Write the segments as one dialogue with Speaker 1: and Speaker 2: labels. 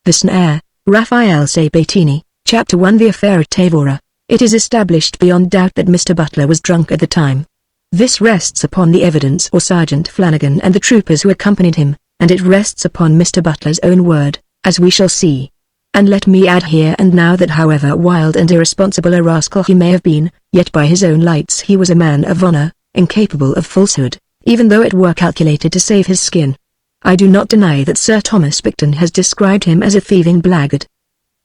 Speaker 1: The Snare, Rafael Sabatini, Chapter 1. The Affair at Tavora. It is established beyond doubt that Mr. Butler was drunk at the time. This rests upon the evidence of Sergeant Flanagan and the troopers who accompanied him, and it rests upon Mr. Butler's own word, as we shall see. And let me add here and now that however wild and irresponsible a rascal he may have been, yet by his own lights he was a man of honor, incapable of falsehood, even though it were calculated to save his skin. I do not deny that Sir Thomas Picton has described him as a thieving blackguard.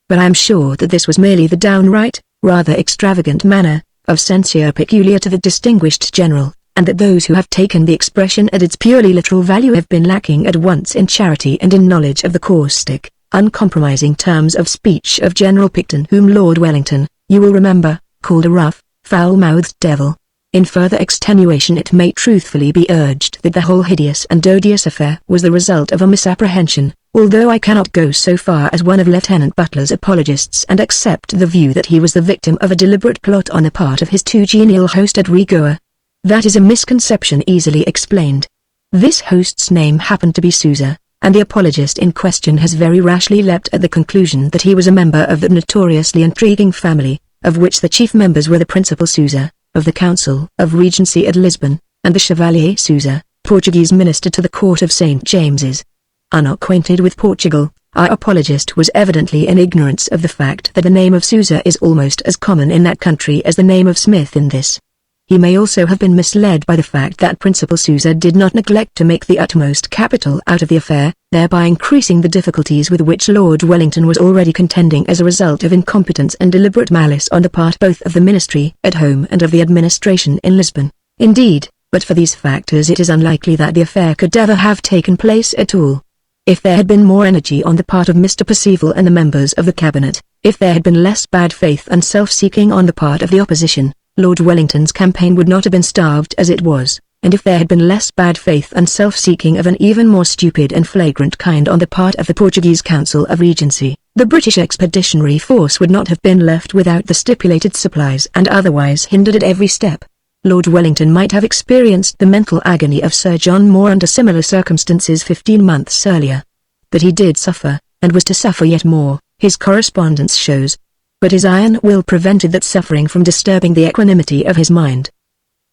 Speaker 1: But I am sure that this was merely the downright, rather extravagant manner of censure peculiar to the distinguished general, and that those who have taken the expression at its purely literal value have been lacking at once in charity and in knowledge of the caustic, uncompromising terms of speech of General Picton, whom Lord Wellington, you will remember, called a rough, foul-mouthed devil. In further extenuation it may truthfully be urged that the whole hideous and odious affair was the result of a misapprehension, although I cannot go so far as one of Lieutenant Butler's apologists and accept the view that he was the victim of a deliberate plot on the part of his too genial host at Regoa. That is a misconception easily explained. This host's name happened to be Sousa, and the apologist in question has very rashly leapt at the conclusion that he was a member of that notoriously intriguing family, of which the chief members were the Principal Sousa, of the Council of Regency at Lisbon, and the Chevalier Sousa, Portuguese minister to the court of St. James's. Unacquainted with Portugal, our apologist was evidently in ignorance of the fact that the name of Sousa is almost as common in that country as the name of Smith in this. He may also have been misled by the fact that Principal Sousa did not neglect to make the utmost capital out of the affair, thereby increasing the difficulties with which Lord Wellington was already contending as a result of incompetence and deliberate malice on the part both of the ministry at home and of the administration in Lisbon. Indeed, but for these factors it is unlikely that the affair could ever have taken place at all. If there had been more energy on the part of Mr. Percival and the members of the cabinet, if there had been less bad faith and self-seeking on the part of the opposition, Lord Wellington's campaign would not have been starved as it was, and if there had been less bad faith and self-seeking of an even more stupid and flagrant kind on the part of the Portuguese Council of Regency, the British expeditionary force would not have been left without the stipulated supplies and otherwise hindered at every step. Lord Wellington might have experienced the mental agony of Sir John Moore under similar circumstances 15 months earlier. That he did suffer, and was to suffer yet more, his correspondence shows. But his iron will prevented that suffering from disturbing the equanimity of his mind.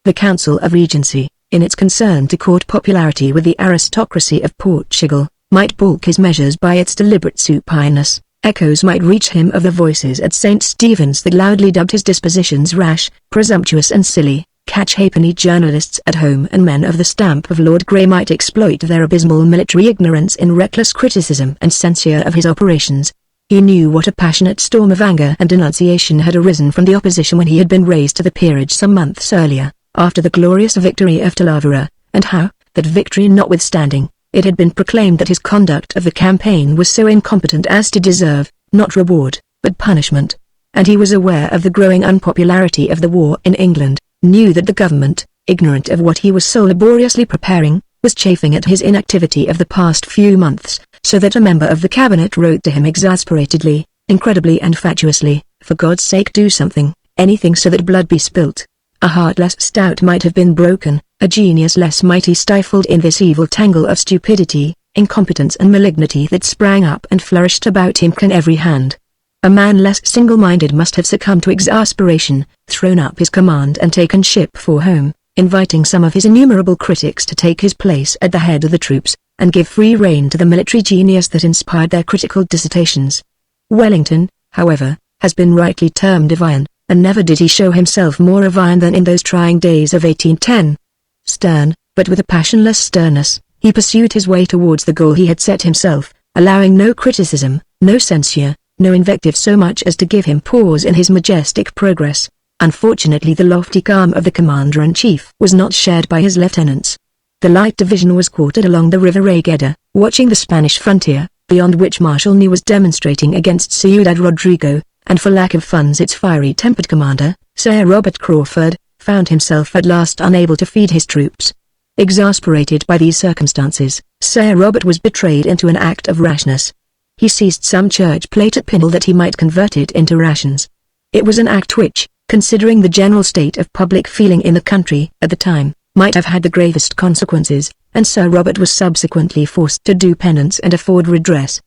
Speaker 1: The Council of Regency, in its concern to court popularity with the aristocracy of Portugal, might balk his measures by its deliberate supineness. Echoes might reach him of the voices at St. Stephen's that loudly dubbed his dispositions rash, presumptuous and silly. Catch-halfpenny journalists at home and men of the stamp of Lord Grey might exploit their abysmal military ignorance in reckless criticism and censure of his operations. He knew what a passionate storm of anger and denunciation had arisen from the opposition when he had been raised to the peerage some months earlier, after the glorious victory of Talavera, and how, that victory notwithstanding, it had been proclaimed that his conduct of the campaign was so incompetent as to deserve, not reward, but punishment. And he was aware of the growing unpopularity of the war in England, knew that the government, ignorant of what he was so laboriously preparing, was chafing at his inactivity of the past few months, so that a member of the cabinet wrote to him exasperatedly, incredibly and fatuously, "For God's sake do something, anything so that blood be spilt." A heart less stout might have been broken, a genius less mighty stifled in this evil tangle of stupidity, incompetence and malignity that sprang up and flourished about him on every hand. A man less single-minded must have succumbed to exasperation, thrown up his command and taken ship for home, inviting some of his innumerable critics to take his place at the head of the troops, and give free rein to the military genius that inspired their critical dissertations. Wellington, however, has been rightly termed Avian, and never did he show himself more Avian than in those trying days of 1810. Stern, but with a passionless sternness, he pursued his way towards the goal he had set himself, allowing no criticism, no censure, no invective so much as to give him pause in his majestic progress. Unfortunately the lofty calm of the commander-in-chief was not shared by his lieutenants. The light division was quartered along the river Regeda, watching the Spanish frontier, beyond which Marshal Ney was demonstrating against Ciudad Rodrigo, and for lack of funds its fiery-tempered commander, Sir Robert Crawford, found himself at last unable to feed his troops. Exasperated by these circumstances, Sir Robert was betrayed into an act of rashness. He seized some church plate at Pinel that he might convert it into rations. It was an act which, considering the general state of public feeling in the country at the time, might have had the gravest consequences, and Sir Robert was subsequently forced to do penance and afford redress.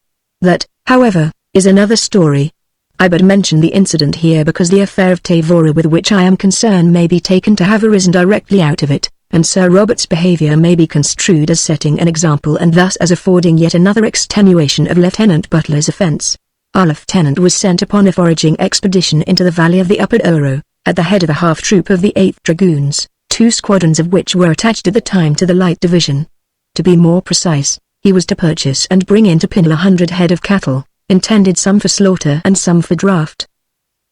Speaker 1: That, however, is another story. I but mention the incident here because the affair of Tavora with which I am concerned may be taken to have arisen directly out of it, and Sir Robert's behaviour may be construed as setting an example and thus as affording yet another extenuation of Lieutenant Butler's offence. Our lieutenant was sent upon a foraging expedition into the valley of the Upper Douro, at the head of a half-troop of the 8th Dragoons, 2 squadrons of which were attached at the time to the Light Division. To be more precise, he was to purchase and bring into Pinel 100 head of cattle, intended some for slaughter and some for draft.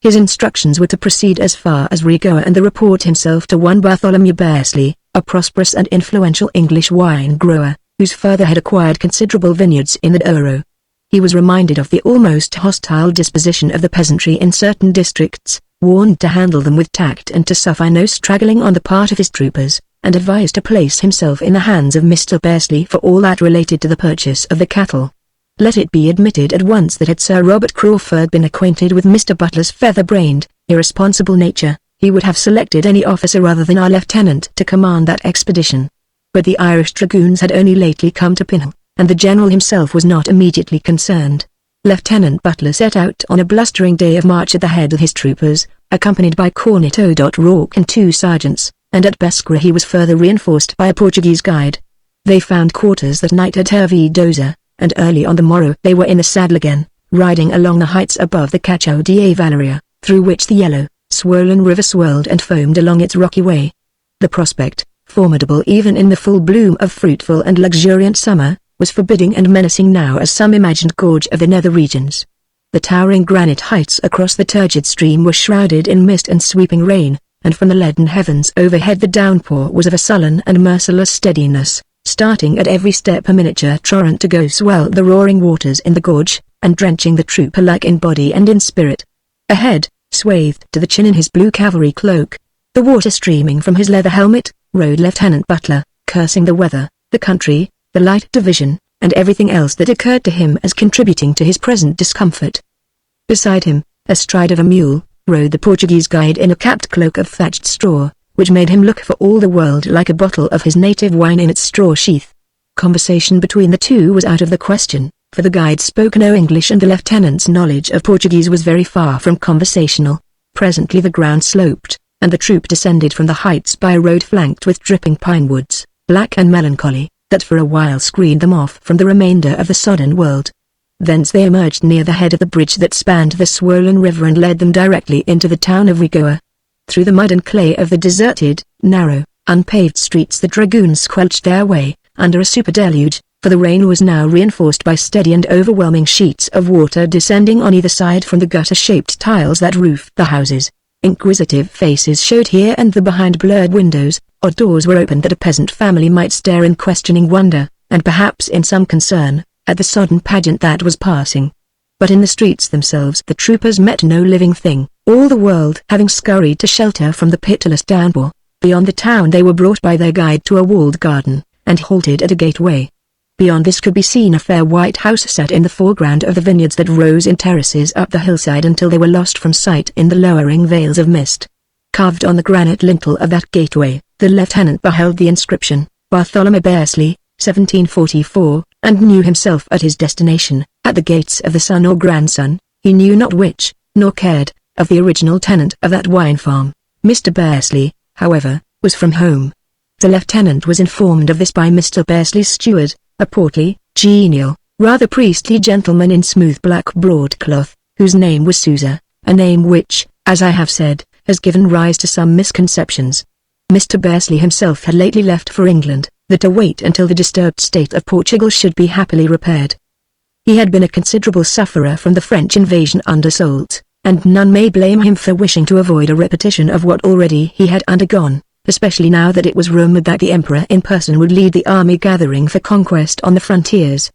Speaker 1: His instructions were to proceed as far as Rigoa and report himself to one Bartholomew Bearsley, a prosperous and influential English wine grower, whose father had acquired considerable vineyards in the Douro. He was reminded of the almost hostile disposition of the peasantry in certain districts, warned to handle them with tact and to suffer no straggling on the part of his troopers, and advised to place himself in the hands of Mr. Bearsley for all that related to the purchase of the cattle. Let it be admitted at once that had Sir Robert Crawford been acquainted with Mr. Butler's feather-brained, irresponsible nature, he would have selected any officer other than our lieutenant to command that expedition. But the Irish Dragoons had only lately come to Pinel, and the general himself was not immediately concerned. Lieutenant Butler set out on a blustering day of March at the head of his troopers, accompanied by Cornet O'Rourke and 2 sergeants, and at Bescra he was further reinforced by a Portuguese guide. They found quarters that night at Hervidosa, and early on the morrow they were in the saddle again, riding along the heights above the Cacho de Valeria, through which the yellow, swollen river swirled and foamed along its rocky way. The prospect, formidable even in the full bloom of fruitful and luxuriant summer, was forbidding and menacing now as some imagined gorge of the nether regions. The towering granite heights across the turgid stream were shrouded in mist and sweeping rain, and from the leaden heavens overhead the downpour was of a sullen and merciless steadiness, starting at every step a miniature torrent to go swell the roaring waters in the gorge, and drenching the troop alike in body and in spirit. Ahead, swathed to the chin in his blue cavalry cloak, the water streaming from his leather helmet, rode Lieutenant Butler, cursing the weather, the country, the Light Division, and everything else that occurred to him as contributing to his present discomfort. Beside him, astride of a mule, rode the Portuguese guide in a capped cloak of thatched straw, which made him look for all the world like a bottle of his native wine in its straw sheath. Conversation between the two was out of the question, for the guide spoke no English and the lieutenant's knowledge of Portuguese was very far from conversational. Presently the ground sloped, and the troop descended from the heights by a road flanked with dripping pine woods, black and melancholy, that for a while screened them off from the remainder of the sodden world. Thence they emerged near the head of the bridge that spanned the swollen river and led them directly into the town of Rigoa. Through the mud and clay of the deserted, narrow, unpaved streets the dragoons squelched their way, under a super deluge, for the rain was now reinforced by steady and overwhelming sheets of water descending on either side from the gutter-shaped tiles that roofed the houses. Inquisitive faces showed here and there behind blurred windows, odd doors were opened that a peasant family might stare in questioning wonder, and perhaps in some concern, at the sodden pageant that was passing. But in the streets themselves the troopers met no living thing, all the world having scurried to shelter from the pitiless downpour. Beyond the town they were brought by their guide to a walled garden, and halted at a gateway. Beyond this could be seen a fair white house set in the foreground of the vineyards that rose in terraces up the hillside until they were lost from sight in the lowering veils of mist. Carved on the granite lintel of that gateway, the lieutenant beheld the inscription, Bartholomew Bearsley, 1744, and knew himself at his destination, at the gates of the son or grandson, he knew not which, nor cared, of the original tenant of that wine farm. Mr. Bearsley, however, was from home. The lieutenant was informed of this by Mr. Bearsley's steward, a portly, genial, rather priestly gentleman in smooth black broadcloth, whose name was Souza, a name which, as I have said, has given rise to some misconceptions. Mr. Bearsley himself had lately left for England, that to wait until the disturbed state of Portugal should be happily repaired. He had been a considerable sufferer from the French invasion under Soult, and none may blame him for wishing to avoid a repetition of what already he had undergone, especially now that it was rumored that the Emperor in person would lead the army gathering for conquest on the frontiers.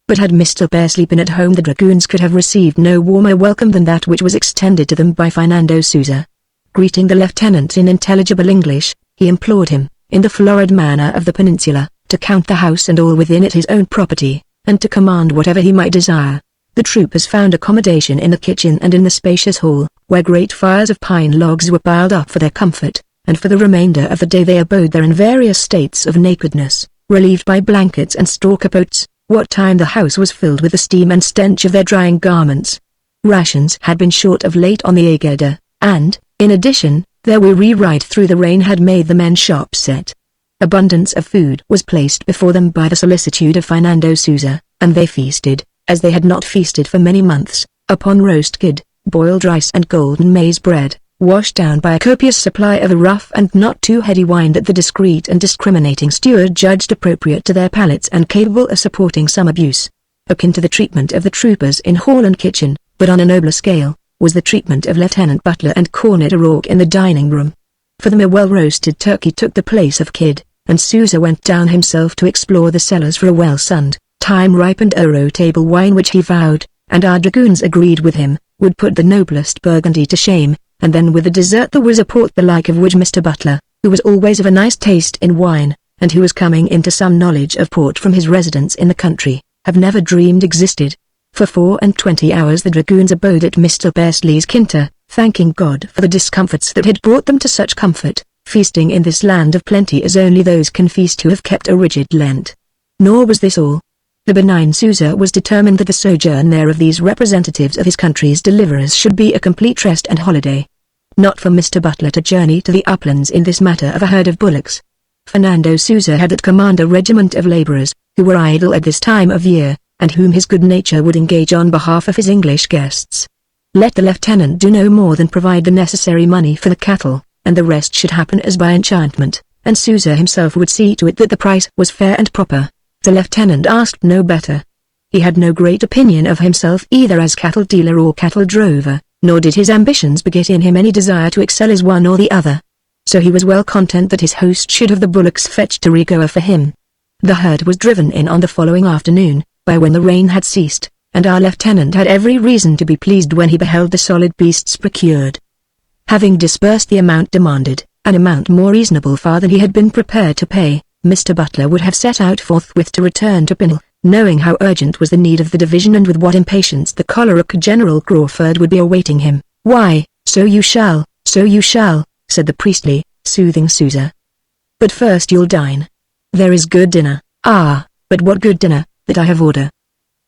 Speaker 1: But had Mr. Bearsley been at home the dragoons could have received no warmer welcome than that which was extended to them by Fernando Souza. Greeting the lieutenant in intelligible English, he implored him, in the florid manner of the peninsula, to count the house and all within it his own property, and to command whatever he might desire. The troopers found accommodation in the kitchen and in the spacious hall, where great fires of pine logs were piled up for their comfort, and for the remainder of the day they abode there in various states of nakedness, relieved by blankets and straw capotes. what time the house was filled with the steam and stench of their drying garments. Rations had been short of late on the Agada, and, in addition, their weary ride through the rain had made the men sharp set. Abundance of food was placed before them by the solicitude of Fernando Souza, and they feasted, as they had not feasted for many months, upon roast kid, boiled rice and golden maize bread, washed down by a copious supply of a rough and not too heady wine that the discreet and discriminating steward judged appropriate to their palates and capable of supporting some abuse. Akin to the treatment of the troopers in hall and kitchen, but on a nobler scale, was the treatment of Lieutenant Butler and Cornet O'Rourke in the dining room. For them a well-roasted turkey took the place of kid, and Souza went down himself to explore the cellars for a well-sunned, time-ripened Oro table wine which he vowed, and our dragoons agreed with him, would put the noblest Burgundy to shame, and then with the dessert there was a port the like of which Mr. Butler, who was always of a nice taste in wine, and who was coming into some knowledge of port from his residence in the country, have never dreamed existed. For 24 hours the dragoons abode at Mr. Bearsley's quinta, thanking God for the discomforts that had brought them to such comfort, feasting in this land of plenty as only those can feast who have kept a rigid Lent. Nor was this all. The benign Souza was determined that the sojourn there of these representatives of his country's deliverers should be a complete rest and holiday. Not for Mr. Butler to journey to the uplands in this matter of a herd of bullocks. Fernando Souza had at command a regiment of labourers, who were idle at this time of year, and whom his good nature would engage on behalf of his English guests. Let the lieutenant do no more than provide the necessary money for the cattle, and the rest should happen as by enchantment, and Souza himself would see to it that the price was fair and proper. The lieutenant asked no better. He had no great opinion of himself either as cattle dealer or cattle drover, nor did his ambitions beget in him any desire to excel as one or the other. So he was well content that his host should have the bullocks fetched to Rigoa for him. The herd was driven in on the following afternoon, by when the rain had ceased, and our lieutenant had every reason to be pleased when he beheld the solid beasts procured. Having disbursed the amount demanded, an amount more reasonable far than he had been prepared to pay, Mr. Butler would have set out forthwith to return to Pinel, knowing how urgent was the need of the division and with what impatience the choleric General Crawford would be awaiting him. "Why, so you shall," said the priestly, soothing Souza. "But first you'll dine. There is good dinner." "Ah, but what good dinner, that I have order.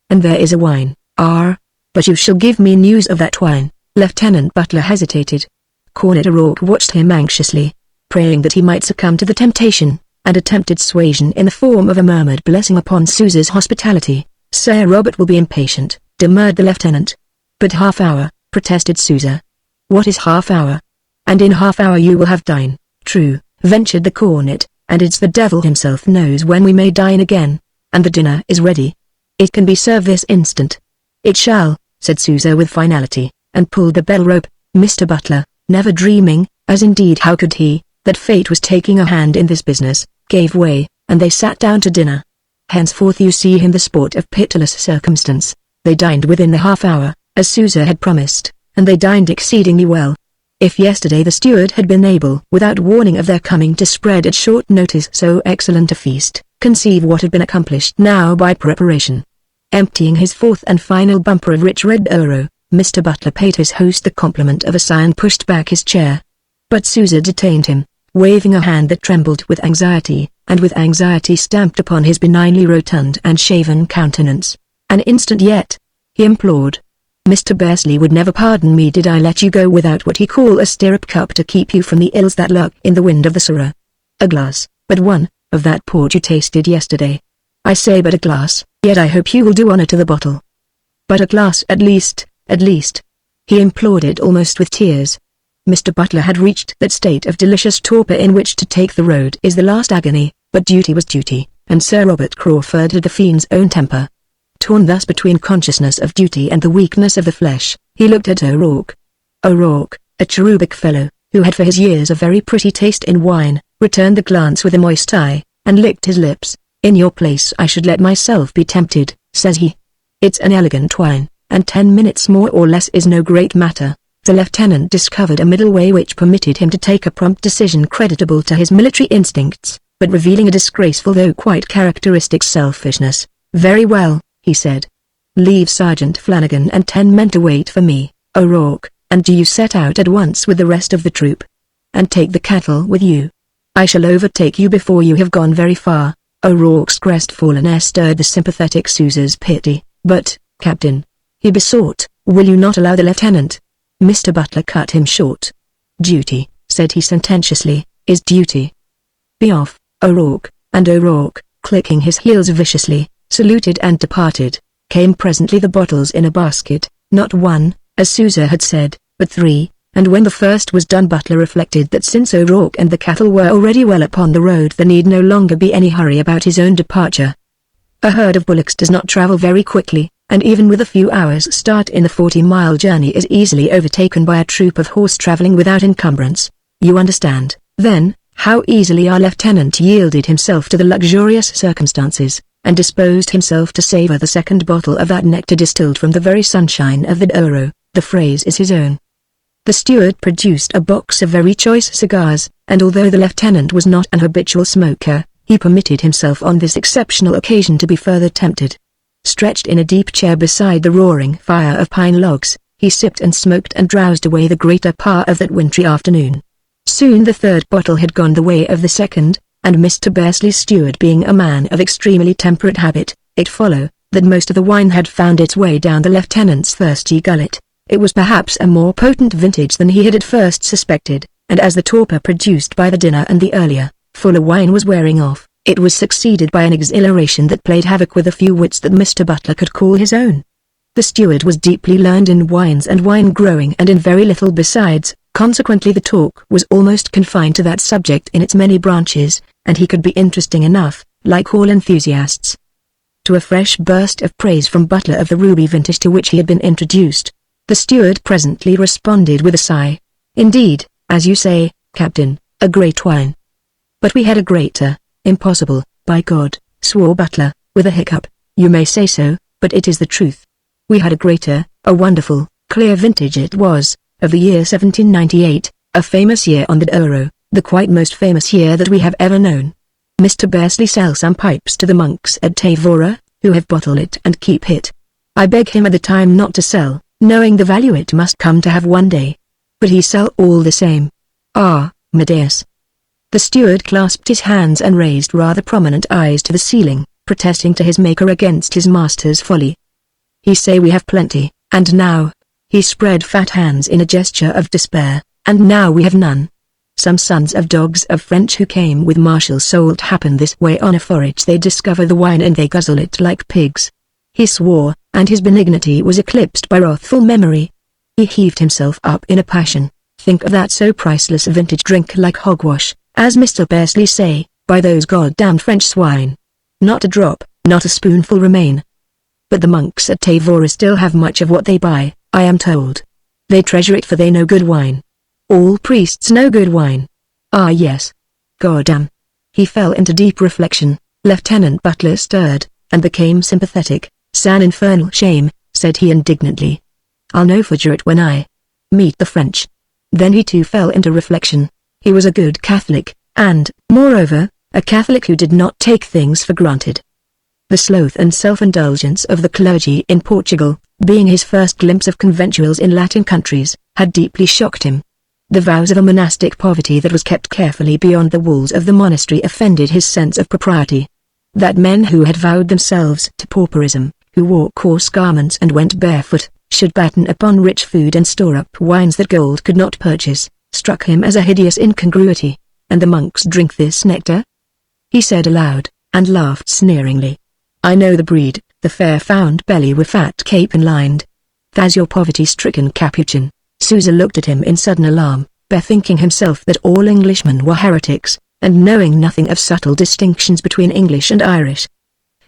Speaker 1: And there is a wine." "Ah, but you shall give me news of that wine." Lieutenant Butler hesitated. Cornet O'Rourke watched him anxiously, praying that he might succumb to the temptation, and attempted suasion in the form of a murmured blessing upon Souza's hospitality. "Sir Robert will be impatient," demurred the lieutenant. "But half-hour," protested Souza. "What is half-hour?" "And in half-hour you will have dine." "True," ventured the cornet, "and it's the devil himself knows when we may dine again. And the dinner is ready. It can be served this instant." "It shall," said Souza with finality, and pulled the bell rope. Mr. Butler, never dreaming, as indeed how could he, that fate was taking a hand in this business, gave way, and they sat down to dinner. Henceforth you see him the sport of pitiless circumstance. They dined within the half-hour, as Souza had promised, and they dined exceedingly well. If yesterday the steward had been able without warning of their coming to spread at short notice so excellent a feast, conceive what had been accomplished now by preparation. Emptying his fourth and final bumper of rich red Oro, Mr. Butler paid his host the compliment of a sigh and pushed back his chair. But Souza detained him, waving a hand that trembled with anxiety, and with anxiety stamped upon his benignly rotund and shaven countenance. "An instant yet," he implored. "Mr. Bearsley would never pardon me did I let you go without what he call a stirrup cup to keep you from the ills that lurk in the wind of the Surrey. A glass, but one, of that port you tasted yesterday. I say but a glass, yet I hope you will do honor to the bottle. But a glass at least, at least." He implored it almost with tears. Mr. Butler had reached that state of delicious torpor in which to take the road is the last agony, but duty was duty, and Sir Robert Crawford had the fiend's own temper. Torn thus between consciousness of duty and the weakness of the flesh, he looked at O'Rourke. O'Rourke, a cherubic fellow, who had for his years a very pretty taste in wine, returned the glance with a moist eye, and licked his lips. "In your place I should let myself be tempted," says he. "It's an elegant wine, and 10 minutes more or less is no great matter." The lieutenant discovered a middle way which permitted him to take a prompt decision creditable to his military instincts, but revealing a disgraceful though quite characteristic selfishness. "Very well," he said. "Leave Sergeant Flanagan and 10 men to wait for me, O'Rourke, and do you set out at once with the rest of the troop. And take the cattle with you. I shall overtake you before you have gone very far." O'Rourke's crestfallen air stirred the sympathetic Sousa's pity. "But, Captain," he besought, "will you not allow the lieutenant?" Mr. Butler cut him short. "Duty," said he sententiously, "is duty. Be off, O'Rourke," and O'Rourke, clicking his heels viciously, saluted and departed. Came presently the bottles in a basket, not one, as Sousa had said, but 3, and when the first was done Butler reflected that since O'Rourke and the cattle were already well upon the road there need no longer be any hurry about his own departure. A herd of bullocks does not travel very quickly, and even with a few hours' start in the 40-mile journey is easily overtaken by a troop of horse traveling without encumbrance. You understand, then, how easily our lieutenant yielded himself to the luxurious circumstances, and disposed himself to savor the second bottle of that nectar distilled from the very sunshine of the Douro. The phrase is his own. The steward produced a box of very choice cigars, and although the lieutenant was not an habitual smoker, he permitted himself on this exceptional occasion to be further tempted. Stretched in a deep chair beside the roaring fire of pine logs, he sipped and smoked and drowsed away the greater part of that wintry afternoon. Soon the third bottle had gone the way of the second, and Mr. Bursley's steward being a man of extremely temperate habit, it followed that most of the wine had found its way down the lieutenant's thirsty gullet. It was perhaps a more potent vintage than he had at first suspected, and as the torpor produced by the dinner and the earlier, fuller wine was wearing off, it was succeeded by an exhilaration that played havoc with the few wits that Mr. Butler could call his own. The steward was deeply learned in wines and wine growing and in very little besides, consequently the talk was almost confined to that subject in its many branches, and he could be interesting enough, like all enthusiasts. To a fresh burst of praise from Butler of the ruby vintage to which he had been introduced, the steward presently responded with a sigh. "Indeed, as you say, Captain, a great wine." "But we had a greater." "Impossible, by God," swore Butler, with a hiccup. "You may say so, but it is the truth. We had a greater, a wonderful, clear vintage it was, of the year 1798, a famous year on the Douro, the quite most famous year that we have ever known. Mr. Bursley sells some pipes to the monks at Tavora, who have bottled it and keep it. I beg him at the time not to sell, knowing the value it must come to have one day. But he sell all the same. Ah, Medeus." The steward clasped his hands and raised rather prominent eyes to the ceiling, protesting to his maker against his master's folly. "He say we have plenty, and now," he spread fat hands in a gesture of despair, "and now we have none. Some sons of dogs of French who came with Marshal Soult happen this way on a forage they discover the wine and they guzzle it like pigs." He swore, and his benignity was eclipsed by wrathful memory. He heaved himself up in a passion. "Think of that so priceless vintage drink like hogwash, as Mr. Bursley say, by those goddamned French swine. Not a drop, not a spoonful remain. But the monks at Tavora still have much of what they buy, I am told. They treasure it for they know good wine. All priests know good wine. Ah yes. Goddamn." He fell into deep reflection. Lieutenant Butler stirred, and became sympathetic. "San infernal shame," said he indignantly. "I'll know forger it when I meet the French." Then he too fell into reflection. He was a good Catholic, and, moreover, a Catholic who did not take things for granted. The sloth and self-indulgence of the clergy in Portugal, being his first glimpse of conventuals in Latin countries, had deeply shocked him. The vows of a monastic poverty that was kept carefully beyond the walls of the monastery offended his sense of propriety. That men who had vowed themselves to pauperism, who wore coarse garments and went barefoot, should batten upon rich food and store up wines that gold could not purchase, struck him as a hideous incongruity. "And the monks drink this nectar?" he said aloud, and laughed sneeringly. "I know the breed, the fair-found belly with fat capon lined. Tha's your poverty-stricken Capuchin." Sousa looked at him in sudden alarm, bethinking himself that all Englishmen were heretics, and knowing nothing of subtle distinctions between English and Irish.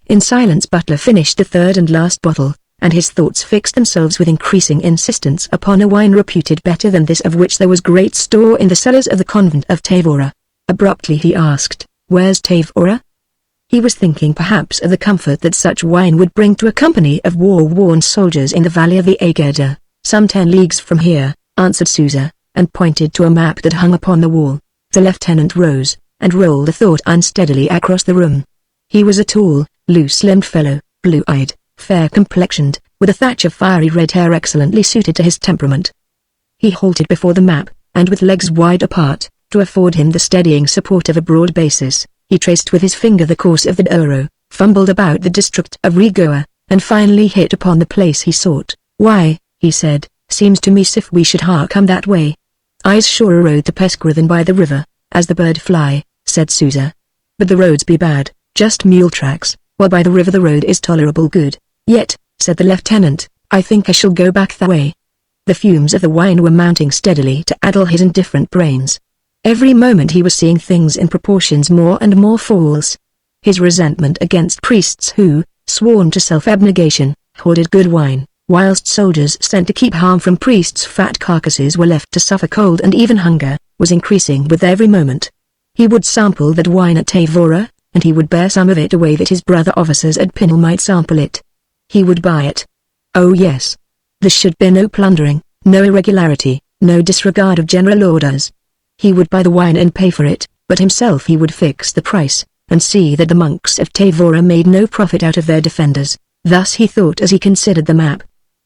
Speaker 1: In silence Butler finished the third and last bottle, and his thoughts fixed themselves with increasing insistence upon a wine reputed better than this of which there was great store in the cellars of the convent of Tavora. Abruptly he asked, "Where's Tavora?" He was thinking perhaps of the comfort that such wine would bring to a company of war-worn soldiers in the valley of the Agueda. "Some 10 leagues from here," answered Sousa, and pointed to a map that hung upon the wall. The lieutenant rose, and rolled a thought unsteadily across the room. He was a tall, loose-limbed fellow, blue-eyed, fair-complexioned, with a thatch of fiery red hair excellently suited to his temperament. He halted before the map, and with legs wide apart, to afford him the steadying support of a broad basis, He traced with his finger the course of the Douro, fumbled about the district of Rigoa, and finally hit upon the place he sought. "Why," he said, "seems to me as if we should come that way." "I's sure a road to Pescara than by the river, as the bird fly," said Sousa. "But the roads be bad, just mule tracks, while by the river the road is tolerable good." "Yet," said the lieutenant, "I think I shall go back that way." The fumes of the wine were mounting steadily to addle his indifferent brains. Every moment he was seeing things in proportions more and more false. His resentment against priests who, sworn to self-abnegation, hoarded good wine, whilst soldiers sent to keep harm from priests' fat carcasses were left to suffer cold and even hunger, was increasing with every moment. He would sample that wine at Tavora, and he would bear some of it away that his brother officers at Pinel might sample it. He would buy it. Oh yes. There should be no plundering, no irregularity, no disregard of general orders. He would buy the wine and pay for it, but himself he would fix the price, and see that the monks of Tavora made no profit out of their defenders. Thus he thought as he considered the map.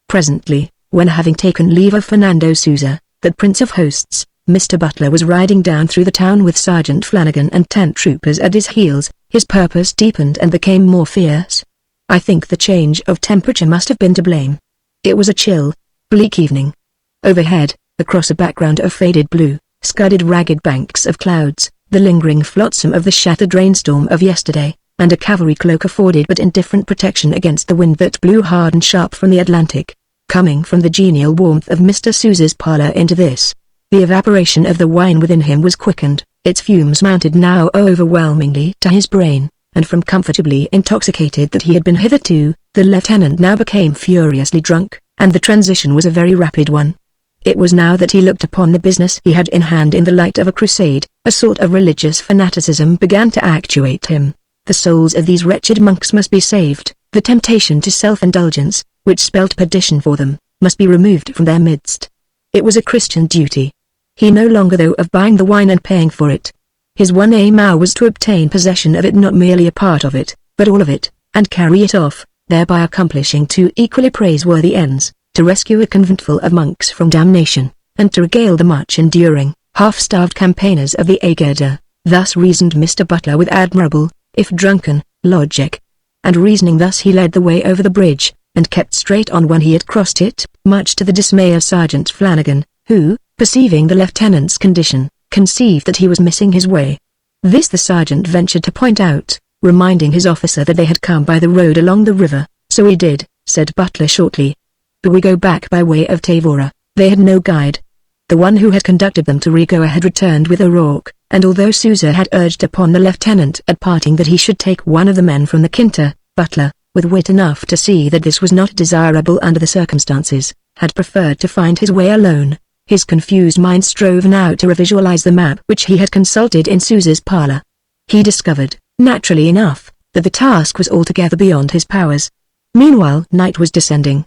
Speaker 1: Presently, when having taken leave of Fernando Sousa, that prince of hosts, Mr. Butler was riding down through the town with Sergeant Flanagan and 10 troopers at his heels. His purpose deepened and became more fierce. I think the change of temperature must have been to blame. It was a chill, bleak evening. Overhead, across a background of faded blue, scudded ragged banks of clouds, the lingering flotsam of the shattered rainstorm of yesterday, and a cavalry cloak afforded but indifferent protection against the wind that blew hard and sharp from the Atlantic. Coming from the genial warmth of Mr. Sousa's parlour into this, the evaporation of the wine within him was quickened, its fumes mounted now overwhelmingly to his brain, and from comfortably intoxicated that he had been hitherto, the lieutenant now became furiously drunk, and the transition was a very rapid one. It was now that he looked upon the business he had in hand in the light of a crusade. A sort of religious fanaticism began to actuate him. The souls of these wretched monks must be saved. The temptation to self-indulgence, which spelt perdition for them, must be removed from their midst. It was a Christian duty. He no longer thought of buying the wine and paying for it. His one aim now was to obtain possession of it, not merely a part of it, but all of it, and carry it off, thereby accomplishing two equally praiseworthy ends, to rescue a conventful of monks from damnation, and to regale the much-enduring, half-starved campaigners of the Agueda. Thus reasoned Mr. Butler with admirable, if drunken, logic. And reasoning thus he led the way over the bridge, and kept straight on when he had crossed it, much to the dismay of Sergeant Flanagan, who, perceiving the lieutenant's condition, conceived that he was missing his way. This the sergeant ventured to point out, reminding his officer that they had come by the road along the river. "So he did," said Butler shortly. "But we go back by way of Tavora." They had no guide. The one who had conducted them to Rigoa had returned with O'Rourke, and although Sousa had urged upon the lieutenant at parting that he should take one of the men from the Quinta, Butler, with wit enough to see that this was not desirable under the circumstances, had preferred to find his way alone. His confused mind strove now to revisualize the map which he had consulted in Sousa's parlour. He discovered, naturally enough, that the task was altogether beyond his powers. Meanwhile night was descending.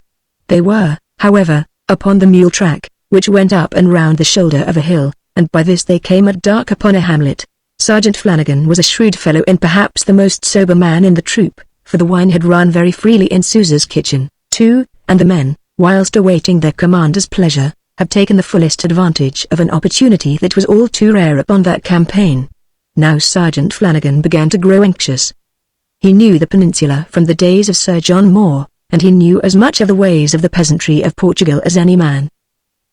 Speaker 1: They were, however, upon the mule track, which went up and round the shoulder of a hill, and by this they came at dark upon a hamlet. Sergeant Flanagan was a shrewd fellow and perhaps the most sober man in the troop, for the wine had run very freely in Sousa's kitchen, too, and the men, whilst awaiting their commander's pleasure, had taken the fullest advantage of an opportunity that was all too rare upon that campaign. Now Sergeant Flanagan began to grow anxious. He knew the peninsula from the days of Sir John Moore, and he knew as much of the ways of the peasantry of Portugal as any man.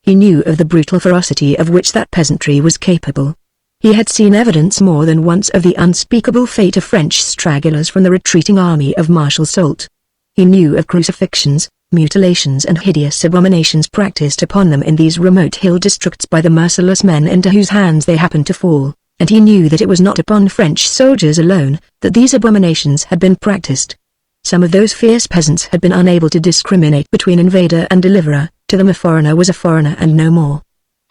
Speaker 1: He knew of the brutal ferocity of which that peasantry was capable. He had seen evidence more than once of the unspeakable fate of French stragglers from the retreating army of Marshal Soult. He knew of crucifixions, mutilations and hideous abominations practiced upon them in these remote hill districts by the merciless men into whose hands they happened to fall, and he knew that it was not upon French soldiers alone that these abominations had been practiced. Some of those fierce peasants had been unable to discriminate between invader and deliverer. To them a foreigner was a foreigner and no more.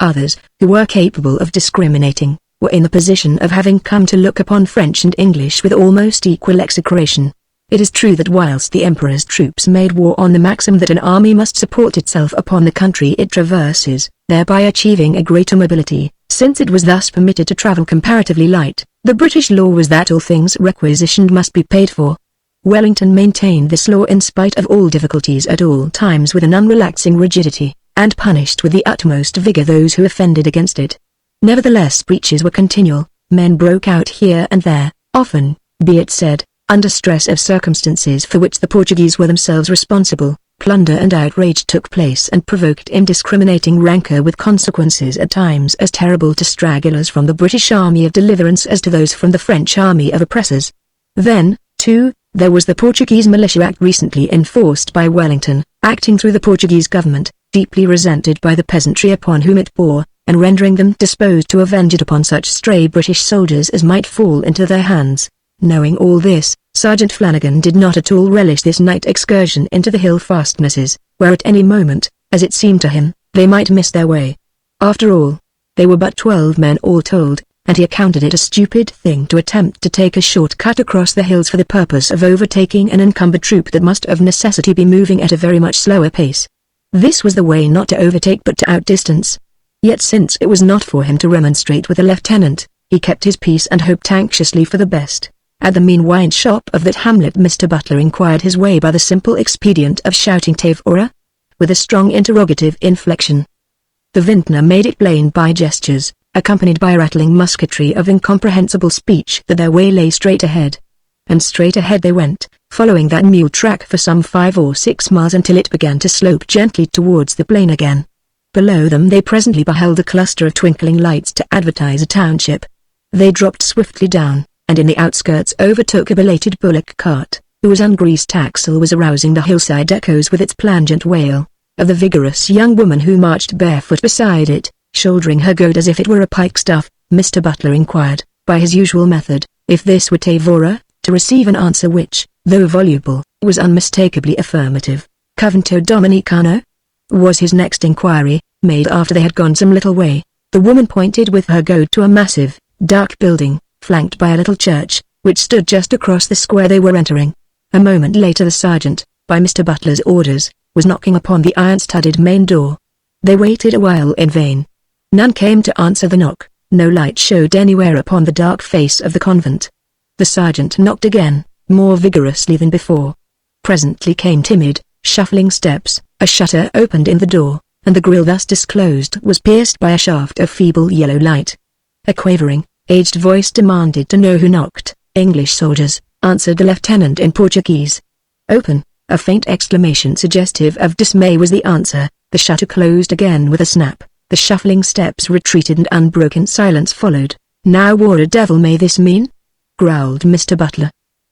Speaker 1: Others, who were capable of discriminating, were in the position of having come to look upon French and English with almost equal execration. It is true that whilst the emperor's troops made war on the maxim that an army must support itself upon the country it traverses, thereby achieving a greater mobility, since it was thus permitted to travel comparatively light, the British law was that all things requisitioned must be paid for. Wellington maintained this law in spite of all difficulties at all times with an unrelaxing rigidity, and punished with the utmost vigour those who offended against it. Nevertheless breaches were continual, men broke out here and there, Often, be it said, under stress of circumstances for which the Portuguese were themselves responsible, plunder and outrage took place and provoked indiscriminating rancor with consequences at times as terrible to stragglers from the British Army of Deliverance as to those from the French Army of Oppressors. Then, too, there was the Portuguese Militia Act recently enforced by Wellington, acting through the Portuguese government, deeply resented by the peasantry upon whom it bore, and rendering them disposed to avenge it upon such stray British soldiers as might fall into their hands. Knowing all this, Sergeant Flanagan did not at all relish this night excursion into the hill fastnesses, where at any moment, as it seemed to him, they might miss their way. After all, they were but 12 men all told, and he accounted it a stupid thing to attempt to take a short cut across the hills for the purpose of overtaking an encumbered troop that must of necessity be moving at a very much slower pace. This was the way not to overtake but to outdistance. Yet since it was not for him to remonstrate with the lieutenant, he kept his peace and hoped anxiously for the best. At the mean wine shop of that hamlet Mr. Butler inquired his way by the simple expedient of shouting "Tavora?" with a strong interrogative inflection. The vintner made it plain by gestures, accompanied by rattling musketry of incomprehensible speech, that their way lay straight ahead. And straight ahead they went, following that mule track for some 5 or 6 miles until it began to slope gently towards the plain again. Below them they presently beheld a cluster of twinkling lights to advertise a township. They dropped swiftly down, and in the outskirts overtook a belated bullock cart, whose ungreased axle was arousing the hillside echoes with its plangent wail, of the vigorous young woman who marched barefoot beside it, shouldering her goad as if it were a pikestaff. Mr. Butler inquired, by his usual method, if this were Tavora, to receive an answer which, though voluble, was unmistakably affirmative. "Covento Dominicano?" was his next inquiry, made after they had gone some little way. The woman pointed with her goad to a massive, dark building, flanked by a little church, which stood just across the square they were entering. A moment later the sergeant, by Mr. Butler's orders, was knocking upon the iron-studded main door. They waited a while in vain. None came to answer the knock, no light showed anywhere upon the dark face of the convent. The sergeant knocked again, more vigorously than before. Presently came timid, shuffling steps, a shutter opened in the door, and the grille thus disclosed was pierced by a shaft of feeble yellow light. A quavering, aged voice demanded to know who knocked. "English soldiers," answered the lieutenant in Portuguese. "Open!" A faint exclamation suggestive of dismay was the answer. The shutter closed again with a snap. The shuffling steps retreated and unbroken silence followed. "Now what a devil may this mean?" growled Mr. Butler.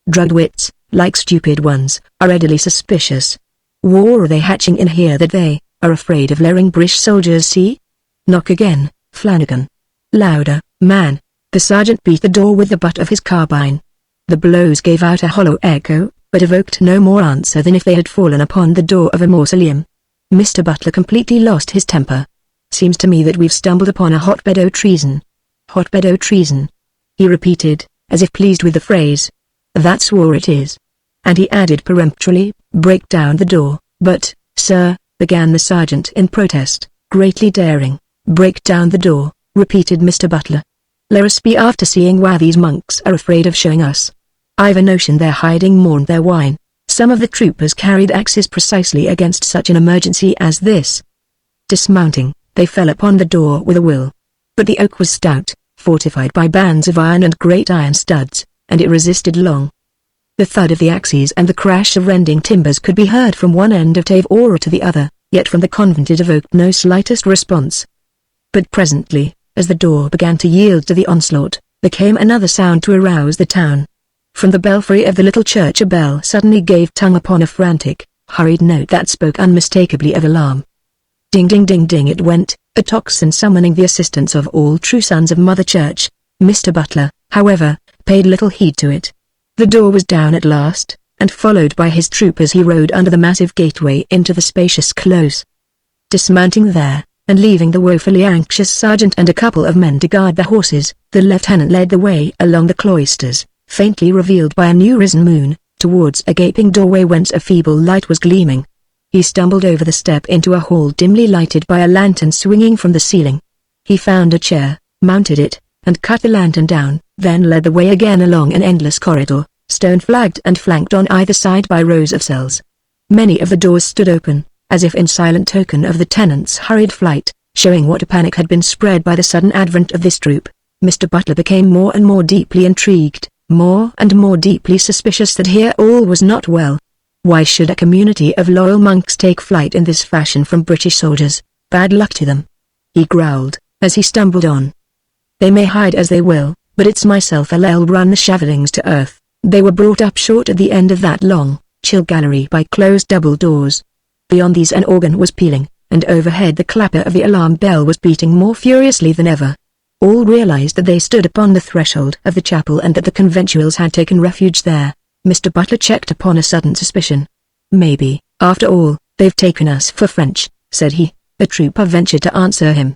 Speaker 1: "Drugged wits, like stupid ones, are readily suspicious. War are they hatching in here that they are afraid of letting British soldiers see? Knock again, Flanagan. Louder, man." The sergeant beat the door with the butt of his carbine. The blows gave out a hollow echo, but evoked no more answer than if they had fallen upon the door of a mausoleum. Mr. Butler completely lost his temper. "Seems to me that we've stumbled upon a hotbed o' treason." "Hotbed o' treason," he repeated, as if pleased with the phrase. "That's war it is." And he added peremptorily, "Break down the door." "But, sir," began the sergeant in protest, greatly daring. "Break down the door," repeated Mr. Butler. "Let us be after seeing why these monks are afraid of showing us. I've a notion they're hiding more'n their wine." Some of the troopers carried axes precisely against such an emergency as this. Dismounting, they fell upon the door with a will. But the oak was stout, fortified by bands of iron and great iron studs, and it resisted long. The thud of the axes and the crash of rending timbers could be heard from one end of Tavora to the other, yet from the convent it evoked no slightest response. But presently, as the door began to yield to the onslaught, there came another sound to arouse the town. From the belfry of the little church a bell suddenly gave tongue upon a frantic, hurried note that spoke unmistakably of alarm. Ding ding ding ding it went, a tocsin summoning the assistance of all true sons of Mother Church. Mr. Butler, however, paid little heed to it. The door was down at last, and followed by his troopers he rode under the massive gateway into the spacious close. Dismounting there, and leaving the woefully anxious sergeant and a couple of men to guard the horses, the lieutenant led the way along the cloisters, faintly revealed by a new-risen moon, towards a gaping doorway whence a feeble light was gleaming. He stumbled over the step into a hall dimly lighted by a lantern swinging from the ceiling. He found a chair, mounted it, and cut the lantern down, then led the way again along an endless corridor, stone-flagged and flanked on either side by rows of cells. Many of the doors stood open, as if in silent token of the tenants' hurried flight, showing what a panic had been spread by the sudden advent of this troop. Mr. Butler became more and more deeply intrigued. more and more deeply suspicious that here all was not well. Why should a community of loyal monks take flight in this fashion from British soldiers? Bad luck to them, he growled, as he stumbled on. They may hide as they will, but it's myself I'll run the shavelings to earth. They were brought up short at the end of that long, chill gallery by closed double doors. Beyond these an organ was pealing, and overhead the clapper of the alarm bell was beating more furiously than ever. All realized that they stood upon the threshold of the chapel and that the conventuals had taken refuge there. Mr. Butler checked upon a sudden suspicion. Maybe, after all, they've taken us for French, said he. A trooper ventured to answer him.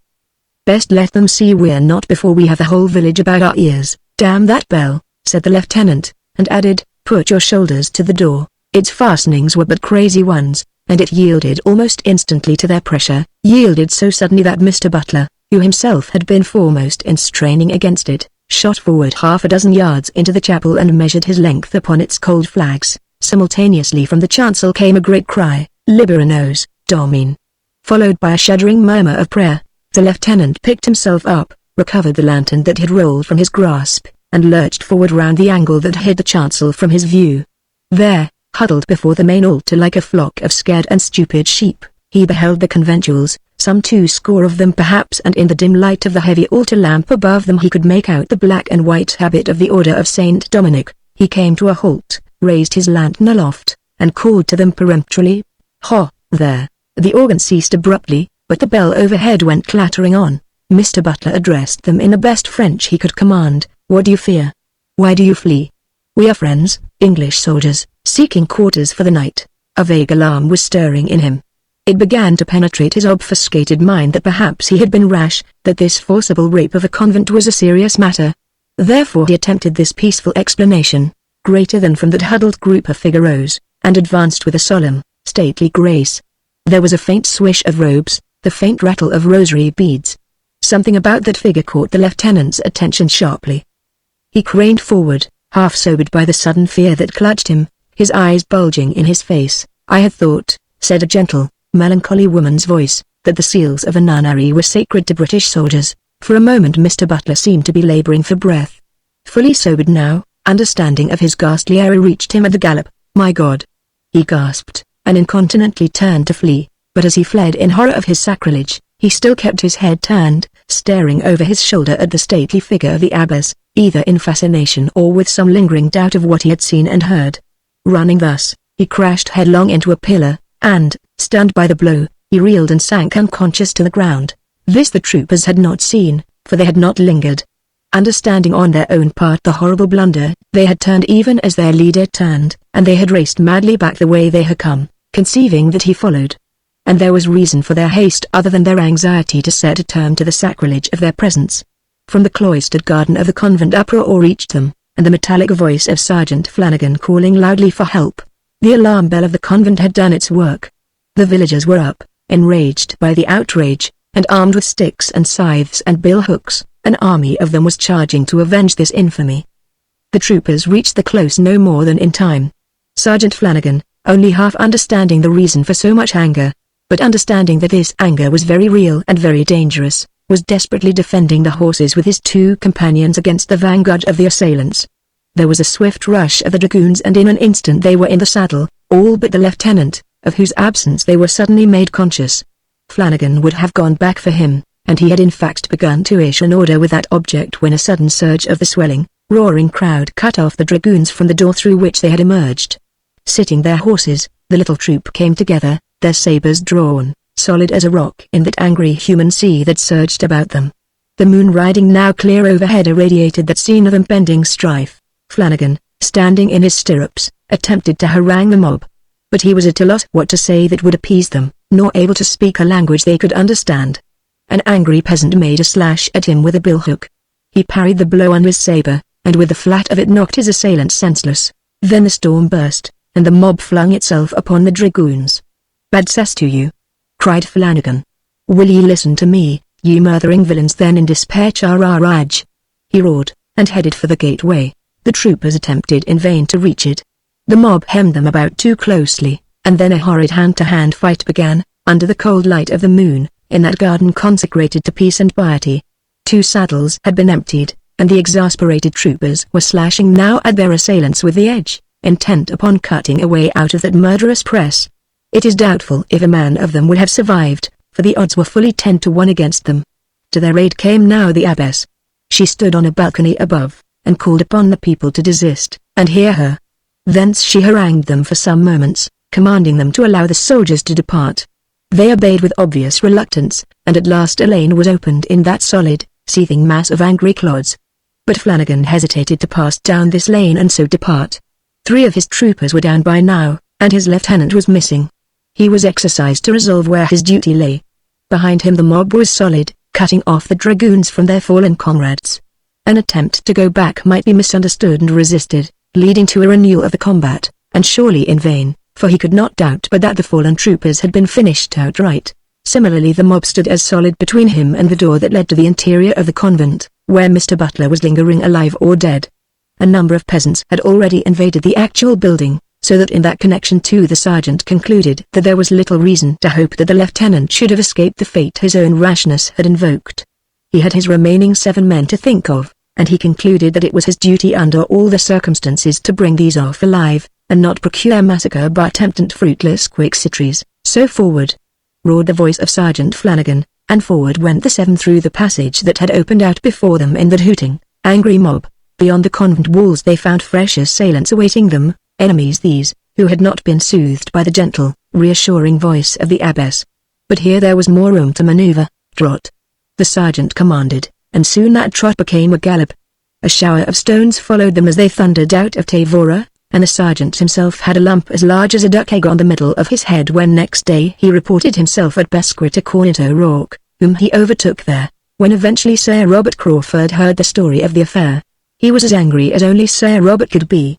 Speaker 1: Best let them see we're not before we have the whole village about our ears. Damn that bell, said the lieutenant, and added, put your shoulders to the door. Its fastenings were but crazy ones, and it yielded almost instantly to their pressure, yielded so suddenly that Mr. Butler, who himself had been foremost in straining against it, shot forward half a dozen yards into the chapel and measured his length upon its cold flags. Simultaneously from the chancel came a great cry, Libera nos, Domine. Followed by a shuddering murmur of prayer, the lieutenant picked himself up, recovered the lantern that had rolled from his grasp, and lurched forward round the angle that hid the chancel from his view. There, huddled before the main altar like a flock of scared and stupid sheep, he beheld the conventuals, some 20 of them perhaps, and in the dim light of the heavy altar lamp above them he could make out the black and white habit of the Order of Saint Dominic. He came to a halt, raised his lantern aloft, and called to them peremptorily, "Ha, there!" The organ ceased abruptly, but the bell overhead went clattering on. Mr. Butler addressed them in the best French he could command. What do you fear? Why do you flee? We are friends, English soldiers, seeking quarters for the night. A vague alarm was stirring in him. It began to penetrate his obfuscated mind that perhaps he had been rash, that this forcible rape of a convent was a serious matter. Therefore he attempted this peaceful explanation. Greater than from that huddled group a figure rose, and advanced with a solemn, stately grace. There was a faint swish of robes, the faint rattle of rosary beads. Something about that figure caught the lieutenant's attention sharply. He craned forward, half sobered by the sudden fear that clutched him, his eyes bulging in his face. I had thought, said a gentle, melancholy woman's voice, that the seals of a nunnery were sacred to British soldiers. For a moment Mr. Butler seemed to be laboring for breath. Fully sobered now, understanding of his ghastly error reached him at the gallop. My God! He gasped, and incontinently turned to flee, but as he fled in horror of his sacrilege, he still kept his head turned, staring over his shoulder at the stately figure of the abbess, either in fascination or with some lingering doubt of what he had seen and heard. Running thus, he crashed headlong into a pillar, and, stunned by the blow, he reeled and sank unconscious to the ground. This the troopers had not seen, for they had not lingered. Understanding on their own part the horrible blunder, they had turned even as their leader turned, and they had raced madly back the way they had come, conceiving that he followed. And there was reason for their haste other than their anxiety to set a term to the sacrilege of their presence. From the cloistered garden of the convent uproar reached them, and the metallic voice of Sergeant Flanagan calling loudly for help. The alarm bell of the convent had done its work. The villagers were up, enraged by the outrage, and armed with sticks and scythes and bill-hooks. An army of them was charging to avenge this infamy. The troopers reached the close no more than in time. Sergeant Flanagan, only half understanding the reason for so much anger, but understanding that this anger was very real and very dangerous, was desperately defending the horses with his 2 companions against the vanguard of the assailants. There was a swift rush of the dragoons and in an instant they were in the saddle, all but the lieutenant, of whose absence they were suddenly made conscious. Flanagan would have gone back for him, and he had in fact begun to issue an order with that object when a sudden surge of the swelling, roaring crowd cut off the dragoons from the door through which they had emerged. Sitting their horses, the little troop came together, their sabers drawn, solid as a rock in that angry human sea that surged about them. The moon riding now clear overhead irradiated that scene of impending strife. Flanagan, standing in his stirrups, attempted to harangue the mob. But he was at a loss what to say that would appease them, nor able to speak a language they could understand. An angry peasant made a slash at him with a billhook. He parried the blow on his saber, and with the flat of it knocked his assailant senseless. Then the storm burst, and the mob flung itself upon the dragoons. "Bad cess to you!" cried Flanagan. "Will ye listen to me, ye murthering villains?" Then in despair charge, he roared, and headed for the gateway. The troopers attempted in vain to reach it. The mob hemmed them about too closely, and then a horrid hand-to-hand fight began, under the cold light of the moon, in that garden consecrated to peace and piety. 2 saddles had been emptied, and the exasperated troopers were slashing now at their assailants with the edge, intent upon cutting a way out of that murderous press. It is doubtful if a man of them would have survived, for the odds were fully 10 to 1 against them. To their aid came now the abbess. She stood on a balcony above, and called upon the people to desist, and hear her. Thence she harangued them for some moments, commanding them to allow the soldiers to depart. They obeyed with obvious reluctance, and at last a lane was opened in that solid, seething mass of angry clods. But Flanagan hesitated to pass down this lane and so depart. 3 of his troopers were down by now, and his lieutenant was missing. He was exercised to resolve where his duty lay. Behind him the mob was solid, cutting off the dragoons from their fallen comrades. An attempt to go back might be misunderstood and resisted, leading to a renewal of the combat, and surely in vain, for he could not doubt but that the fallen troopers had been finished outright. Similarly the mob stood as solid between him and the door that led to the interior of the convent, where Mr. Butler was lingering alive or dead. A number of peasants had already invaded the actual building, so that in that connection too the sergeant concluded that there was little reason to hope that the lieutenant should have escaped the fate his own rashness had invoked. He had his remaining 7 men to think of, and he concluded that it was his duty under all the circumstances to bring these off alive, and not procure massacre by temptant fruitless quixotries. So forward, roared the voice of Sergeant Flanagan, and forward went the 7 through the passage that had opened out before them in the hooting, angry mob. Beyond the convent walls they found fresh assailants awaiting them, enemies these, who had not been soothed by the gentle, reassuring voice of the abbess. But here there was more room to maneuver. Trot, the sergeant commanded, and soon that trot became a gallop. A shower of stones followed them as they thundered out of Tavora, and the sergeant himself had a lump as large as a duck egg on the middle of his head when next day he reported himself at Besquit to Cornet O'Rourke, whom he overtook there. When eventually Sir Robert Crawford heard the story of the affair, he was as angry as only Sir Robert could be.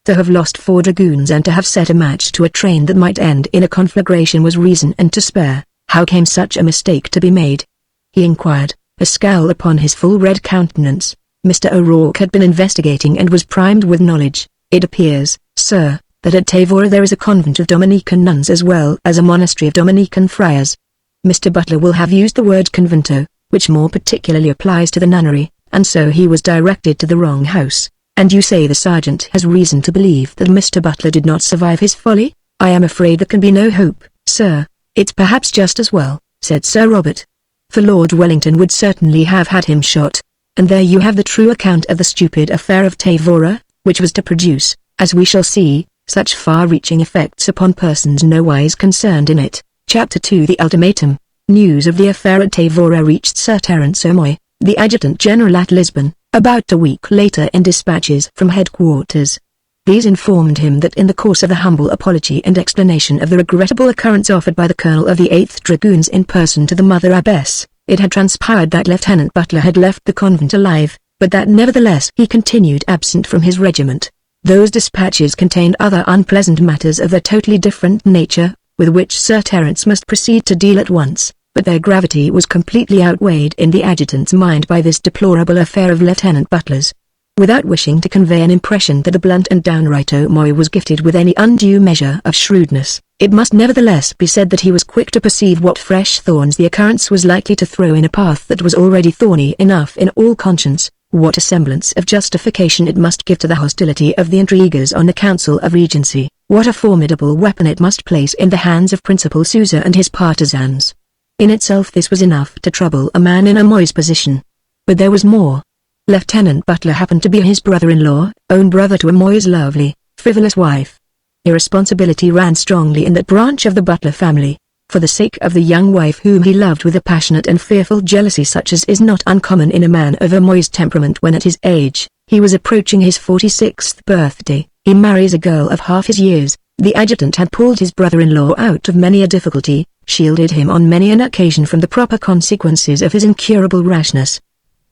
Speaker 1: To have lost 4 dragoons and to have set a match to a train that might end in a conflagration was reason and to spare. How came such a mistake to be made? He inquired, a scowl upon his full red countenance. Mr. O'Rourke had been investigating and was primed with knowledge. It appears, sir, that at Tavora there is a convent of Dominican nuns as well as a monastery of Dominican friars. Mr. Butler will have used the word convento, which more particularly applies to the nunnery, and so he was directed to the wrong house. And you say the sergeant has reason to believe that Mr. Butler did not survive his folly? I am afraid there can be no hope, sir. It's perhaps just as well, said Sir Robert. For Lord Wellington would certainly have had him shot. And there you have the true account of the stupid affair of Tavora, which was to produce, as we shall see, such far-reaching effects upon persons nowise concerned in it. Chapter 2 The Ultimatum. News of the affair at Tavora reached Sir Terence O'Moy, the Adjutant General at Lisbon, about a week later in dispatches from headquarters. These informed him that in the course of the humble apology and explanation of the regrettable occurrence offered by the Colonel of the 8th Dragoons in person to the Mother Abbess, it had transpired that Lieutenant Butler had left the convent alive, but that nevertheless he continued absent from his regiment. Those dispatches contained other unpleasant matters of a totally different nature, with which Sir Terence must proceed to deal at once, but their gravity was completely outweighed in the adjutant's mind by this deplorable affair of Lieutenant Butler's. Without wishing to convey an impression that the blunt and downright O'Moy was gifted with any undue measure of shrewdness, it must nevertheless be said that he was quick to perceive what fresh thorns the occurrence was likely to throw in a path that was already thorny enough in all conscience, what a semblance of justification it must give to the hostility of the intriguers on the Council of Regency, what a formidable weapon it must place in the hands of Principal Sousa and his partisans. In itself this was enough to trouble a man in O'Moy's position. But there was more. Lieutenant Butler happened to be his brother-in-law, own brother to O'Moy's lovely, frivolous wife. Irresponsibility ran strongly in that branch of the Butler family. For the sake of the young wife whom he loved with a passionate and fearful jealousy such as is not uncommon in a man of O'Moy's temperament when at his age, he was approaching his 46th birthday, he marries a girl of half his years. The adjutant had pulled his brother-in-law out of many a difficulty, shielded him on many an occasion from the proper consequences of his incurable rashness.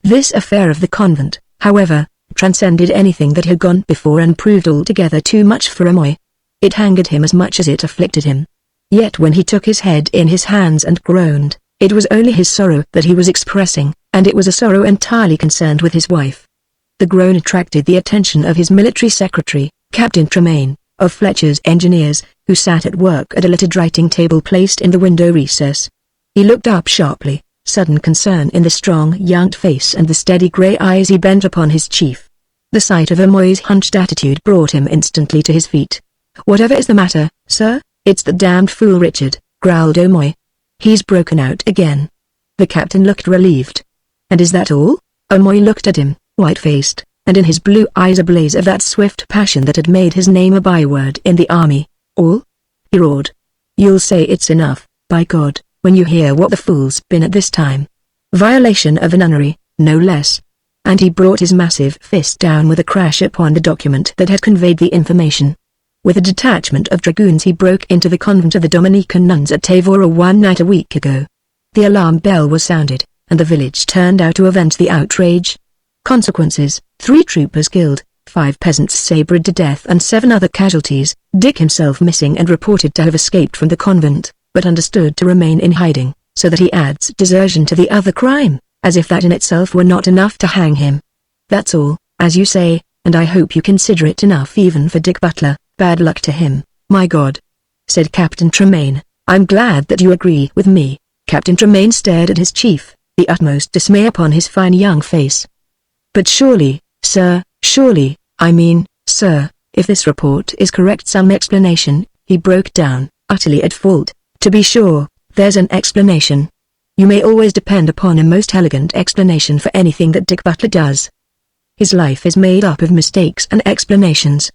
Speaker 1: This affair of the convent, however, transcended anything that had gone before and proved altogether too much for O'Moy. It angered him as much as it afflicted him. Yet when he took his head in his hands and groaned, it was only his sorrow that he was expressing, and it was a sorrow entirely concerned with his wife. The groan attracted the attention of his military secretary, Captain Tremaine, of Fletcher's Engineers, who sat at work at a lettered writing table placed in the window recess. He looked up sharply, sudden concern in the strong young face and the steady grey eyes he bent upon his chief. The sight of Amoy's hunched attitude brought him instantly to his feet. "Whatever is the matter, sir?" "It's the damned fool Richard," growled Amoy. "He's broken out again." The captain looked relieved. "And is that all?" Amoy looked at him, white-faced, and in his blue eyes a blaze of that swift passion that had made his name a byword in the army. "All?" he roared. "You'll say it's enough, by God, when you hear what the fool's been at this time. Violation of a nunnery, no less." And he brought his massive fist down with a crash upon the document that had conveyed the information. With a detachment of dragoons he broke into the convent of the Dominican nuns at Tavora one night a week ago. The alarm bell was sounded, and the village turned out to avenge the outrage. Consequences: 3 troopers killed, 5 peasants sabred to death and 7 other casualties, Dick himself missing and reported to have escaped from the convent, but understood to remain in hiding, so that he adds desertion to the other crime, as if that in itself were not enough to hang him. That's all, as you say, and I hope you consider it enough even for Dick Butler. Bad luck to him, my God," said Captain Tremaine. "I'm glad that you agree with me." Captain Tremaine stared at his chief, the utmost dismay upon his fine young face. "But surely, sir, surely, I mean, sir, if this report is correct, some explanation," he broke down, utterly at fault. "To be sure, there's an explanation. You may always depend upon a most elegant explanation for anything that Dick Butler does. His life is made up of mistakes and explanations."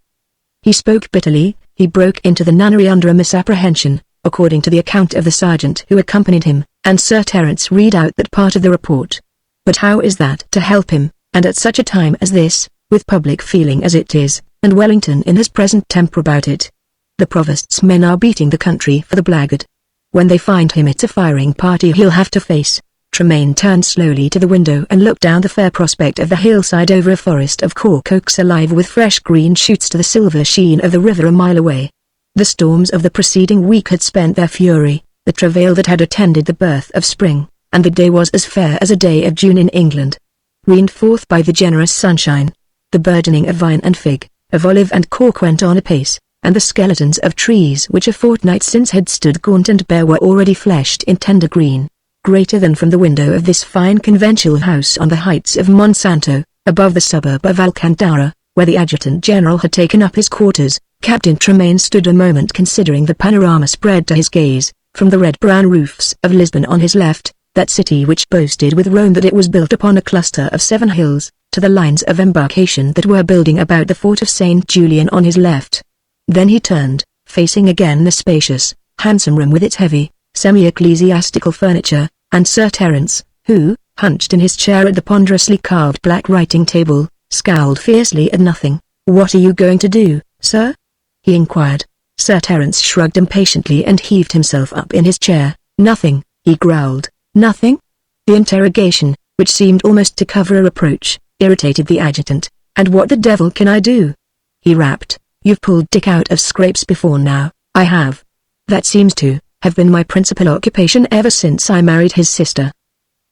Speaker 1: He spoke bitterly. He broke into the nunnery under a misapprehension, according to the account of the sergeant who accompanied him, and Sir Terence read out that part of the report. But how is that to help him, and at such a time as this, with public feeling as it is, and Wellington in his present temper about it? The provost's men are beating the country for the blackguard. When they find him it's a firing party he'll have to face. Tremaine turned slowly to the window and looked down the fair prospect of the hillside over a forest of cork oaks alive with fresh green shoots to the silver sheen of the river a mile away. The storms of the preceding week had spent their fury, the travail that had attended the birth of spring, and the day was as fair as a day of June in England. Reined forth by the generous sunshine, the burgeoning of vine and fig, of olive and cork went on apace, and the skeletons of trees which a fortnight since had stood gaunt and bare were already fleshed in tender green. Greater than from the window of this fine conventual house on the heights of Monsanto, above the suburb of Alcantara, where the adjutant general had taken up his quarters, Captain Tremaine stood a moment considering the panorama spread to his gaze, from the red-brown roofs of Lisbon on his left, that city which boasted with Rome that it was built upon a cluster of 7 hills, to the lines of embarkation that were building about the fort of St. Julian on his left. Then he turned, facing again the spacious, handsome room with its heavy, semi-ecclesiastical furniture, and Sir Terence, who, hunched in his chair at the ponderously carved black writing table, scowled fiercely at nothing. "What are you going to do, sir?" he inquired. Sir Terence shrugged impatiently and heaved himself up in his chair. "Nothing," he growled. "Nothing?" The interrogation, which seemed almost to cover a reproach, irritated the adjutant. "And what the devil can I do?" he rapped. "You've pulled Dick out of scrapes before now." "I have. That seems to have been my principal occupation ever since I married his sister.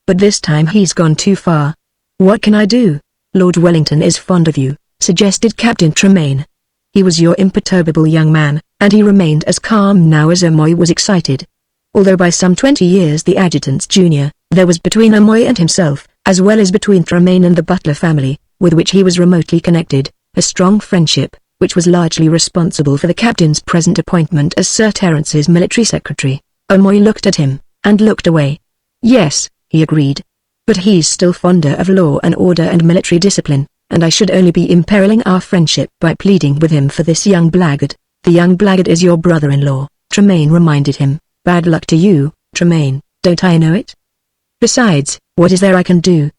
Speaker 1: But this time he's gone too far." "What can I do?" "Lord Wellington is fond of you," suggested Captain Tremaine. He was your imperturbable young man, and he remained as calm now as Amoy was excited. Although by some 20 years the adjutant's junior, there was between Amoy and himself, as well as between Tremaine and the Butler family, with which he was remotely connected, a strong friendship, which was largely responsible for the captain's present appointment as Sir Terence's military secretary. Amoy looked at him, and looked away. "Yes," he agreed. "But he's still fonder of law and order and military discipline, and I should only be imperiling our friendship by pleading with him for this young blackguard." "The young blackguard is your brother-in-law," Tremaine reminded him. "Bad luck to you, Tremaine, don't I know it? Besides, what is there I can do?"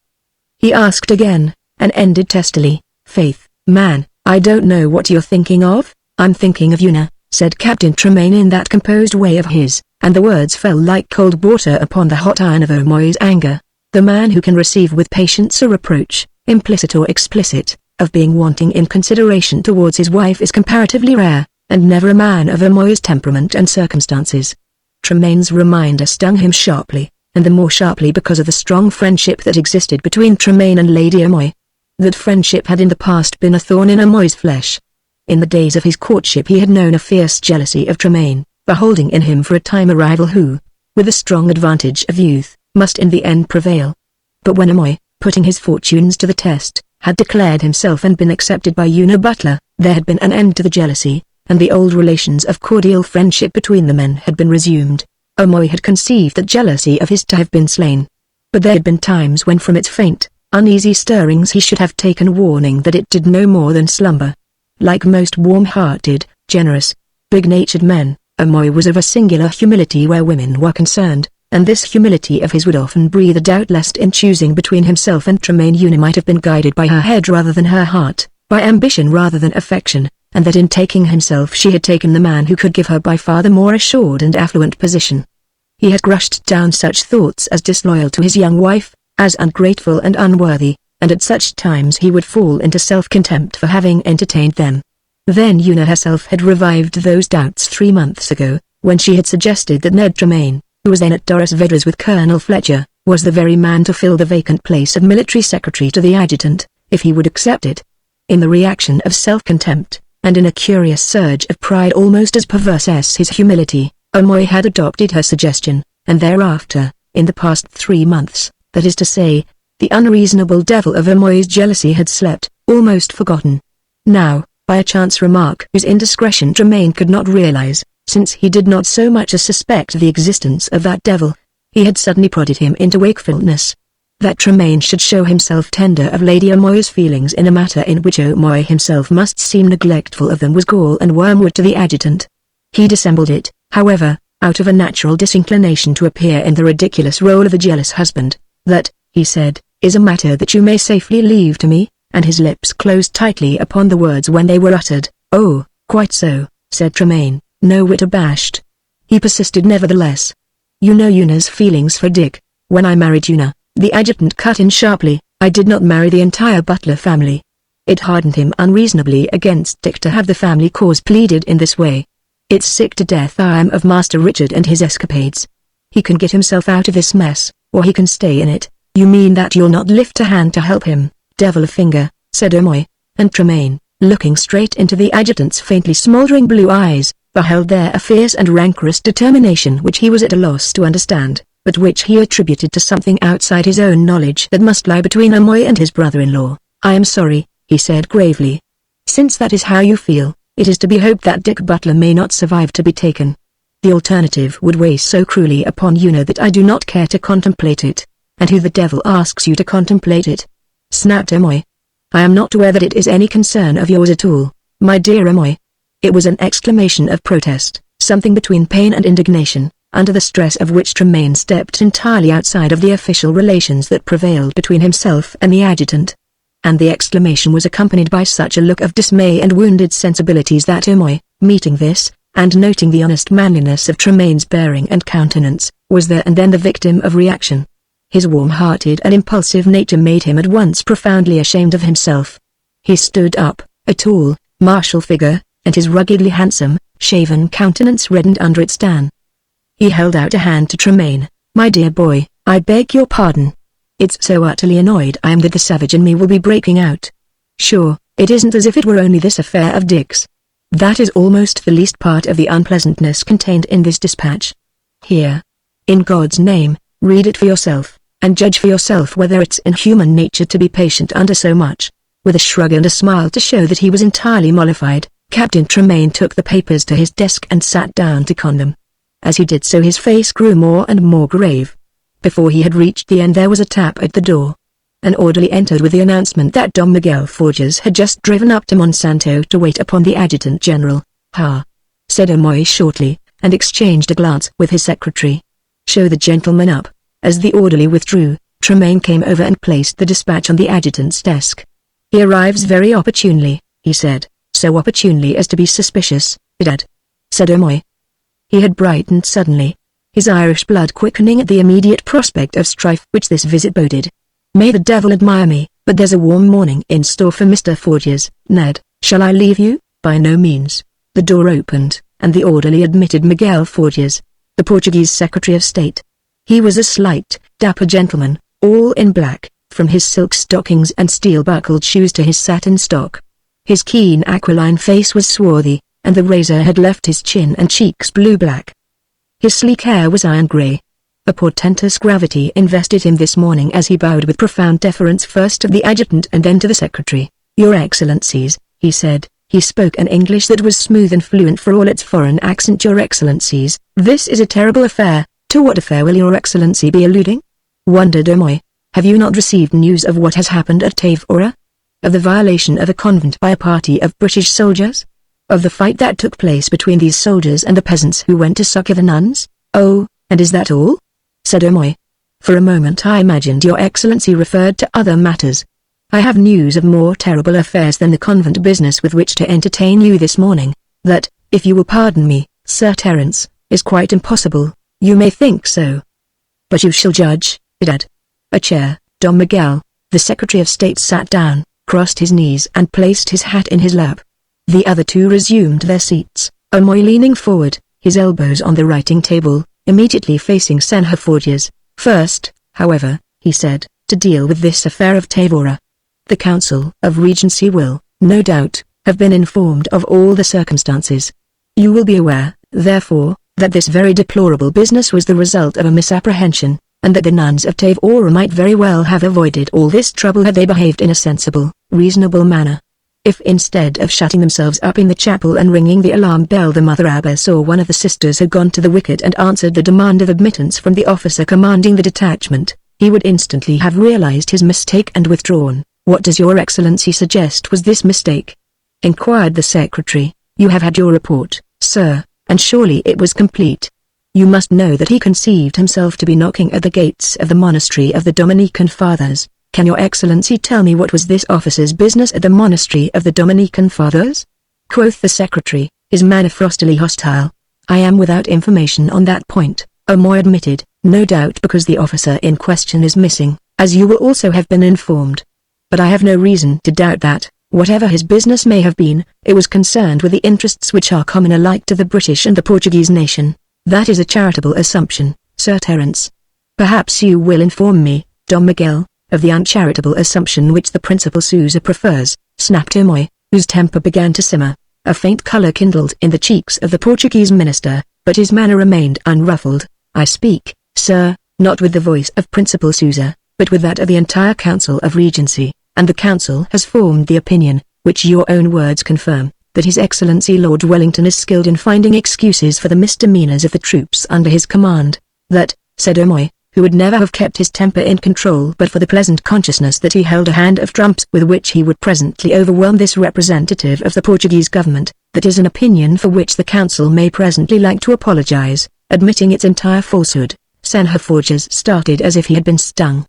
Speaker 1: he asked again, and ended testily. "Faith, man, I don't know what you're thinking of." "I'm thinking of Una," said Captain Tremaine in that composed way of his, and the words fell like cold water upon the hot iron of Amoy's anger. The man who can receive with patience a reproach, implicit or explicit, of being wanting in consideration towards his wife is comparatively rare, and never a man of Amoy's temperament and circumstances. Tremaine's reminder stung him sharply, and the more sharply because of the strong friendship that existed between Tremaine and Lady Amoy. That friendship had in the past been a thorn in Amoy's flesh. In the days of his courtship he had known a fierce jealousy of Tremaine, beholding in him for a time a rival who, with the strong advantage of youth, must in the end prevail. But when Amoy, putting his fortunes to the test, had declared himself and been accepted by Una Butler, there had been an end to the jealousy, and the old relations of cordial friendship between the men had been resumed. Amoy had conceived that jealousy of his to have been slain. But there had been times when from its faint, uneasy stirrings he should have taken warning that it did no more than slumber. Like most warm-hearted, generous, big-natured men, Amoy was of a singular humility where women were concerned, and this humility of his would often breathe a doubt lest in choosing between himself and Tremaine Una might have been guided by her head rather than her heart, by ambition rather than affection, and that in taking himself she had taken the man who could give her by far the more assured and affluent position. He had crushed down such thoughts as disloyal to his young wife, as ungrateful and unworthy, and at such times he would fall into self-contempt for having entertained them. Then Una herself had revived those doubts 3 months ago, when she had suggested that Ned Tremaine, who was then at Doris Vedra's with Colonel Fletcher, was the very man to fill the vacant place of military secretary to the adjutant, if he would accept it. In the reaction of self-contempt, and in a curious surge of pride almost as perverse as his humility, Amoy had adopted her suggestion, and thereafter, in the past 3 months, that is to say, the unreasonable devil of Amoy's jealousy had slept, almost forgotten. Now, by a chance remark whose indiscretion Tremaine could not realize, since he did not so much as suspect the existence of that devil, he had suddenly prodded him into wakefulness. That Tremaine should show himself tender of Lady Amoy's feelings in a matter in which Amoy himself must seem neglectful of them was gall and wormwood to the adjutant. He dissembled it, however, out of a natural disinclination to appear in the ridiculous role of a jealous husband. That, he said, is a matter that you may safely leave to me, and his lips closed tightly upon the words when they were uttered. Oh, quite so, said Tremaine, no whit abashed. He persisted nevertheless. You know Una's feelings for Dick. When I married Una, the adjutant cut in sharply, I did not marry the entire Butler family. It hardened him unreasonably against Dick to have the family cause pleaded in this way. It's sick to death I am of Master Richard and his escapades. He can get himself out of this mess, or he can stay in it. You mean that you'll not lift a hand to help him? Devil a finger, said Amoy, and Tremaine, looking straight into the adjutant's faintly smoldering blue eyes, beheld there a fierce and rancorous determination which he was at a loss to understand, but which he attributed to something outside his own knowledge that must lie between Amoy and his brother-in-law. I am sorry, he said gravely. Since that is how you feel, it is to be hoped that Dick Butler may not survive to be taken. The alternative would weigh so cruelly upon Una that I do not care to contemplate it. And who the devil asks you to contemplate it? Snapped Amoy. I am not aware that it is any concern of yours at all, my dear Amoy. It was an exclamation of protest, something between pain and indignation, under the stress of which Tremaine stepped entirely outside of the official relations that prevailed between himself and the adjutant. And the exclamation was accompanied by such a look of dismay and wounded sensibilities that Amoy, meeting this, and noting the honest manliness of Tremaine's bearing and countenance, was there and then the victim of reaction. His warm-hearted and impulsive nature made him at once profoundly ashamed of himself. He stood up, a tall, martial figure, and his ruggedly handsome, shaven countenance reddened under its tan. He held out a hand to Tremaine. My dear boy, I beg your pardon. It's so utterly annoyed I am that the savage in me will be breaking out. Sure, it isn't as if it were only this affair of Dick's. That is almost the least part of the unpleasantness contained in this dispatch. Here. In God's name, read it for yourself, and judge for yourself whether it's in human nature to be patient under so much. With a shrug and a smile to show that he was entirely mollified, Captain Tremaine took the papers to his desk and sat down to con them. As he did so his face grew more and more grave. Before he had reached the end there was a tap at the door. An orderly entered with the announcement that Don Miguel Forges had just driven up to Monsanto to wait upon the Adjutant General. Ha! Said Amoy shortly, and exchanged a glance with his secretary. Show the gentleman up. As the orderly withdrew, Tremaine came over and placed the dispatch on the adjutant's desk. He arrives very opportunely, he said, so opportunely as to be suspicious, bedad, said Amoy. He had brightened suddenly, his Irish blood quickening at the immediate prospect of strife which this visit boded. May the devil admire me, but there's a warm morning in store for Mr. Forges. Ned, shall I leave you? By no means. The door opened, and the orderly admitted Miguel Forges, the Portuguese Secretary of State. He was a slight, dapper gentleman, all in black, from his silk stockings and steel-buckled shoes to his satin stock. His keen aquiline face was swarthy, and the razor had left his chin and cheeks blue-black. His sleek hair was iron-grey. A portentous gravity invested him this morning as he bowed with profound deference first to the adjutant and then to the secretary. "Your Excellencies," he said. He spoke an English that was smooth and fluent for all its foreign accent. "Your Excellencies, this is a terrible affair." "To what affair will your Excellency be alluding?" wondered Omoy. "Have you not received news of what has happened at Tavora? Of the violation of a convent by a party of British soldiers? Of the fight that took place between these soldiers and the peasants who went to succor the nuns?" "Oh, and is that all?" said Omoy. "For a moment I imagined your Excellency referred to other matters. I have news of more terrible affairs than the convent business with which to entertain you this morning. That, if you will pardon me, Sir Terence, is quite impossible. You may think so, but you shall judge." Idad. A chair. Don Miguel, the Secretary of State, sat down, crossed his knees and placed his hat in his lap. The other two resumed their seats, Omoy leaning forward, his elbows on the writing table, immediately facing Senhor Forges. "First, however," he said, "to deal with this affair of Tavora. The Council of Regency will, no doubt, have been informed of all the circumstances. You will be aware, therefore, that this very deplorable business was the result of a misapprehension, and that the nuns of Tavora might very well have avoided all this trouble had they behaved in a sensible, reasonable manner. If instead of shutting themselves up in the chapel and ringing the alarm bell the Mother Abbess or one of the sisters had gone to the wicket and answered the demand of admittance from the officer commanding the detachment, he would instantly have realized his mistake and withdrawn. What does your Excellency suggest was this mistake?" inquired the secretary. "You have had your report, sir, and surely it was complete. You must know that he conceived himself to be knocking at the gates of the monastery of the Dominican Fathers. Can your Excellency tell me what was this officer's business at the monastery of the Dominican Fathers?" quoth the secretary, his manner frostily hostile. "I am without information on that point," Omoy admitted, "no doubt because the officer in question is missing, as you will also have been informed. But I have no reason to doubt that, whatever his business may have been, it was concerned with the interests which are common alike to the British and the Portuguese nation. That is a charitable assumption, Sir Terence. Perhaps you will inform me, Don Miguel, of the uncharitable assumption which the Principal Sousa prefers," snapped Omoy, whose temper began to simmer. A faint color kindled in the cheeks of the Portuguese minister, but his manner remained unruffled. "I speak, sir, not with the voice of Principal Sousa, but with that of the entire Council of Regency, and the Council has formed the opinion, which your own words confirm, that His Excellency Lord Wellington is skilled in finding excuses for the misdemeanors of the troops under his command. That," said Omoy, who would never have kept his temper in control but for the pleasant consciousness that he held a hand of trumps with which he would presently overwhelm this representative of the Portuguese government, "that is an opinion for which the Council may presently like to apologize, admitting its entire falsehood." Senhor Forges started as if he had been stung.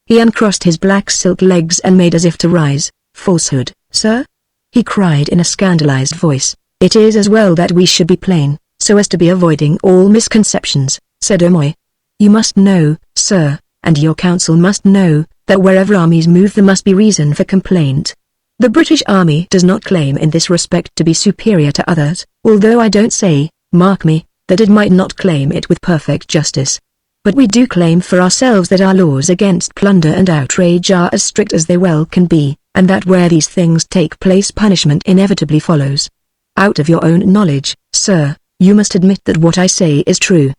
Speaker 1: He uncrossed his black silk legs and made as if to rise. "Falsehood, sir?" he cried in a scandalized voice. "It is as well that we should be plain, so as to be avoiding all misconceptions," said Omoy. "You must know, sir, and your council must know, that wherever armies move there must be reason for complaint. The British Army does not claim in this respect to be superior to others, although I don't say, mark me, that it might not claim it with perfect justice. But we do claim for ourselves that our laws against plunder and outrage are as strict as they well can be, and that where these things take place punishment inevitably follows. Out of your own knowledge, sir, you must admit that what I say is true,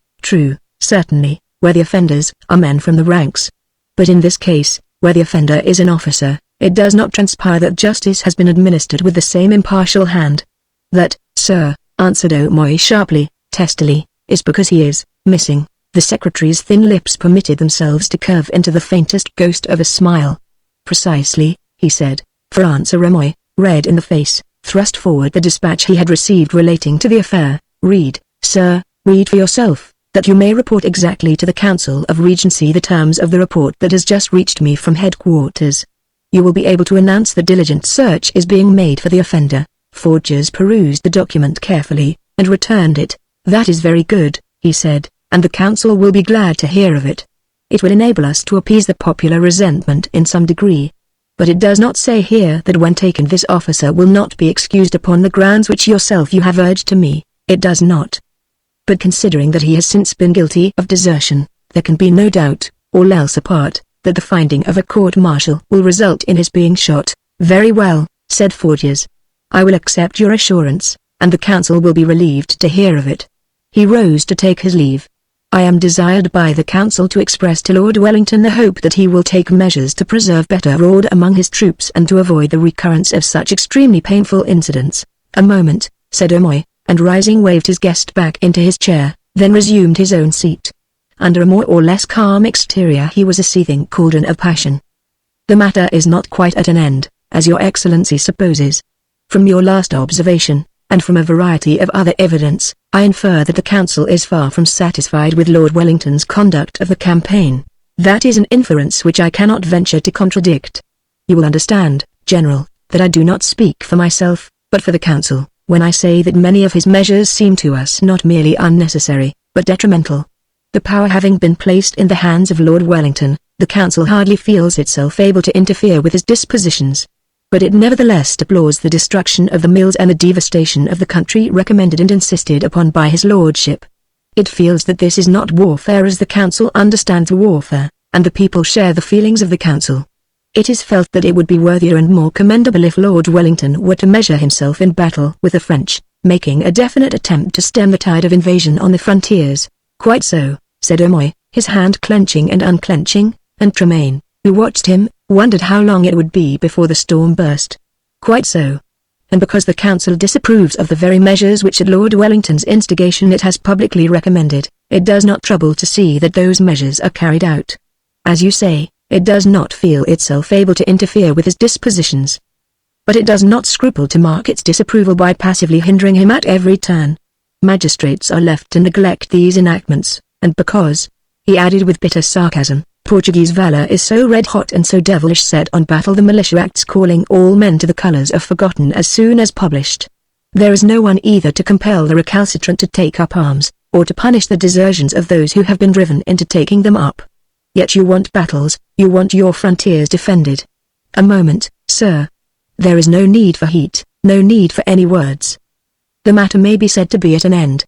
Speaker 1: certainly, where the offenders are men from the ranks. But in this case, where the offender is an officer, it does not transpire that justice has been administered with the same impartial hand. That, sir," answered Omoy sharply, testily, "is because he is missing." The secretary's thin lips permitted themselves to curve into the faintest ghost of a smile. "Precisely," he said. For answer Omoy, red in the face, thrust forward the dispatch he had received relating to the affair. "Read, sir, read for yourself, that you may report exactly to the Council of Regency the terms of the report that has just reached me from headquarters. You will be able to announce that diligent search is being made for the offender." Forges perused the document carefully, and returned it. "That is very good," he said, "and the Council will be glad to hear of it. It will enable us to appease the popular resentment in some degree. But it does not say here that when taken this officer will not be excused upon the grounds which yourself you have urged to me. It does not. But considering that he has since been guilty of desertion, there can be no doubt, all else apart, that the finding of a court-martial will result in his being shot." "Very well," said Forges. "I will accept your assurance, and the Council will be relieved to hear of it." He rose to take his leave. I am desired by the council to express to Lord Wellington the hope that he will take measures to preserve better order among his troops and to avoid the recurrence of such extremely painful incidents. A moment, said O'Moy, and rising waved his guest back into his chair, then resumed his own seat. Under a more or less calm exterior he was a seething cauldron of passion. The matter is not quite at an end, as your excellency supposes. From your last observation, and from a variety of other evidence, I infer that the council is far from satisfied with Lord Wellington's conduct of the campaign. That is an inference which I cannot venture to contradict. You will understand, General, that I do not speak for myself, but for the council, when I say that many of his measures seem to us not merely unnecessary, but detrimental. The power having been placed in the hands of Lord Wellington, the council hardly feels itself able to interfere with his dispositions. But it nevertheless deplores the destruction of the mills and the devastation of the country recommended and insisted upon by his lordship. It feels that this is not warfare as the council understands warfare, and the people share the feelings of the council. It is felt that it would be worthier and more commendable if Lord Wellington were to measure himself in battle with the French, making a definite attempt to stem the tide of invasion on the frontiers. Quite so, said O'Moy, his hand clenching and unclenching, and Tremaine, who watched him, wondered how long it would be before the storm burst. Quite so. And because the council disapproves of the very measures which at Lord Wellington's instigation it has publicly recommended, it does not trouble to see that those measures are carried out. As you say, it does not feel itself able to interfere with his dispositions. But it does not scruple to mark its disapproval by passively hindering him at every turn. Magistrates are left to neglect these enactments, and because, he added with bitter sarcasm, Portuguese valor is so red-hot and so devilish set on battle, the militia acts calling all men to the colors are forgotten as soon as published. There is no one either to compel the recalcitrant to take up arms, or to punish the desertions of those who have been driven into taking them up. Yet you want battles, you want your frontiers defended. A moment, sir. There is no need for heat, no need for any words. The matter may be said to be at an end.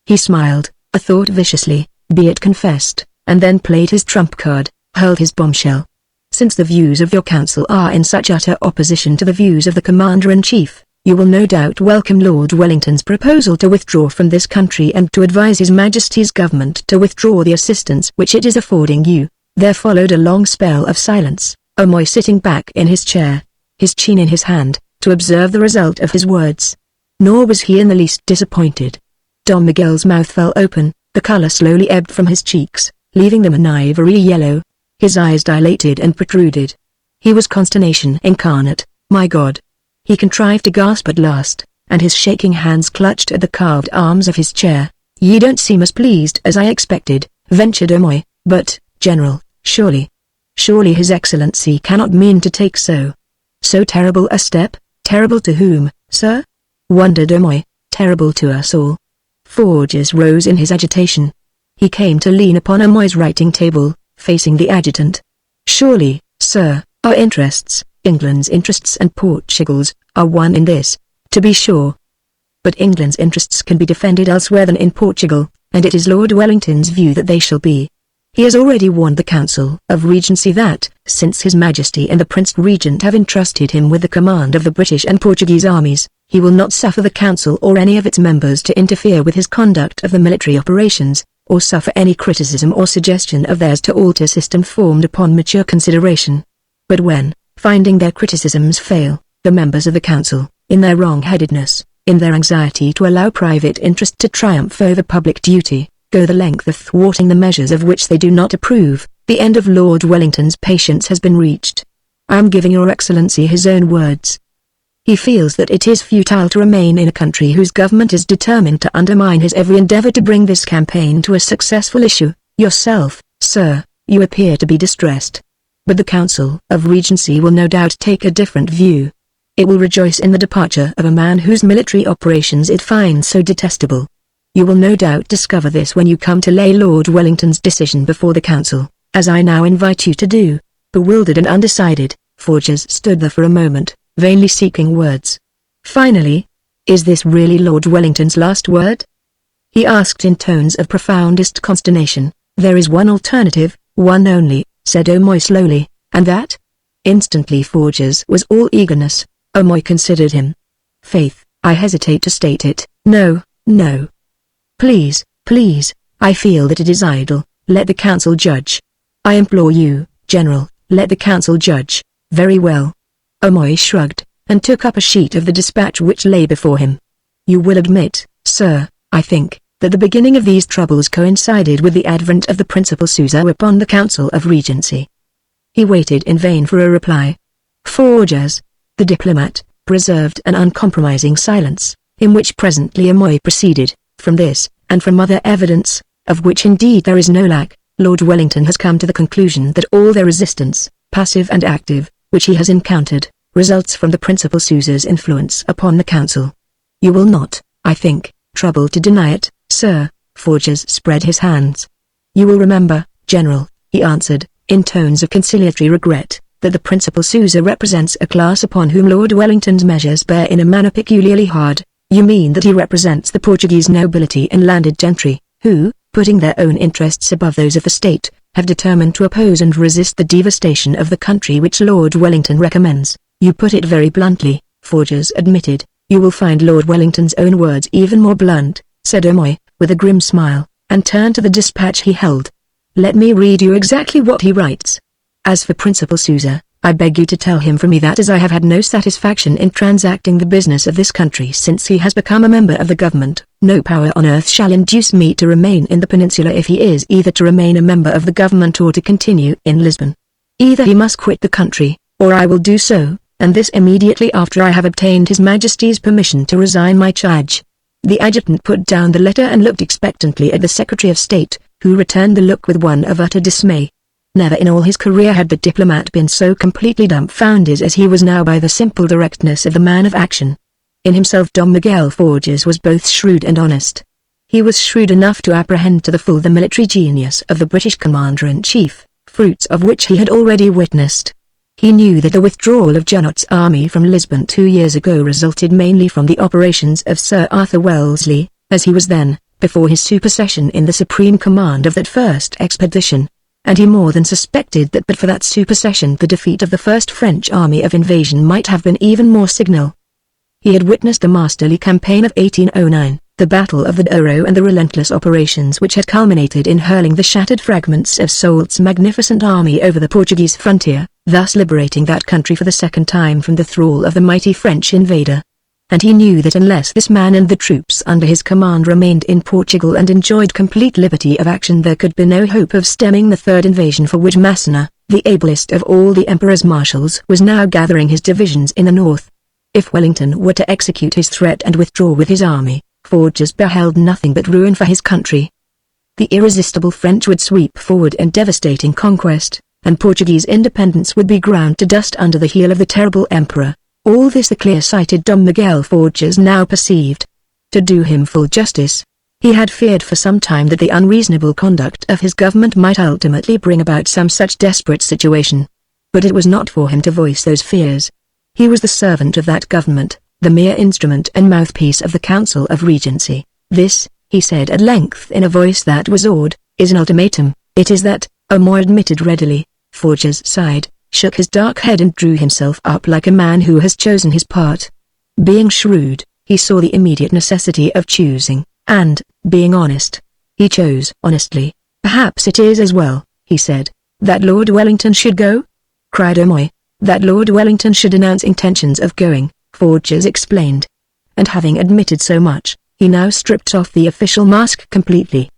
Speaker 1: He smiled, a thought viciously, be it confessed, and then played his trump card, hurled his bombshell. Since the views of your council are in such utter opposition to the views of the Commander-in-Chief, you will no doubt welcome Lord Wellington's proposal to withdraw from this country and to advise His Majesty's government to withdraw the assistance which it is affording you. There followed a long spell of silence, O'Moy sitting back in his chair, his chin in his hand, to observe the result of his words. Nor was he in the least disappointed. Don Miguel's mouth fell open, the color slowly ebbed from his cheeks, leaving them an ivory yellow. His eyes dilated and protruded. He was consternation incarnate, my God. He contrived to gasp at last, and his shaking hands clutched at the carved arms of his chair. Ye don't seem as pleased as I expected, ventured O'Moy, but, General, surely His Excellency cannot mean to take so terrible a step. Terrible to whom, sir? Wondered O'Moy. Terrible to us all. Forges rose in his agitation. He came to lean upon O'Moy's writing table, facing the adjutant. Surely, sir, our interests, England's interests and Portugal's, are one in this, to be sure. But England's interests can be defended elsewhere than in Portugal, and it is Lord Wellington's view that they shall be. He has already warned the Council of Regency that, since His Majesty and the Prince Regent have entrusted him with the command of the British and Portuguese armies, he will not suffer the Council or any of its members to interfere with his conduct of the military operations, or suffer any criticism or suggestion of theirs to alter system formed upon mature consideration. But when, finding their criticisms fail, the members of the Council, in their wrong-headedness, in their anxiety to allow private interest to triumph over public duty, go the length of thwarting the measures of which they do not approve, the end of Lord Wellington's patience has been reached. I am giving your Excellency his own words. He feels that it is futile to remain in a country whose government is determined to undermine his every endeavor to bring this campaign to a successful issue. Yourself, sir, you appear to be distressed. But the Council of Regency will no doubt take a different view. It will rejoice in the departure of a man whose military operations it finds so detestable. You will no doubt discover this when you come to lay Lord Wellington's decision before the Council, as I now invite you to do. Bewildered and undecided, Forges stood there for a moment, vainly seeking words. Finally, is this really Lord Wellington's last word? He asked in tones of profoundest consternation. There is one alternative, one only, said O'Moy slowly, and that? Instantly Forges was all eagerness. O'Moy considered him. Faith, I hesitate to state it. No, no. Please, I feel that it is idle. Let the council judge. I implore you, General, let the council judge. Very well. Omoy shrugged, and took up a sheet of the dispatch which lay before him. You will admit, sir, I think, that the beginning of these troubles coincided with the advent of the Principal Susa upon the Council of Regency. He waited in vain for a reply. Forgers. The diplomat preserved an uncompromising silence, in which presently Omoy proceeded. From this, and from other evidence, of which indeed there is no lack, Lord Wellington has come to the conclusion that all their resistance, passive and active, which he has encountered, results from the Principal Susa's influence upon the council. You will not, I think, trouble to deny it, sir. Forgers spread his hands. You will remember, General, he answered, in tones of conciliatory regret, that the Principal Susa represents a class upon whom Lord Wellington's measures bear in a manner peculiarly hard. You mean that he represents the Portuguese nobility and landed gentry, who, putting their own interests above those of the state, have determined to oppose and resist the devastation of the country which Lord Wellington recommends. You put it very bluntly, Forgers admitted. You will find Lord Wellington's own words even more blunt, said Omoy, with a grim smile, and turned to the dispatch he held. Let me read you exactly what he writes. As for Principal Susa, I beg you to tell him from me that as I have had no satisfaction in transacting the business of this country since he has become a member of the government, no power on earth shall induce me to remain in the peninsula if he is either to remain a member of the government or to continue in Lisbon. Either he must quit the country, or I will do so, and this immediately after I have obtained His Majesty's permission to resign my charge. The adjutant put down the letter and looked expectantly at the Secretary of State, who returned the look with one of utter dismay. Never in all his career had the diplomat been so completely dumbfounded as he was now by the simple directness of the man of action. In himself Dom Miguel Forgers was both shrewd and honest. He was shrewd enough to apprehend to the full the military genius of the British Commander-in-Chief, fruits of which he had already witnessed. He knew that the withdrawal of Junot's army from Lisbon 2 years ago resulted mainly from the operations of Sir Arthur Wellesley, as he was then, before his supersession in the supreme command of that first expedition. And he more than suspected that but for that supersession the defeat of the first French army of invasion might have been even more signal. He had witnessed the masterly campaign of 1809, the Battle of the Douro and the relentless operations which had culminated in hurling the shattered fragments of Soult's magnificent army over the Portuguese frontier, thus liberating that country for the second time from the thrall of the mighty French invader. And he knew that unless this man and the troops under his command remained in Portugal and enjoyed complete liberty of action there could be no hope of stemming the third invasion for which Massena, the ablest of all the emperor's marshals, was now gathering his divisions in the north. If Wellington were to execute his threat and withdraw with his army, Forgers beheld nothing but ruin for his country. The irresistible French would sweep forward in devastating conquest, and Portuguese independence would be ground to dust under the heel of the terrible emperor. All this the clear-sighted Dom Miguel Forgers now perceived. To do him full justice, he had feared for some time that the unreasonable conduct of his government might ultimately bring about some such desperate situation. But it was not for him to voice those fears. He was the servant of that government, the mere instrument and mouthpiece of the Council of Regency. This, he said at length in a voice that was awed, is an ultimatum. It is that, Omoy admitted readily. Forgers sighed, shook his dark head and drew himself up like a man who has chosen his part. Being shrewd, he saw the immediate necessity of choosing, and, being honest, he chose honestly. Perhaps it is as well, he said, that Lord Wellington should go? Cried Omoy. That Lord Wellington should announce intentions of going, Forgers explained. And having admitted so much, he now stripped off the official mask completely.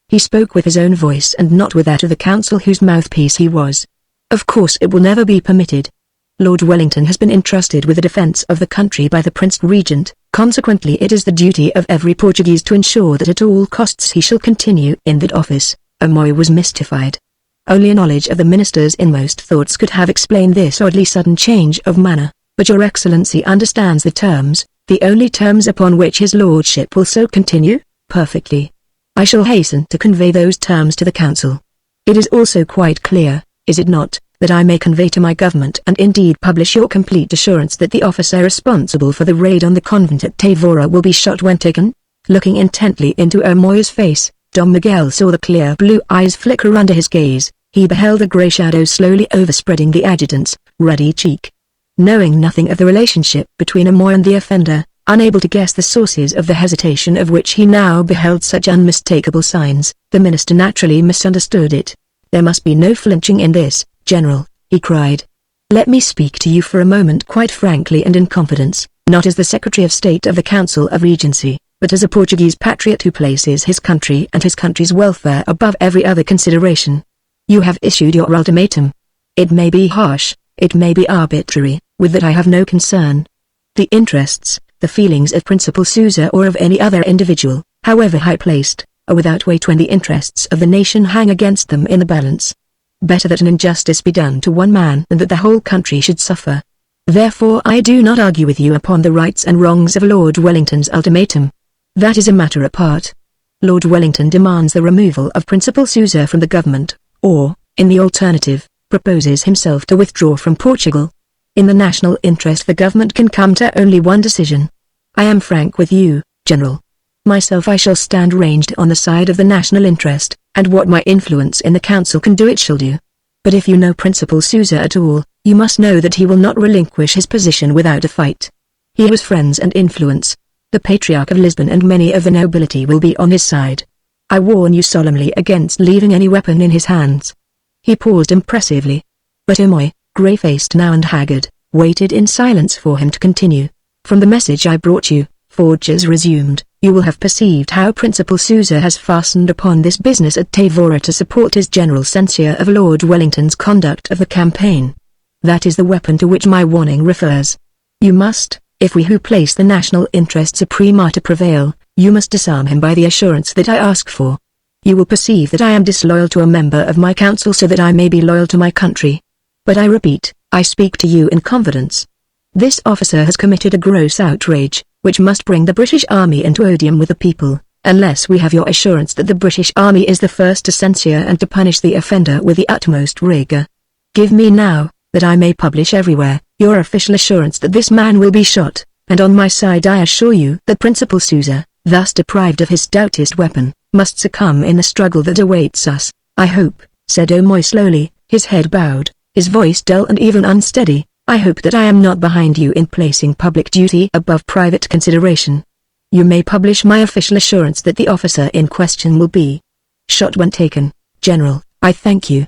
Speaker 1: He spoke with his own voice and not with that of the council whose mouthpiece he was. Of course it will never be permitted. Lord Wellington has been entrusted with the defence of the country by the Prince Regent, consequently it is the duty of every Portuguese to ensure that at all costs he shall continue in that office. Omoy was mystified. Only a knowledge of the minister's inmost thoughts could have explained this oddly sudden change of manner, but your excellency understands the terms, the only terms upon which his lordship will so continue? Perfectly. I shall hasten to convey those terms to the council. It is also quite clear, is it not, that I may convey to my government and indeed publish your complete assurance that the officer responsible for the raid on the convent at Tavora will be shot when taken? Looking intently into Omoy's face, Dom Miguel saw the clear blue eyes flicker under his gaze. He beheld a grey shadow slowly overspreading the adjutant's ruddy cheek. Knowing nothing of the relationship between Omoy and the offender, Unable to guess the sources of the hesitation of which he now beheld such unmistakable signs, the minister naturally misunderstood it. "There must be no flinching in this, General," he cried. "Let me speak to you for a moment quite frankly and in confidence, not as the Secretary of State of the Council of Regency, but as a Portuguese patriot who places his country and his country's welfare above every other consideration. You have issued your ultimatum. It may be harsh, it may be arbitrary, with that I have no concern. The interests, the feelings of Principal Sousa or of any other individual, however high-placed, are without weight when the interests of the nation hang against them in the balance. Better that an injustice be done to one man than that the whole country should suffer. Therefore I do not argue with you upon the rights and wrongs of Lord Wellington's ultimatum. That is a matter apart. Lord Wellington demands the removal of Principal Sousa from the government, or, in the alternative, proposes himself to withdraw from Portugal. In the national interest the government can come to only one decision. I am frank with you, General. Myself I shall stand ranged on the side of the national interest, and what my influence in the council can do it shall do. But if you know Principal Sousa at all, you must know that he will not relinquish his position without a fight. He has friends and influence. The Patriarch of Lisbon and many of the nobility will be on his side. I warn you solemnly against leaving any weapon in his hands." He paused impressively. But Omoy, grey-faced now and haggard, waited in silence for him to continue. "From the message I brought you," Forges resumed, "you will have perceived how Principal Sousa has fastened upon this business at Tavora to support his general censure of Lord Wellington's conduct of the campaign. That is the weapon to which my warning refers. You must, if we who place the national interest supreme are to prevail, you must disarm him by the assurance that I ask for. You will perceive that I am disloyal to a member of my council so that I may be loyal to my country. But I repeat, I speak to you in confidence. This officer has committed a gross outrage, which must bring the British Army into odium with the people, unless we have your assurance that the British Army is the first to censure and to punish the offender with the utmost rigor. Give me now, that I may publish everywhere, your official assurance that this man will be shot, and on my side I assure you that Principal Sousa, thus deprived of his stoutest weapon, must succumb in the struggle that awaits us. I hope," said Omoy slowly, his head bowed, his voice dull and even unsteady, "I hope that I am not behind you in placing public duty above private consideration. You may publish my official assurance that the officer in question will be shot when taken. General, I thank you.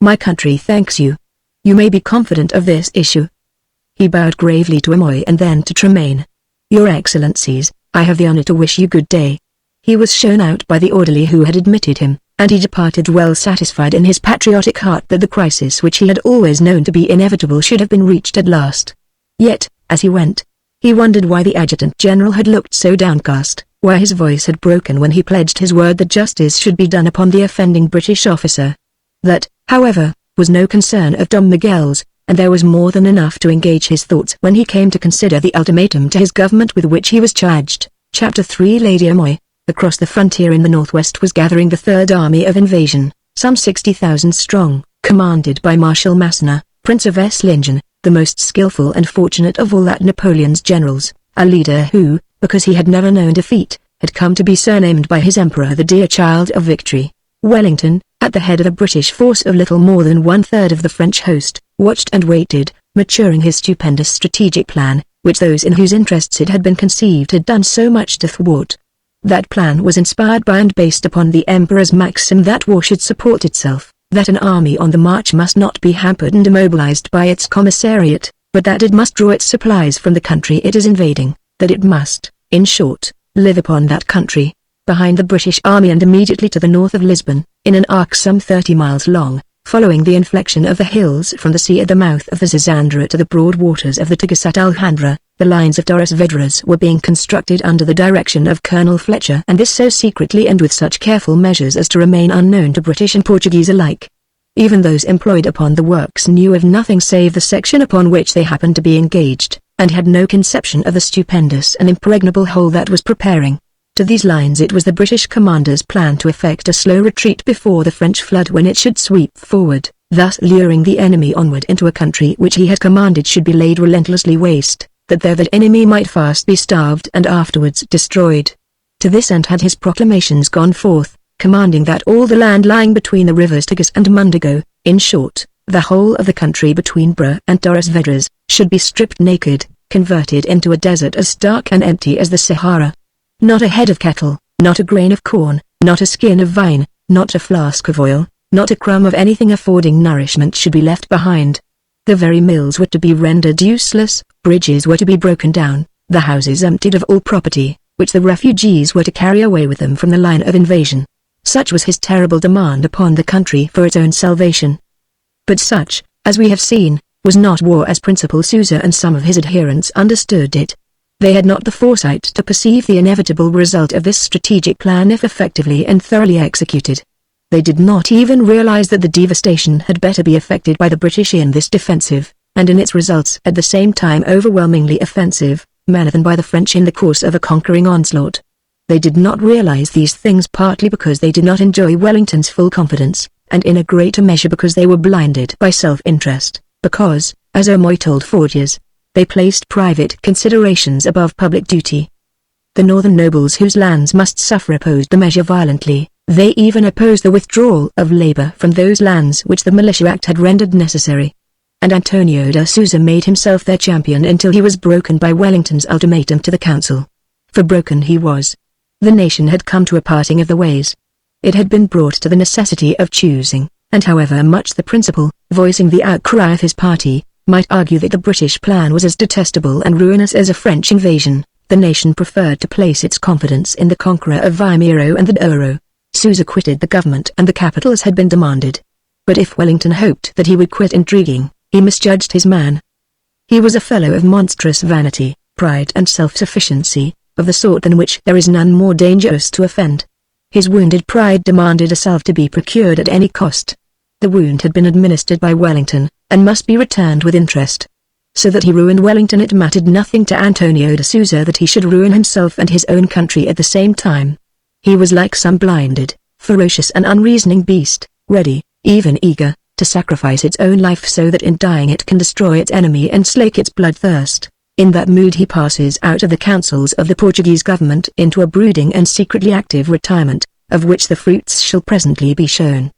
Speaker 1: My country thanks you. You may be confident of this issue." He bowed gravely to Omoy and then to Tremaine. "Your Excellencies, I have the honor to wish you good day." He was shown out by the orderly who had admitted him, and he departed well satisfied in his patriotic heart that the crisis which he had always known to be inevitable should have been reached at last. Yet, as he went, he wondered why the Adjutant General had looked so downcast, why his voice had broken when he pledged his word that justice should be done upon the offending British officer. That, however, was no concern of Dom Miguel's, and there was more than enough to engage his thoughts when he came to consider the ultimatum to his government with which he was charged. Chapter 3 Lady Omoy. Across the frontier in the northwest was gathering the Third Army of Invasion, some 60,000 strong, commanded by Marshal Massena, Prince of Esslingen, the most skillful and fortunate of all that Napoleon's generals, a leader who, because he had never known defeat, had come to be surnamed by his emperor the dear child of victory. Wellington, at the head of a British force of little more than one-third of the French host, watched and waited, maturing his stupendous strategic plan, which those in whose interests it had been conceived had done so much to thwart. That plan was inspired by and based upon the Emperor's maxim that war should support itself, that an army on the march must not be hampered and immobilized by its commissariat, but that it must draw its supplies from the country it is invading, that it must, in short, live upon that country. Behind the British Army and immediately to the north of Lisbon, in an arc some 30 miles long, following the inflection of the hills from the sea at the mouth of the Zizandra to the broad waters of the Tagus at Alhandra, the lines of Torres Vedras were being constructed under the direction of Colonel Fletcher, and this so secretly and with such careful measures as to remain unknown to British and Portuguese alike. Even those employed upon the works knew of nothing save the section upon which they happened to be engaged, and had no conception of the stupendous and impregnable whole that was preparing. To these lines it was the British commander's plan to effect a slow retreat before the French flood when it should sweep forward, thus luring the enemy onward into a country which he had commanded should be laid relentlessly waste, that there that enemy might first be starved and afterwards destroyed. To this end had his proclamations gone forth, commanding that all the land lying between the rivers Tagus and Mundigo, in short, the whole of the country between Bra and Torres Vedras, should be stripped naked, converted into a desert as stark and empty as the Sahara. Not a head of cattle, not a grain of corn, not a skin of vine, not a flask of oil, not a crumb of anything affording nourishment should be left behind. The very mills were to be rendered useless, bridges were to be broken down, the houses emptied of all property, which the refugees were to carry away with them from the line of invasion. Such was his terrible demand upon the country for its own salvation. But such, as we have seen, was not war as Principal Sousa and some of his adherents understood it. They had not the foresight to perceive the inevitable result of this strategic plan if effectively and thoroughly executed. They did not even realize that the devastation had better be effected by the British in this defensive, and in its results at the same time overwhelmingly offensive, manner than by the French in the course of a conquering onslaught. They did not realize these things partly because they did not enjoy Wellington's full confidence, and in a greater measure because they were blinded by self-interest, because, as O'Moy told Forgers, they placed private considerations above public duty. The northern nobles whose lands must suffer opposed the measure violently, they even opposed the withdrawal of labor from those lands which the Militia Act had rendered necessary. And Antonio da Sousa made himself their champion until he was broken by Wellington's ultimatum to the council. For broken he was. The nation had come to a parting of the ways. It had been brought to the necessity of choosing, and however much the principal, voicing the outcry of his party, might argue that the British plan was as detestable and ruinous as a French invasion, the nation preferred to place its confidence in the conqueror of Vimero and the Douro. Sousa quitted the government and the capital as had been demanded. But if Wellington hoped that he would quit intriguing, he misjudged his man. He was a fellow of monstrous vanity, pride and self-sufficiency, of the sort than which there is none more dangerous to offend. His wounded pride demanded a salve to be procured at any cost. The wound had been administered by Wellington, and must be returned with interest. So that he ruined Wellington, it mattered nothing to Antonio da Sousa that he should ruin himself and his own country at the same time. He was like some blinded, ferocious and unreasoning beast, ready, even eager, to sacrifice its own life so that in dying it can destroy its enemy and slake its bloodthirst. In that mood he passes out of the councils of the Portuguese government into a brooding and secretly active retirement, of which the fruits shall presently be shown.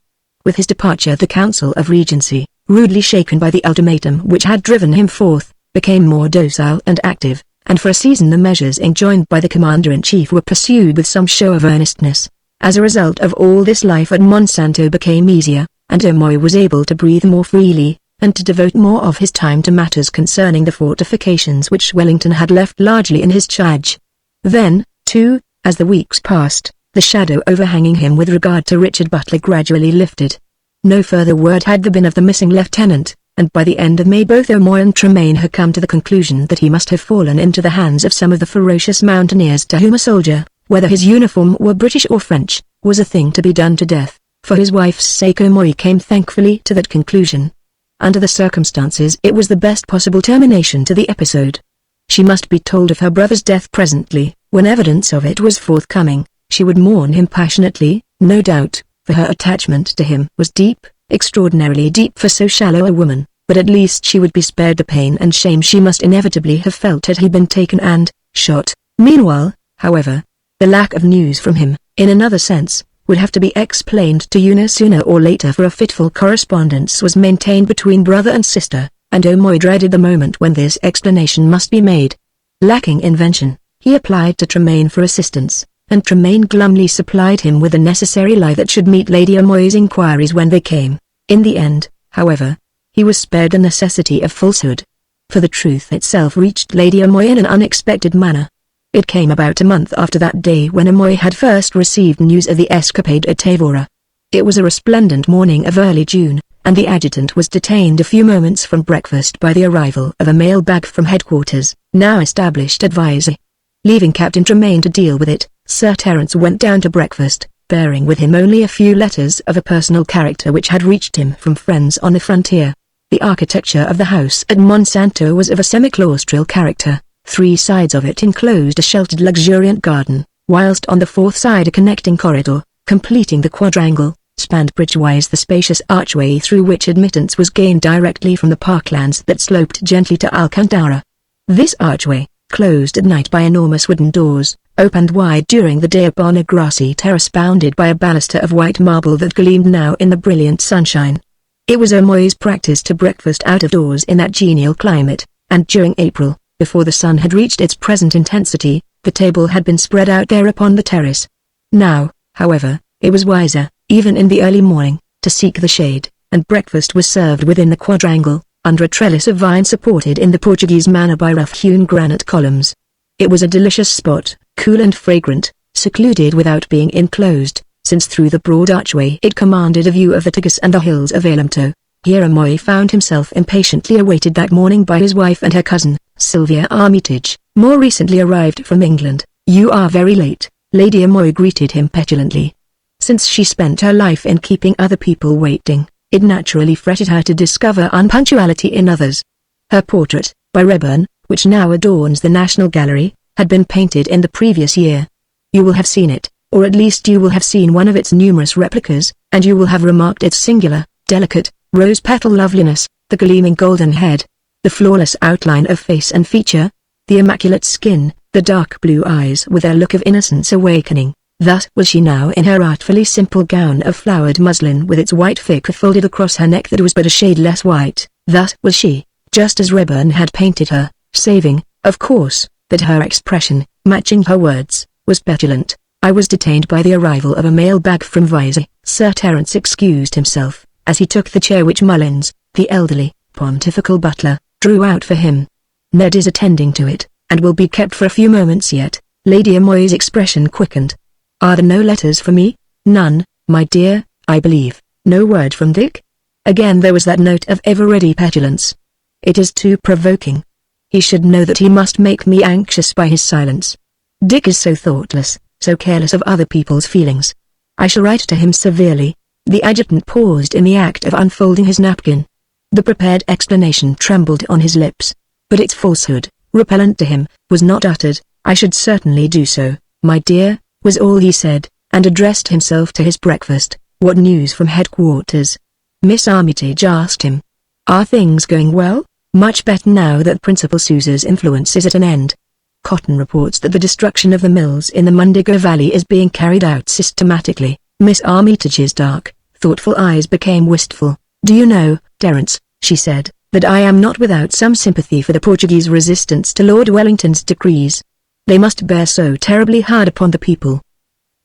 Speaker 1: With his departure the Council of Regency, rudely shaken by the ultimatum which had driven him forth, became more docile and active, and for a season the measures enjoined by the Commander-in-Chief were pursued with some show of earnestness. As a result of all this, life at Monsanto became easier, and O'Moy was able to breathe more freely, and to devote more of his time to matters concerning the fortifications which Wellington had left largely in his charge. Then, too, as the weeks passed, the shadow overhanging him with regard to Richard Butler gradually lifted. No further word had there been of the missing lieutenant, and by the end of May both O'Moy and Tremaine had come to the conclusion that he must have fallen into the hands of some of the ferocious mountaineers to whom a soldier, whether his uniform were British or French, was a thing to be done to death. For his wife's sake O'Moy came thankfully to that conclusion. Under the circumstances it was the best possible termination to the episode. She must be told of her brother's death presently. When evidence of it was forthcoming, she would mourn him passionately, no doubt, for her attachment to him was deep, extraordinarily deep for so shallow a woman, but at least she would be spared the pain and shame she must inevitably have felt had he been taken and shot. Meanwhile, however, the lack of news from him, in another sense, would have to be explained to Una sooner or later, for a fitful correspondence was maintained between brother and sister, and O'Moy dreaded the moment when this explanation must be made. Lacking invention, he applied to Tremaine for assistance, and Tremaine glumly supplied him with the necessary lie that should meet Lady O'Moy's inquiries when they came. In the end, however, he was spared the necessity of falsehood. For the truth itself reached Lady O'Moy in an unexpected manner. It came about a month after that day when O'Moy had first received news of the escapade at Tavora. It was a resplendent morning of early June, and the adjutant was detained a few moments from breakfast by the arrival of a mail bag from headquarters, now established at Visay. Leaving Captain Tremaine to deal with it, Sir Terence went down to breakfast, bearing with him only a few letters of a personal character which had reached him from friends on the frontier. The architecture of the house at Monsanto was of a semi-claustral character. 3 sides of it enclosed a sheltered luxuriant garden, whilst on the 4th side a connecting corridor, completing the quadrangle, spanned bridge-wise the spacious archway through which admittance was gained directly from the parklands that sloped gently to Alcantara. This archway, closed at night by enormous wooden doors, opened wide during the day upon a grassy terrace bounded by a baluster of white marble that gleamed now in the brilliant sunshine. It was O'Moy's practice to breakfast out of doors in that genial climate, and during April, Before the sun had reached its present intensity, the table had been spread out there upon the terrace. Now, however, it was wiser, even in the early morning, to seek the shade, and breakfast was served within the quadrangle, under a trellis of vine supported in the Portuguese manner by rough-hewn granite columns. It was a delicious spot, cool and fragrant, secluded without being enclosed, since through the broad archway it commanded a view of the Tagus and the hills of Alemto. Here Amoy found himself impatiently awaited that morning by his wife and her cousin, Sylvia Armitage, more recently arrived from England. "You are very late," Lady Amoy greeted him petulantly. Since she spent her life in keeping other people waiting, it naturally fretted her to discover unpunctuality in others. Her portrait, by Reburn, which now adorns the National Gallery, had been painted in the previous year. You will have seen it, or at least you will have seen one of its numerous replicas, and you will have remarked its singular, delicate, rose-petal loveliness, the gleaming golden head, the flawless outline of face and feature, the immaculate skin, the dark blue eyes with their look of innocence awakening. Thus was she now in her artfully simple gown of flowered muslin with its white fichre folded across her neck that was but a shade less white. Thus was she, just as Reburn had painted her, saving, of course, that her expression, matching her words, was petulant. "I was detained by the arrival of a mail bag from Vizay," Sir Terence excused himself, as he took the chair which Mullins, the elderly, pontifical butler, drew out for him. "Ned is attending to it, and will be kept for a few moments yet." Lady Amoy's expression quickened. "Are there no letters for me?" "None, my dear, I believe." "No word from Dick?" Again there was that note of ever-ready petulance. "It is too provoking. He should know that he must make me anxious by his silence. Dick is so thoughtless, so careless of other people's feelings. I shall write to him severely." The adjutant paused in the act of unfolding his napkin. The prepared explanation trembled on his lips, but its falsehood, repellent to him, was not uttered. "I should certainly do so, my dear," was all he said, and addressed himself to his breakfast. "What news from headquarters?" Miss Armitage asked him. "Are things going well?" "Much better now that Principal Sousa's influence is at an end. Cotton reports that the destruction of the mills in the Mundigo Valley is being carried out systematically." Miss Armitage's dark, thoughtful eyes became wistful. "Do you know, Terence," she said, "that I am not without some sympathy for the Portuguese resistance to Lord Wellington's decrees. They must bear so terribly hard upon the people.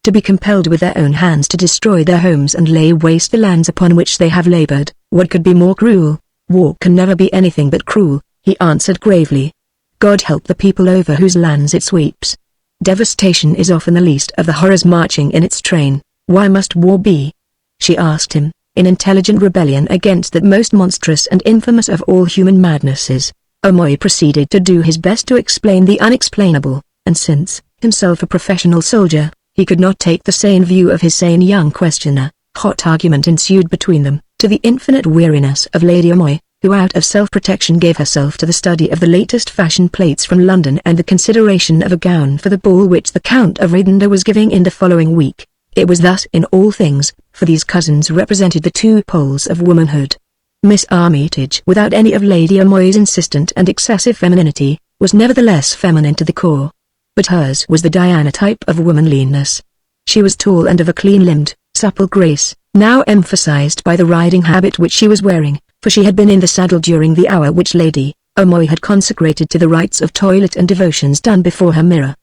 Speaker 1: To be compelled with their own hands to destroy their homes and lay waste the lands upon which they have labored, what could be more cruel?" "War can never be anything but cruel," he answered gravely. "God help the people over whose lands it sweeps. Devastation is often the least of the horrors marching in its train." "Why must war be?" she asked him, in intelligent rebellion against that most monstrous and infamous of all human madnesses. Amoy proceeded to do his best to explain the unexplainable, and since, himself a professional soldier, he could not take the sane view of his sane young questioner, hot argument ensued between them, to the infinite weariness of Lady Amoy, who out of self-protection gave herself to the study of the latest fashion plates from London and the consideration of a gown for the ball which the Count of Redenda was giving in the following week. It was thus in all things, for these cousins represented the two poles of womanhood. Miss Armitage, without any of Lady Amoy's insistent and excessive femininity, was nevertheless feminine to the core. But hers was the Diana type of womanliness. She was tall and of a clean-limbed, supple grace, now emphasized by the riding habit which she was wearing, for she had been in the saddle during the hour which Lady Amoy had consecrated to the rites of toilet and devotions done before her mirror.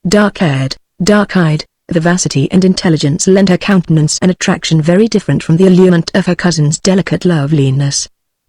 Speaker 1: Dark-haired, dark-eyed, vivacity and intelligence lent her countenance an attraction very different from the allurement of her cousin's delicate loveliness.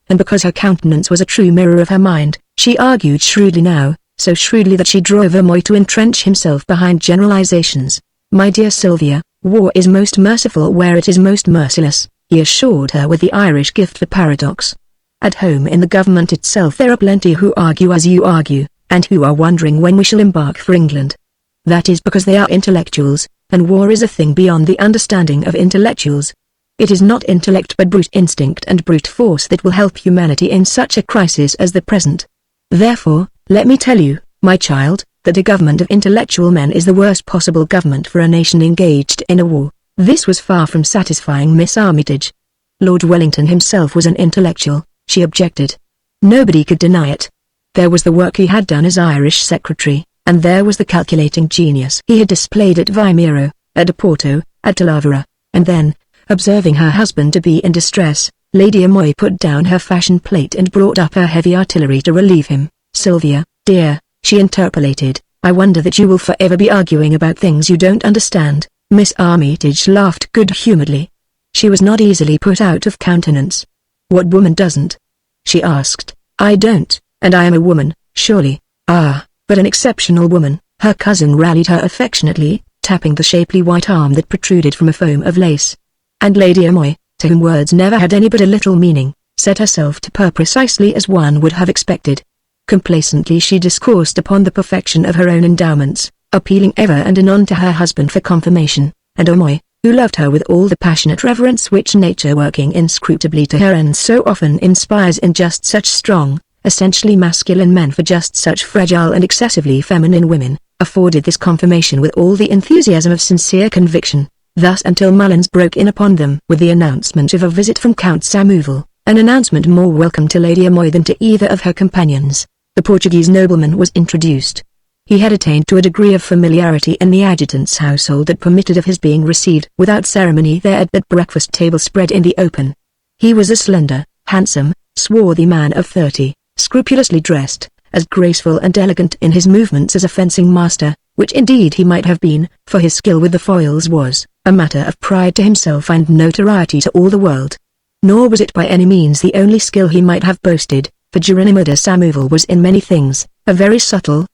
Speaker 1: And because her countenance was a true mirror of her mind, she argued shrewdly now, so shrewdly that she drove Amoy to entrench himself behind generalizations. "My dear Sylvia, war is most merciful where it is most merciless," he assured her with the Irish gift for paradox. "At home in the government itself there are plenty who argue as you argue, and who are wondering when we shall embark for England. That is because they are intellectuals, and war is a thing beyond the understanding of intellectuals. It is not intellect but brute instinct and brute force that will help humanity in such a crisis as the present. Therefore, let me tell you, my child, that a government of intellectual men is the worst possible government for a nation engaged in a war." This was far from satisfying Miss Armitage. Lord Wellington himself was an intellectual, she objected. Nobody could deny it. There was the work he had done as Irish secretary, and there was the calculating genius he had displayed at Vimero, at Oporto, at Talavera, and then, observing her husband to be in distress, Lady Amoy put down her fashion plate and brought up her heavy artillery to relieve him. "Sylvia, Dear, she interpolated, I wonder that you will forever be arguing about things you don't understand. Miss Armitage laughed good-humoredly. She was not easily put out of countenance. What woman doesn't? She asked. I don't, and I am a woman, surely. Ah, but an exceptional woman. Her cousin rallied her affectionately, tapping the shapely white arm that protruded from a foam of lace. And Lady Amoy, to whom words never had any but a little meaning, set herself to purr precisely as one would have expected. Complacently she discoursed upon the perfection of her own endowments, appealing ever and anon to her husband for confirmation, and Amoy, who loved her with all the passionate reverence which nature working inscrutably to her ends so often inspires in just such strong, essentially masculine men for just such fragile and excessively feminine women, afforded this confirmation with all the enthusiasm of sincere conviction, thus until Mullins broke in upon them with the announcement of a visit from Count Samuvel, an announcement more welcome to Lady Amoy than to either of her companions. The Portuguese nobleman was introduced. He had attained to a degree of familiarity in the adjutant's household that permitted of his being received without ceremony there at that breakfast table spread in the open. He was a slender, handsome, swarthy man of 30, scrupulously dressed, as graceful and elegant in his movements as a fencing master, which indeed he might have been, for his skill with the foils was a matter of pride to himself and notoriety to all the world. Nor was it by any means the only skill he might have boasted, for Geronimo de Samuvel was in many things a very supple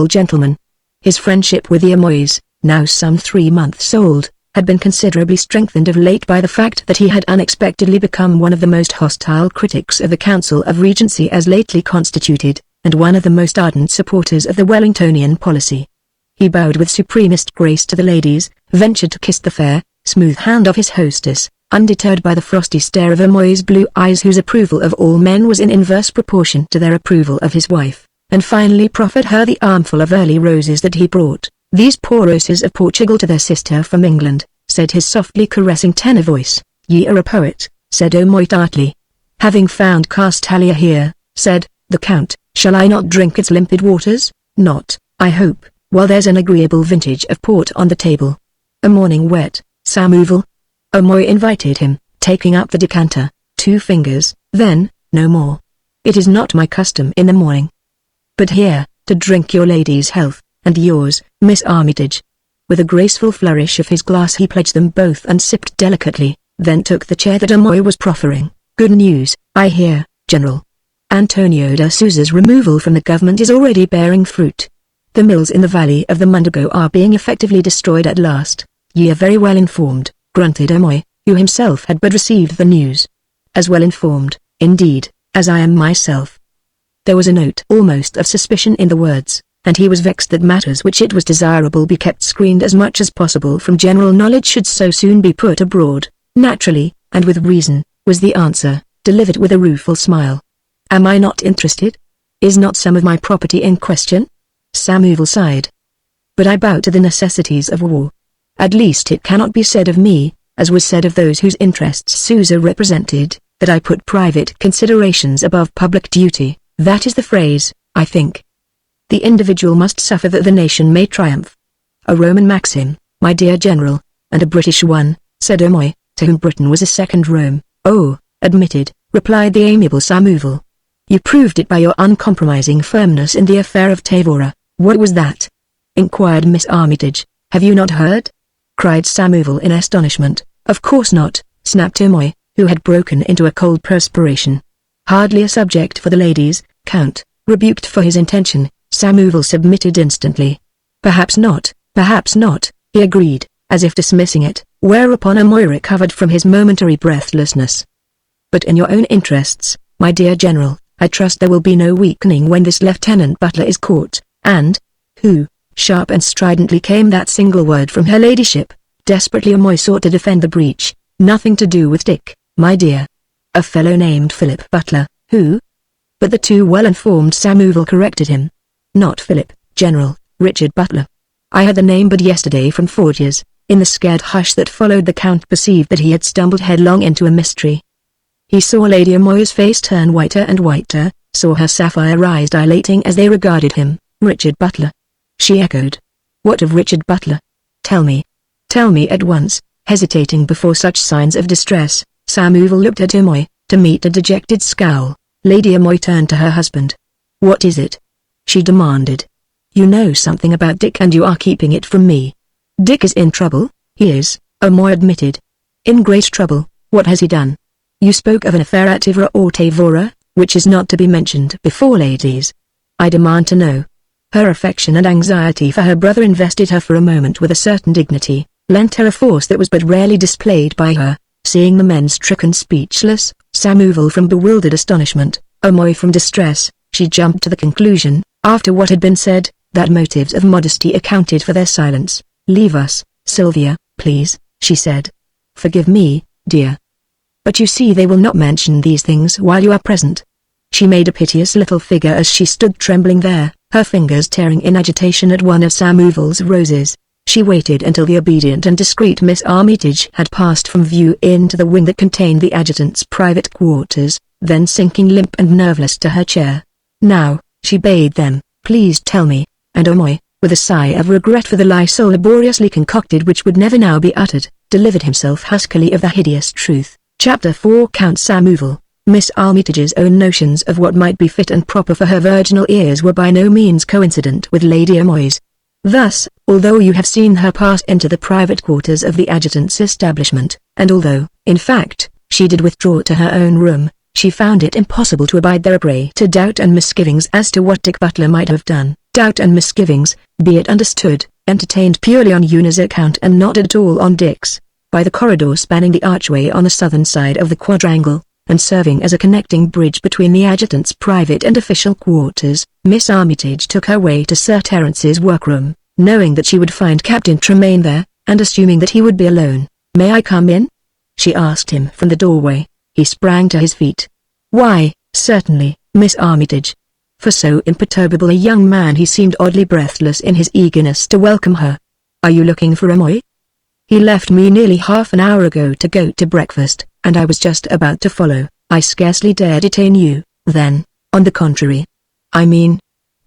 Speaker 1: gentleman. His friendship with the Amoys, now some 3 months old, had been considerably strengthened of late by the fact that he had unexpectedly become one of the most hostile critics of the Council of Regency as lately constituted, and one of the most ardent supporters of the Wellingtonian policy. He bowed with supremest grace to the ladies, ventured to kiss the fair, smooth hand of his hostess, undeterred by the frosty stare of Amoy's blue eyes whose approval of all men was in inverse proportion to their approval of his wife, and finally proffered her the armful of early roses that he brought. These poor roses of Portugal to their sister from England, said his softly caressing tenor voice. Ye are a poet, said Amoy tartly. Having found Castalia here, said the Count, shall I not drink its limpid waters? Not, I hope, while there's an agreeable vintage of port on the table. A morning wet, Samuvel? Amoy invited him, taking up the decanter, 2 fingers, then, no more. It is not my custom in the morning. But here, to drink your lady's health, and yours, Miss Armitage. With a graceful flourish of his glass he pledged them both and sipped delicately, then took the chair that Amoy was proffering. Good news, I hear, General. Antonio de Sousa's removal from the government is already bearing fruit. The mills in the valley of the Mundigo are being effectively destroyed at last. Ye are very well informed, grunted Amoy, who himself had but received the news. As well informed, indeed, as I am myself. There was a note almost of suspicion in the words, and he was vexed that matters which it was desirable be kept screened as much as possible from general knowledge should so soon be put abroad. Naturally, and with reason, was the answer, delivered with a rueful smile. Am I not interested? Is not some of my property in question? Samuvel sighed. But I bow to the necessities of war. At least it cannot be said of me, as was said of those whose interests Sousa represented, that I put private considerations above public duty. That is the phrase, I think. The individual must suffer that the nation may triumph. A Roman maxim, my dear General, and a British one, said Amoy, to whom Britain was a second Rome. Oh, admitted, replied the amiable Samuvel. You proved it by your uncompromising firmness in the affair of Tavora. What was that? Inquired Miss Armitage. Have you not heard? Cried Samuvel in astonishment. Of course not, snapped Amoy, who had broken into a cold perspiration. Hardly a subject for the ladies, Count. Rebuked for his intention, Samuvel submitted instantly. Perhaps not, he agreed, as if dismissing it, whereupon Amoy recovered from his momentary breathlessness. But in your own interests, my dear General, I trust there will be no weakening when this Lieutenant Butler is caught, and, who, sharp and stridently came that single word from her ladyship. Desperately Amoy sought to defend the breach. Nothing to do with Dick, my dear. A fellow named Philip Butler, who? But the too well-informed Samuvel corrected him. Not Philip, General, Richard Butler. I had the name but yesterday from Forger's. In the scared hush that followed the Count perceived that he had stumbled headlong into a mystery. He saw Lady Amoy's face turn whiter and whiter, saw her sapphire eyes dilating as they regarded him. Richard Butler. She echoed. What of Richard Butler? Tell me at once. Hesitating before such signs of distress, Samuvel looked at Amoy, to meet a dejected scowl. Lady Amoy turned to her husband. What is it? she demanded. You know something about Dick and you are keeping it from me. Dick is in trouble, he is, Omoy admitted. In great trouble. What has he done? You spoke of an affair at Ivora or Tavora, which is not to be mentioned before ladies. I demand to know. Her affection and anxiety for her brother invested her for a moment with a certain dignity, lent her a force that was but rarely displayed by her. Seeing the men stricken speechless, Samuel from bewildered astonishment, Omoy from distress, she jumped to the conclusion, after what had been said, that motives of modesty accounted for their silence. Leave us, Sylvia, please, she said. Forgive me, dear. But you see they will not mention these things while you are present. She made a piteous little figure as she stood trembling there, her fingers tearing in agitation at one of Samuel's roses. She waited until the obedient and discreet Miss Armitage had passed from view into the wing that contained the adjutant's private quarters, then sinking limp and nerveless to her chair. Now, she bade them, please tell me, and Omoy, with a sigh of regret for the lie so laboriously concocted which would never now be uttered, delivered himself huskily of the hideous truth. Chapter 4 Count Samuel. Miss Armitage's own notions of what might be fit and proper for her virginal ears were by no means coincident with Lady Omoy's. Thus, although you have seen her pass into the private quarters of the adjutant's establishment, and although, in fact, she did withdraw to her own room, she found it impossible to abide there a prey to doubt and misgivings as to what Dick Butler might have done. Doubt and misgivings, be it understood, entertained purely on Una's account and not at all on Dick's. By the corridor spanning the archway on the southern side of the quadrangle, and serving as a connecting bridge between the adjutant's private and official quarters, Miss Armitage took her way to Sir Terence's workroom, knowing that she would find Captain Tremaine there, and assuming that he would be alone. "May I come in?" she asked him from the doorway. He sprang to his feet. "Why, certainly, Miss Armitage." For so imperturbable a young man he seemed oddly breathless in his eagerness to welcome her. "Are you looking for Omoy?" "He left me nearly half an hour ago to go to breakfast, and I was just about to follow. I scarcely dare detain you, then, on the contrary." "I mean,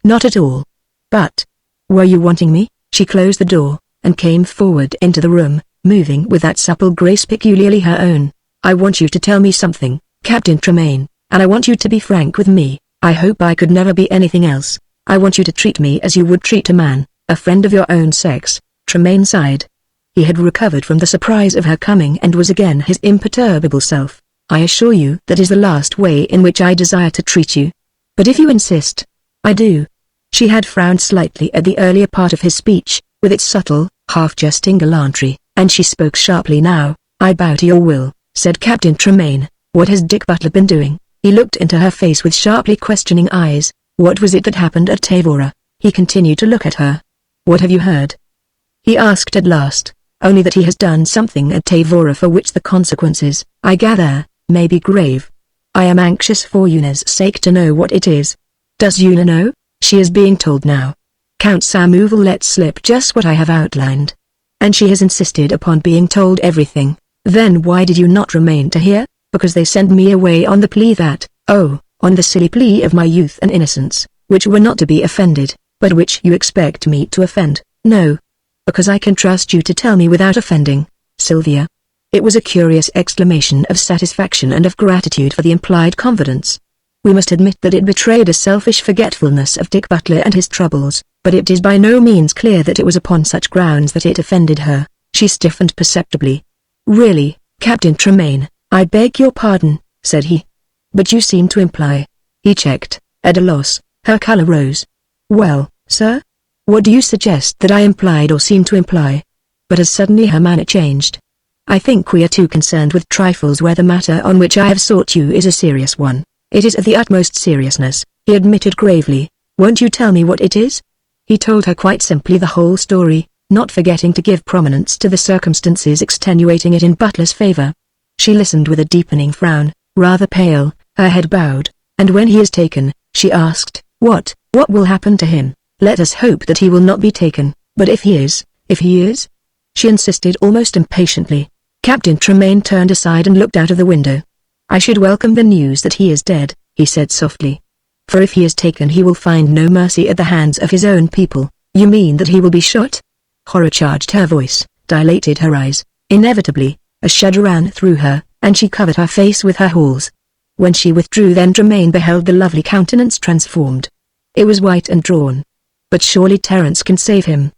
Speaker 1: not at all. But, were you wanting me?" She closed the door, and came forward into the room, moving with that supple grace peculiarly her own. "I want you to tell me something, Captain Tremaine, and I want you to be frank with me. I hope I could never be anything else. I want you to treat me as you would treat a man, a friend of your own sex." Tremaine sighed. He had recovered from the surprise of her coming and was again his imperturbable self. "I assure you that is the last way in which I desire to treat you. But if you insist, I do." She had frowned slightly at the earlier part of his speech, with its subtle, half-jesting gallantry, and she spoke sharply now. "I bow to your will," said Captain Tremaine. "What has Dick Butler been doing?" He looked into her face with sharply questioning eyes. "What was it that happened at Tavora?" He continued to look at her. "What have you heard?" he asked at last. "Only that he has done something at Tavora for which the consequences, I gather, may be grave. I am anxious for Una's sake to know what it is." "Does Una know?" "She is being told now. Count Samuel let slip just what I have outlined. And she has insisted upon being told everything." "Then why did you not remain to hear?" "Because they sent me away on the plea that, on the silly plea of my youth and innocence, which were not to be offended, but which you expect me to offend." "No. Because I can trust you to tell me without offending, Sylvia." It was a curious exclamation of satisfaction and of gratitude for the implied confidence. We must admit that it betrayed a selfish forgetfulness of Dick Butler and his troubles, but it is by no means clear that it was upon such grounds that it offended her. She stiffened perceptibly. "Really, Captain Tremaine, I beg your pardon," said he. "But you seem to imply—" He checked, at a loss. Her color rose. "Well, sir? What do you suggest that I implied or seemed to imply?" But as suddenly her manner changed. "I think we are too concerned with trifles where the matter on which I have sought you is a serious one." "It is of the utmost seriousness," he admitted gravely. "Won't you tell me what it is?" He told her quite simply the whole story, not forgetting to give prominence to the circumstances extenuating it in Butler's favor. She listened with a deepening frown, rather pale, her head bowed, and when he is taken, she asked, What will happen to him?" "Let us hope that he will not be taken, but if he is?" She insisted almost impatiently. Captain Tremaine turned aside and looked out of the window. "I should welcome the news that he is dead," he said softly. "For if he is taken he will find no mercy at the hands of his own people." "You mean that he will be shot?" Horror charged her voice, dilated her eyes. Inevitably, a shudder ran through her, and she covered her face with her halls. When she withdrew then Tremaine beheld the lovely countenance transformed. It was white and drawn. But surely Terence can save him.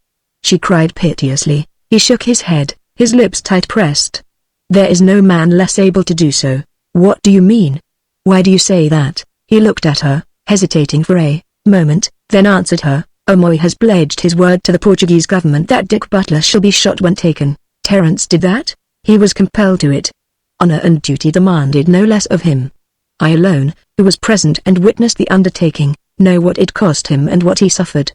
Speaker 1: She cried piteously. He shook his head, his lips tight pressed. There is no man less able to do so. What do you mean? Why do you say that? He looked at her, hesitating for a moment, then answered her. Omoy has pledged his word to the Portuguese government that Dick Butler shall be shot when taken. Terence did that? He was compelled to it. Honor and duty demanded no less of him. I alone, who was present and witnessed the undertaking, know what it cost him and what he suffered.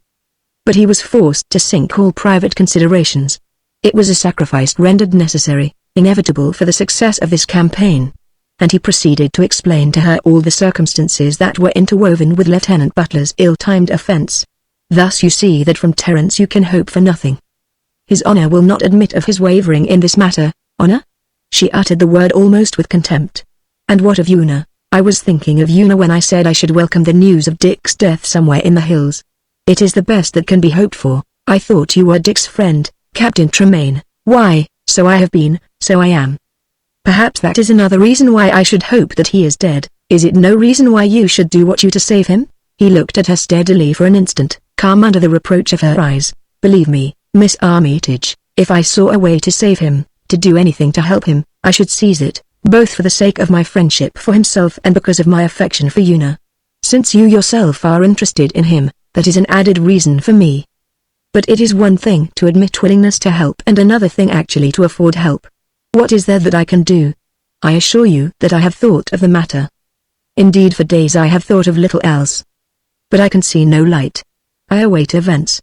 Speaker 1: But he was forced to sink all private considerations. It was a sacrifice rendered necessary, inevitable for the success of this campaign. And he proceeded to explain to her all the circumstances that were interwoven with Lieutenant Butler's ill-timed offense. Thus you see that from Terence you can hope for nothing. His honor will not admit of his wavering in this matter. Honor? She uttered the word almost with contempt. And what of Una? I was thinking of Una when I said I should welcome the news of Dick's death somewhere in the hills. It is the best that can be hoped for. I thought you were Dick's friend, Captain Tremaine. Why, so I have been, so I am. Perhaps that is another reason why I should hope that he is dead. Is it no reason why you should do what you to save him? He looked at her steadily for an instant, calm under the reproach of her eyes. Believe me, Miss Armitage, if I saw a way to save him, to do anything to help him, I should seize it, both for the sake of my friendship for himself and because of my affection for Una. Since you yourself are interested in him, that is an added reason for me. But it is one thing to admit willingness to help and another thing actually to afford help. What is there that I can do? I assure you that I have thought of the matter. Indeed, for days I have thought of little else. But I can see no light. I await events.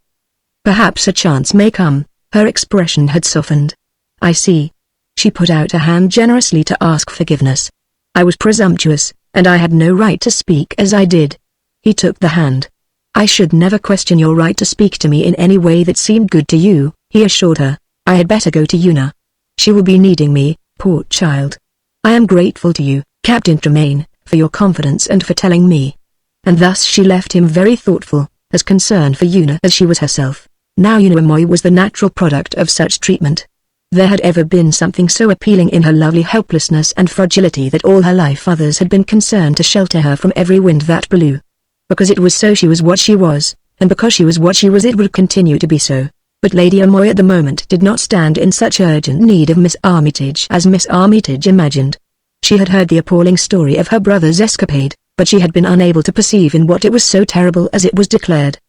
Speaker 1: Perhaps a chance may come. Her expression had softened. I see. She put out a hand generously to ask forgiveness. I was presumptuous, and I had no right to speak as I did. He took the hand. I should never question your right to speak to me in any way that seemed good to you, he assured her. I had better go to Una. She will be needing me, poor child. I am grateful to you, Captain Tremaine, for your confidence and for telling me. And thus she left him very thoughtful, as concerned for Una as she was herself. Now Una Moy was the natural product of such treatment. There had ever been something so appealing in her lovely helplessness and fragility that all her life others had been concerned to shelter her from every wind that blew. Because it was so she was what she was, and because she was what she was it would continue to be so. But Lady Amoy at the moment did not stand in such urgent need of Miss Armitage as Miss Armitage imagined. She had heard the appalling story of her brother's escapade, but she had been unable to perceive in what it was so terrible as it was declared.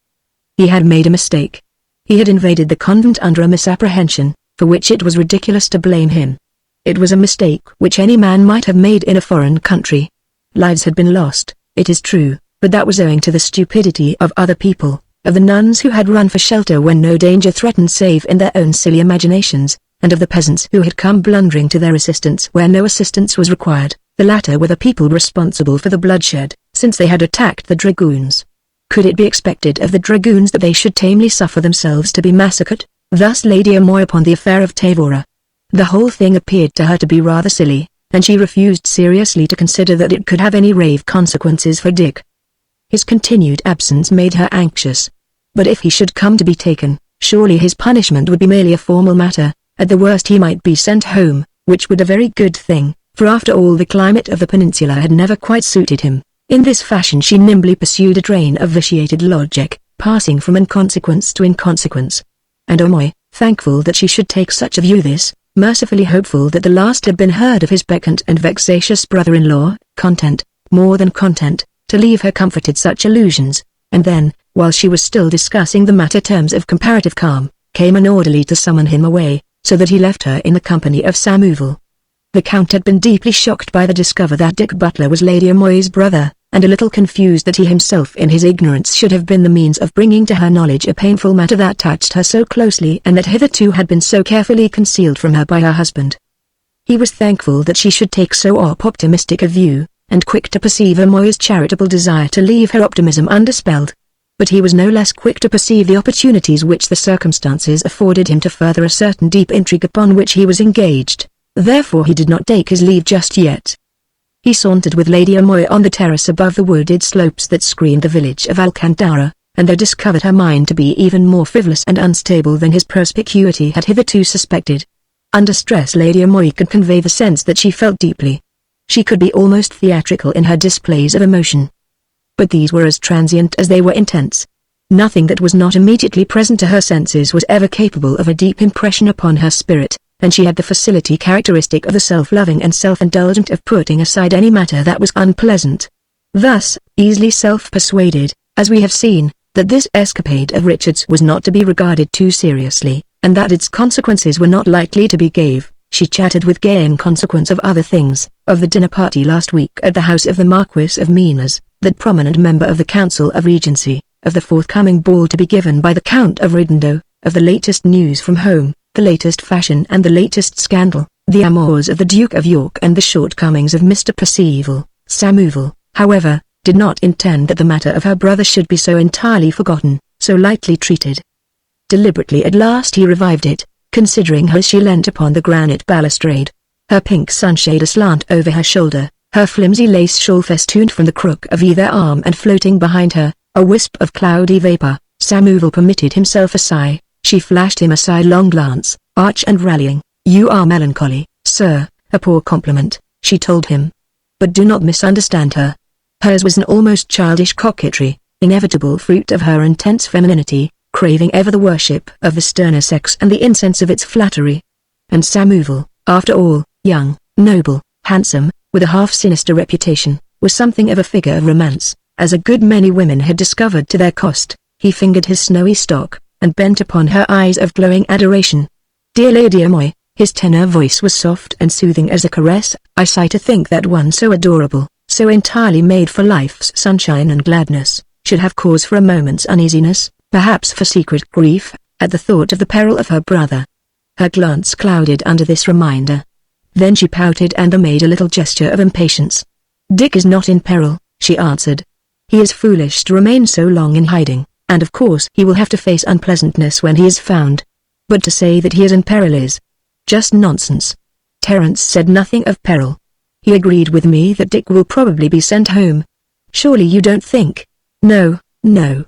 Speaker 1: He had made a mistake. He had invaded the convent under a misapprehension, for which it was ridiculous to blame him. It was a mistake which any man might have made in a foreign country. Lives had been lost, it is true, but that was owing to the stupidity of other people, of the nuns who had run for shelter when no danger threatened save in their own silly imaginations, and of the peasants who had come blundering to their assistance where no assistance was required. The latter were the people responsible for the bloodshed, since they had attacked the dragoons. Could it be expected of the dragoons that they should tamely suffer themselves to be massacred? Thus Lady Amoy upon the affair of Tavora. The whole thing appeared to her to be rather silly, and she refused seriously to consider that it could have any grave consequences for Dick. His continued absence made her anxious. But if he should come to be taken, surely his punishment would be merely a formal matter. At the worst he might be sent home, which would be a very good thing, for after all the climate of the peninsula had never quite suited him. In this fashion she nimbly pursued a train of vitiated logic, passing from inconsequence to inconsequence. And Amoy, thankful that she should take such a view this, mercifully hopeful that the last had been heard of his peccant and vexatious brother-in-law, content, more than content, to leave her comforted such illusions, and then, while she was still discussing the matter terms of comparative calm, came an orderly to summon him away, so that he left her in the company of Samuel. The Count had been deeply shocked by the discovery that Dick Butler was Lady Amoy's brother, and a little confused that he himself in his ignorance should have been the means of bringing to her knowledge a painful matter that touched her so closely and that hitherto had been so carefully concealed from her by her husband. He was thankful that she should take so optimistic a view, and quick to perceive Amoy's charitable desire to leave her optimism undispelled. But he was no less quick to perceive the opportunities which the circumstances afforded him to further a certain deep intrigue upon which he was engaged. Therefore he did not take his leave just yet. He sauntered with Lady Amoy on the terrace above the wooded slopes that screened the village of Alcantara, and there discovered her mind to be even more frivolous and unstable than his perspicuity had hitherto suspected. Under stress Lady Amoy could convey the sense that she felt deeply. She could be almost theatrical in her displays of emotion. but these were as transient as they were intense. Nothing that was not immediately present to her senses was ever capable of a deep impression upon her spirit, and she had the facility characteristic of the self-loving and self-indulgent of putting aside any matter that was unpleasant. Thus, easily self-persuaded, as we have seen, that this escapade of Richard's was not to be regarded too seriously, and that its consequences were not likely to be grave, she chatted with gay in consequence of other things, of the dinner party last week at the house of the Marquis of Minas, that prominent member of the Council of Regency, of the forthcoming ball to be given by the Count of Ridendo, of the latest news from home, the latest fashion and the latest scandal, the amours of the Duke of York and the shortcomings of Mr. Percival. Samuel, however, did not intend that the matter of her brother should be so entirely forgotten, so lightly treated. Deliberately at last he revived it, considering her as she leant upon the granite balustrade, her pink sunshade aslant over her shoulder, her flimsy lace shawl festooned from the crook of either arm and floating behind her, a wisp of cloudy vapor. Samuel permitted himself a sigh. She flashed him a sidelong glance, arch and rallying. "You are melancholy, sir, a poor compliment," she told him. "But do not misunderstand her. Hers was an almost childish coquetry, inevitable fruit of her intense femininity, craving ever the worship of the sterner sex and the incense of its flattery. And Samuel, after all, young, noble, handsome, with a half-sinister reputation, was something of a figure of romance, as a good many women had discovered to their cost." He fingered his snowy stock, and bent upon her eyes of glowing adoration. "Dear Lady Amoy," his tenor voice was soft and soothing as a caress, "I sigh to think that one so adorable, so entirely made for life's sunshine and gladness, should have cause for a moment's uneasiness, perhaps for secret grief, at the thought of the peril of her brother." Her glance clouded under this reminder. Then she pouted and made a little gesture of impatience. "Dick is not in peril," she answered. "He is foolish to remain so long in hiding, and of course he will have to face unpleasantness when he is found. But to say that he is in peril is just nonsense. Terence said nothing of peril. He agreed with me that Dick will probably be sent home. Surely you don't think—" "No, no."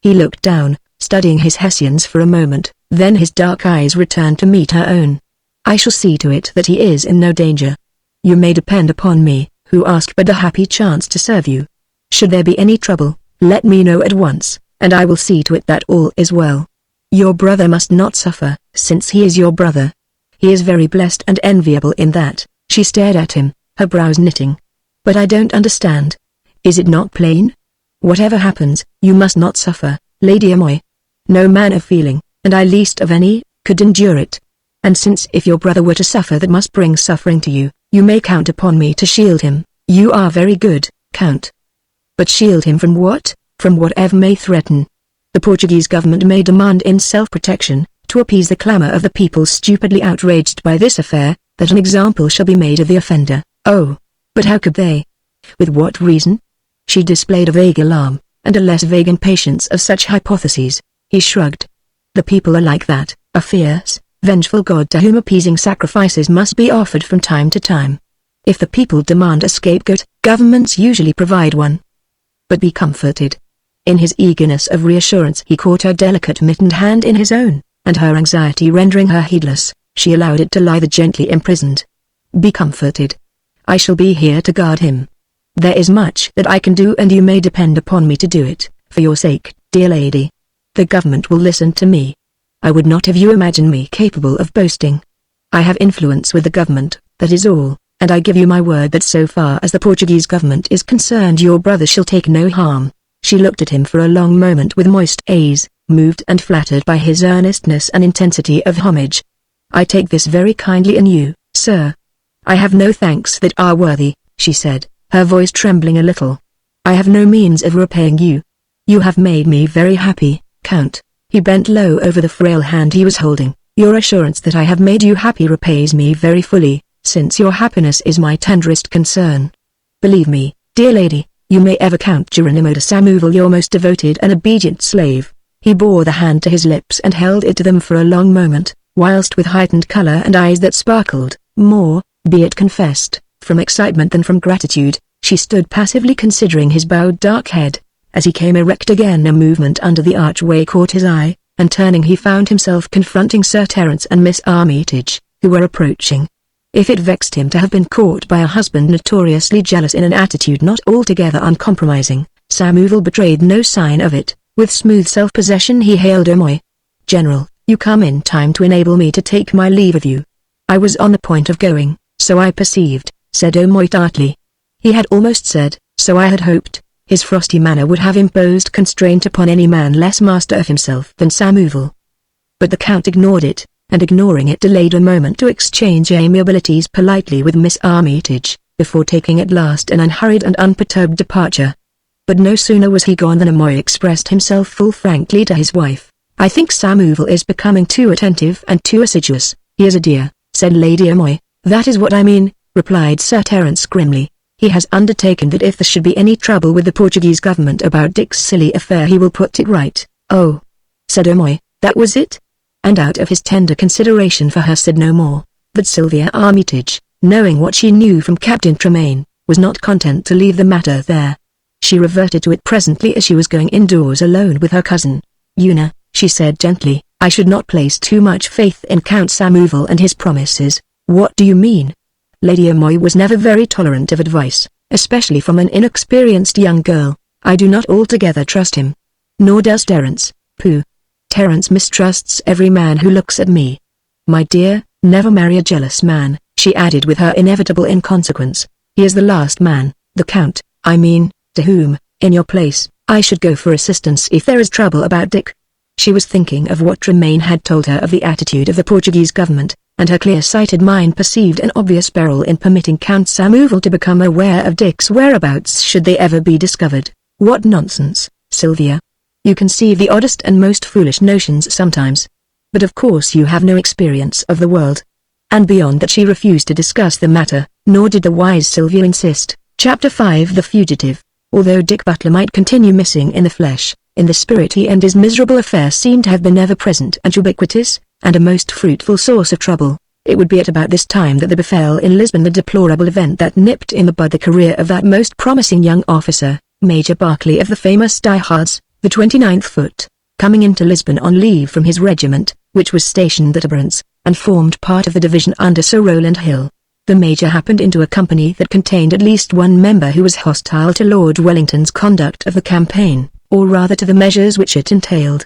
Speaker 1: He looked down, studying his Hessians for a moment, then his dark eyes returned to meet her own. "I shall see to it that he is in no danger. You may depend upon me, who ask but a happy chance to serve you. Should there be any trouble, let me know at once, and I will see to it that all is well. Your brother must not suffer, since he is your brother. He is very blessed and enviable in that." She stared at him, her brows knitting. "But I don't understand. Is it not plain? Whatever happens, you must not suffer, Lady Amoy. No man of feeling, and I least of any, could endure it. And since if your brother were to suffer that must bring suffering to you, you may count upon me to shield him. You are very good, Count. But shield him from what? From whatever may threaten. The Portuguese government may demand in self-protection, to appease the clamor of the people stupidly outraged by this affair, that an example shall be made of the offender. Oh, but how could they? With what reason?" She displayed a vague alarm, and a less vague impatience of such hypotheses. He shrugged. "The people are like that, a fierce, vengeful god to whom appeasing sacrifices must be offered from time to time. If the people demand a scapegoat, governments usually provide one. But be comforted." In his eagerness of reassurance he caught her delicate mittened hand in his own, and her anxiety rendering her heedless, she allowed it to lie there gently imprisoned. "Be comforted. I shall be here to guard him. There is much that I can do and you may depend upon me to do it, for your sake, dear lady. The government will listen to me. I would not have you imagine me capable of boasting. I have influence with the government, that is all, and I give you my word that so far as the Portuguese government is concerned your brother shall take no harm." She looked at him for a long moment with moist eyes, moved and flattered by his earnestness and intensity of homage. "I take this very kindly in you, sir. I have no thanks that are worthy," she said, her voice trembling a little. "I have no means of repaying you. You have made me very happy, Count." He bent low over the frail hand he was holding. "Your assurance that I have made you happy repays me very fully, since your happiness is my tenderest concern. Believe me, dear lady, you may ever count Geronimo de Samuel your most devoted and obedient slave." He bore the hand to his lips and held it to them for a long moment, whilst with heightened color and eyes that sparkled, more, be it confessed, from excitement than from gratitude, she stood passively considering his bowed dark head. As he came erect again a movement under the archway caught his eye, and turning he found himself confronting Sir Terence and Miss Armitage, who were approaching. If it vexed him to have been caught by a husband notoriously jealous in an attitude not altogether uncompromising, Samuel betrayed no sign of it. With smooth self-possession he hailed Omoy. "General, you come in time to enable me to take my leave of you." "I was on the point of going, so I perceived," said Omoy tartly. He had almost said, "so I had hoped." His frosty manner would have imposed constraint upon any man less master of himself than Samuel. But the Count ignored it, and ignoring it delayed a moment to exchange amiabilities politely with Miss Armitage, before taking at last an unhurried and unperturbed departure. But no sooner was he gone than Omoy expressed himself full frankly to his wife. "I think Samuel is becoming too attentive and too assiduous." "He is a dear," said Lady Omoy. "That is what I mean," replied Sir Terence grimly. "He has undertaken that if there should be any trouble with the Portuguese government about Dick's silly affair he will put it right." "Oh," said Omoy, "that was it?" And out of his tender consideration for her said no more. But Sylvia Armitage, knowing what she knew from Captain Tremaine, was not content to leave the matter there. She reverted to it presently as she was going indoors alone with her cousin. "Una," she said gently, "I should not place too much faith in Count Samuel and his promises." "What do you mean?" Lady Omoy was never very tolerant of advice, especially from an inexperienced young girl. "I do not altogether trust him." "Nor does Terence." "Pooh. Terence mistrusts every man who looks at me." "My dear, never marry a jealous man," she added with her inevitable inconsequence. "He is the last man, the Count, I mean, to whom, in your place, I should go for assistance if there is trouble about Dick." She was thinking of what Tremaine had told her of the attitude of the Portuguese government, and her clear-sighted mind perceived an obvious peril in permitting Count Samuel to become aware of Dick's whereabouts should they ever be discovered. "What nonsense, Sylvia. You conceive the oddest and most foolish notions sometimes. But of course you have no experience of the world." And beyond that she refused to discuss the matter, nor did the wise Sylvia insist. Chapter 5 The Fugitive. Although Dick Butler might continue missing in the flesh, in the spirit he and his miserable affair seemed to have been ever-present and ubiquitous, and a most fruitful source of trouble. It would be at about this time that there befell in Lisbon the deplorable event that nipped in the bud the career of that most promising young officer, Major Barclay of the famous Diehards, the 29th Foot, coming into Lisbon on leave from his regiment, which was stationed at Aberrance, and formed part of the division under Sir Rowland Hill. The Major happened into a company that contained at least one member who was hostile to Lord Wellington's conduct of the campaign, or rather to the measures which it entailed.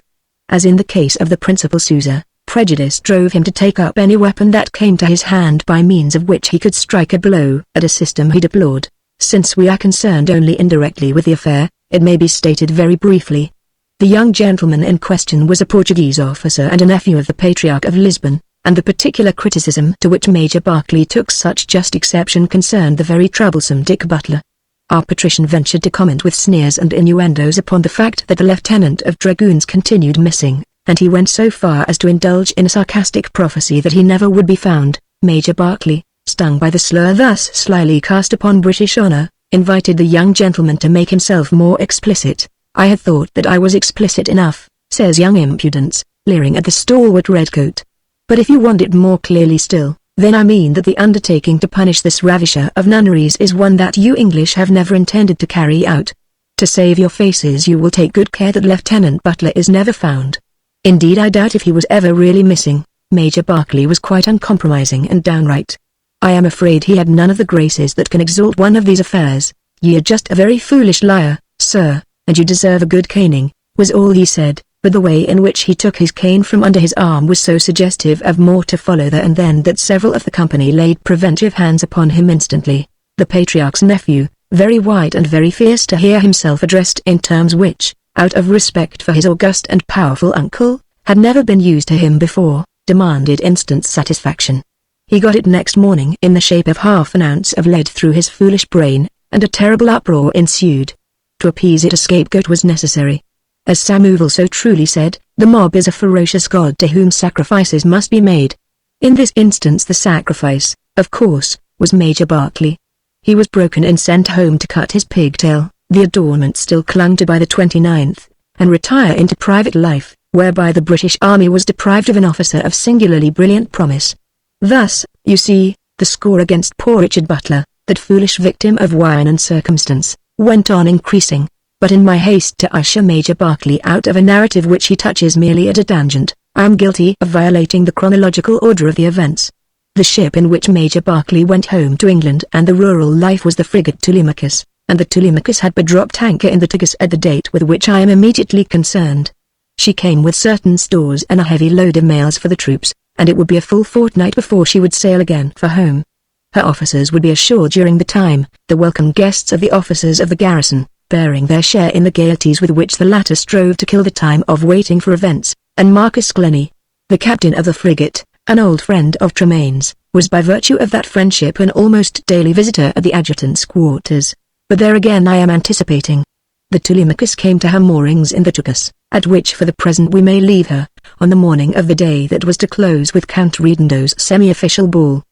Speaker 1: As in the case of the Principal Sousa, prejudice drove him to take up any weapon that came to his hand by means of which he could strike a blow at a system he deplored. Since we are concerned only indirectly with the affair, it may be stated very briefly. The young gentleman in question was a Portuguese officer and a nephew of the Patriarch of Lisbon, and the particular criticism to which Major Barclay took such just exception concerned the very troublesome Dick Butler. Our patrician ventured to comment with sneers and innuendos upon the fact that the lieutenant of dragoons continued missing, and he went so far as to indulge in a sarcastic prophecy that he never would be found. Major Barclay, stung by the slur thus slyly cast upon British honor, invited the young gentleman to make himself more explicit. "I had thought that I was explicit enough," says young impudence, leering at the stalwart redcoat. "But if you want it more clearly still, then I mean that the undertaking to punish this ravisher of nunneries is one that you English have never intended to carry out. To save your faces you will take good care that Lieutenant Butler is never found. Indeed I doubt if he was ever really missing." Major Barclay was quite uncompromising and downright. "I am afraid he had none of the graces that can exalt one of these affairs. Ye are just a very foolish liar, sir, and you deserve a good caning," was all he said, but the way in which he took his cane from under his arm was so suggestive of more to follow there and then that several of the company laid preventive hands upon him instantly. The Patriarch's nephew, very white and very fierce to hear himself addressed in terms which, out of respect for his august and powerful uncle, had never been used to him before, demanded instant satisfaction. He got it next morning in the shape of half an ounce of lead through his foolish brain, and a terrible uproar ensued. To appease it a scapegoat was necessary. As Samuel so truly said, the mob is a ferocious god to whom sacrifices must be made. In this instance the sacrifice, of course, was Major Barclay. He was broken and sent home to cut his pigtail, the adornment still clung to by the 29th, and retire into private life, whereby the British Army was deprived of an officer of singularly brilliant promise. Thus, you see, the score against poor Richard Butler, that foolish victim of wine and circumstance, went on increasing. But in my haste to usher Major Barclay out of a narrative which he touches merely at a tangent, I am guilty of violating the chronological order of the events. The ship in which Major Barclay went home to England and the rural life was the frigate Telemachus. and the Telemachus had but dropped anchor in the Tagus at the date with which I am immediately concerned. She came with certain stores and a heavy load of mails for the troops, and it would be a full fortnight before she would sail again for home. Her officers would be ashore during the time, the welcome guests of the officers of the garrison, bearing their share in the gaieties with which the latter strove to kill the time of waiting for events, and Marcus Glennie, the captain of the frigate, an old friend of Tremaine's, was by virtue of that friendship an almost daily visitor at the adjutant's quarters. But there again I am anticipating. The Telemachus came to her moorings in the Tagus, at which for the present we may leave her, on the morning of the day that was to close with Count Redendo's semi-official ball.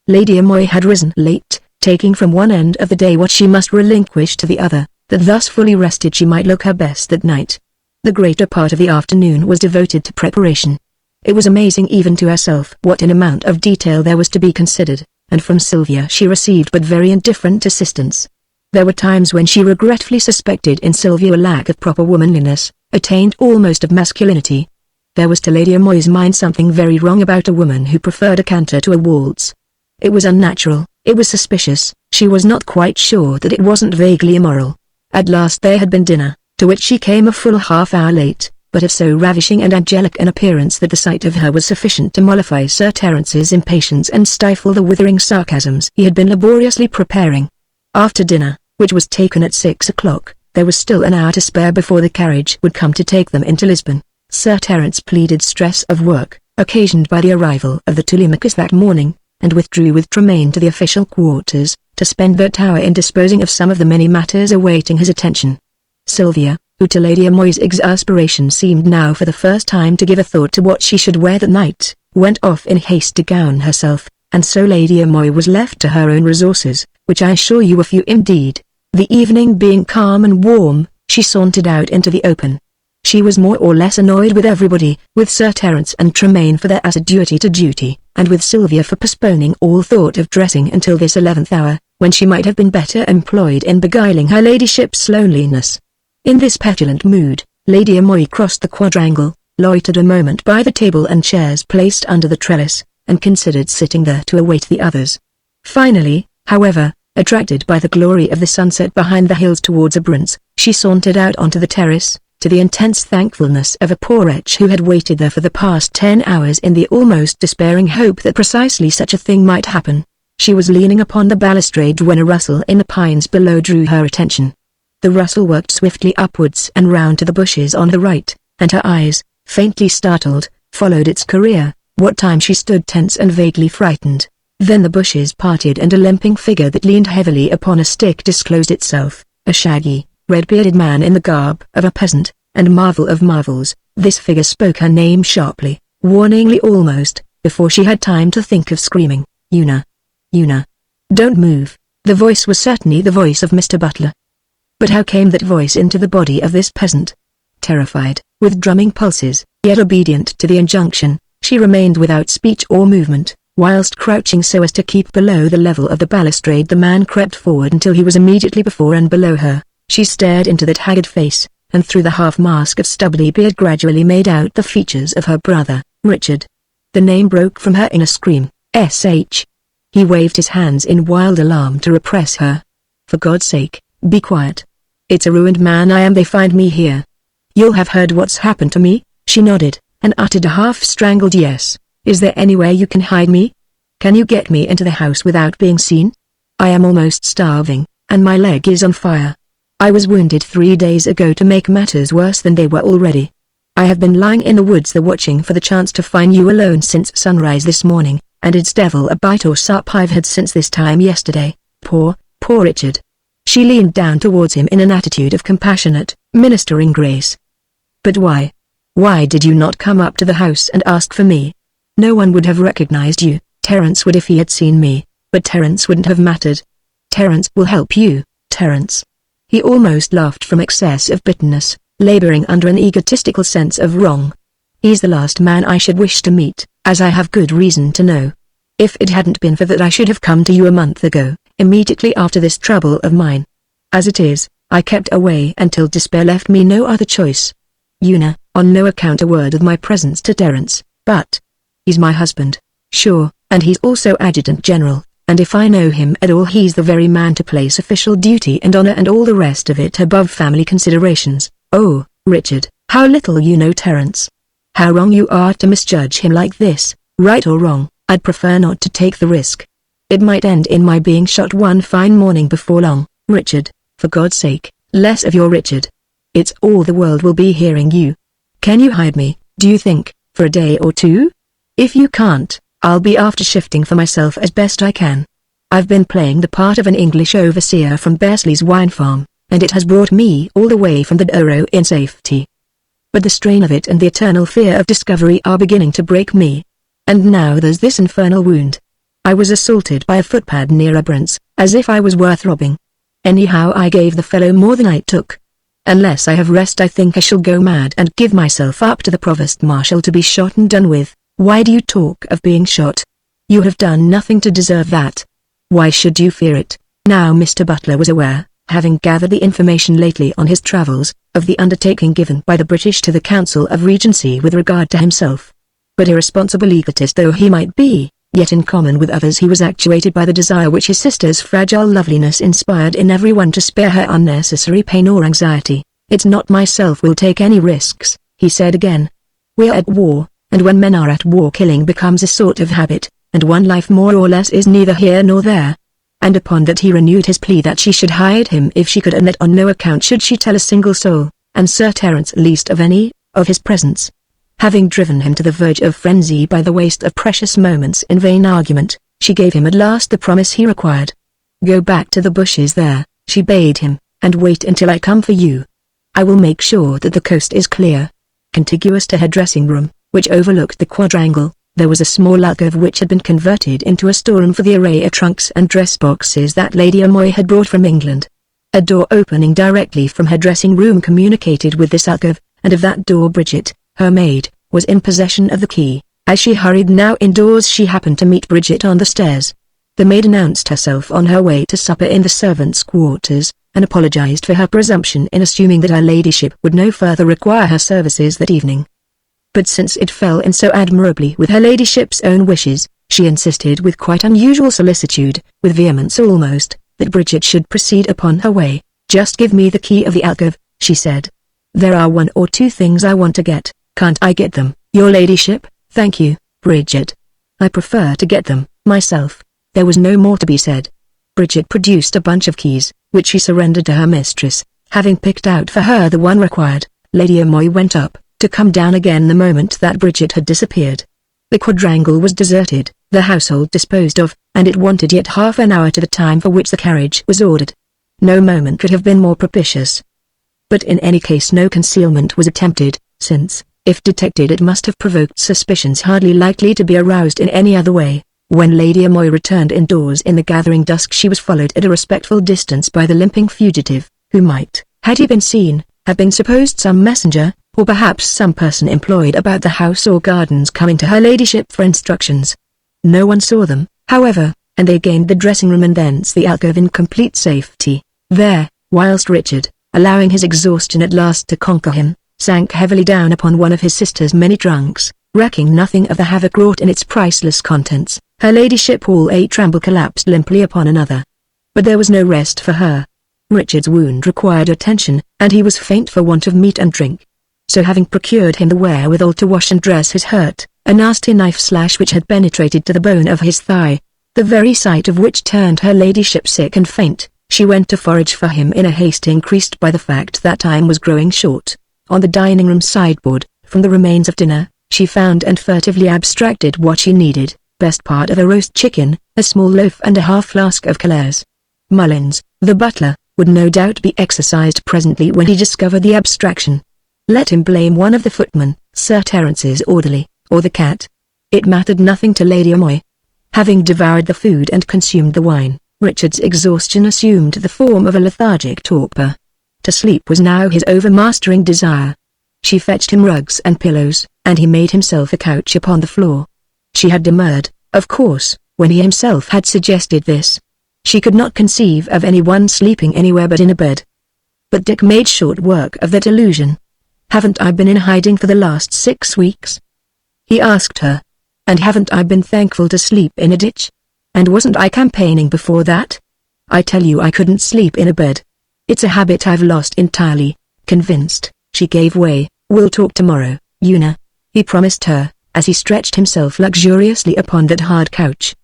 Speaker 1: Lady Amoy had risen late, taking from one end of the day what she must relinquish to the other, that thus fully rested she might look her best that night. The greater part of the afternoon was devoted to preparation. It was amazing even to herself what an amount of detail there was to be considered, and from Sylvia she received but very indifferent assistance. There were times when she regretfully suspected in Sylvia a lack of proper womanliness, attained almost of masculinity. There was to Lady Amoy's mind something very wrong about a woman who preferred a canter to a waltz. It was unnatural, it was suspicious, she was not quite sure that it wasn't vaguely immoral. At last there had been dinner, to which she came a full half-hour late, but of so ravishing and angelic an appearance that the sight of her was sufficient to mollify Sir Terence's impatience and stifle the withering sarcasms he had been laboriously preparing. After dinner, which was taken at 6 o'clock, there was still an hour to spare before the carriage would come to take them into Lisbon. Sir Terence pleaded stress of work, occasioned by the arrival of the Telemachus that morning, and withdrew with Tremaine to the official quarters, to spend that hour in disposing of some of the many matters awaiting his attention. Sylvia, who to Lady Amoy's exasperation seemed now for the first time to give a thought to what she should wear that night, went off in haste to gown herself, and so Lady Amoy was left to her own resources, which I assure you were few indeed. The evening being calm and warm, she sauntered out into the open. She was more or less annoyed with everybody, with Sir Terence and Tremaine for their assiduity to duty, and with Sylvia for postponing all thought of dressing until this 11th hour, when she might have been better employed in beguiling her ladyship's loneliness. In this petulant mood, Lady Amoy crossed the quadrangle, loitered a moment by the table and chairs placed under the trellis, and considered sitting there to await the others. Finally, however, attracted by the glory of the sunset behind the hills towards Abrunz, she sauntered out onto the terrace, to the intense thankfulness of a poor wretch who had waited there for the past 10 hours in the almost despairing hope that precisely such a thing might happen. She was leaning upon the balustrade when a rustle in the pines below drew her attention. The rustle worked swiftly upwards and round to the bushes on the right, and her eyes, faintly startled, followed its career, what time she stood tense and vaguely frightened. Then the bushes parted and a limping figure that leaned heavily upon a stick disclosed itself, a shaggy, red-bearded man in the garb of a peasant, and marvel of marvels, this figure spoke her name sharply, warningly almost, before she had time to think of screaming, "Una! Una! Don't move!" The voice was certainly the voice of Mr. Butler. But how came that voice into the body of this peasant? Terrified, with drumming pulses, yet obedient to the injunction, she remained without speech or movement. Whilst crouching so as to keep below the level of the balustrade, the man crept forward until he was immediately before and below her. She stared into that haggard face, and through the half-mask of stubbly beard gradually made out the features of her brother, Richard. The name broke from her in a scream, "S.H." He waved his hands in wild alarm to repress her. "For God's sake, be quiet. It's a ruined man I am. They find me here." "You'll have heard what's happened to me?" She nodded, and uttered a half-strangled yes. "Is there anywhere you can hide me? Can you get me into the house without being seen? I am almost starving, and my leg is on fire. I was wounded 3 days ago to make matters worse than they were already. I have been lying in the woods there watching for the chance to find you alone since sunrise this morning, and it's devil a bite or sup I've had since this time yesterday. Poor Richard." She leaned down towards him in an attitude of compassionate, ministering grace. "But why? Why did you not come up to the house and ask for me? No one would have recognized you. Terence would if he had seen me, but Terence wouldn't have mattered. Terence will help you, Terence." He almost laughed from excess of bitterness, laboring under an egotistical sense of wrong. "He's the last man I should wish to meet, as I have good reason to know. If it hadn't been for that I should have come to you a month ago, immediately after this trouble of mine. As it is, I kept away until despair left me no other choice. Una, on no account a word of my presence to Terence, but he's my husband, sure, and he's also adjutant general, and if I know him at all, he's the very man to place official duty and honor and all the rest of it above family considerations. Oh, Richard, how little you know Terence. How wrong you are to misjudge him like this. Right or wrong, I'd prefer not to take the risk. It might end in my being shot one fine morning before long. Richard, for God's sake, less of your Richard. It's all the world will be hearing you. Can you hide me, do you think, for a day or two? If you can't, I'll be after shifting for myself as best I can. I've been playing the part of an English overseer from Bersley's wine farm, and it has brought me all the way from the Douro in safety. But the strain of it and the eternal fear of discovery are beginning to break me. And now there's this infernal wound. I was assaulted by a footpad near Abrance, as if I was worth robbing. Anyhow, I gave the fellow more than I took. Unless I have rest, I think I shall go mad and give myself up to the provost marshal to be shot and done with. Why do you talk of being shot? You have done nothing to deserve that. Why should you fear it? Now Mr. Butler was aware, having gathered the information lately on his travels, of the undertaking given by the British to the Council of Regency with regard to himself. But irresponsible egotist though he might be, yet in common with others he was actuated by the desire which his sister's fragile loveliness inspired in everyone to spare her unnecessary pain or anxiety. It's not myself will take any risks, he said again. We're at war, and when men are at war killing becomes a sort of habit, and one life more or less is neither here nor there. And upon that he renewed his plea that she should hide him if she could, and that on no account should she tell a single soul, and Sir Terence least of any, of his presence. Having driven him to the verge of frenzy by the waste of precious moments in vain argument, she gave him at last the promise he required. Go back to the bushes there, she bade him, and wait until I come for you. I will make sure that the coast is clear. Contiguous to her dressing room, which overlooked the quadrangle, there was a small alcove which had been converted into a storeroom for the array of trunks and dress boxes that Lady Amoy had brought from England. A door opening directly from her dressing room communicated with this alcove, and of that door Bridget, her maid, was in possession of the key. As she hurried now indoors she happened to meet Bridget on the stairs. The maid announced herself on her way to supper in the servants' quarters, and apologized for her presumption in assuming that her ladyship would no further require her services that evening. But since it fell in so admirably with her ladyship's own wishes, she insisted with quite unusual solicitude, with vehemence almost, that Bridget should proceed upon her way. Just give me the key of the alcove, she said. There are one or two things I want to get. Can't I get them, your ladyship? Thank you, Bridget. I prefer to get them, myself. There was no more to be said. Bridget produced a bunch of keys, which she surrendered to her mistress. Having picked out for her the one required, Lady Amoy went up, to come down again the moment that Bridget had disappeared. The quadrangle was deserted, the household disposed of, and it wanted yet half an hour to the time for which the carriage was ordered. No moment could have been more propitious. But in any case no concealment was attempted, since, if detected, it must have provoked suspicions hardly likely to be aroused in any other way. When Lady Amoy returned indoors in the gathering dusk she was followed at a respectful distance by the limping fugitive, who might, had he been seen, have been supposed some messenger, or perhaps some person employed about the house or gardens coming to her ladyship for instructions. No one saw them, however, and they gained the dressing room and thence the alcove in complete safety. There, whilst Richard, allowing his exhaustion at last to conquer him, sank heavily down upon one of his sister's many trunks, recking nothing of the havoc wrought in its priceless contents, her ladyship all a tremble collapsed limply upon another. But there was no rest for her. Richard's wound required attention, and he was faint for want of meat and drink. So having procured him the wherewithal to wash and dress his hurt, a nasty knife slash which had penetrated to the bone of his thigh, the very sight of which turned her ladyship sick and faint, she went to forage for him in a haste increased by the fact that time was growing short. On the dining-room sideboard, from the remains of dinner, she found and furtively abstracted what she needed, best part of a roast chicken, a small loaf and a half-flask of Calais. Mullins, the butler, would no doubt be exercised presently when he discovered the abstraction. Let him blame one of the footmen, Sir Terence's orderly, or the cat. It mattered nothing to Lady Amoy. Having devoured the food and consumed the wine, Richard's exhaustion assumed the form of a lethargic torpor. To sleep was now his overmastering desire. She fetched him rugs and pillows, and he made himself a couch upon the floor. She had demurred, of course, when he himself had suggested this. She could not conceive of anyone sleeping anywhere but in a bed. But Dick made short work of that illusion. "Haven't I been in hiding for the last 6 weeks?" he asked her. "And haven't I been thankful to sleep in a ditch? And wasn't I campaigning before that? I tell you I couldn't sleep in a bed. It's a habit I've lost entirely. Convinced, she gave way. We'll talk tomorrow, Una. He promised her, as he stretched himself luxuriously upon that hard couch.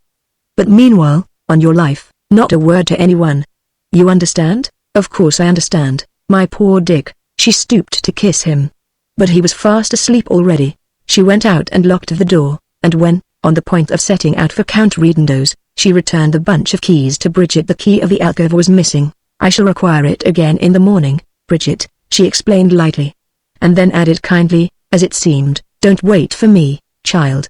Speaker 1: But meanwhile, on your life, not a word to anyone. You understand? Of course I understand, my poor Dick. She stooped to kiss him. But he was fast asleep already. She went out and locked the door, and when, on the point of setting out for Count Redondo's, she returned the bunch of keys to Bridget. The key of the alcove was missing. I shall require it again in the morning, Bridget, she explained lightly. And then added kindly, as it seemed, don't wait for me, child.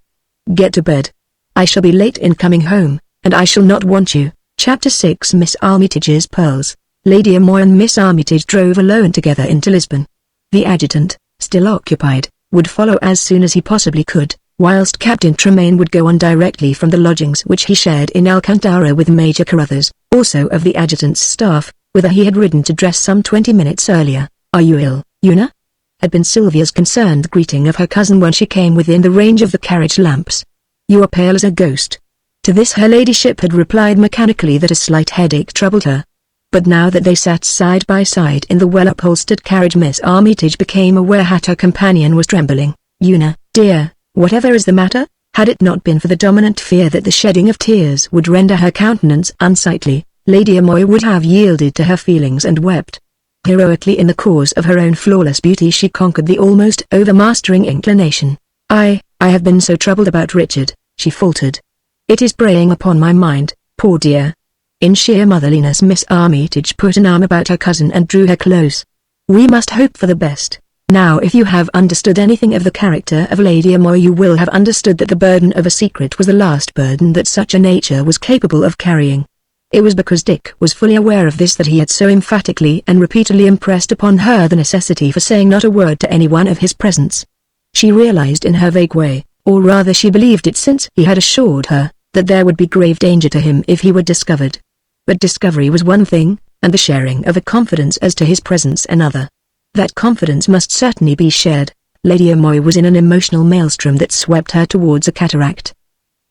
Speaker 1: Get to bed. I shall be late in coming home, and I shall not want you. Chapter 6 Miss Armitage's Pearls. Lady Amoy and Miss Armitage drove alone together into Lisbon. The adjutant, still occupied, would follow as soon as he possibly could, whilst Captain Tremaine would go on directly from the lodgings which he shared in Alcantara with Major Carruthers, also of the adjutant's staff, whither he had ridden to dress some 20 minutes earlier. Are you ill, Una? Had been Sylvia's concerned greeting of her cousin when she came within the range of the carriage lamps. You are pale as a ghost. To this her ladyship had replied mechanically that a slight headache troubled her. But now that they sat side by side in the well-upholstered carriage, Miss Armitage became aware that her companion was trembling. Una, dear, whatever is the matter? Had it not been for the dominant fear that the shedding of tears would render her countenance unsightly, Lady Amoy would have yielded to her feelings and wept. Heroically in the cause of her own flawless beauty she conquered the almost overmastering inclination. I have been so troubled about Richard, she faltered. It is preying upon my mind, poor dear. In sheer motherliness Miss Armitage put an arm about her cousin and drew her close. We must hope for the best. Now if you have understood anything of the character of Lady Amoy you will have understood that the burden of a secret was the last burden that such a nature was capable of carrying. It was because Dick was fully aware of this that he had so emphatically and repeatedly impressed upon her the necessity for saying not a word to anyone of his presence. She realized in her vague way, or rather she believed it since he had assured her, that there would be grave danger to him if he were discovered. But discovery was one thing, and the sharing of a confidence as to his presence another. That confidence must certainly be shared. Lady Amoy was in an emotional maelstrom that swept her towards a cataract.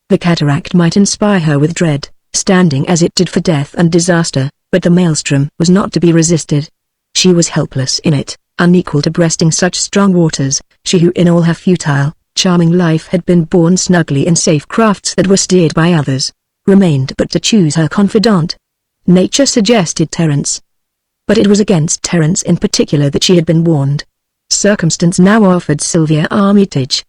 Speaker 1: The cataract might inspire her with dread, standing as it did for death and disaster, but the maelstrom was not to be resisted. She was helpless in it, unequal to breasting such strong waters, she who in all her futile, charming life had been born snugly in safe crafts that were steered by others. Remained but to choose her confidant. Nature suggested Terence. But it was against Terence in particular that she had been warned. Circumstance now offered Sylvia Armitage.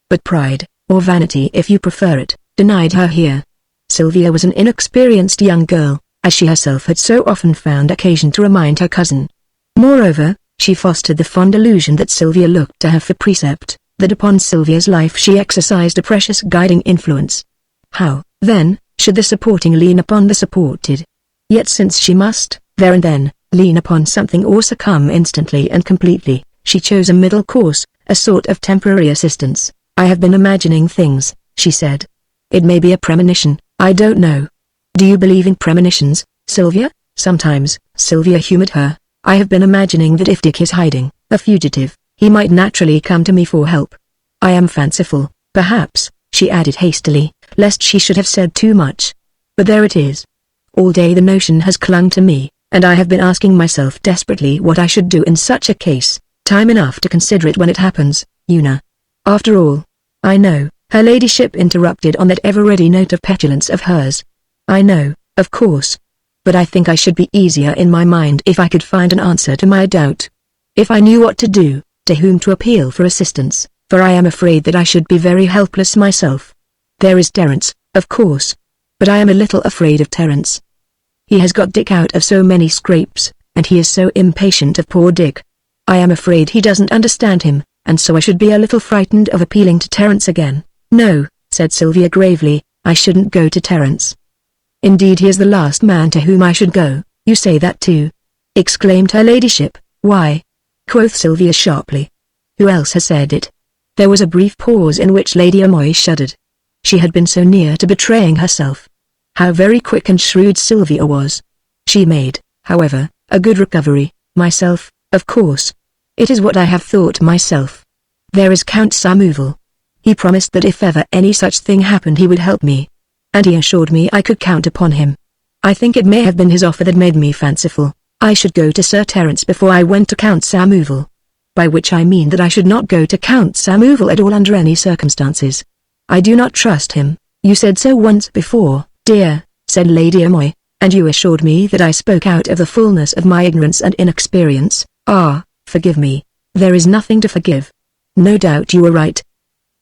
Speaker 1: But pride, or vanity if you prefer it, denied her here. Sylvia was an inexperienced young girl, as she herself had so often found occasion to remind her cousin. Moreover, she fostered the fond illusion that Sylvia looked to her for precept, that upon Sylvia's life she exercised a precious guiding influence. How, then, should the supporting lean upon the supported? Yet since she must, there and then, lean upon something or succumb instantly and completely, she chose a middle course, a sort of temporary assistance. I have been imagining things, she said. It may be a premonition, I don't know. Do you believe in premonitions, Sylvia? Sometimes, Sylvia humored her. I have been imagining that if Dick is hiding, a fugitive, he might naturally come to me for help. I am fanciful, perhaps, she added hastily, lest she should have said too much. But there it is. All day the notion has clung to me, and I have been asking myself desperately what I should do in such a case, time enough to consider it when it happens, Una. After all, I know, her ladyship interrupted on that ever-ready note of petulance of hers. I know, of course. But I think I should be easier in my mind if I could find an answer to my doubt. If I knew what to do, to whom to appeal for assistance, for I am afraid that I should be very helpless myself. There is Terence, of course. But I am a little afraid of Terence. He has got Dick out of so many scrapes, and he is so impatient of poor Dick. I am afraid he doesn't understand him, and so I should be a little frightened of appealing to Terence again. No, said Sylvia gravely, I shouldn't go to Terence. Indeed he is the last man to whom I should go. You say that too? Exclaimed her ladyship. Why? Quoth Sylvia sharply. Who else has said it? There was a brief pause in which Lady Amoy shuddered. She had been so near to betraying herself. How very quick and shrewd Sylvia was. She made, however, a good recovery. Myself, of course. It is what I have thought myself. There is Count Samuvel. He promised that if ever any such thing happened he would help me. and he assured me I could count upon him. I think it may have been his offer that made me fanciful. I should go to Sir Terence before I went to Count Samuval. By which I mean that I should not go to Count Samuval at all under any circumstances. I do not trust him. You said so once before, dear, said Lady Amoy, and you assured me that I spoke out of the fullness of my ignorance and inexperience. Ah, forgive me. There is nothing to forgive. No doubt you were right.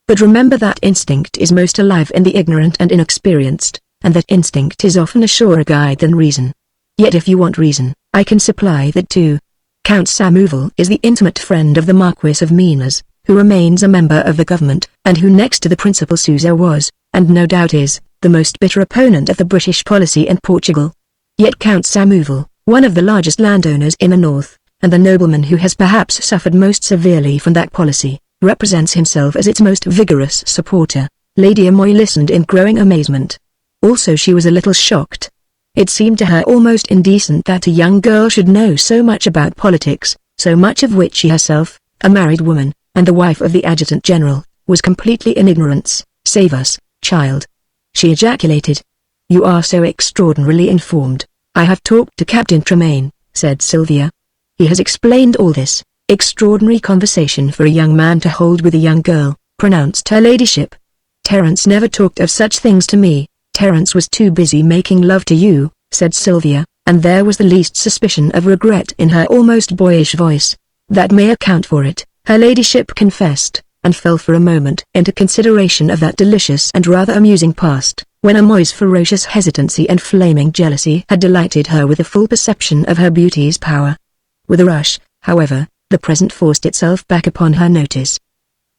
Speaker 1: But remember that instinct is most alive in the ignorant and inexperienced, and that instinct is often a surer guide than reason. Yet if you want reason, I can supply that too. Count Samuval is the intimate friend of the Marquis of Minas, who remains a member of the government, and who next to the Principal Sousa was, and no doubt is, the most bitter opponent of the British policy in Portugal. Yet Count Samuval, one of the largest landowners in the north, and the nobleman who has perhaps suffered most severely from that policy, represents himself as its most vigorous supporter. Lady Amoy listened in growing amazement. Also she was a little shocked. It seemed to her almost indecent that a young girl should know so much about politics, so much of which she herself, a married woman, and the wife of the Adjutant General, was completely in ignorance. Save us, child. She ejaculated. You are so extraordinarily informed. I have talked to Captain Tremaine, said Sylvia. He has explained all this. Extraordinary conversation for a young man to hold with a young girl, pronounced her ladyship. Terence never talked of such things to me. Terence was too busy making love to you, said Sylvia, and there was the least suspicion of regret in her almost boyish voice. That may account for it, her ladyship confessed, and fell for a moment into consideration of that delicious and rather amusing past, when Amoy's ferocious hesitancy and flaming jealousy had delighted her with a full perception of her beauty's power. With a rush, however, the present forced itself back upon her notice.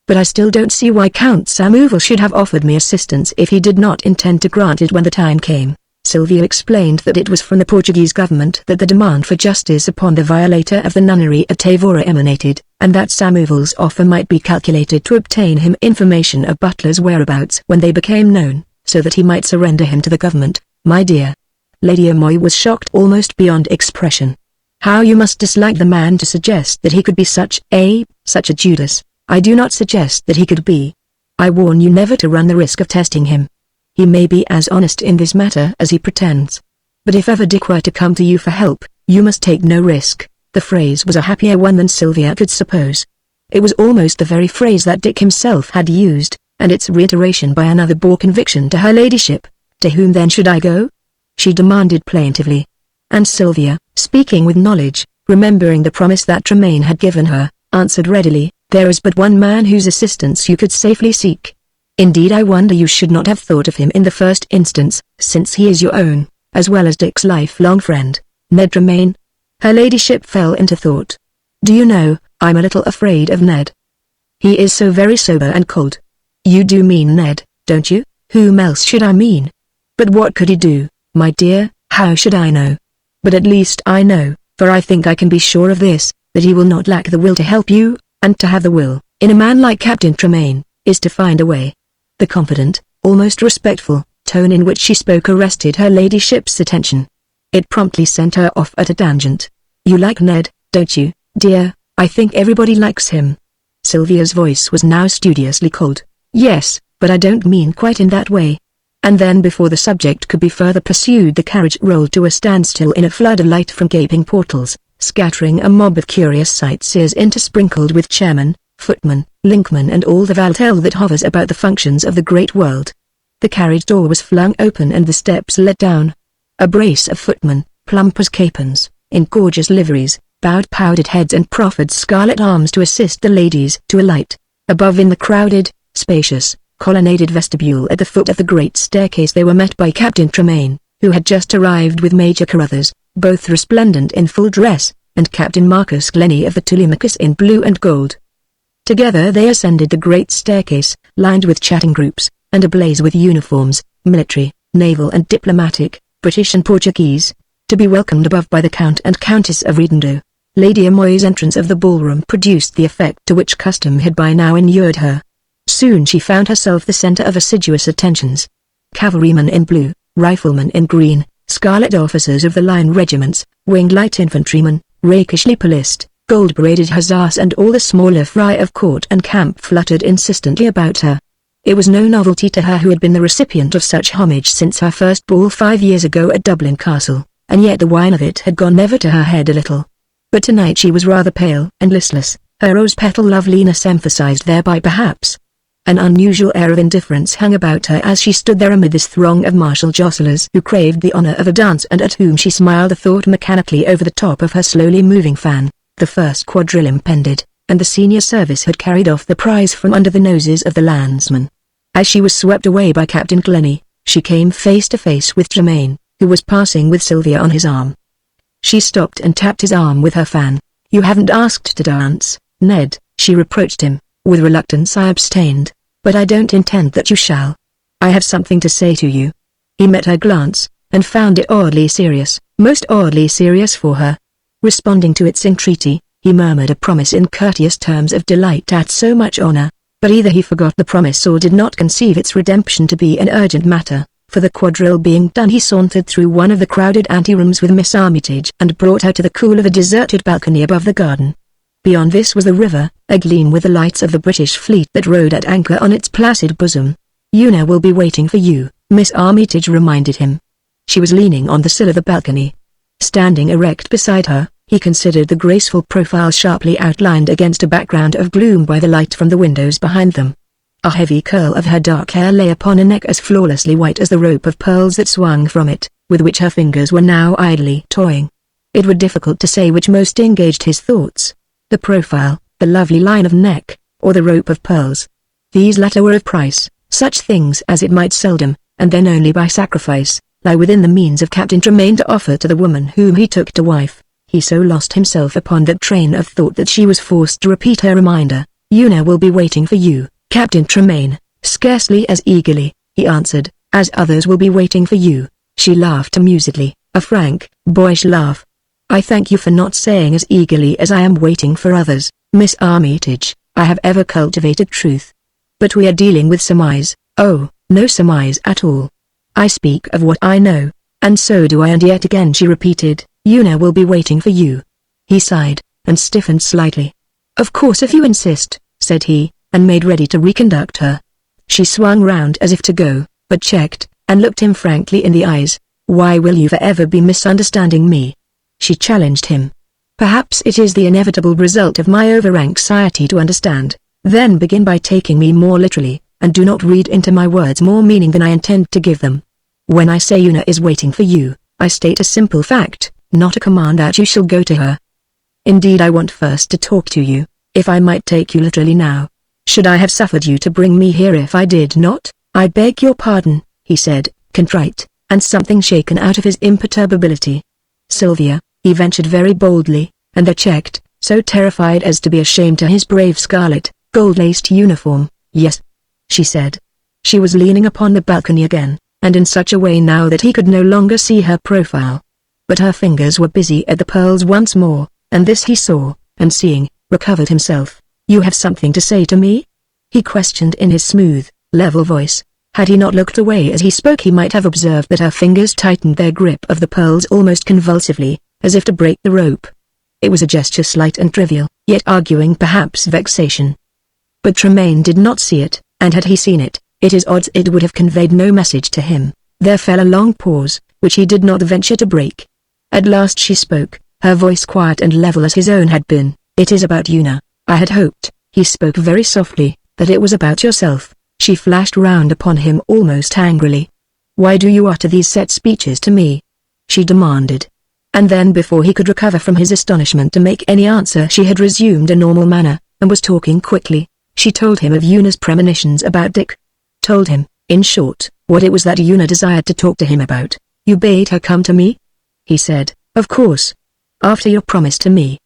Speaker 1: But I still don't see why Count Samuval should have offered me assistance if he did not intend to grant it when the time came. Sylvia explained that it was from the Portuguese government that the demand for justice upon the violator of the nunnery at Tavora emanated, and that Samuval's offer might be calculated to obtain him information of Butler's whereabouts when they became known, so that he might surrender him to the government. My dear. Lady Amoy was shocked almost beyond expression. How you must dislike the man to suggest that he could be such a Judas. I do not suggest that he could be. I warn you never to run the risk of testing him. He may be as honest in this matter as he pretends. But if ever Dick were to come to you for help, you must take no risk. The phrase was a happier one than Sylvia could suppose. It was almost the very phrase that Dick himself had used, and its reiteration by another bore conviction to her ladyship. To whom then should I go? She demanded plaintively. And Sylvia, speaking with knowledge, remembering the promise that Tremaine had given her, answered readily, there is but one man whose assistance you could safely seek. Indeed I wonder you should not have thought of him in the first instance, since he is your own, as well as Dick's lifelong friend, Ned Tremaine. Her ladyship fell into thought. Do you know, I'm a little afraid of Ned. He is so very sober and cold. You do mean Ned, don't you? Whom else should I mean? But what could he do, my dear? How should I know? But at least I know, for I think I can be sure of this, that he will not lack the will to help you, and to have the will, in a man like Captain Tremaine, is to find a way. The confident, almost respectful, tone in which she spoke arrested her ladyship's attention. It promptly sent her off at a tangent. You like Ned, don't you, dear? I think everybody likes him. Sylvia's voice was now studiously cold. Yes, but I don't mean quite in that way. And then before the subject could be further pursued the carriage rolled to a standstill in a flood of light from gaping portals, scattering a mob of curious sightseers intersprinkled with chairmen, footmen, linkmen and all the valtelle that hovers about the functions of the great world. The carriage door was flung open and the steps let down. A brace of footmen, plump as capons, in gorgeous liveries, bowed powdered heads and proffered scarlet arms to assist the ladies to alight. Above in the crowded, spacious, colonnaded vestibule at the foot of the great staircase they were met by Captain Tremaine, who had just arrived with Major Carruthers, both resplendent in full dress, and Captain Marcus Glennie of the Telemachus in blue and gold. Together they ascended the great staircase, lined with chatting groups, and ablaze with uniforms, military, naval and diplomatic, British and Portuguese, to be welcomed above by the Count and Countess of Redondo. Lady Amoy's entrance of the ballroom produced the effect to which custom had by now inured her. Soon she found herself the center of assiduous attentions. Cavalrymen in blue, riflemen in green, scarlet officers of the line regiments, winged light infantrymen, rakishly policed, gold-braided hussars and all the smaller fry of court and camp fluttered insistently about her. It was no novelty to her, who had been the recipient of such homage since her first ball 5 years ago at Dublin Castle, and yet the wine of it had gone never to her head a little. But tonight she was rather pale and listless, her rose-petal loveliness emphasized thereby perhaps. An unusual air of indifference hung about her as she stood there amid this throng of martial jostlers who craved the honor of a dance and at whom she smiled a thought mechanically over the top of her slowly moving fan. The first quadrille impended, and the senior service had carried off the prize from under the noses of the landsmen. As she was swept away by Captain Glennie, she came face to face with Tremaine, who was passing with Sylvia on his arm. She stopped and tapped his arm with her fan. "You haven't asked to dance, Ned," she reproached him. With reluctance I abstained, "but I don't intend that you shall. I have something to say to you." He met her glance, and found it oddly serious, most oddly serious for her. Responding to its entreaty, he murmured a promise in courteous terms of delight at so much honor, but either he forgot the promise or did not conceive its redemption to be an urgent matter. For the quadrille being done, he sauntered through one of the crowded anterooms with Miss Armitage and brought her to the cool of a deserted balcony above the garden. Beyond this was the river, agleam with the lights of the British fleet that rode at anchor on its placid bosom. "Una will be waiting for you," Miss Armitage reminded him. She was leaning on the sill of the balcony. Standing erect beside her, he considered the graceful profile sharply outlined against a background of gloom by the light from the windows behind them. A heavy curl of her dark hair lay upon a neck as flawlessly white as the rope of pearls that swung from it, with which her fingers were now idly toying. It were difficult to say which most engaged his thoughts: the profile, the lovely line of neck, or the rope of pearls. These latter were of price. Such things as it might seldom, and then only by sacrifice, lie within the means of Captain Tremaine to offer to the woman whom he took to wife. He so lost himself upon that train of thought that she was forced to repeat her reminder. "Una will be waiting for you, Captain Tremaine." "Scarcely as eagerly," he answered, "as others will be waiting for you." She laughed amusedly, a frank, boyish laugh. "I thank you for not saying as eagerly as I am waiting for others, Miss Armitage. I have ever cultivated truth. But we are dealing with surmise." "Oh, no surmise at all. I speak of what I know." "And so do I, and yet again," she repeated, "Una will be waiting for you." He sighed, and stiffened slightly. "Of course, if you insist," said he, and made ready to reconduct her. She swung round as if to go, but checked, and looked him frankly in the eyes. "Why will you forever be misunderstanding me?" she challenged him. "Perhaps it is the inevitable result of my over-anxiety to understand. Then begin by taking me more literally, and do not read into my words more meaning than I intend to give them. When I say Una is waiting for you, I state a simple fact, not a command that you shall go to her. Indeed, I want first to talk to you, if I might take you literally now. Should I have suffered you to bring me here if I did not?" "I beg your pardon," he said, contrite, and something shaken out of his imperturbability. "Sylvia," he ventured very boldly, and then checked, so terrified as to be ashamed to his brave scarlet, gold-laced uniform. "Yes," she said. She was leaning upon the balcony again, and in such a way now that he could no longer see her profile. But her fingers were busy at the pearls once more, and this he saw, and seeing, recovered himself. "You have something to say to me?" he questioned in his smooth, level voice. Had he not looked away as he spoke, he might have observed that her fingers tightened their grip of the pearls almost convulsively, as if to break the rope. It was a gesture slight and trivial, yet arguing perhaps vexation. But Tremaine did not see it, and had he seen it, it is odds it would have conveyed no message to him. There fell a long pause, which he did not venture to break. At last she spoke, her voice quiet and level as his own had been. "It is about Una. I had hoped," he spoke very softly, "that it was about yourself." She flashed round upon him almost angrily. "Why do you utter these set speeches to me?" she demanded. And then before he could recover from his astonishment to make any answer, she had resumed a normal manner, and was talking quickly. She told him of Una's premonitions about Dick. Told him, in short, what it was that Una desired to talk to him about. "You bade her come to me?" he said. "Of course. After your promise to me."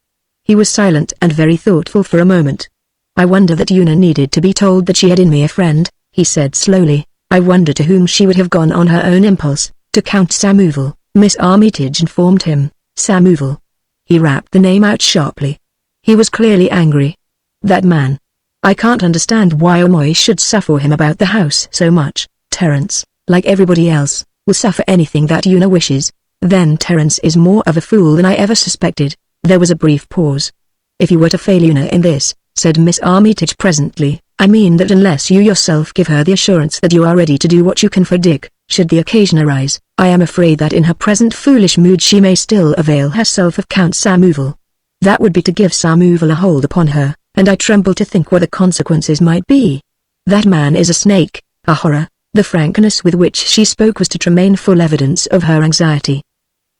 Speaker 1: He was silent and very thoughtful for a moment. "I wonder that Una needed to be told that she had in me a friend," he said slowly. "I wonder to whom she would have gone on her own impulse." "To Count Samuvel," Miss Armitage informed him. "Samuvel." He rapped the name out sharply. He was clearly angry. "That man. I can't understand why Omoy should suffer him about the house so much. Terence, like everybody else, will suffer anything that Una wishes. Then Terence is more of a fool than I ever suspected." There was a brief pause. "If you were to fail Una in this," said Miss Armitage presently, I mean that unless you yourself give her the assurance that you are ready to do what you can for Dick, should the occasion arise, I am afraid that in her present foolish mood she may still avail herself of Count Samuval. That would be to give Samuval a hold upon her, and I tremble to think what the consequences might be. That man is a snake, a horror." The frankness with which she spoke was to Tremaine full evidence of her anxiety.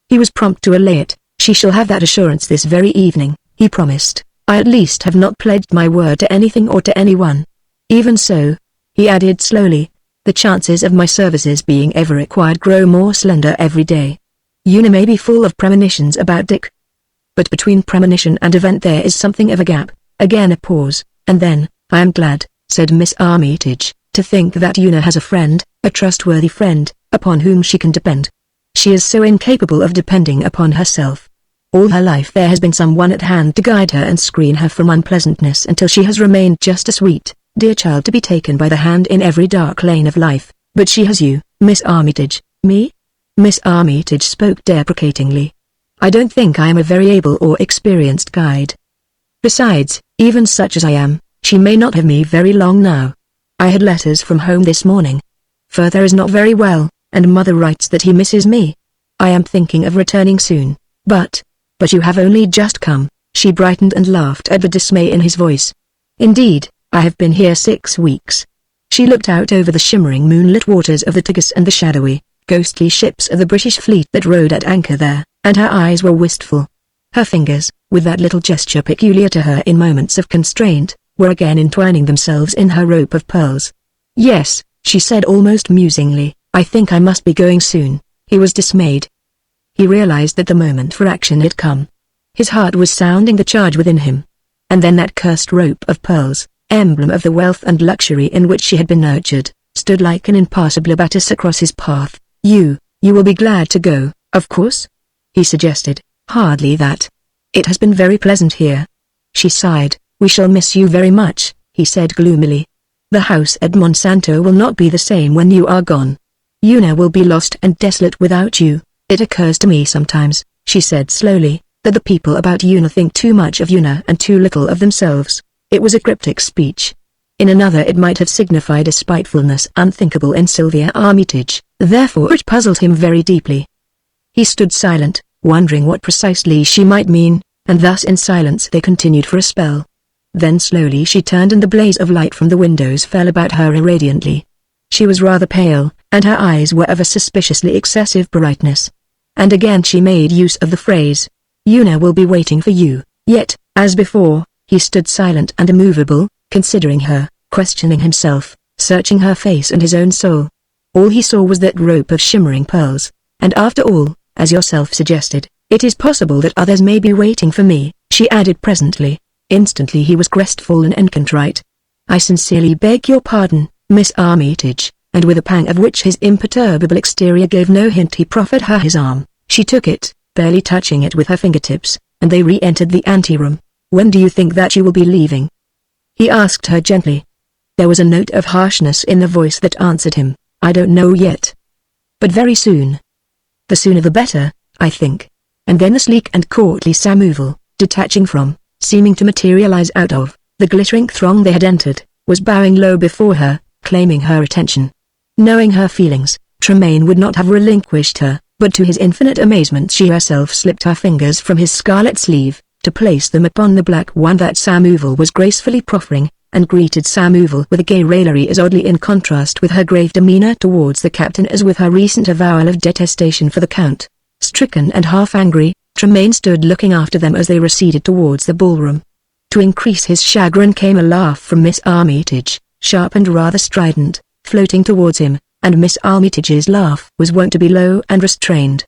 Speaker 1: He was prompt to allay it. "She shall have that assurance this very evening," he promised. "I at least have not pledged my word to anything or to anyone. Even so," he added slowly, "the chances of my services being ever required grow more slender every day. Una may be full of premonitions about Dick, but between premonition and event there is something of a gap." Again a pause, and then, "I am glad," said Miss Armitage, "to think that Una has a friend, a trustworthy friend, upon whom she can depend. She is so incapable of depending upon herself. All her life there has been someone at hand to guide her and screen her from unpleasantness until she has remained just a sweet, dear child to be taken by the hand in every dark lane of life. But she has you, Miss Armitage." "Me?" Miss Armitage spoke deprecatingly. "I don't think I am a very able or experienced guide. Besides, even such as I am, she may not have me very long now. I had letters from home this morning. Father is not very well, and Mother writes that he misses me. I am thinking of returning soon, but you have only just come." She brightened and laughed at the dismay in his voice. "Indeed, I have been here 6 weeks." She looked out over the shimmering moonlit waters of the Tagus and the shadowy, ghostly ships of the British fleet that rode at anchor there, and her eyes were wistful. Her fingers, with that little gesture peculiar to her in moments of constraint, were again entwining themselves in her rope of pearls. "Yes," she said almost musingly, "I think I must be going soon." He was dismayed. He realized that the moment for action had come. His heart was sounding the charge within him. And then that cursed rope of pearls, emblem of the wealth and luxury in which she had been nurtured, stood like an impassable abattis across his path. You will be glad to go, of course?" he suggested. "Hardly that. It has been very pleasant here." She sighed. "We shall miss you very much," he said gloomily. "The house at Monsanto will not be the same when you are gone. Una will be lost and desolate without you. It occurs to me sometimes," she said slowly, "that the people about Una think too much of Una and too little of themselves." It was a cryptic speech. In another it might have signified a spitefulness unthinkable in Sylvia Armitage, therefore it puzzled him very deeply. He stood silent, wondering what precisely she might mean, and thus in silence they continued for a spell. Then slowly she turned and the blaze of light from the windows fell about her irradiantly. She was rather pale, and her eyes were of a suspiciously excessive brightness. And again she made use of the phrase, "Una will be waiting for you." Yet, as before, he stood silent and immovable, considering her, questioning himself, searching her face and his own soul. All he saw was that rope of shimmering pearls. "And after all, as yourself suggested, it is possible that others may be waiting for me," she added presently. Instantly he was crestfallen and contrite. "I sincerely beg your pardon, Miss Armitage," and with a pang of which his imperturbable exterior gave no hint he proffered her his arm. She took it, barely touching it with her fingertips, and they re-entered the anteroom. "When do you think that you will be leaving?" he asked her gently. There was a note of harshness in the voice that answered him, "I don't know yet. But very soon. The sooner the better, I think." And then the sleek and courtly Samuval, detaching from, seeming to materialize out of, the glittering throng they had entered, was bowing low before her, claiming her attention. Knowing her feelings, Tremaine would not have relinquished her, but to his infinite amazement she herself slipped her fingers from his scarlet sleeve, to place them upon the black one that Samuval was gracefully proffering, and greeted Samuval with a gay raillery as oddly in contrast with her grave demeanor towards the captain as with her recent avowal of detestation for the Count. Stricken and half angry, Tremaine stood looking after them as they receded towards the ballroom. To increase his chagrin came a laugh from Miss Armitage, sharp and rather strident, floating towards him, and Miss Armitage's laugh was wont to be low and restrained.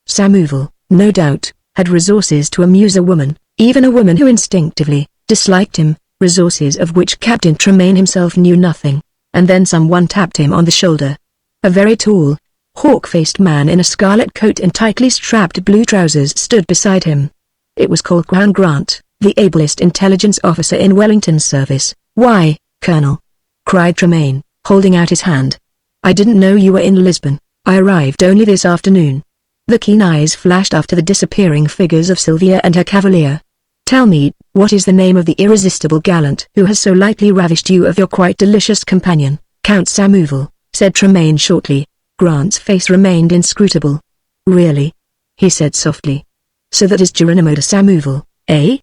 Speaker 1: Samuval, no doubt, had resources to amuse a woman, even a woman who instinctively disliked him, resources of which Captain Tremaine himself knew nothing. And then someone tapped him on the shoulder. A very tall, hawk-faced man in a scarlet coat and tightly strapped blue trousers stood beside him. It was Colquhoun Grant, the ablest intelligence officer in Wellington's service. "Why, Colonel!" cried Tremaine, holding out his hand. "I didn't know you were in Lisbon. I arrived only this afternoon." The keen eyes flashed after the disappearing figures of Sylvia and her cavalier. "Tell me, What is the name of the irresistible gallant who has so lightly ravished you of your quite delicious companion? Count Samuval, said Tremaine shortly. Grant's face remained inscrutable. Really? He said softly. So that is Geronimo de Samuval, eh?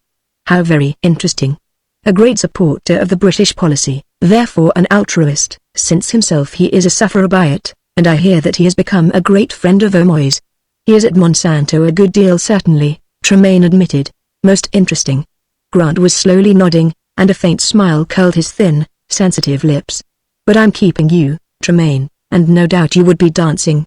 Speaker 1: How very interesting. A great supporter of the British policy, therefore an altruist, since himself he is a sufferer by it, and I hear that he has become a great friend of O'Moy's. He is at Monsanto a good deal certainly, Tremaine admitted. Most interesting. Grant was slowly nodding, and a faint smile curled his thin, sensitive lips. But I'm keeping you, Tremaine, and no doubt you would be dancing.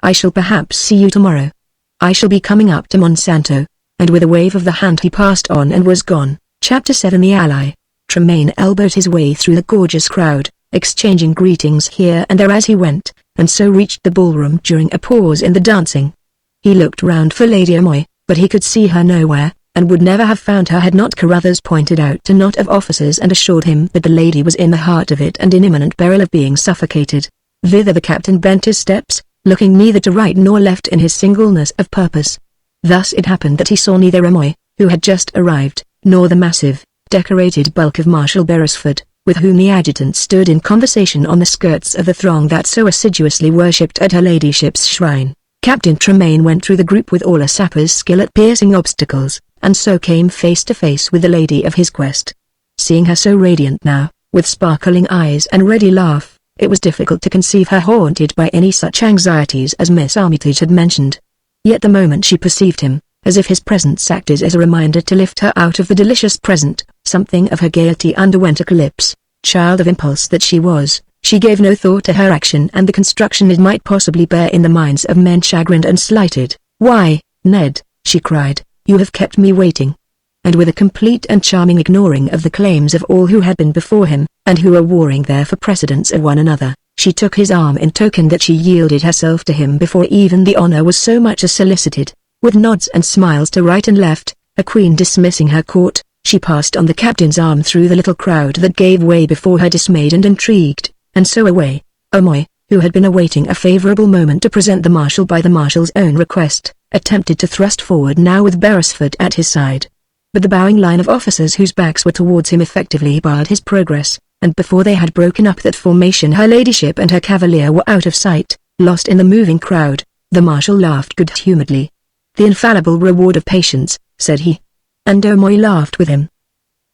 Speaker 1: I shall perhaps see you tomorrow. I shall be coming up to Monsanto, and with a wave of the hand he passed on and was gone. Chapter 7 The Ally. Tremaine elbowed his way through the gorgeous crowd, exchanging greetings here and there as he went, and so reached the ballroom during a pause in the dancing. He looked round for Lady O'Moy, but he could see her nowhere, and would never have found her had not Carruthers pointed out a knot of officers and assured him that the lady was in the heart of it and in imminent peril of being suffocated. Thither the captain bent his steps, looking neither to right nor left in his singleness of purpose. Thus it happened that he saw neither O'Moy, who had just arrived, nor the massive, decorated bulk of Marshal Beresford, with whom the adjutant stood in conversation on the skirts of the throng that so assiduously worshipped at her ladyship's shrine. Captain Tremaine went through the group with all a sapper's skill at piercing obstacles, and so came face to face with the lady of his quest. Seeing her so radiant now, with sparkling eyes and ready laugh, it was difficult to conceive her haunted by any such anxieties as Miss Armitage had mentioned. Yet the moment she perceived him, as if his presence acted as a reminder to lift her out of the delicious present, something of her gaiety underwent eclipse. Child of impulse that she was, she gave no thought to her action and the construction it might possibly bear in the minds of men chagrined and slighted. "Why, Ned," she cried, "you have kept me waiting." And with a complete and charming ignoring of the claims of all who had been before him, and who were warring there for precedence of one another, she took his arm in token that she yielded herself to him before even the honor was so much as solicited. With nods and smiles to right and left, a queen dismissing her court, she passed on the captain's arm through the little crowd that gave way before her dismayed and intrigued, and so away. O'Moy, who had been awaiting a favorable moment to present the marshal by the marshal's own request, attempted to thrust forward now with Beresford at his side. But the bowing line of officers whose backs were towards him effectively barred his progress, and before they had broken up that formation her ladyship and her cavalier were out of sight, lost in the moving crowd. The marshal laughed good-humouredly. "The infallible reward of patience," said he. And O'Moy laughed with him.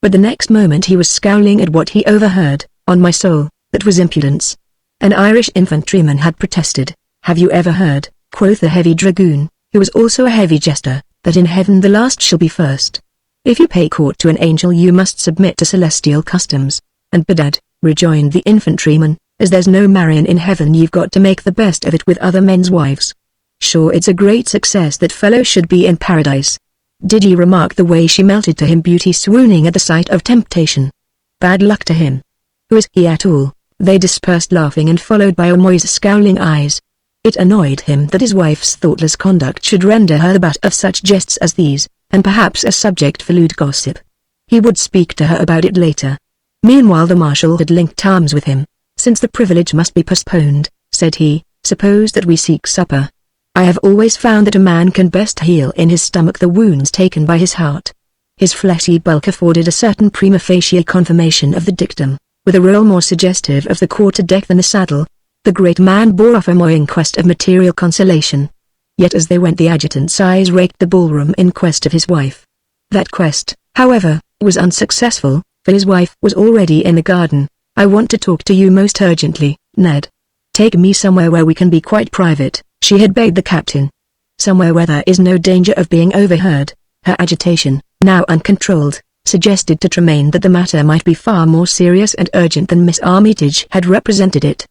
Speaker 1: But the next moment he was scowling at what he overheard. "On my soul, that was impudence." An Irish infantryman had protested. "Have you ever heard," quoth the heavy dragoon, who was also a heavy jester, "that in heaven the last shall be first? If you pay court to an angel you must submit to celestial customs." "And bedad," rejoined the infantryman, "as there's no marrying in heaven you've got to make the best of it with other men's wives. Sure it's a great success that fellow should be in paradise. Did ye remark the way she melted to him, beauty swooning at the sight of temptation? Bad luck to him. Who is he at all?" They dispersed laughing and followed by O'Moy's scowling eyes. It annoyed him that his wife's thoughtless conduct should render her the butt of such jests as these, and perhaps a subject for lewd gossip. He would speak to her about it later. Meanwhile the marshal had linked arms with him. "Since the privilege must be postponed," said he, "suppose that we seek supper. I have always found that a man can best heal in his stomach the wounds taken by his heart." His fleshy bulk afforded a certain prima facie confirmation of the dictum, with a roll more suggestive of the quarter-deck than the saddle. The great man bore off O'Moy in quest of material consolation. Yet as they went the adjutant's eyes raked the ballroom in quest of his wife. That quest, however, was unsuccessful, for his wife was already in the garden. "I want to talk to you most urgently, Ned. Take me somewhere where we can be quite private," she had begged the captain. "Somewhere where there is no danger of being overheard." Her agitation, now uncontrolled, suggested to Tremaine that the matter might be far more serious and urgent than Miss Armitage had represented it.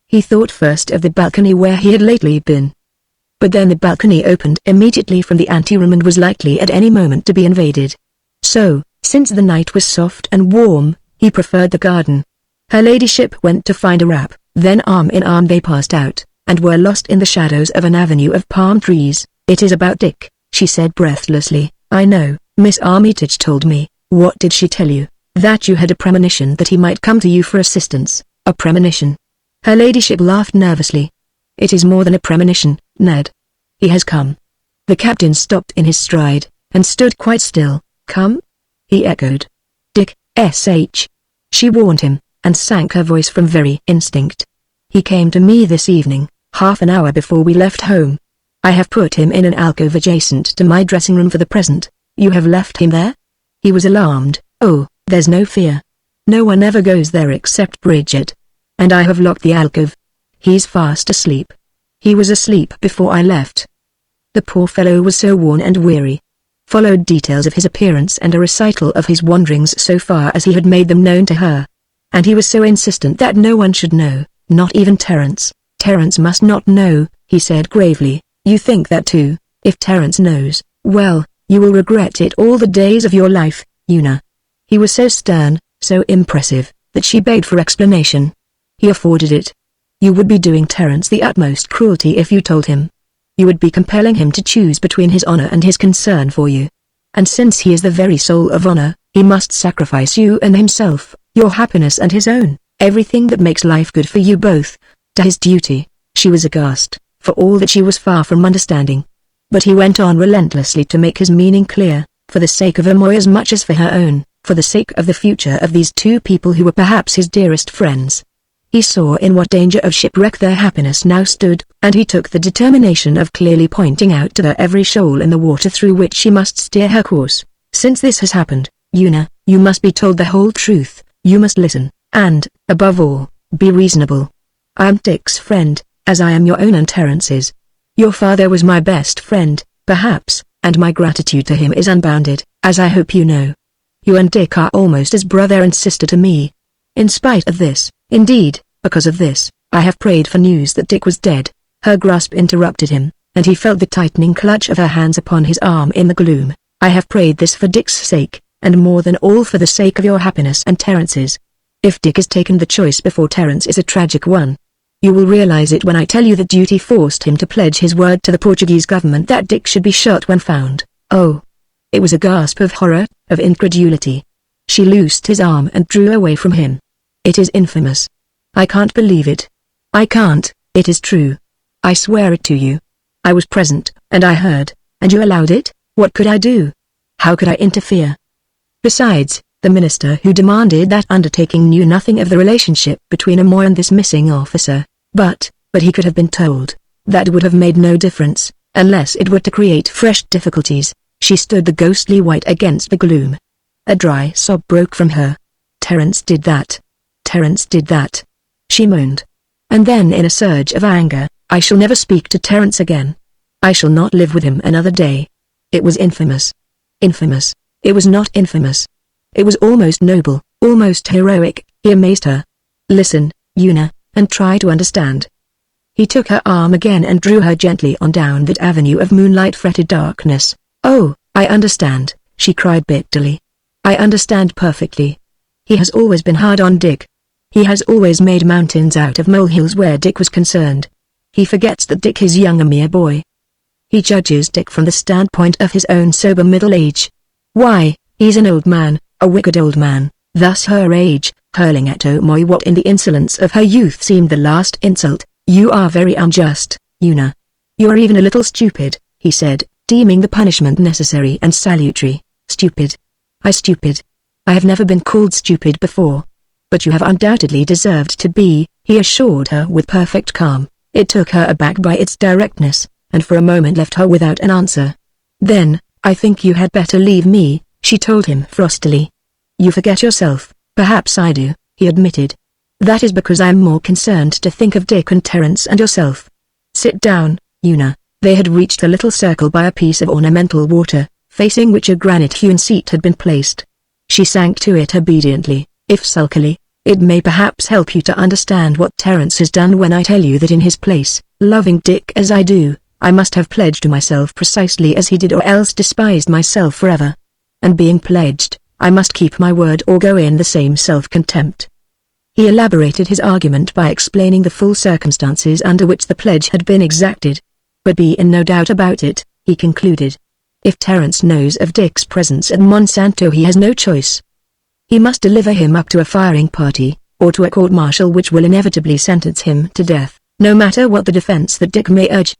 Speaker 1: He thought first of the balcony where he had lately been. But then the balcony opened immediately from the anteroom and was likely at any moment to be invaded. So, since the night was soft and warm, he preferred the garden. Her ladyship went to find a wrap, then arm in arm they passed out, and were lost in the shadows of an avenue of palm trees. "It is about Dick," she said breathlessly. "I know, Miss Armitage told me." "What did she tell you?" "That you had a premonition that he might come to you for assistance." "A premonition?" Her ladyship laughed nervously. "It is more than a premonition, Ned. He has come." The captain stopped in his stride, and stood quite still. "Come? he echoed. Dick, S.H. She warned him, and sank her voice from very instinct. He came to me this evening, half an hour before we left home. I have put him in an alcove adjacent to my dressing room for the present. You have left him there? He was alarmed. Oh, there's no fear. No one ever goes there except Bridget. And I have locked the alcove. He's fast asleep. He was asleep before I left. The poor fellow was so worn and weary. Followed details of his appearance and a recital of his wanderings so far as he had made them known to her. And he was so insistent that no one should know, not even Terence. Terence must not know, he said gravely. You think that too? If Terence knows, well, you will regret it all the days of your life, Una. He was so stern, so impressive, that she begged for explanation. He afforded it. You would be doing Terence the utmost cruelty if you told him. You would be compelling him to choose between his honor and his concern for you. And since he is the very soul of honor, he must sacrifice you and himself, your happiness and his own, everything that makes life good for you both, to his duty. She was aghast, for all that she was far from understanding. But he went on relentlessly to make his meaning clear, for the sake of Amoy as much as for her own, for the sake of the future of these two people who were perhaps his dearest friends. He saw in what danger of shipwreck their happiness now stood, and he took the determination of clearly pointing out to her every shoal in the water through which she must steer her course. Since this has happened, Una, you must be told the whole truth, you must listen, and, above all, be reasonable. I am Dick's friend, as I am your own and Terence's. Your father was my best friend, perhaps, and my gratitude to him is unbounded, as I hope you know. You and Dick are almost as brother and sister to me. In spite of this, indeed, because of this, I have prayed for news that Dick was dead. Her grasp interrupted him, and he felt the tightening clutch of her hands upon his arm in the gloom. I have prayed this for Dick's sake, and more than all for the sake of your happiness and Terence's. If Dick is taken, the choice before Terence is a tragic one. You will realize it when I tell you that duty forced him to pledge his word to the Portuguese government that Dick should be shot when found. Oh! It was a gasp of horror, of incredulity. She loosed his arm and drew away from him. It is infamous. I can't believe it. I can't. It is true. I swear it to you. I was present, and I heard, and you allowed it? What could I do? How could I interfere? Besides, the minister who demanded that undertaking knew nothing of the relationship between Amoy and this missing officer, but he could have been told. That would have made no difference, unless it were to create fresh difficulties. She stood the ghostly white against the gloom. A dry sob broke from her. Terence did that. Terence did that. She moaned. And then in a surge of anger, I shall never speak to Terence again. I shall not live with him another day. It was infamous. Infamous. It was not infamous. It was almost noble, almost heroic. He amazed her. Listen, Una, and try to understand. He took her arm again and drew her gently on down that avenue of moonlight-fretted darkness. Oh, I understand, she cried bitterly. I understand perfectly. He has always been hard on Dick. He has always made mountains out of molehills where Dick was concerned. He forgets that Dick is young, a mere boy. He judges Dick from the standpoint of his own sober middle age. Why, he's an old man, a wicked old man, thus her age, hurling at Amoy what in the insolence of her youth seemed the last insult. You are very unjust, Una. You are even a little stupid, he said, deeming the punishment necessary and salutary. Stupid. Stupid. I have never been called stupid before. But you have undoubtedly deserved to be, he assured her with perfect calm. It took her aback by its directness, and for a moment left her without an answer. Then, I think you had better leave me, she told him frostily. You forget yourself. Perhaps I do, he admitted. That is because I am more concerned to think of Dick and Terence and yourself. Sit down, Una. They had reached the little circle by a piece of ornamental water, facing which a granite-hewn seat had been placed. She sank to it obediently, if sulkily. It may perhaps help you to understand what Terence has done when I tell you that in his place, loving Dick as I do, I must have pledged to myself precisely as he did, or else despised myself forever. And being pledged, I must keep my word or go in the same self-contempt. He elaborated his argument by explaining the full circumstances under which the pledge had been exacted. But be in no doubt about it, he concluded. If Terence knows of Dick's presence at Monsanto, he has no choice. He must deliver him up to a firing party, or to a court-martial which will inevitably sentence him to death, no matter what the defense that Dick may urge.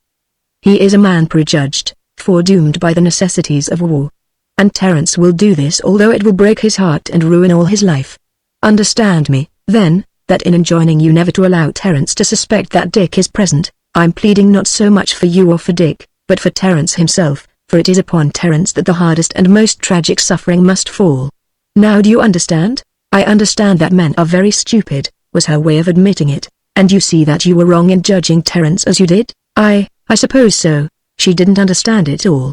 Speaker 1: He is a man prejudged, foredoomed by the necessities of war. And Terence will do this although it will break his heart and ruin all his life. Understand me, then, that in enjoining you never to allow Terence to suspect that Dick is present, I'm pleading not so much for you or for Dick, but for Terence himself, for it is upon Terence that the hardest and most tragic suffering must fall. Now do you understand? I understand that men are very stupid, was her way of admitting it, and you see that you were wrong in judging Terence as you did? I suppose so. She didn't understand it all.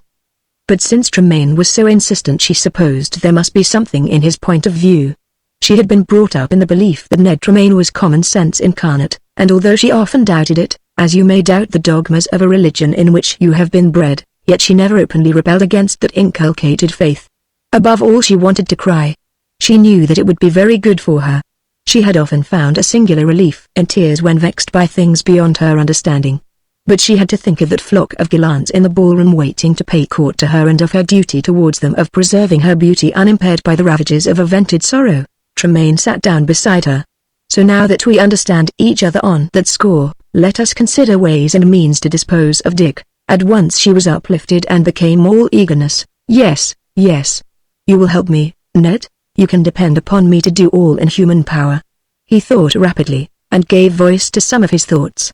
Speaker 1: But since Tremaine was so insistent, she supposed there must be something in his point of view. She had been brought up in the belief that Ned Tremaine was common sense incarnate, and although she often doubted it, as you may doubt the dogmas of a religion in which you have been bred, yet she never openly rebelled against that inculcated faith. Above all, she wanted to cry. She knew that it would be very good for her. She had often found a singular relief in tears when vexed by things beyond her understanding. But she had to think of that flock of gallants in the ballroom waiting to pay court to her, and of her duty towards them of preserving her beauty unimpaired by the ravages of avented sorrow. Tremaine sat down beside her. So now that we understand each other on that score, let us consider ways and means to dispose of Dick. At once she was uplifted and became all eagerness. Yes, yes. You will help me, Ned? You can depend upon me to do all in human power. He thought rapidly, and gave voice to some of his thoughts.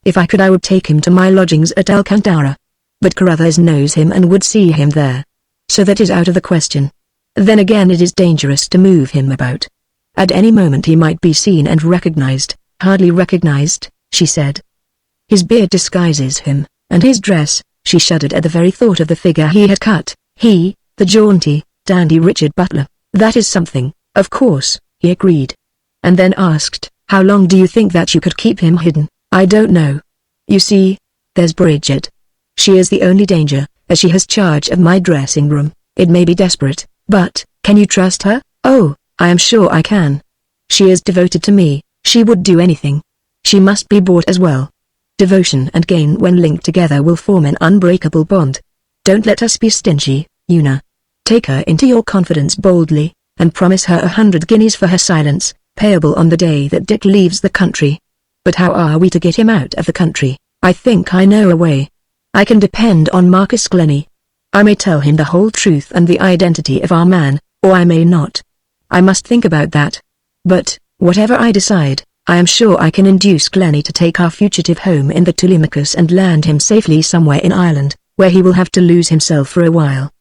Speaker 1: If I could, I would take him to my lodgings at Alcantara. But Carruthers knows him and would see him there. So that is out of the question. Then again, it is dangerous to move him about. At any moment he might be seen and recognized. Hardly recognized, she said. His beard disguises him, and his dress. She shuddered at the very thought of the figure he had cut. He, the jaunty, dandy Richard Butler. That is something, of course, he agreed. And then asked, how long do you think that you could keep him hidden? I don't know. You see, there's Bridget. She is the only danger, as she has charge of my dressing room. It may be desperate, but, can you trust her? Oh, I am sure I can. She is devoted to me, she would do anything. She must be bought as well. Devotion and gain when linked together will form an unbreakable bond. Don't let us be stingy, Una. Take her into your confidence boldly, and promise her 100 guineas for her silence, payable on the day that Dick leaves the country. But how are we to get him out of the country? I think I know a way. I can depend on Marcus Glennie. I may tell him the whole truth and the identity of our man, or I may not. I must think about that. But, whatever I decide, I am sure I can induce Glennie to take our fugitive home in the Telemachus and land him safely somewhere in Ireland, where he will have to lose himself for a while.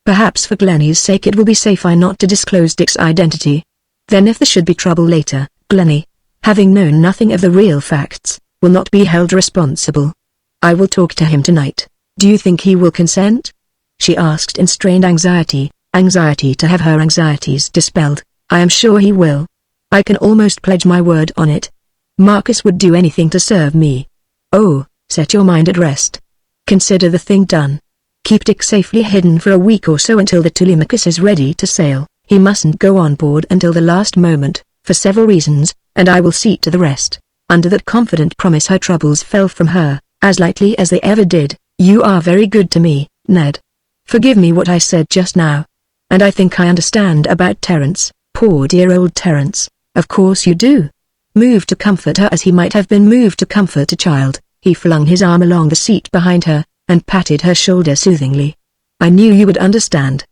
Speaker 1: Perhaps for Glennie's sake it will be safer not to disclose Dick's identity. Then if there should be trouble later, Glennie, having known nothing of the real facts, will not be held responsible. I will talk to him tonight. Do you think he will consent? She asked in strained anxiety to have her anxieties dispelled. I am sure he will. I can almost pledge my word on it. Marcus would do anything to serve me. Oh, set your mind at rest. Consider the thing done. Keep Dick safely hidden for a week or so until the Telemachus is ready to sail. He mustn't go on board until the last moment, for several reasons, and I will see to the rest. Under that confident promise her troubles fell from her, as lightly as they ever did. You are very good to me, Ned. Forgive me what I said just now. And I think I understand about Terence, poor dear old Terence. Of course you do. Moved to comfort her as he might have been moved to comfort a child, he flung his arm along the seat behind her, and patted her shoulder soothingly. I knew you would understand.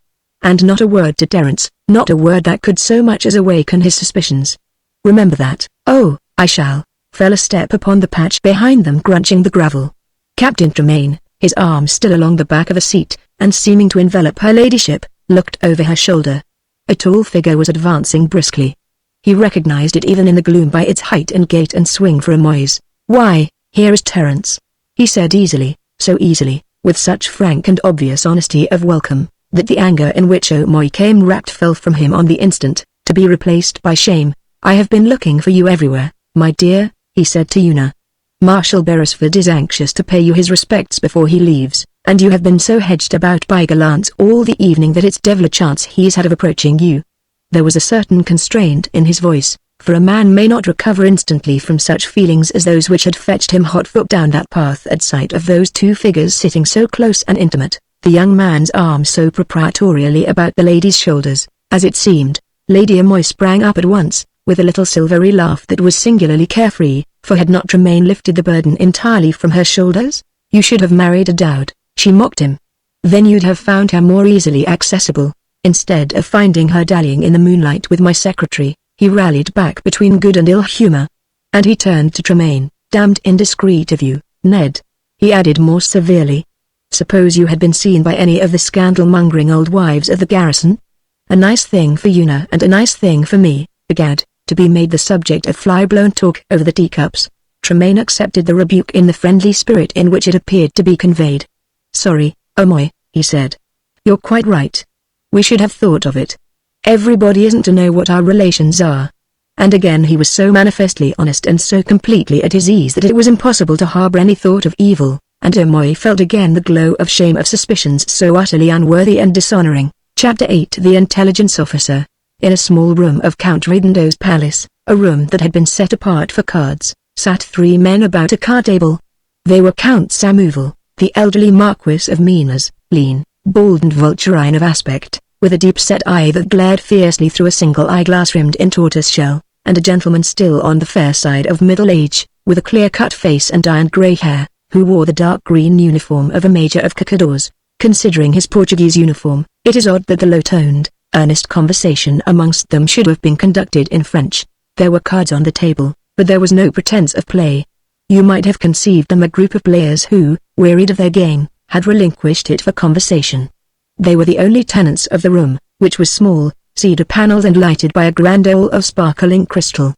Speaker 1: And not a word to Terence, not a word that could so much as awaken his suspicions. Remember that. Oh, I shall. Fell a step upon the patch behind them, crunching the gravel. Captain Tremaine, his arm still along the back of a seat, and seeming to envelop her ladyship, looked over her shoulder. A tall figure was advancing briskly. He recognized it even in the gloom by its height and gait and swing for a moise. Why, here is Terence, he said easily, so easily, with such frank and obvious honesty of welcome, that the anger in which O'Moy came wrapped fell from him on the instant, to be replaced by shame. I have been looking for you everywhere, my dear, he said to Una. Marshal Beresford is anxious to pay you his respects before he leaves, and you have been so hedged about by gallants all the evening that it's devil a chance he's had of approaching you. There was a certain constraint in his voice, for a man may not recover instantly from such feelings as those which had fetched him hot foot down that path at sight of those two figures sitting so close and intimate, the young man's arm so proprietorially about the lady's shoulders, as it seemed. Lady O'Moy sprang up at once, with a little silvery laugh that was singularly carefree, for had not Tremaine lifted the burden entirely from her shoulders? You should have married a dowd, she mocked him. Then you'd have found her more easily accessible. Instead of finding her dallying in the moonlight with my secretary, he rallied back between good and ill humor. And he turned to Tremaine. Damned indiscreet of you, Ned. He added more severely. Suppose you had been seen by any of the scandal-mongering old wives of the garrison? A nice thing for Una and a nice thing for me, begad, to be made the subject of fly-blown talk over the teacups. Tremaine accepted the rebuke in the friendly spirit in which it appeared to be conveyed. Sorry, Omoy, he said. You're quite right. We should have thought of it. Everybody isn't to know what our relations are. And again he was so manifestly honest and so completely at his ease that it was impossible to harbor any thought of evil, and Omoy felt again the glow of shame of suspicions so utterly unworthy and dishonoring. Chapter 8. The Intelligence Officer. In a small room of Count Redendo's palace, a room that had been set apart for cards, sat 3 men about a card table. They were Count Samuval, the elderly Marquis of Minas, lean, bald and vulturine of aspect, with a deep-set eye that glared fiercely through a single eyeglass rimmed in tortoiseshell, and a gentleman still on the fair side of middle age, with a clear-cut face and iron grey hair, who wore the dark green uniform of a major of Cacadores. Considering his Portuguese uniform, it is odd that the low-toned, earnest conversation amongst them should have been conducted in French. There were cards on the table, but there was no pretense of play. You might have conceived them a group of players who, wearied of their game, had relinquished it for conversation. They were the only tenants of the room, which was small, cedar-panelled and lighted by a grand owl of sparkling crystal.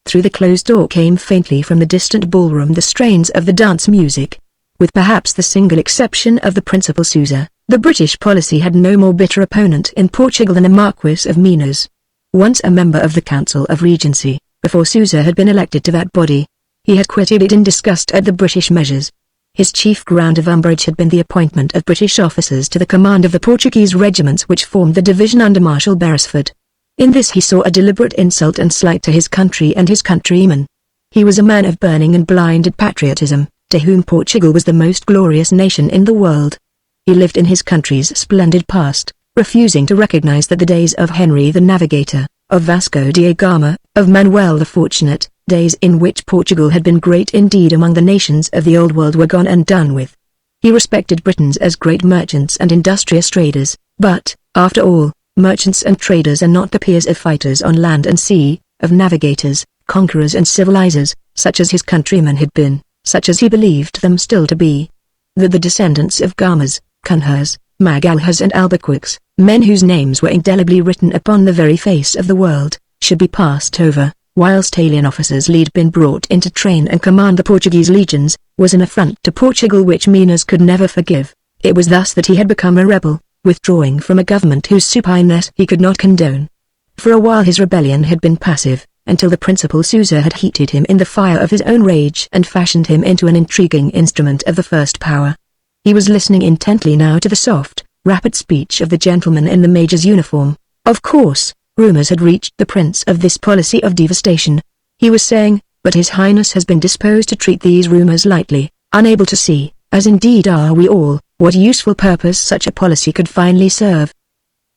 Speaker 1: Through the closed door came faintly from the distant ballroom the strains of the dance music. With perhaps the single exception of the Principal Sousa, the British policy had no more bitter opponent in Portugal than the Marquis of Minas. Once a member of the Council of Regency, before Sousa had been elected to that body, he had quitted it in disgust at the British measures. His chief ground of umbrage had been the appointment of British officers to the command of the Portuguese regiments which formed the division under Marshal Beresford. In this he saw a deliberate insult and slight to his country and his countrymen. He was a man of burning and blinded patriotism, to whom Portugal was the most glorious nation in the world. He lived in his country's splendid past, refusing to recognize that the days of Henry the Navigator, of Vasco da Gama, of Manuel the Fortunate, days in which Portugal had been great indeed among the nations of the Old World were gone and done with. He respected Britons as great merchants and industrious traders, but, after all, merchants and traders are not the peers of fighters on land and sea, of navigators, conquerors and civilizers, such as his countrymen had been, such as he believed them still to be. That the descendants of Gamas, Cunhas, Magalhães and Albuquerques, men whose names were indelibly written upon the very face of the world, should be passed over, whilst alien officers had been brought in to train and command the Portuguese legions, was an affront to Portugal which Minas could never forgive. It was thus that he had become a rebel, withdrawing from a government whose supineness he could not condone. For a while his rebellion had been passive, until the Principal Sousa had heated him in the fire of his own rage and fashioned him into an intriguing instrument of the first power. He was listening intently now to the soft, rapid speech of the gentleman in the major's uniform. Of course, rumors had reached the prince of this policy of devastation. He was saying, but His Highness has been disposed to treat these rumors lightly, unable to see, as indeed are we all, what useful purpose such a policy could finally serve.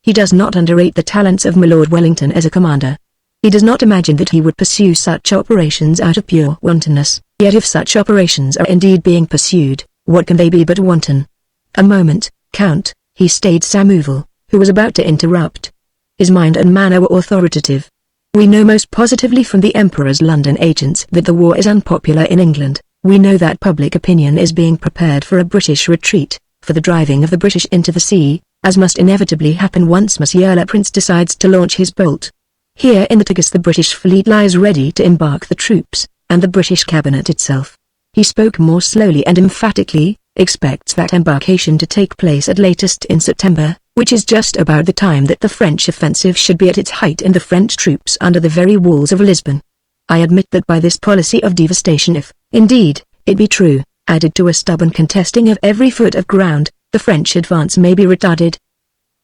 Speaker 1: He does not underrate the talents of my Lord Wellington as a commander. He does not imagine that he would pursue such operations out of pure wantonness, yet if such operations are indeed being pursued, what can they be but wanton? A moment, Count, he stayed Samuval, who was about to interrupt. His mind and manner were authoritative. We know most positively from the Emperor's London agents that the war is unpopular in England. We know that public opinion is being prepared for a British retreat, for the driving of the British into the sea, as must inevitably happen once Monsieur le Prince decides to launch his bolt. Here in the Tagus the British fleet lies ready to embark the troops, and the British cabinet itself, he spoke more slowly and emphatically, expects that embarkation to take place at latest in September, which is just about the time that the French offensive should be at its height and the French troops under the very walls of Lisbon. I admit that by this policy of devastation, if, indeed, it be true, added to a stubborn contesting of every foot of ground, the French advance may be retarded.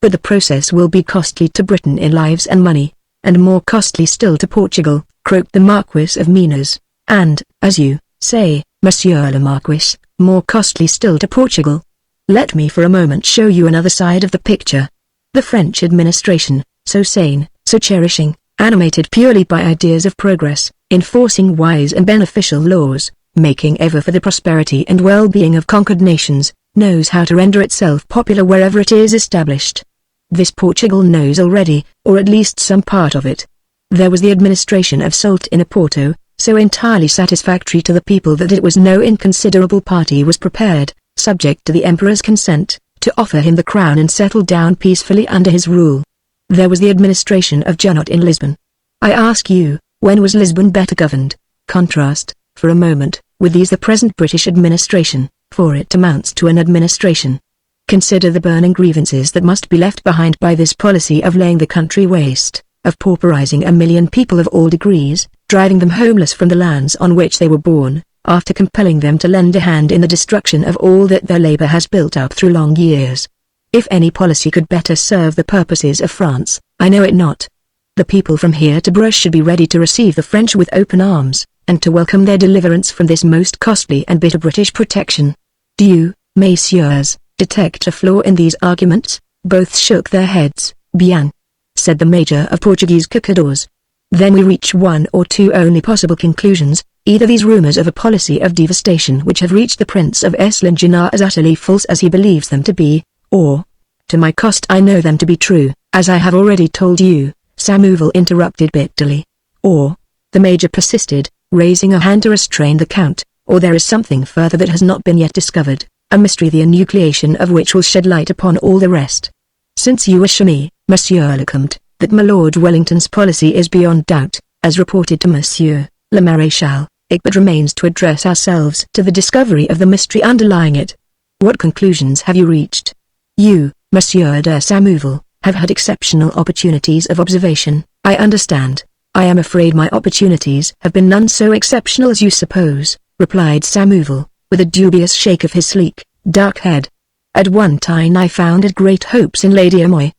Speaker 1: But the process will be costly to Britain in lives and money, and more costly still to Portugal, croaked the Marquis of Minas, and, as you say, Monsieur le Marquis, more costly still to Portugal. Let me for a moment show you another side of the picture. The French administration, so sane, so cherishing, animated purely by ideas of progress, enforcing wise and beneficial laws, making ever for the prosperity and well-being of conquered nations, knows how to render itself popular wherever it is established. This Portugal knows already, or at least some part of it. There was the administration of Solte in Oporto, so entirely satisfactory to the people that it was no inconsiderable party was prepared, subject to the emperor's consent, to offer him the crown and settle down peacefully under his rule. There was the administration of Junot in Lisbon. I ask you, when was Lisbon better governed? Contrast, for a moment, with these the present British administration, for it amounts to an administration. Consider the burning grievances that must be left behind by this policy of laying the country waste, of pauperizing 1 million people of all degrees, driving them homeless from the lands on which they were born, after compelling them to lend a hand in the destruction of all that their labor has built up through long years. If any policy could better serve the purposes of France, I know it not. The people from here to Bruges should be ready to receive the French with open arms, and to welcome their deliverance from this most costly and bitter British protection. Do you, messieurs, detect a flaw in these arguments? Both shook their heads. Bien, said the Major of Portuguese Cacadores. Then we reach one or two only possible conclusions. Either these rumors of a policy of devastation which have reached the Prince of Esslingen are as utterly false as he believes them to be, or, to my cost I know them to be true, as I have already told you, Samuel interrupted bitterly. Or, the Major persisted, raising a hand to restrain the Count, or there is something further that has not been yet discovered, a mystery the enucleation of which will shed light upon all the rest. Since you assure me, Monsieur le Comte, that my Lord Wellington's policy is beyond doubt, as reported to Monsieur le Maréchal, it but remains to address ourselves to the discovery of the mystery underlying it. What conclusions have you reached? You, Monsieur de Samuel, have had exceptional opportunities of observation, I understand. I am afraid my opportunities have been none so exceptional as you suppose, replied Samuel, with a dubious shake of his sleek, dark head. At one time I founded great hopes in Lady Amoy.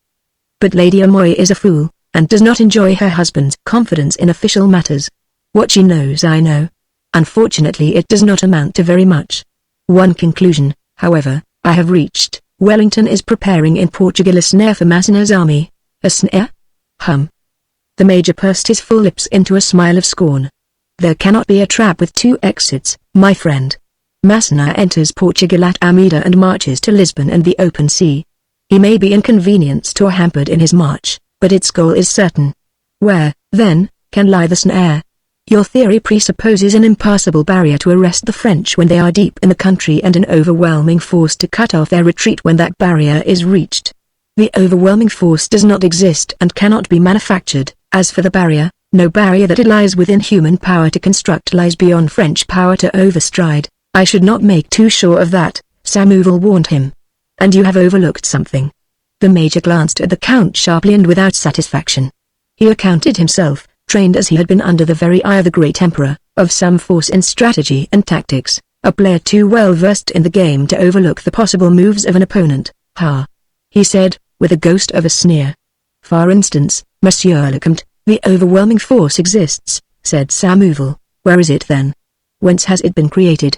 Speaker 1: But Lady Amoy is a fool, and does not enjoy her husband's confidence in official matters. What she knows I know. Unfortunately it does not amount to very much. One conclusion, however, I have reached. Wellington is preparing in Portugal a snare for Massena's army. A snare? Hum. The Major pursed his full lips into a smile of scorn. There cannot be a trap with two exits, my friend. Massena enters Portugal at Amida and marches to Lisbon and the open sea. He may be inconvenienced or hampered in his march, but its goal is certain. Where, then, can lie the snare? Your theory presupposes an impassable barrier to arrest the French when they are deep in the country and an overwhelming force to cut off their retreat when that barrier is reached. The overwhelming force does not exist and cannot be manufactured. As for the barrier, no barrier that it lies within human power to construct lies beyond French power to overstride. I should not make too sure of that, Samuel warned him. And you have overlooked something. The Major glanced at the Count sharply and without satisfaction. He accounted himself, trained as he had been under the very eye of the great Emperor, of some force in strategy and tactics, a player too well versed in the game to overlook the possible moves of an opponent. Ha! He said, with a ghost of a sneer. For instance, Monsieur le Comte, the overwhelming force exists, said Samuel. Where is it then? Whence has it been created?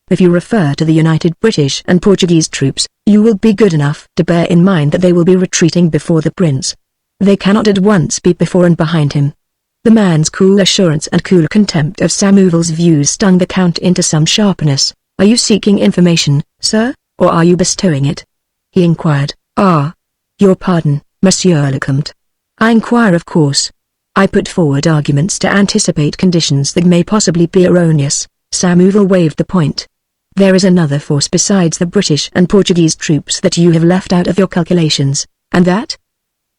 Speaker 1: If you refer to the united British and Portuguese troops, you will be good enough to bear in mind that they will be retreating before the Prince. They cannot at once be before and behind him. The man's cool assurance and cool contempt of Samuel's views stung the Count into some sharpness. Are you seeking information, sir, or are you bestowing it? He inquired. Ah. Your pardon, Monsieur le Comte. I inquire of course. I put forward arguments to anticipate conditions that may possibly be erroneous. Samuel waved the point. There is another force besides the British and Portuguese troops that you have left out of your calculations, and that?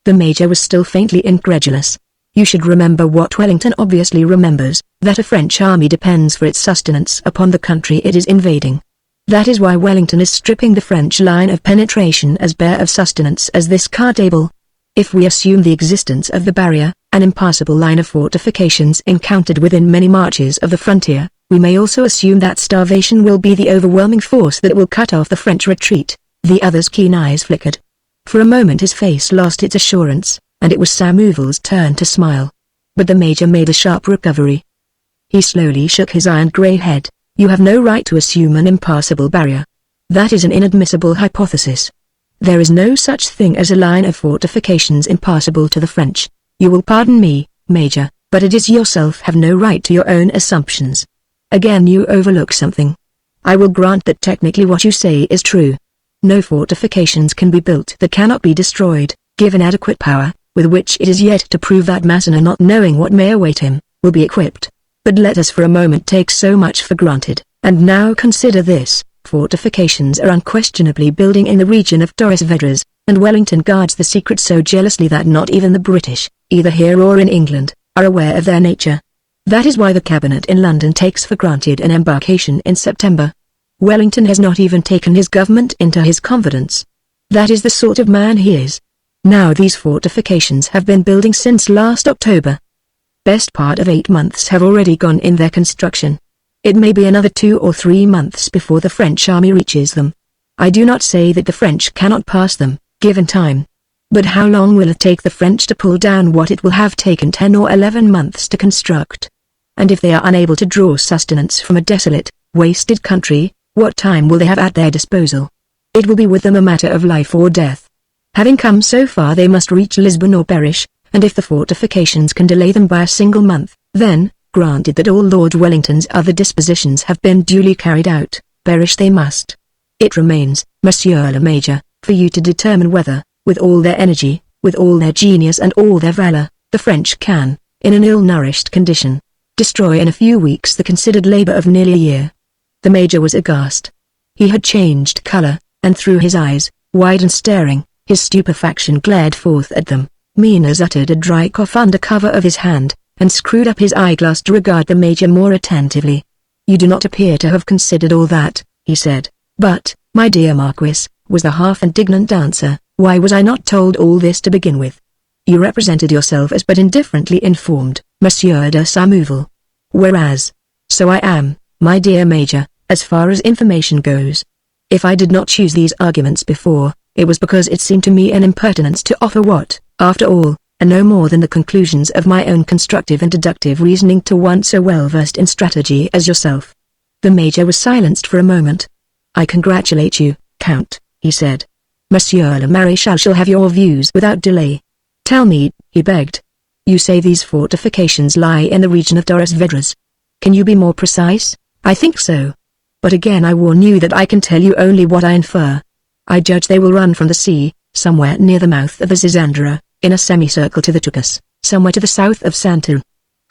Speaker 1: The Major was still faintly incredulous. You should remember what Wellington obviously remembers, that a French army depends for its sustenance upon the country it is invading. That is why Wellington is stripping the French line of penetration as bare of sustenance as this card table. If we assume the existence of the barrier, an impassable line of fortifications encountered within many marches of the frontier, we may also assume that starvation will be the overwhelming force that will cut off the French retreat. The other's keen eyes flickered. For a moment his face lost its assurance, and it was Samuel's turn to smile. But the Major made a sharp recovery. He slowly shook his iron-grey head. You have no right to assume an impassable barrier. That is an inadmissible hypothesis. There is no such thing as a line of fortifications impassable to the French. You will pardon me, Major, but it is yourself have no right to your own assumptions. Again you overlook something. I will grant that technically what you say is true, No fortifications can be built that cannot be destroyed, given adequate power, with which it is yet to prove that Massenet, not knowing what may await him, will be equipped. But let us for a moment take so much for granted, and now consider this: fortifications are unquestionably building in the region of Torres Vedras, and Wellington guards the secret so jealously that not even the British, either here or in England, are aware of their nature. That is why the cabinet in London takes for granted an embarkation in September. Wellington has not even taken his government into his confidence. That is the sort of man he is. Now these fortifications have been building since last October. Best part of 8 months have already gone in their construction. It may be another 2 or 3 months before the French army reaches them. I do not say that the French cannot pass them, given time. But how long will it take the French to pull down what it will have taken 10 or 11 months to construct? And if they are unable to draw sustenance from a desolate, wasted country, what time will they have at their disposal? It will be with them a matter of life or death. Having come so far, they must reach Lisbon or perish, and if the fortifications can delay them by a single month, then, granted that all Lord Wellington's other dispositions have been duly carried out, perish they must. It remains, Monsieur le Major, for you to determine whether, with all their energy, with all their genius and all their valor, the French can, in an ill-nourished condition, destroy in a few weeks the considered labor of nearly a year. The Major was aghast. He had changed color, and through his eyes, wide and staring, his stupefaction glared forth at them. Menas uttered a dry cough under cover of his hand, and screwed up his eyeglass to regard the Major more attentively. "You do not appear to have considered all that," he said. "But, my dear Marquis," was the half-indignant answer, "why was I not told all this to begin with? You represented yourself as but indifferently informed, Monsieur de Samouville. Whereas, so I am, my dear Major, as far as information goes. If I did not choose these arguments before, it was because it seemed to me an impertinence to offer what, after all, are no more than the conclusions of my own constructive and deductive reasoning to one so well versed in strategy as yourself." The Major was silenced for a moment. "I congratulate you, Count," he said. "Monsieur le Maréchal shall have your views without delay. Tell me," he begged. "You say these fortifications lie in the region of Torres Vedras. Can you be more precise?" "I think so. But again I warn you that I can tell you only what I infer. I judge they will run from the sea, somewhere near the mouth of the Zizandra, in a semicircle to the Tucas, somewhere to the south of Santu.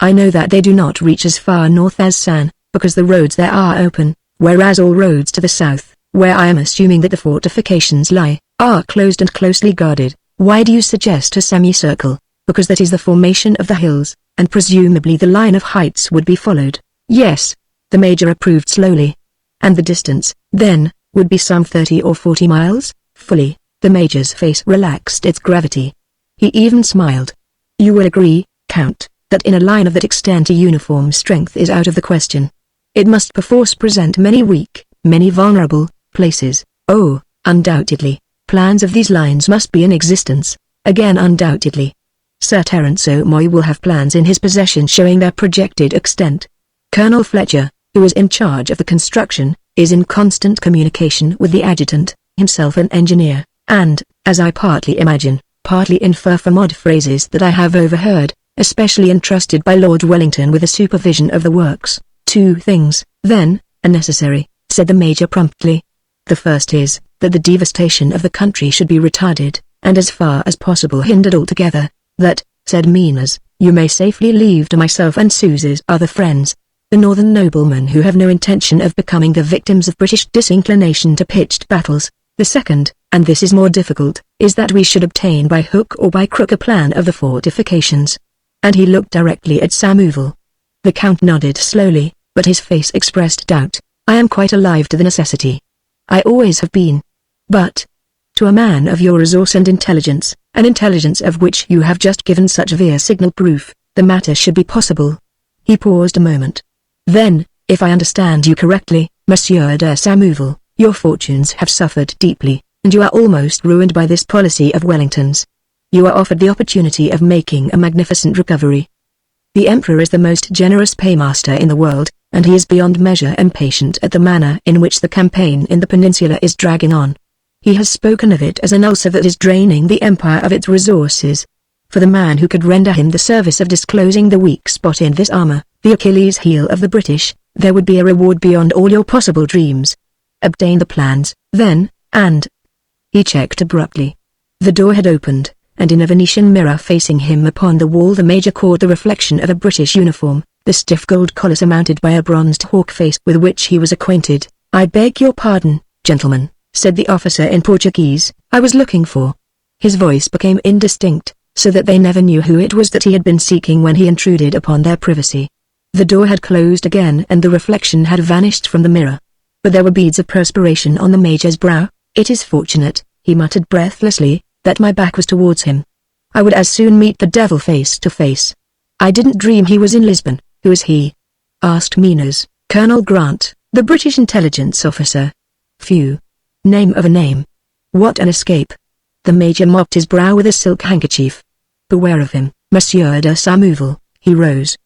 Speaker 1: I know that they do not reach as far north as San, because the roads there are open, whereas all roads to the south, where I am assuming that the fortifications lie, are closed and closely guarded. Why do you suggest a semicircle? Because that is the formation of the hills, and presumably the line of heights would be followed." "Yes," the Major approved slowly. "And the distance, then, would be some 30 or 40 miles? "Fully." The Major's face relaxed its gravity. He even smiled. "You will agree, Count, that in a line of that extent a uniform strength is out of the question. It must perforce present many weak, many vulnerable, places." "Oh, undoubtedly. Plans of these lines must be in existence." "Again undoubtedly. Sir Terence O'Moy will have plans in his possession showing their projected extent. Colonel Fletcher, who is in charge of the construction, is in constant communication with the adjutant, himself an engineer, and, as I partly imagine, partly infer from odd phrases that I have overheard, especially entrusted by Lord Wellington with the supervision of the works. 2 things, then, are necessary," said the Major promptly. "The first is, that the devastation of the country should be retarded, and as far as possible hindered altogether. That," said Menas, "you may safely leave to myself and Suze's other friends, the northern noblemen who have no intention of becoming the victims of British disinclination to pitched battles. The second, and this is more difficult, is that we should obtain by hook or by crook a plan of the fortifications." And he looked directly at Samouville. The Count nodded slowly, but his face expressed doubt. "I am quite alive to the necessity. I always have been. But, to a man of your resource and intelligence, an intelligence of which you have just given such very signal proof, the matter should be possible." He paused a moment. "Then, if I understand you correctly, Monsieur de Samouville, your fortunes have suffered deeply, and you are almost ruined by this policy of Wellington's. You are offered the opportunity of making a magnificent recovery. The Emperor is the most generous paymaster in the world, and he is beyond measure impatient at the manner in which the campaign in the peninsula is dragging on. He has spoken of it as an ulcer that is draining the empire of its resources. For the man who could render him the service of disclosing the weak spot in this armor, the Achilles heel of the British, there would be a reward beyond all your possible dreams. Obtain the plans, then, and, He checked abruptly. The door had opened, and in a Venetian mirror facing him upon the wall the Major caught the reflection of a British uniform, the stiff gold collar surmounted by a bronzed hawk face with which he was acquainted. "I beg your pardon, gentlemen," said the officer in Portuguese. "I was looking for..." His voice became indistinct, so that they never knew who it was that he had been seeking when he intruded upon their privacy. The door had closed again and the reflection had vanished from the mirror. But there were beads of perspiration on the Major's brow. "It is fortunate," he muttered breathlessly, "that my back was towards him. I would as soon meet the devil face to face. I didn't dream he was in Lisbon." "Who is he?" asked Minos. "Colonel Grant, the British intelligence officer." "Phew. Name of a name. What an escape." The Major mopped his brow with a silk handkerchief. "Beware of him, Monsieur de Samouville." He rose.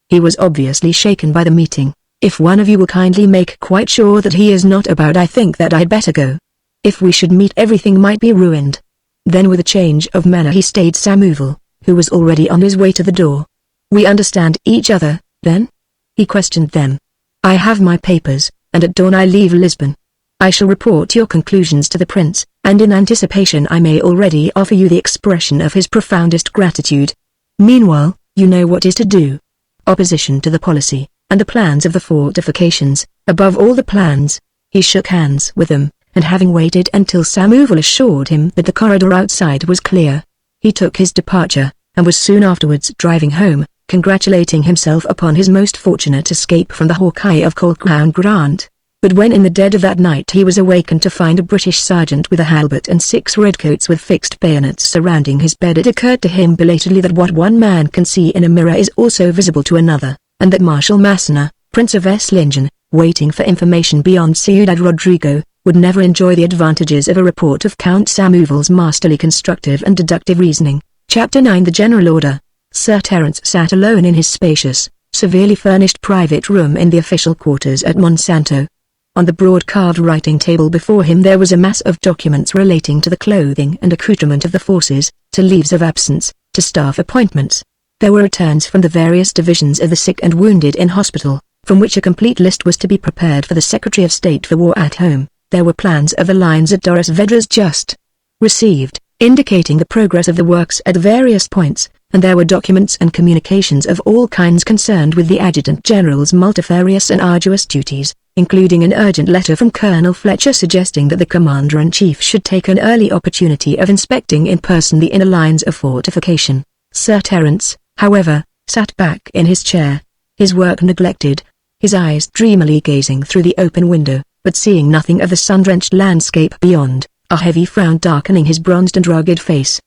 Speaker 1: He was obviously shaken by the meeting. "If one of you will kindly make quite sure that he is not about, I think that I'd better go. If we should meet, everything might be ruined." Then with a change of manner he stayed Samouville, who was already on his way to the door. "We understand each other, then?" he questioned them. "I have my papers, and at dawn I leave Lisbon. I shall report your conclusions to the prince, and in anticipation I may already offer you the expression of his profoundest gratitude. Meanwhile, you know what is to do. Opposition to the policy, and the plans of the fortifications, above all the plans." He shook hands with them, and having waited until Samouville assured him that the corridor outside was clear, he took his departure, and was soon afterwards driving home, congratulating himself upon his most fortunate escape from the Hawkeye of Colonel Grant. But when in the dead of that night he was awakened to find a British sergeant with a halberd and 6 redcoats with fixed bayonets surrounding his bed, it occurred to him belatedly that what one man can see in a mirror is also visible to another, and that Marshal Massena, Prince of Esslingen, waiting for information beyond Ciudad Rodrigo, would never enjoy the advantages of a report of Count Samouville's masterly constructive and deductive reasoning. Chapter 9. The General Order. Sir Terence sat alone in his spacious, severely furnished private room in the official quarters at Monsanto. On the broad carved writing table before him there was a mass of documents relating to the clothing and accoutrement of the forces, to leaves of absence, to staff appointments. There were returns from the various divisions of the sick and wounded in hospital, from which a complete list was to be prepared for the Secretary of State for War at home. There were plans of the lines at Doris Vedra's just received, indicating the progress of the works at various points, and there were documents and communications of all kinds concerned with the Adjutant General's multifarious and arduous duties, including an urgent letter from Colonel Fletcher suggesting that the Commander-in-Chief should take an early opportunity of inspecting in person the inner lines of fortification. Sir Terence, however, sat back in his chair, his work neglected, his eyes dreamily gazing through the open window, but seeing nothing of the sun-drenched landscape beyond, a heavy frown darkening his bronzed and rugged face.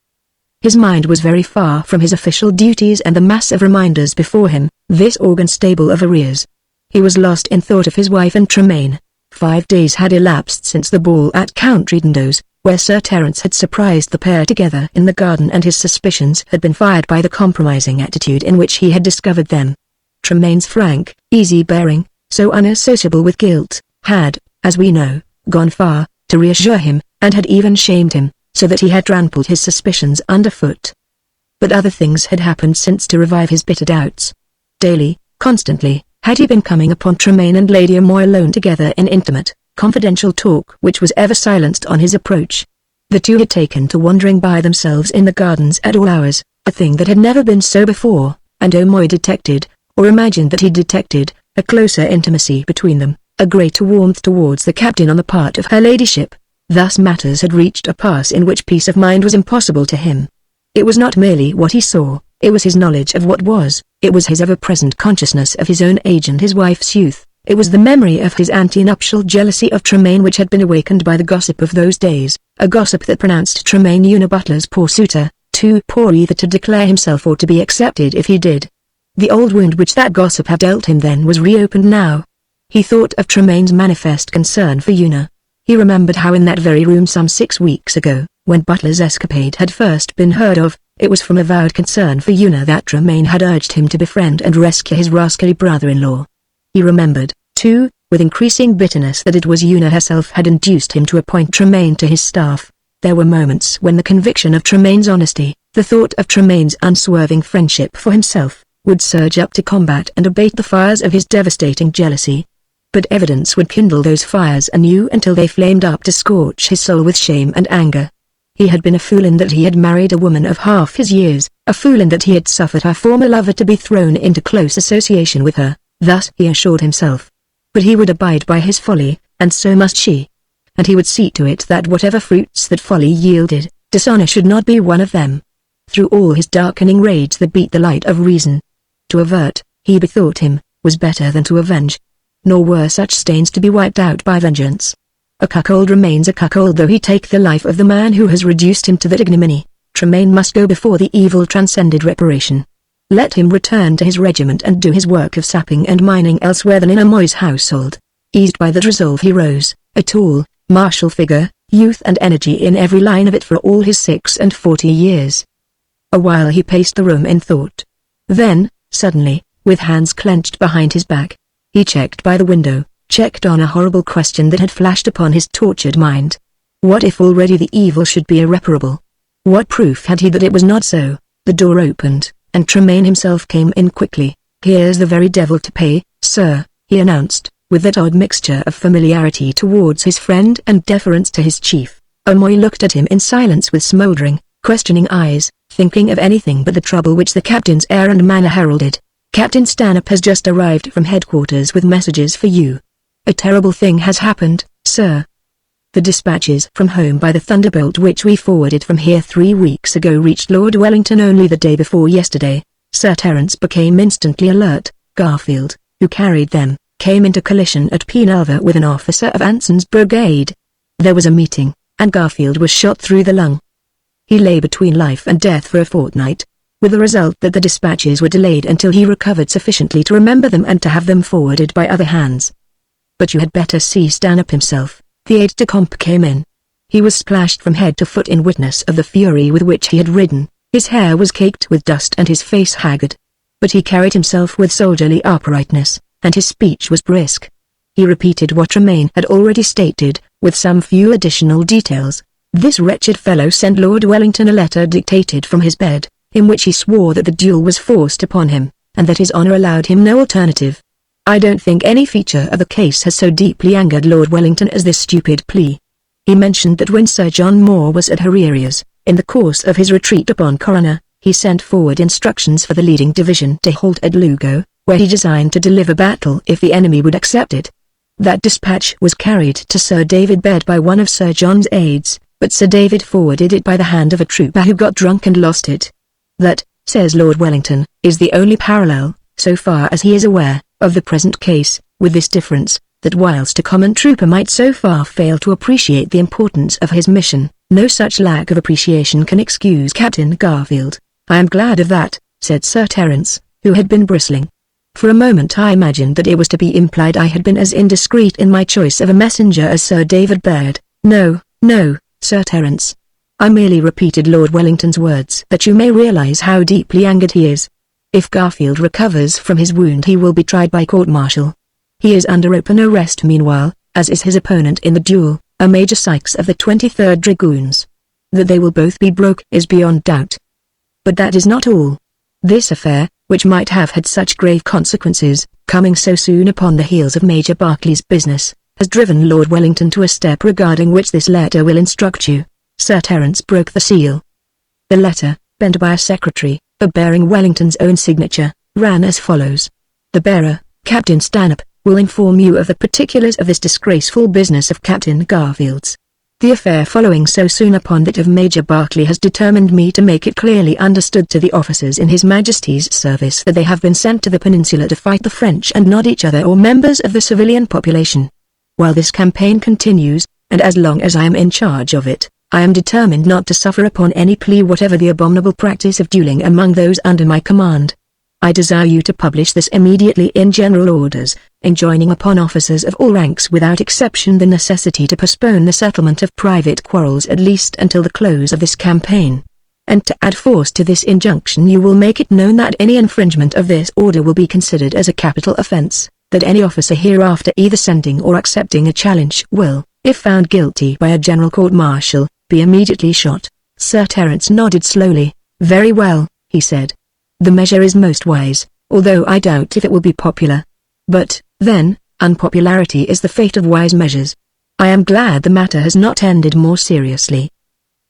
Speaker 1: His mind was very far from his official duties and the mass of reminders before him, this organ stable of arrears. He was lost in thought of his wife and Tremaine. 5 days had elapsed since the ball at Count Redendo's, where Sir Terence had surprised the pair together in the garden, and his suspicions had been fired by the compromising attitude in which he had discovered them. Tremaine's frank, easy bearing, so unassociable with guilt, had, as we know, gone far, to reassure him, and had even shamed him, so that he had trampled his suspicions underfoot. But other things had happened since to revive his bitter doubts. Daily, constantly, had he been coming upon Tremaine and Lady Amoy alone together in intimate, confidential talk which was ever silenced on his approach. The two had taken to wandering by themselves in the gardens at all hours, a thing that had never been so before, and Amoy detected, or imagined that he detected, a closer intimacy between them, a greater warmth towards the captain on the part of her ladyship. Thus matters had reached a pass in which peace of mind was impossible to him. It was not merely what he saw, it was his knowledge of what was, it was his ever-present consciousness of his own age and his wife's youth, it was the memory of his ante-nuptial jealousy of Tremaine which had been awakened by the gossip of those days, a gossip that pronounced Tremaine Una Butler's poor suitor, too poor either to declare himself or to be accepted if he did. The old wound which that gossip had dealt him then was reopened now. He thought of Tremaine's manifest concern for Una. He remembered how in that very room some 6 weeks ago, when Butler's escapade had first been heard of, it was from avowed concern for Una that Tremaine had urged him to befriend and rescue his rascally brother-in-law. He remembered, too, with increasing bitterness that it was Una herself had induced him to appoint Tremaine to his staff. There were moments when the conviction of Tremaine's honesty, the thought of Tremaine's unswerving friendship for himself, would surge up to combat and abate the fires of his devastating jealousy. but evidence would kindle those fires anew until they flamed up to scorch his soul with shame and anger. He had been a fool in that he had married a woman of half his years, a fool in that he had suffered her former lover to be thrown into close association with her, thus he assured himself. But he would abide by his folly, and so must she. And he would see to it that whatever fruits that folly yielded, dishonor should not be one of them. Through all his darkening rage that beat the light of reason. To avert, he bethought him, was better than to avenge. Nor were such stains to be wiped out by vengeance. A cuckold remains a cuckold though he take the life of the man who has reduced him to that ignominy. Tremaine must go before the evil transcended reparation. Let him return to his regiment and do his work of sapping and mining elsewhere than in Amoy's household. Eased by that resolve he rose, a tall, martial figure, youth and energy in every line of it for all his 46 years. A while he paced the room in thought. Then, suddenly, with hands clenched behind his back, he checked by the window, checked on a horrible question that had flashed upon his tortured mind. What if already the evil should be irreparable? What proof had he that it was not so? The door opened, and Tremaine himself came in quickly. "Here's the very devil to pay, sir," he announced, with that odd mixture of familiarity towards his friend and deference to his chief. Amoy looked at him in silence with smouldering, questioning eyes, thinking of anything but the trouble which the captain's air and manner heralded. "Captain Stanhope has just arrived from headquarters with messages for you. A terrible thing has happened, sir. The dispatches from home by the Thunderbolt which we forwarded from here 3 weeks ago reached Lord Wellington only the day before yesterday." Sir Terence became instantly alert. "Garfield, who carried them, came into collision at Penelva with an officer of Anson's brigade. There was a meeting, and Garfield was shot through the lung. He lay between life and death for a fortnight, with the result that the dispatches were delayed until he recovered sufficiently to remember them and to have them forwarded by other hands. But you had better see Stanhope himself." The aide-de-camp came in. He was splashed from head to foot in witness of the fury with which he had ridden. His hair was caked with dust and his face haggard. But he carried himself with soldierly uprightness, and his speech was brisk. He repeated what Tremaine had already stated, with some few additional details. This wretched fellow sent Lord Wellington a letter dictated from his bed, in which he swore that the duel was forced upon him, and that his honor allowed him no alternative. I don't think any feature of the case has so deeply angered Lord Wellington as this stupid plea. He mentioned that when Sir John Moore was at Herrerias, in the course of his retreat upon Corunna, he sent forward instructions for the leading division to halt at Lugo, where he designed to deliver battle if the enemy would accept it. That dispatch was carried to Sir David Bed by one of Sir John's aides, but Sir David forwarded it by the hand of a trooper who got drunk and lost it. That, says Lord Wellington, is the only parallel, so far as he is aware, of the present case, with this difference, that whilst a common trooper might so far fail to appreciate the importance of his mission, no such lack of appreciation can excuse Captain Garfield. "I am glad of that," said Sir Terence, who had been bristling. "For a moment I imagined that it was to be implied I had been as indiscreet in my choice of a messenger as Sir David Baird. No, no, Sir Terence. I merely repeated Lord Wellington's words that you may realize how deeply angered he is. If Garfield recovers from his wound he will be tried by court-martial. He is under open arrest meanwhile, as is his opponent in the duel, a Major Sykes of the 23rd Dragoons. That they will both be broke is beyond doubt. But that is not all. This affair, which might have had such grave consequences, coming so soon upon the heels of Major Berkeley's business, has driven Lord Wellington to a step regarding which this letter will instruct you." Sir Terence broke the seal. The letter, penned by a secretary, but bearing Wellington's own signature, ran as follows. "The bearer, Captain Stanhope, will inform you of the particulars of this disgraceful business of Captain Garfield's. The affair following so soon upon that of Major Berkeley has determined me to make it clearly understood to the officers in His Majesty's service that they have been sent to the peninsula to fight the French and not each other or members of the civilian population. While this campaign continues, and as long as I am in charge of it, I am determined not to suffer upon any plea whatever the abominable practice of dueling among those under my command. I desire you to publish this immediately in general orders, enjoining upon officers of all ranks without exception the necessity to postpone the settlement of private quarrels at least until the close of this campaign. And to add force to this injunction you will make it known that any infringement of this order will be considered as a capital offence, that any officer hereafter either sending or accepting a challenge will, if found guilty by a general court-martial, be immediately shot." Sir Terence nodded slowly. "Very well," he said. "The measure is most wise, although I doubt if it will be popular. But, then, Unpopularity is the fate of wise measures. I am glad the matter has not ended more seriously.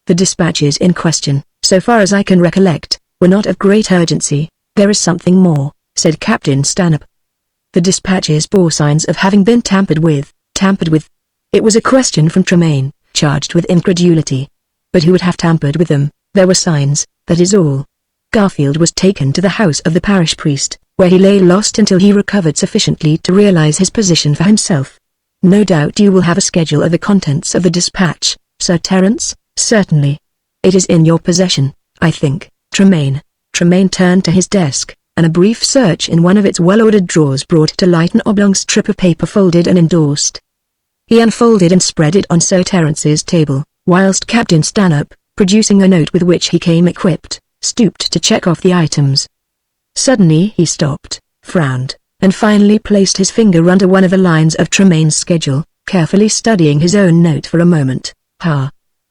Speaker 1: The dispatches in question, so far as I can recollect, were not of great urgency. There is something more, said Captain Stanhope. The dispatches bore signs of having been tampered with. Tampered with? It was a question from Tremaine, charged with incredulity. But who would have tampered with them? There were signs, that is all. Garfield was taken to the house of the parish priest, where he lay lost until he recovered sufficiently to realize his position for himself. No doubt you will have a schedule of the contents of the dispatch, Sir Terence? Certainly. It is in your possession, I think, Tremaine. Tremaine turned to his desk, and a brief search in one of its well-ordered drawers brought to light an oblong strip of paper folded and endorsed. He unfolded and spread it on Sir Terence's table, whilst Captain Stanhope, producing a note with which he came equipped, stooped to check off the items. Suddenly he stopped, frowned, and finally placed his finger under one of the lines of Tremaine's schedule, carefully studying his own note for a moment.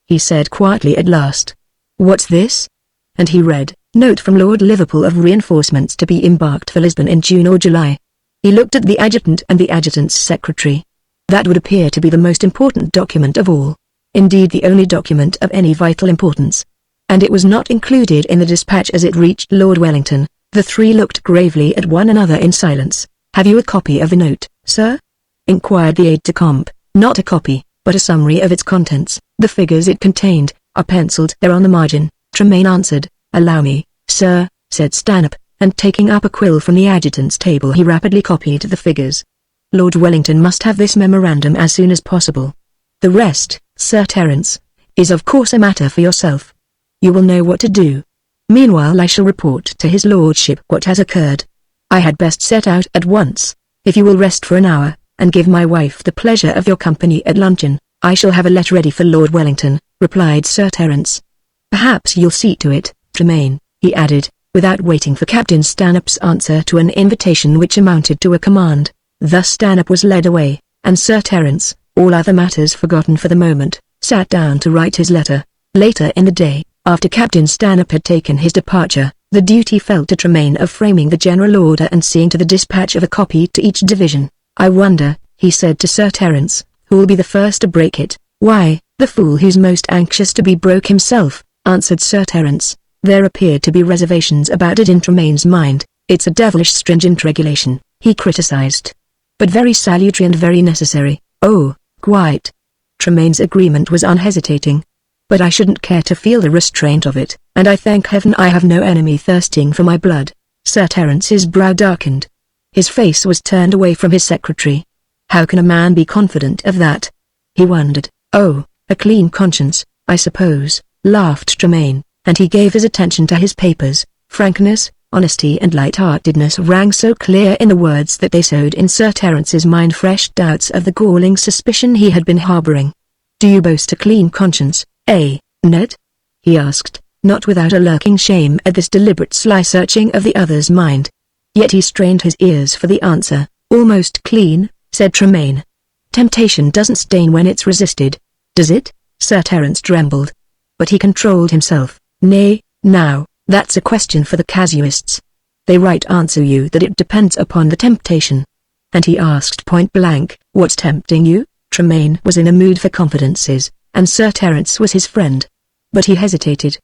Speaker 1: He said quietly at last. What's this? And he read, note from Lord Liverpool of reinforcements to be embarked for Lisbon in June or July. He looked at the adjutant and the adjutant's secretary. That would appear to be the most important document of all. Indeed the only document of any vital importance. And it was not included in the dispatch as it reached Lord Wellington. The three looked gravely at one another in silence. Have you a copy of the note, sir? Inquired the aide-de-camp. Not a copy, but a summary of its contents. The figures it contained are penciled there on the margin, Tremaine answered. Allow me, sir, said Stanhope, and taking up a quill from the adjutant's table he rapidly copied the figures. Lord Wellington must have this memorandum as soon as possible. The rest, Sir Terence, is of course a matter for yourself. You will know what to do. Meanwhile I shall report to his lordship what has occurred. I had best set out at once. If you will rest for an hour, and give my wife the pleasure of your company at luncheon, I shall have a letter ready for Lord Wellington, replied Sir Terence. Perhaps you'll see to it, Tremaine, he added, without waiting for Captain Stanhope's answer to an invitation which amounted to a command. Thus Stanhope was led away, and Sir Terence, all other matters forgotten for the moment, sat down to write his letter. Later in the day, after Captain Stanhope had taken his departure, the duty fell to Tremaine of framing the general order and seeing to the dispatch of a copy to each division. I wonder, he said to Sir Terence, who'll be the first to break it? Why, the fool who's most anxious to be broke himself, answered Sir Terence. There appeared to be reservations about it in Tremaine's mind. It's a devilish stringent regulation, he criticized. But very salutary and very necessary. Oh, quite. Tremaine's agreement was unhesitating. But I shouldn't care to feel the restraint of it, and I thank heaven I have no enemy thirsting for my blood. Sir Terence's brow darkened. His face was turned away from his secretary. How can a man be confident of that? He wondered. Oh, a clean conscience, I suppose, laughed Tremaine, and he gave his attention to his papers. Frankness, honesty and light-heartedness rang so clear in the words that they sowed in Sir Terence's mind fresh doubts of the galling suspicion he had been harboring. Do you boast a clean conscience, Ned? He asked, not without a lurking shame at this deliberate sly searching of the other's mind. Yet he strained his ears for the answer. Almost clean, said Tremaine. Temptation doesn't stain when it's resisted, does it? Sir Terence trembled. But he controlled himself. Nay, now, that's a question for the casuists. They right answer you that it depends upon the temptation. And he asked point blank, what's tempting you? Tremaine was in a mood for confidences, and Sir Terence was his friend. But he hesitated.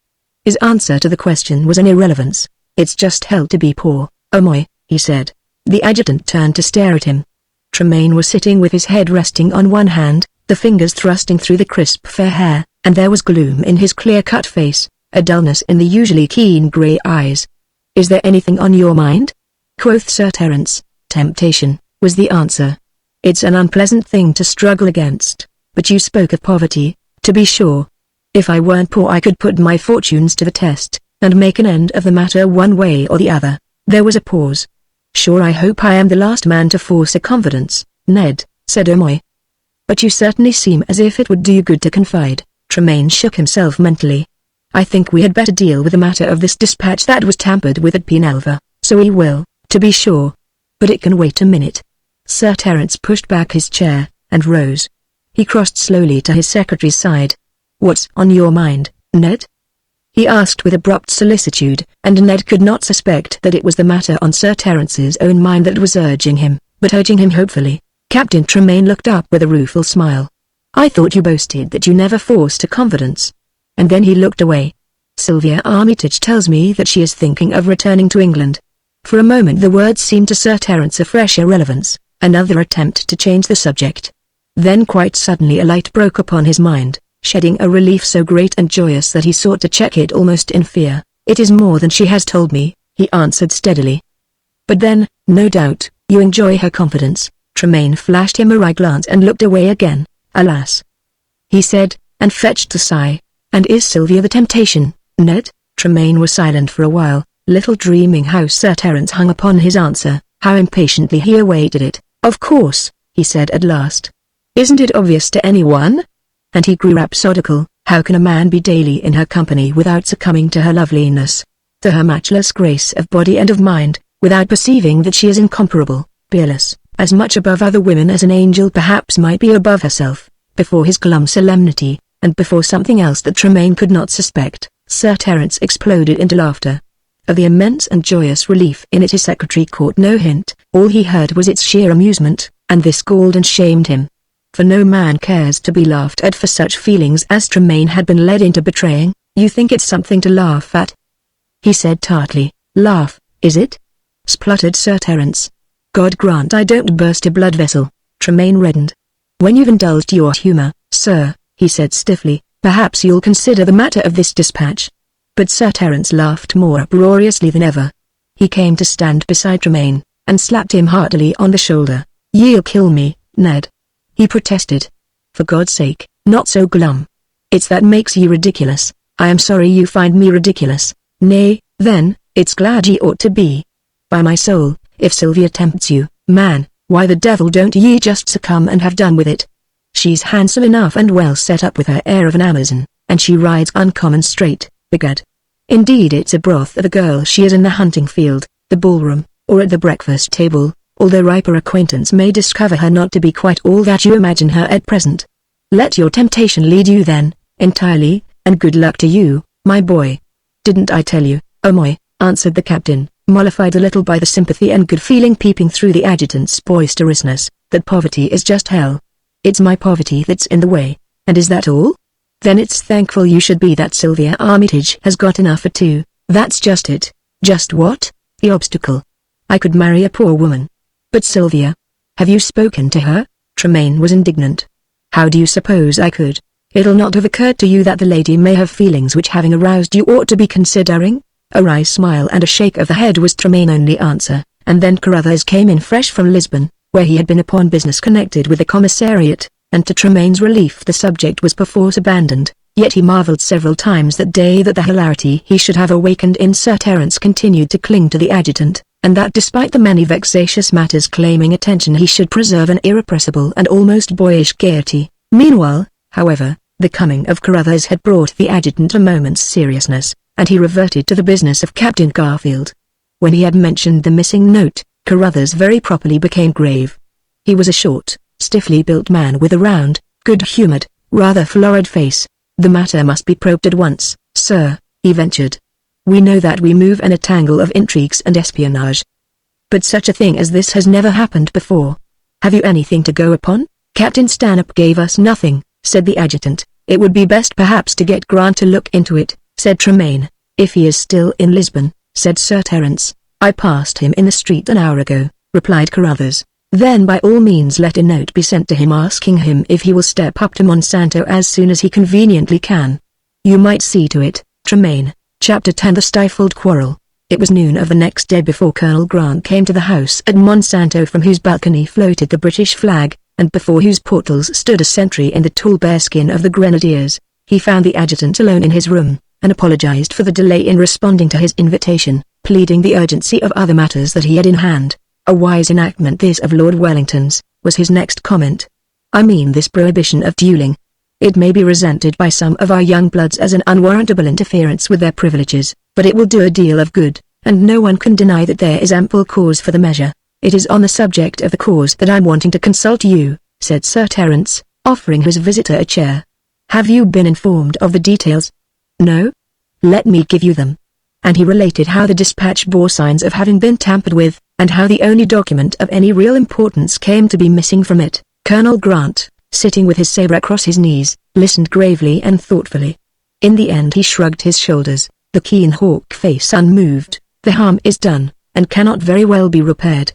Speaker 1: His answer to the question was an irrelevance. It's just hell to be poor, O'Moy, he said. The adjutant turned to stare at him. Tremaine was sitting with his head resting on one hand, the fingers thrusting through the crisp fair hair, and there was gloom in his clear-cut face, a dullness in the usually keen grey eyes. Is there anything on your mind? Quoth Sir Terence. Temptation, was the answer. It's an unpleasant thing to struggle against, but you spoke of poverty, to be sure. If I weren't poor I could put my fortunes to the test, and make an end of the matter one way or the other. There was a pause. Sure, I hope I am the last man to force a confidence, Ned, said O'Moy. But you certainly seem as if it would do you good to confide. Tremaine shook himself mentally. I think we had better deal with the matter of this dispatch that was tampered with at Penelva, so we will, to be sure. But it can wait a minute. Sir Terence pushed back his chair, and rose. He crossed slowly to his secretary's side. What's on your mind, Ned? He asked with abrupt solicitude, and Ned could not suspect that it was the matter on Sir Terence's own mind that was urging him, but urging him hopefully. Captain Tremaine looked up with a rueful smile. "I thought you boasted that you never forced a confidence." And then he looked away. "Sylvia Armitage tells me that she is thinking of returning to England." For a moment the words seemed to Sir Terence a fresh irrelevance, another attempt to change the subject. Then quite suddenly a light broke upon his mind, shedding a relief so great and joyous that he sought to check it almost in fear. "It is more than she has told me," he answered steadily. "But then, no doubt, you enjoy her confidence." Tremaine flashed him a wry glance and looked away again. "Alas," he said, and fetched a sigh. "And is Sylvia the temptation, Ned?" Tremaine was silent for a while, little dreaming how Sir Terence hung upon his answer, how impatiently he awaited it. "Of course," he said at last. "Isn't it obvious to anyone?" And he grew rhapsodical. "How can a man be daily in her company without succumbing to her loveliness, to her matchless grace of body and of mind, without perceiving that she is incomparable, peerless, as much above other women as an angel perhaps might be above herself?" Before his glum solemnity, and before something else that Tremaine could not suspect, Sir Terence exploded into laughter. Of the immense and joyous relief in it his secretary caught no hint. All he heard was its sheer amusement, and this galled and shamed him. For no man cares to be laughed at for such feelings as Tremaine had been led into betraying. "You think it's something to laugh at?" he said tartly. "Laugh, is it?" spluttered Sir Terence. "God grant I don't burst a blood vessel." Tremaine reddened. "When you've indulged your humor, sir," he said stiffly, "perhaps you'll consider the matter of this dispatch." But Sir Terence laughed more uproariously than ever. He came to stand beside Tremaine, and slapped him heartily on the shoulder. "You'll kill me, Ned," he protested. "For God's sake, not so glum. It's that makes you ridiculous. I am sorry you find me ridiculous. Nay, then, it's glad ye ought to be. By my soul, if Sylvia tempts you, man, why the devil don't ye just succumb and have done with it? She's handsome enough and well set up with her air of an Amazon, and she rides uncommon straight, begad. Indeed it's a broth of a girl she is in the hunting field, the ballroom, or at the breakfast table, although riper acquaintance may discover her not to be quite all that you imagine her at present. Let your temptation lead you then, entirely, and good luck to you, my boy." "Didn't I tell you, oh my," answered the captain, mollified a little by the sympathy and good feeling peeping through the adjutant's boisterousness, "that poverty is just hell. It's my poverty that's in the way, and is that all? Then it's thankful you should be that Sylvia Armitage has got enough for two." "That's just it." "Just what?" "The obstacle. I could marry a poor woman." "But Sylvia, have you spoken to her?" Tremaine was indignant. "How do you suppose I could? It'll not have occurred to you that the lady may have feelings which having aroused you ought to be considering?" A wry smile and a shake of the head was Tremaine's only answer, and then Carruthers came in fresh from Lisbon, where he had been upon business connected with the commissariat, and to Tremaine's relief the subject was perforce abandoned, yet he marvelled several times that day that the hilarity he should have awakened in Sir Terence continued to cling to the adjutant, and that despite the many vexatious matters claiming attention he should preserve an irrepressible and almost boyish gaiety. Meanwhile, however, the coming of Carruthers had brought the adjutant a moment's seriousness, and he reverted to the business of Captain Garfield. When he had mentioned the missing note, Carruthers very properly became grave. He was a short, stiffly built man with a round, good-humoured, rather florid face. "The matter must be probed at once, sir," he ventured. "We know that we move in a tangle of intrigues and espionage. But such a thing as this has never happened before. Have you anything to go upon?" "Captain Stanhope gave us nothing," said the adjutant. "It would be best perhaps to get Grant to look into it," said Tremaine. "If he is still in Lisbon," said Sir Terence. "I passed him in the street an hour ago," replied Carruthers. "Then by all means let a note be sent to him asking him if he will step up to Monsanto as soon as he conveniently can. You might see to it, Tremaine." Chapter 10 The Stifled Quarrel. It was noon of the next day before Colonel Grant came to the house at Monsanto from whose balcony floated the British flag, and before whose portals stood a sentry in the tall bearskin of the Grenadiers. He found the adjutant alone in his room, and apologized for the delay in responding to his invitation, pleading the urgency of other matters that he had in hand. "A wise enactment this of Lord Wellington's," was his next comment. "I mean this prohibition of duelling. It may be resented by some of our young bloods as an unwarrantable interference with their privileges, but it will do a deal of good, and no one can deny that there is ample cause for the measure. It is on the subject of the cause that I'm wanting to consult you," said Sir Terence, offering his visitor a chair. "Have you been informed of the details?" "No." "Let me give you them." And he related how the dispatch bore signs of having been tampered with, and how the only document of any real importance came to be missing from it. Colonel Grant, sitting with his saber across his knees, listened gravely and thoughtfully. In the end he shrugged his shoulders, the keen hawk face unmoved. The harm is done, and cannot very well be repaired.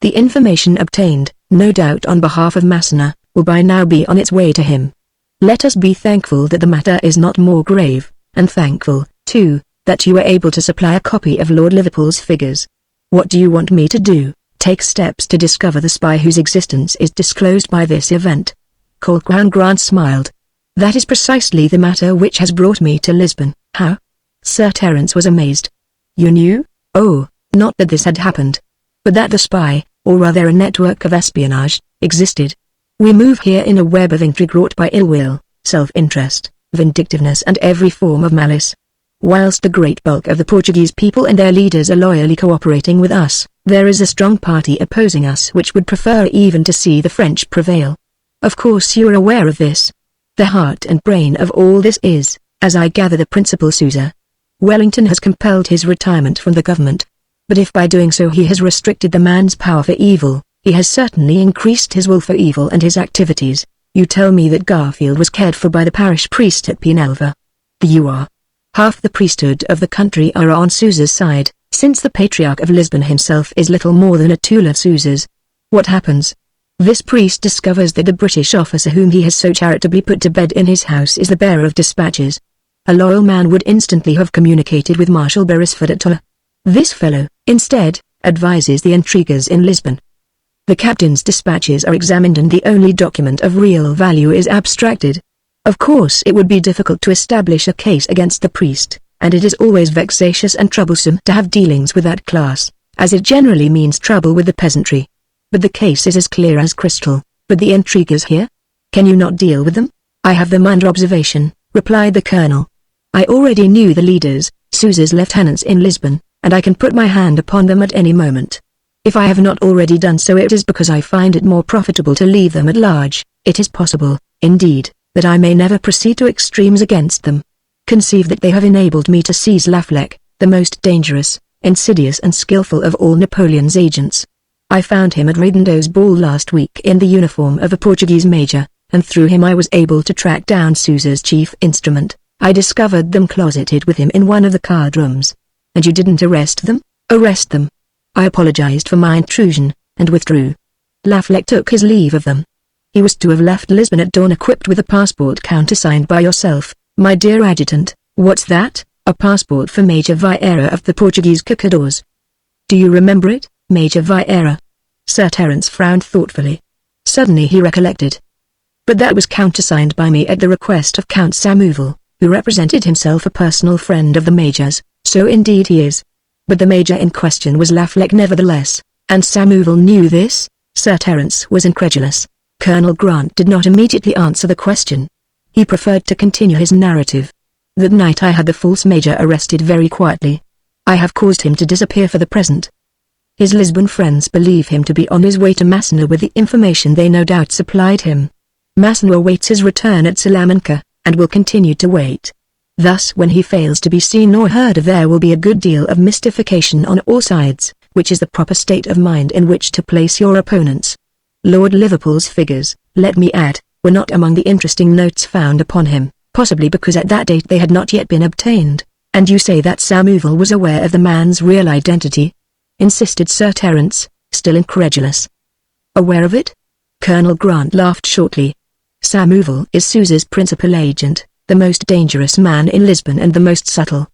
Speaker 1: The information obtained, no doubt on behalf of Massenet, will by now be on its way to him. Let us be thankful that the matter is not more grave, and thankful, too, that you were able to supply a copy of Lord Liverpool's figures. What do you want me to do? Take steps to discover the spy whose existence is disclosed by this event. Colquhoun Grant smiled. That is precisely the matter which has brought me to Lisbon. How? Sir Terence was amazed. You knew? Oh, not that this had happened, but that the spy, or rather a network of espionage, existed. We move here in a web of intrigue wrought by ill will, self-interest, vindictiveness and every form of malice. Whilst the great bulk of the Portuguese people and their leaders are loyally cooperating with us, there is a strong party opposing us which would prefer even to see the French prevail. Of course you are aware of this. The heart and brain of all this is, as I gather, the Principal Sousa. Wellington has compelled his retirement from the government. But if by doing so he has restricted the man's power for evil, he has certainly increased his will for evil and his activities. You tell me that Garfield was cared for by the parish priest at Penalva. You are. Half the priesthood of the country are on Sousa's side, since the Patriarch of Lisbon himself is little more than a tool of Sousa's. What happens? This priest discovers that the British officer whom he has so charitably put to bed in his house is the bearer of dispatches. A loyal man would instantly have communicated with Marshal Beresford at Tours. This fellow, instead, advises the intriguers in Lisbon. The captain's dispatches are examined and the only document of real value is abstracted. Of course it would be difficult to establish a case against the priest, and it is always vexatious and troublesome to have dealings with that class, as it generally means trouble with the peasantry. But the case is as clear as crystal. But the intriguers here? Can you not deal with them? I have them under observation, replied the colonel. I already knew the leaders, Sousa's lieutenants in Lisbon, and I can put my hand upon them at any moment. If I have not already done so it is because I find it more profitable to leave them at large. It is possible, indeed, that I may never proceed to extremes against them. Conceive that they have enabled me to seize Laflec, the most dangerous, insidious and skillful of all Napoleon's agents. I found him at Redendo's ball last week in the uniform of a Portuguese major, and through him I was able to track down Sousa's chief instrument. I discovered them closeted with him in one of the card rooms. And you didn't arrest them? Arrest them? I apologized for my intrusion, and withdrew. Laflec took his leave of them. He was to have left Lisbon at dawn equipped with a passport countersigned by yourself, my dear adjutant. What's that? A passport for Major Vieira of the Portuguese Caçadores. Do you remember it, Major Vieira? Sir Terence frowned thoughtfully. Suddenly he recollected. But that was countersigned by me at the request of Count Samuval, who represented himself a personal friend of the Major's. So indeed he is. But the Major in question was Laflec nevertheless, and Samuval knew this? Sir Terence was incredulous. Colonel Grant did not immediately answer the question. He preferred to continue his narrative. That night I had the false Major arrested very quietly. I have caused him to disappear for the present. His Lisbon friends believe him to be on his way to Massenet with the information they no doubt supplied him. Massenet awaits his return at Salamanca, and will continue to wait. Thus when he fails to be seen or heard of there will be a good deal of mystification on all sides, which is the proper state of mind in which to place your opponents. Lord Liverpool's figures, let me add, were not among the interesting notes found upon him, possibly because at that date they had not yet been obtained. And you say that Samuval was aware of the man's real identity? Insisted Sir Terence, still incredulous. Aware of it? Colonel Grant laughed shortly. Samuval is Sousa's principal agent, the most dangerous man in Lisbon and the most subtle.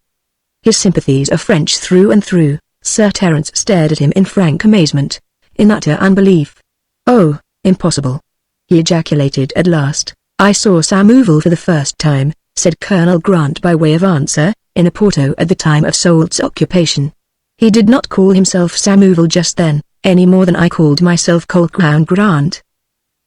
Speaker 1: His sympathies are French through and through. Sir Terence stared at him in frank amazement, in utter unbelief. Oh, impossible! He ejaculated at last. I saw Samuval for the first time, said Colonel Grant by way of answer, in Oporto at the time of Soult's occupation. He did not call himself Samuval just then, any more than I called myself Colquhoun Grant.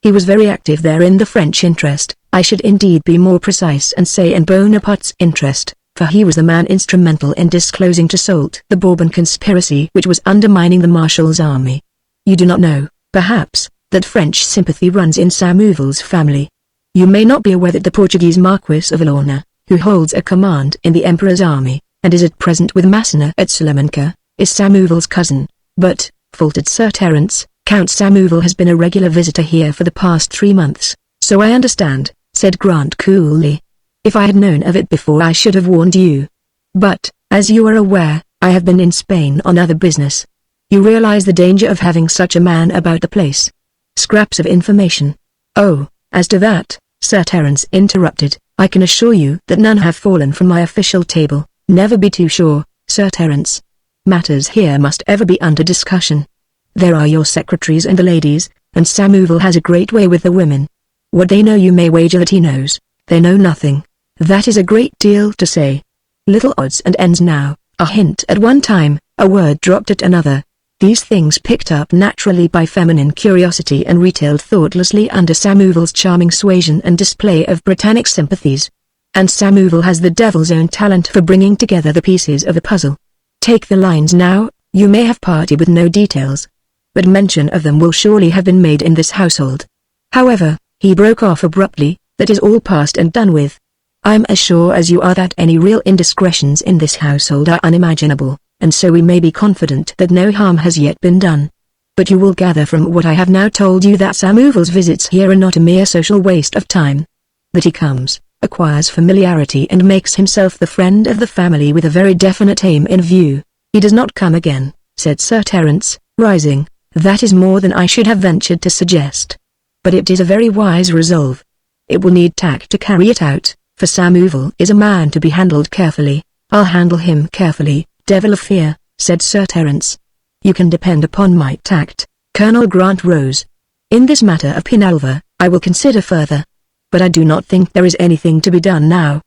Speaker 1: He was very active there in the French interest, I should indeed be more precise and say in Bonaparte's interest, for he was the man instrumental in disclosing to Soult the Bourbon conspiracy which was undermining the Marshal's army. You do not know, perhaps, that French sympathy runs in Samuval's family. You may not be aware that the Portuguese Marquis of Alorna, who holds a command in the Emperor's army, and is at present with Massenet at Salamanca, is Samuval's cousin, but, faltered Sir Terence. "Count Samuel has been a regular visitor here for the past 3 months, so I understand," said Grant coolly. "If I had known of it before I should have warned you. But, as you are aware, I have been in Spain on other business. You realize the danger of having such a man about the place." Scraps of information. "Oh, as to that," Sir Terence interrupted, "I can assure you that none have fallen from my official table. Never be too sure, Sir Terence. Matters here must ever be under discussion. There are your secretaries and the ladies, and Samuel has a great way with the women. What they know you may wager that he knows. They know nothing. That is a great deal to say. Little odds and ends now, a hint at one time, a word dropped at another. These things picked up naturally by feminine curiosity and retailed thoughtlessly under Samuel's charming suasion and display of Britannic sympathies. And Samuel has the devil's own talent for bringing together the pieces of the puzzle. Take the lines now, you may have parted with no details, but mention of them will surely have been made in this household. However," he broke off abruptly, "that is all past and done with. I'm as sure as you are that any real indiscretions in this household are unimaginable, and so we may be confident that no harm has yet been done. But you will gather from what I have now told you that Samuel's visits here are not a mere social waste of time. That he comes, acquires familiarity and makes himself the friend of the family with a very definite aim in view. He does not come again," said Sir Terence, rising. "That is more than I should have ventured to suggest. But it is a very wise resolve. It will need tact to carry it out, for Samuel is a man to be handled carefully." "I'll handle him carefully, devil a fear," said Sir Terence. "You can depend upon my tact." Colonel Grant rose. "In this matter of Penalva, I will consider further. But I do not think there is anything to be done now.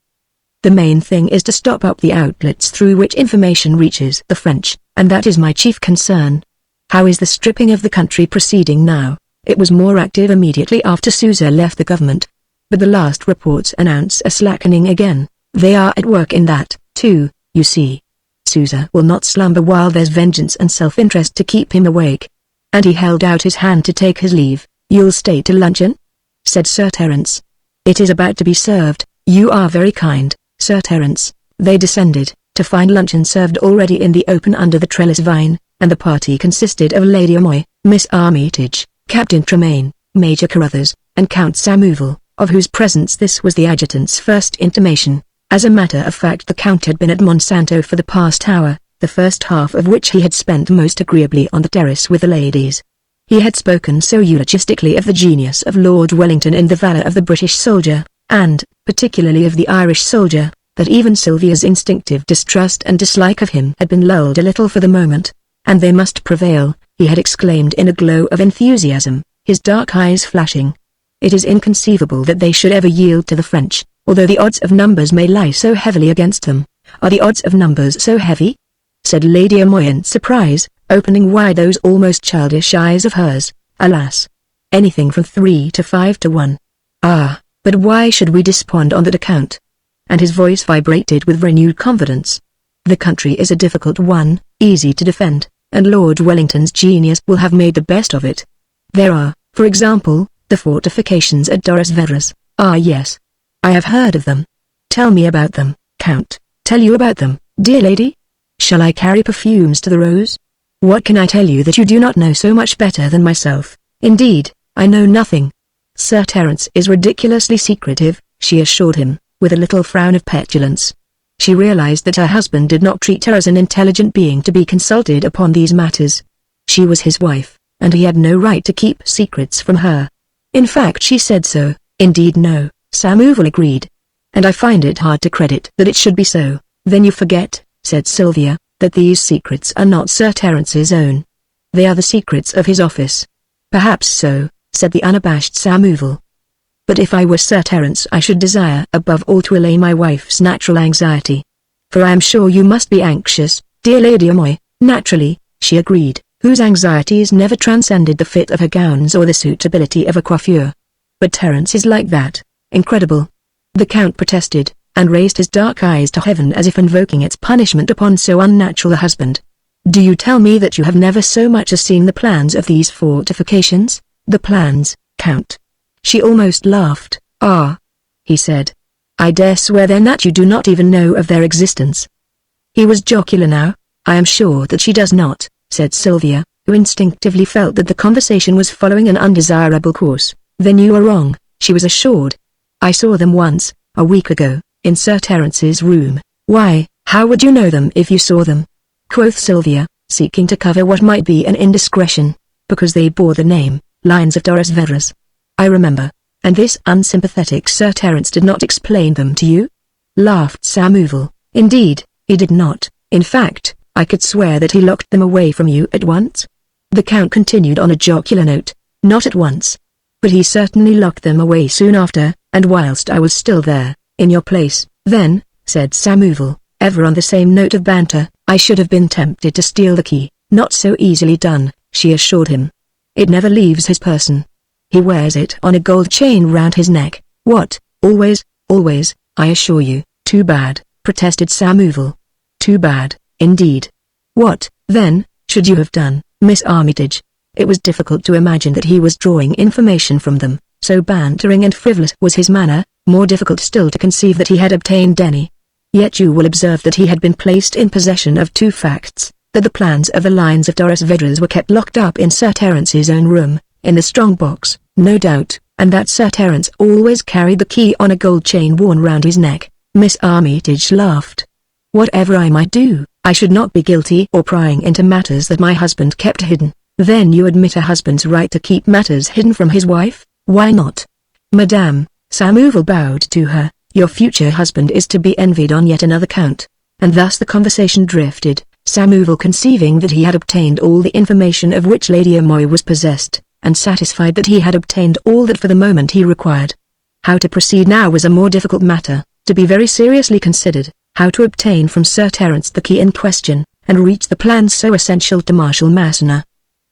Speaker 1: The main thing is to stop up the outlets through which information reaches the French, and that is my chief concern. How is the stripping of the country proceeding now?" It was more active immediately after Sousa left the government. But the last reports announce a slackening again. They are at work in that, too, you see. Sousa will not slumber while there's vengeance and self-interest to keep him awake. And he held out his hand to take his leave. "You'll stay to luncheon?" said Sir Terence. "It is about to be served." "You are very kind, Sir Terence." They descended, to find luncheon served already in the open under the trellis vine, and the party consisted of Lady Amoy, Miss Armitage, Captain Tremaine, Major Carruthers, and Count Samuel, of whose presence this was the adjutant's first intimation. As a matter of fact, the Count had been at Monsanto for the past hour, the first half of which he had spent most agreeably on the terrace with the ladies. He had spoken so eulogistically of the genius of Lord Wellington and the valor of the British soldier, and, particularly of the Irish soldier, that even Sylvia's instinctive distrust and dislike of him had been lulled a little for the moment. "And they must prevail," he had exclaimed in a glow of enthusiasm, his dark eyes flashing. "It is inconceivable that they should ever yield to the French, although the odds of numbers may lie so heavily against them." "Are the odds of numbers so heavy?" said Lady Amoy in surprise, opening wide those almost childish eyes of hers. "Alas! Anything from 3 to 5 to 1. Ah, but why should we despond on that account?" And his voice vibrated with renewed confidence. "The country is a difficult one, easy to defend, and Lord Wellington's genius will have made the best of it. There are, for example, the fortifications at Torres Vedras." "Ah yes. I have heard of them. Tell me about them, Count." "Tell you about them, dear lady? Shall I carry perfumes to the rose? What can I tell you that you do not know so much better than myself?" "Indeed, I know nothing. Sir Terence is ridiculously secretive," she assured him, with a little frown of petulance. She realized that her husband did not treat her as an intelligent being to be consulted upon these matters. She was his wife, and he had no right to keep secrets from her. In fact, she said so. "Indeed no," Samuel agreed. "And I find it hard to credit that it should be so." "Then you forget," said Sylvia, "that these secrets are not Sir Terence's own. They are the secrets of his office." "Perhaps so," said the unabashed Samuel. "But if I were Sir Terence I should desire above all to allay my wife's natural anxiety. For I am sure you must be anxious, dear Lady Amoy." "Naturally," she agreed, whose anxieties never transcended the fit of her gowns or the suitability of a coiffure. "But Terence is like that. Incredible." The Count protested, and raised his dark eyes to heaven as if invoking its punishment upon so unnatural a husband. "Do you tell me that you have never so much as seen the plans of these fortifications?" "The plans, Count?" She almost laughed. "Ah," he said. "I dare swear then that you do not even know of their existence." He was jocular now. "I am sure that she does not," said Sylvia, who instinctively felt that the conversation was following an undesirable course. "Then you are wrong," she was assured. "I saw them once, a week ago, in Sir Terence's room." "Why, how would you know them if you saw them?" quoth Sylvia, seeking to cover what might be an indiscretion. "Because they bore the name, Lines of Doris Vedras. I remember. And this unsympathetic Sir Terence did not explain them to you?" laughed Samuel. "Indeed, he did not. In fact, I could swear that he locked them away from you at once." The Count continued on a jocular note. "Not at once. But he certainly locked them away soon after, and whilst I was still there, in your place." "Then," said Samuel, ever on the same note of banter, "I should have been tempted to steal the key." "Not so easily done," she assured him. "It never leaves his person. He wears it on a gold chain round his neck." "What, always?" "Always, I assure you." "Too bad," protested Samuel. "Too bad, indeed. What, then, should you have done, Miss Armitage?" It was difficult to imagine that he was drawing information from them, so bantering and frivolous was his manner, more difficult still to conceive that he had obtained any. Yet you will observe that he had been placed in possession of two facts, that the plans of the Lines of Doris Vedras were kept locked up in Sir Terence's own room, in the strong box, no doubt, and that Sir Terence always carried the key on a gold chain worn round his neck. Miss Armitage laughed. "Whatever I might do, I should not be guilty or prying into matters that my husband kept hidden." "Then you admit a husband's right to keep matters hidden from his wife?" "Why not?" "Madame," Samuel bowed to her, "your future husband is to be envied on yet another count." And thus the conversation drifted, Samuel conceiving that he had obtained all the information of which Lady Amoy was possessed, and satisfied that he had obtained all that for the moment he required. How to proceed now was a more difficult matter, to be very seriously considered. How to obtain from Sir Terence the key in question, and reach the plans so essential to Marshal Massena.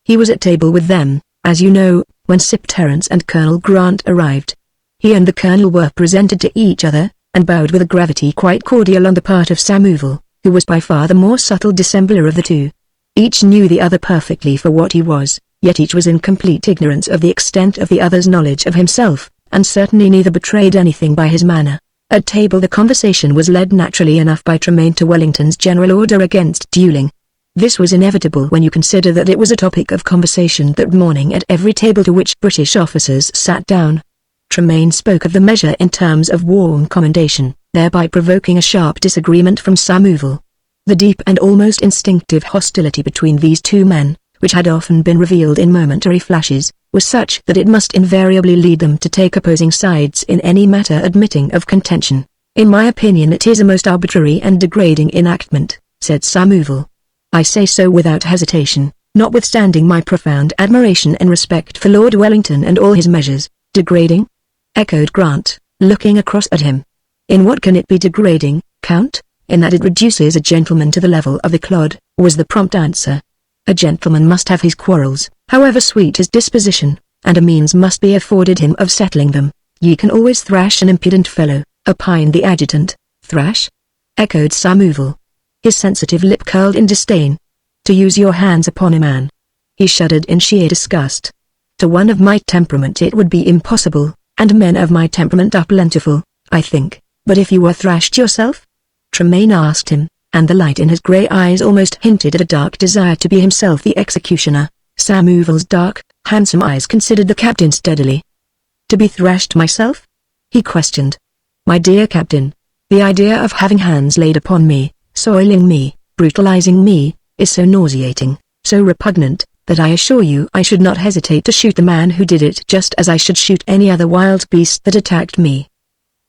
Speaker 1: He was at table with them, as you know, when Sir Terence and Colonel Grant arrived. He and the Colonel were presented to each other, and bowed with a gravity quite cordial on the part of Samuel, who was by far the more subtle dissembler of the two. Each knew the other perfectly for what he was, yet each was in complete ignorance of the extent of the other's knowledge of himself, and certainly neither betrayed anything by his manner. At table the conversation was led naturally enough by Tremaine to Wellington's general order against duelling. This was inevitable when you consider that it was a topic of conversation that morning at every table to which British officers sat down. Tremaine spoke of the measure in terms of warm commendation, thereby provoking a sharp disagreement from Samuel. The deep and almost instinctive hostility between these two men, which had often been revealed in momentary flashes, was such that it must invariably lead them to take opposing sides in any matter admitting of contention. "In my opinion it is a most arbitrary and degrading enactment," said Samuel. "I say so without hesitation, notwithstanding my profound admiration and respect for Lord Wellington and all his measures." "Degrading?" echoed Grant, looking across at him. "In what can it be degrading, Count?" "In that it reduces a gentleman to the level of the clod," was the prompt answer. "A gentleman must have his quarrels, however sweet his disposition, and a means must be afforded him of settling them." "Ye can always thrash an impudent fellow," opined the adjutant. "Thrash?" echoed Samuel. His sensitive lip curled in disdain. "To use your hands upon a man." He shuddered in sheer disgust. "To one of my temperament it would be impossible, and men of my temperament are plentiful, I think. But if you were thrashed yourself?" Tremaine asked him, and the light in his grey eyes almost hinted at a dark desire to be himself the executioner. Samuel's dark, handsome eyes considered the captain steadily. "To be thrashed myself?" he questioned. "My dear captain, the idea of having hands laid upon me, soiling me, brutalizing me, is so nauseating, so repugnant, that I assure you I should not hesitate to shoot the man who did it just as I should shoot any other wild beast that attacked me.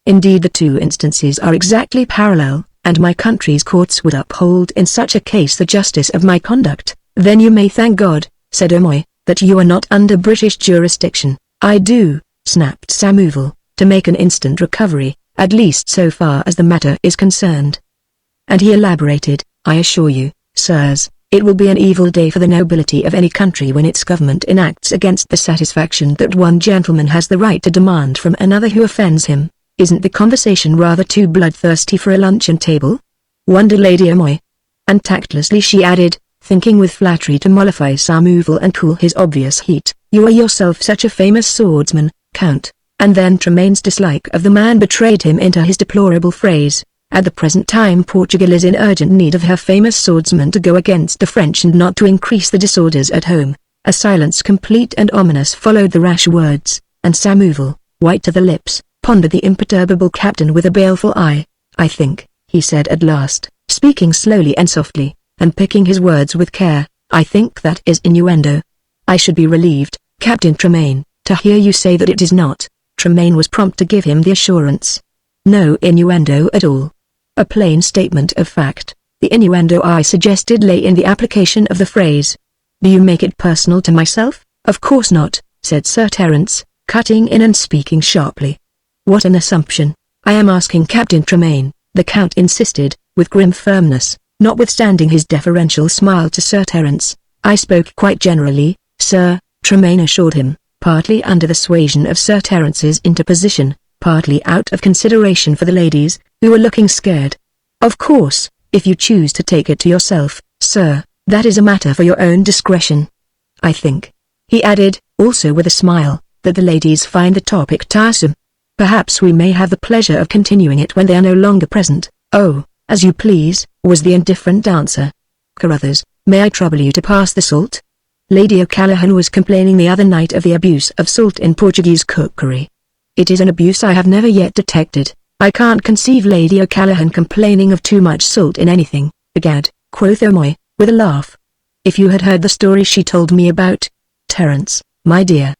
Speaker 1: Indeed the two instances are exactly parallel, and my country's courts would uphold in such a case the justice of my conduct." "Then you may thank God," said Amoy, "that you are not under British jurisdiction." "I do," snapped Samuel, "to make an instant recovery, at least so far as the matter is concerned." And he elaborated, "I assure you, sirs, it will be an evil day for the nobility of any country when its government enacts against the satisfaction that one gentleman has the right to demand from another who offends him. Isn't the conversation rather too bloodthirsty for a luncheon table?" wondered Lady Amoy. And tactlessly she added, thinking with flattery to mollify Samuel and cool his obvious heat, "You are yourself such a famous swordsman, Count." And then Tremaine's dislike of the man betrayed him into his deplorable phrase, At the present time Portugal is in urgent need of her famous swordsman to go against the French and not to increase the disorders at home. A silence complete and ominous followed the rash words, and Samuel, white to the lips, pondered the imperturbable captain with a baleful eye. "I think," he said at last, speaking slowly and softly, and picking his words with care, "I think that is innuendo." "I should be relieved, Captain Tremaine, to hear you say that it is not." Tremaine was prompt to give him the assurance. "No innuendo at all. A plain statement of fact. The innuendo I suggested lay in the application of the phrase." "Do you make it personal to myself?" "Of course not," said Sir Terence, cutting in and speaking sharply. "What an assumption. I am asking Captain Tremaine," the Count insisted, with grim firmness, notwithstanding his deferential smile to Sir Terence. "I spoke quite generally, sir," Tremaine assured him, partly under the suasion of Sir Terence's interposition, partly out of consideration for the ladies, who were looking scared. "Of course, if you choose to take it to yourself, sir, that is a matter for your own discretion. I think," he added, also with a smile, "that the ladies find the topic tiresome. Perhaps we may have the pleasure of continuing it when they are no longer present." "Oh, as you please," was the indifferent answer. "Carruthers, may I trouble you to pass the salt?" Lady O'Callaghan was complaining the other night of the abuse of salt in Portuguese cookery. "It is an abuse I have never yet detected. I can't conceive Lady O'Callaghan complaining of too much salt in anything." "Egad," quoth O'Moy, with a laugh. "If you had heard the story she told me about Terence, my dear."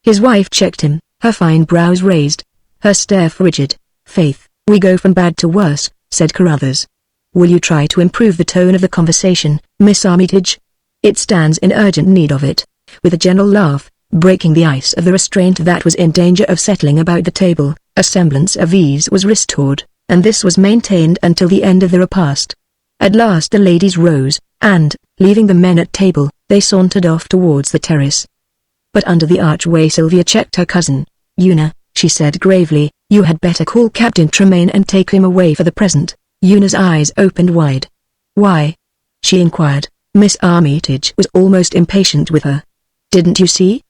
Speaker 1: His wife checked him, her fine brows raised, her stare frigid. "Faith, we go from bad to worse," said Carruthers. "Will you try to improve the tone of the conversation, Miss Armitage? It stands in urgent need of it." With a general laugh, breaking the ice of the restraint that was in danger of settling about the table, a semblance of ease was restored, and this was maintained until the end of the repast. At last the ladies rose, and, leaving the men at table, they sauntered off towards the terrace. But under the archway Sylvia checked her cousin. "Una," she said gravely, "you had better call Captain Tremaine and take him away for the present." Una's eyes opened wide. "Why?" she inquired. Miss Armitage was almost impatient with her. "Didn't you see?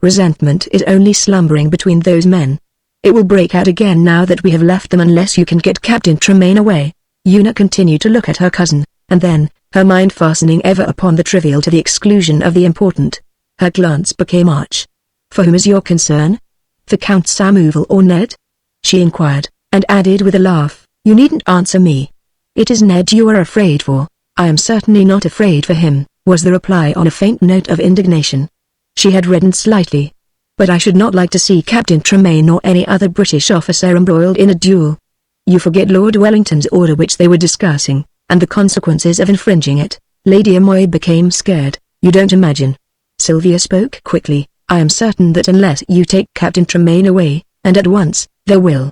Speaker 1: Resentment is only slumbering between those men. It will break out again now that we have left them unless you can get Captain Tremaine away." Una continued to look at her cousin, and then, her mind fastening ever upon the trivial to the exclusion of the important, her glance became arch. "For whom is your concern? For Count Samuel or Ned?" she inquired, and added with a laugh, "You needn't answer me. It is Ned you are afraid for." "I am certainly not afraid for him," was the reply on a faint note of indignation. She had reddened slightly. "But I should not like to see Captain Tremaine or any other British officer embroiled in a duel. You forget Lord Wellington's order which they were discussing, and the consequences of infringing it." Lady O'Moy became scared. "You don't imagine." Sylvia spoke quickly, "I am certain that unless you take Captain Tremaine away, and at once, there will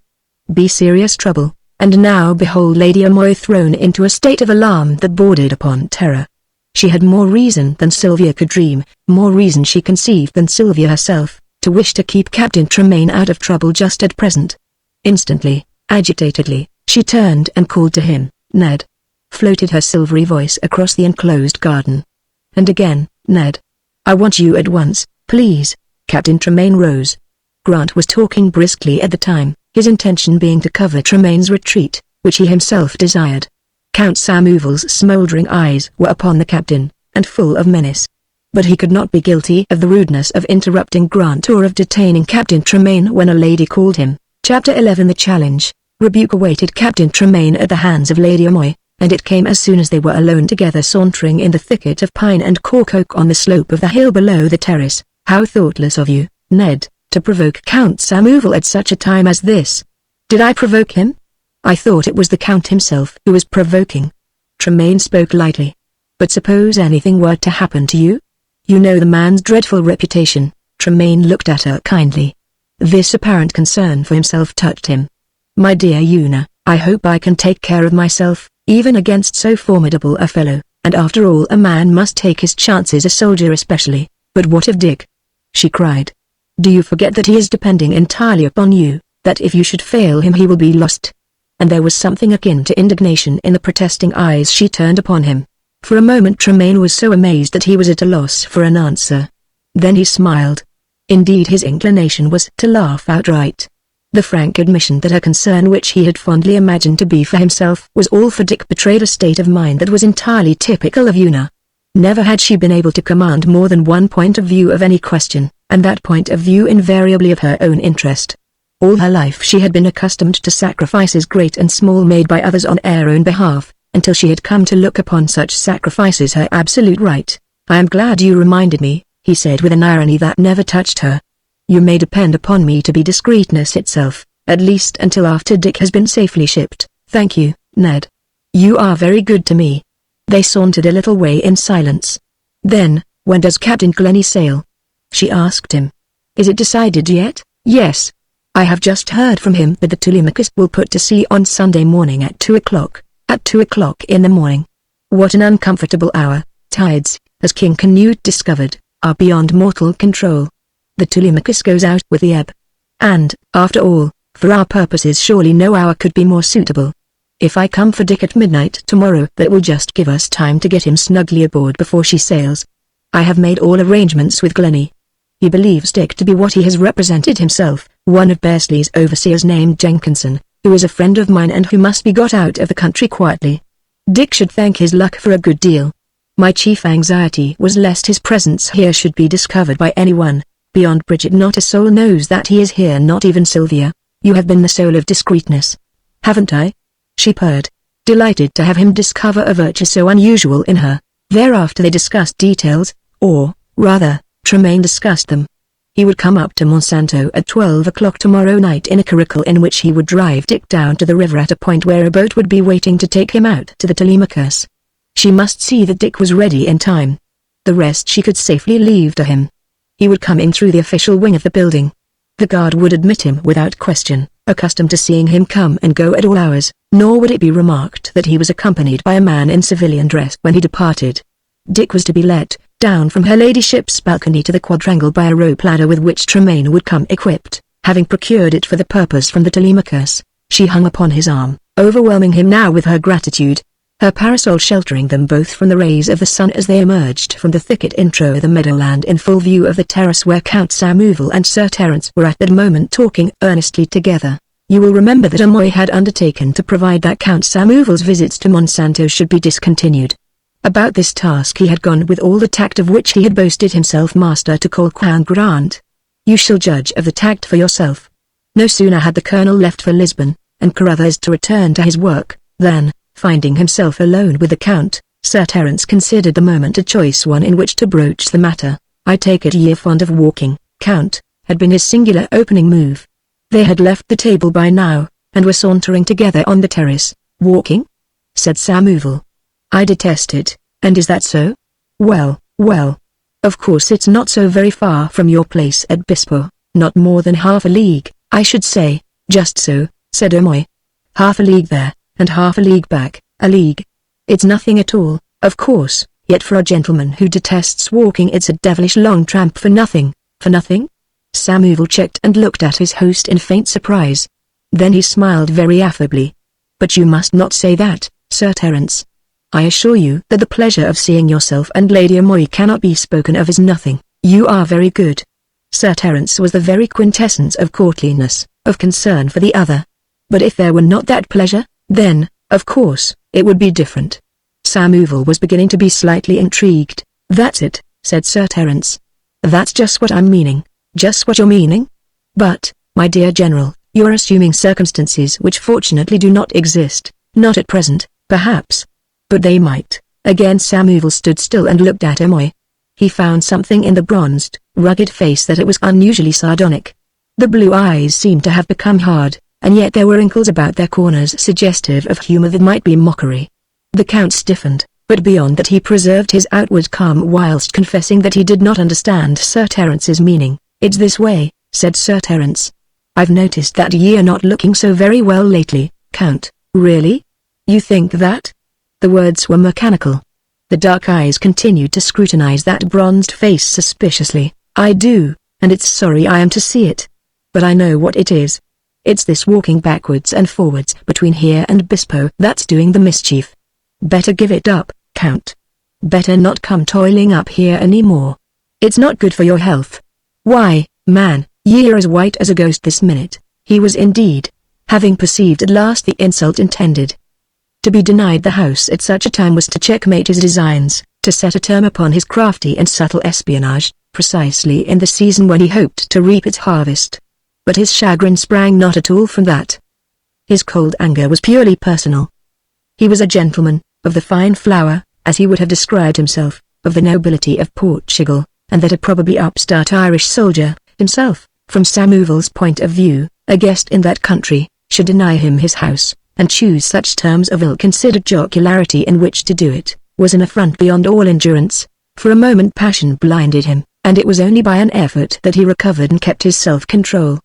Speaker 1: be serious trouble." And now behold Lady O'Moy thrown into a state of alarm that bordered upon terror. She had more reason than Sylvia could dream, more reason she conceived than Sylvia herself, to wish to keep Captain Tremaine out of trouble just at present. Instantly, agitatedly, she turned and called to him, "Ned!" Floated her silvery voice across the enclosed garden. And again, "Ned! I want you at once, please." Captain Tremaine rose. Grant was talking briskly at the time, his intention being to cover Tremaine's retreat, which he himself desired. Count Samuel's smouldering eyes were upon the captain, and full of menace. But he could not be guilty of the rudeness of interrupting Grant or of detaining Captain Tremaine when a lady called him. Chapter 11 The Challenge. Rebuke awaited Captain Tremaine at the hands of Lady O'Moy, and it came as soon as they were alone together sauntering in the thicket of pine and cork oak on the slope of the hill below the terrace. "How thoughtless of you, Ned, to provoke Count Samuel at such a time as this." "Did I provoke him? I thought it was the Count himself who was provoking." Tremaine spoke lightly. "But suppose anything were to happen to you? You know the man's dreadful reputation." Tremaine looked at her kindly. This apparent concern for himself touched him. "My dear Una, I hope I can take care of myself, even against so formidable a fellow, and after all a man must take his chances, a soldier especially." "But what of Dick?" she cried. "Do you forget that he is depending entirely upon you, that if you should fail him he will be lost?" And there was something akin to indignation in the protesting eyes she turned upon him. For a moment Tremaine was so amazed that he was at a loss for an answer. Then he smiled. Indeed his inclination was to laugh outright. The frank admission that her concern, which he had fondly imagined to be for himself, was all for Dick, betrayed a state of mind that was entirely typical of Una. Never had she been able to command more than one point of view of any question, and that point of view invariably of her own interest. All her life she had been accustomed to sacrifices great and small made by others on her own behalf, until she had come to look upon such sacrifices her absolute right. "I am glad you reminded me," he said with an irony that never touched her. "You may depend upon me to be discreetness itself, at least until after Dick has been safely shipped." "Thank you, Ned. You are very good to me." They sauntered a little way in silence. Then, "When does Captain Glennie sail?" she asked him. "Is it decided yet?" "Yes. I have just heard from him that the Telemachus will put to sea on Sunday morning at 2 o'clock. At 2 o'clock in the morning. What an uncomfortable hour. Tides, as King Canute discovered, are beyond mortal control. The Telemachus goes out with the ebb. And, after all, for our purposes surely no hour could be more suitable. If I come for Dick at midnight tomorrow, that will just give us time to get him snugly aboard before she sails. I have made all arrangements with Glennie. He believes Dick to be what he has represented himself, one of Bursley's overseers named Jenkinson, who is a friend of mine and who must be got out of the country quietly. Dick should thank his luck for a good deal. My chief anxiety was lest his presence here should be discovered by anyone. Beyond Bridget not a soul knows that he is here, not even Sylvia. You have been the soul of discreetness. Haven't I?" she purred, delighted to have him discover a virtue so unusual in her. Thereafter they discussed details, or, rather, Tremaine discussed them. He would come up to Monsanto at 12 o'clock tomorrow night in a curricle in which he would drive Dick down to the river at a point where a boat would be waiting to take him out to the Telemachus. She must see that Dick was ready in time. The rest she could safely leave to him. He would come in through the official wing of the building. The guard would admit him without question, accustomed to seeing him come and go at all hours, nor would it be remarked that he was accompanied by a man in civilian dress when he departed. Dick was to be let down from her ladyship's balcony to the quadrangle by a rope ladder with which Tremaine would come equipped, having procured it for the purpose from the Telemachus. She hung upon his arm, overwhelming him now with her gratitude, her parasol sheltering them both from the rays of the sun as they emerged from the thicket intro the meadowland in full view of the terrace where Count Samuel and Sir Terence were at that moment talking earnestly together. You will remember that Amoy had undertaken to provide that Count Samuel's visits to Monsanto should be discontinued. About this task he had gone with all the tact of which he had boasted himself master to Colquhoun Grant. You shall judge of the tact for yourself. No sooner had the colonel left for Lisbon, and Carruthers to return to his work, than, finding himself alone with the Count, Sir Terence considered the moment a choice one in which to broach the matter. "I take it ye are fond of walking, Count," had been his singular opening move. They had left the table by now, and were sauntering together on the terrace. "Walking?" said Samuel. "I detest it, and is that so? Well, well. Of course it's not so very far from your place at Bispo, not more than half a league, I should say." "Just so," said Amoy. "Half a league there, and half a league back, a league. It's nothing at all, of course, yet for a gentleman who detests walking it's a devilish long tramp for nothing." "For nothing?" Samuel checked and looked at his host in faint surprise. Then he smiled very affably. "But you must not say that, Sir Terence. I assure you that the pleasure of seeing yourself and Lady Amoy cannot be spoken of as nothing. You are very good." Sir Terence was the very quintessence of courtliness, of concern for the other. But if there were not that pleasure, then, of course, it would be different. Samuel was beginning to be slightly intrigued. "That's it," said Sir Terence. "That's just what I'm meaning." "Just what you're meaning? But, my dear General, you're assuming circumstances which fortunately do not exist, not at present, perhaps. But they might." Again Samuel stood still and looked at Amoy. He found something in the bronzed, rugged face that it was unusually sardonic. The blue eyes seemed to have become hard, and yet there were wrinkles about their corners suggestive of humor that might be mockery. The Count stiffened, but beyond that he preserved his outward calm whilst confessing that he did not understand Sir Terence's meaning. "It's this way," said Sir Terence. "I've noticed that ye're not looking so very well lately, Count." "Really? You think that?" The words were mechanical. The dark eyes continued to scrutinize that bronzed face suspiciously. "I do, and it's sorry I am to see it. But I know what it is. It's this walking backwards and forwards between here and Bispo that's doing the mischief. Better give it up, Count. Better not come toiling up here any more. It's not good for your health. Why, man, you're as white as a ghost this minute," He was indeed, having perceived at last the insult intended. To be denied the house at such a time was to checkmate his designs, to set a term upon his crafty and subtle espionage, precisely in the season when he hoped to reap its harvest. But his chagrin sprang not at all from that. His cold anger was purely personal. He was a gentleman, of the fine flower, as he would have described himself, of the nobility of Portugal, and that a probably upstart Irish soldier, himself, from Samuel's point of view, a guest in that country, should deny him his house, and choose such terms of ill-considered jocularity in which to do it, was an affront beyond all endurance. For a moment passion blinded him, and it was only by an effort that he recovered and kept his self-control.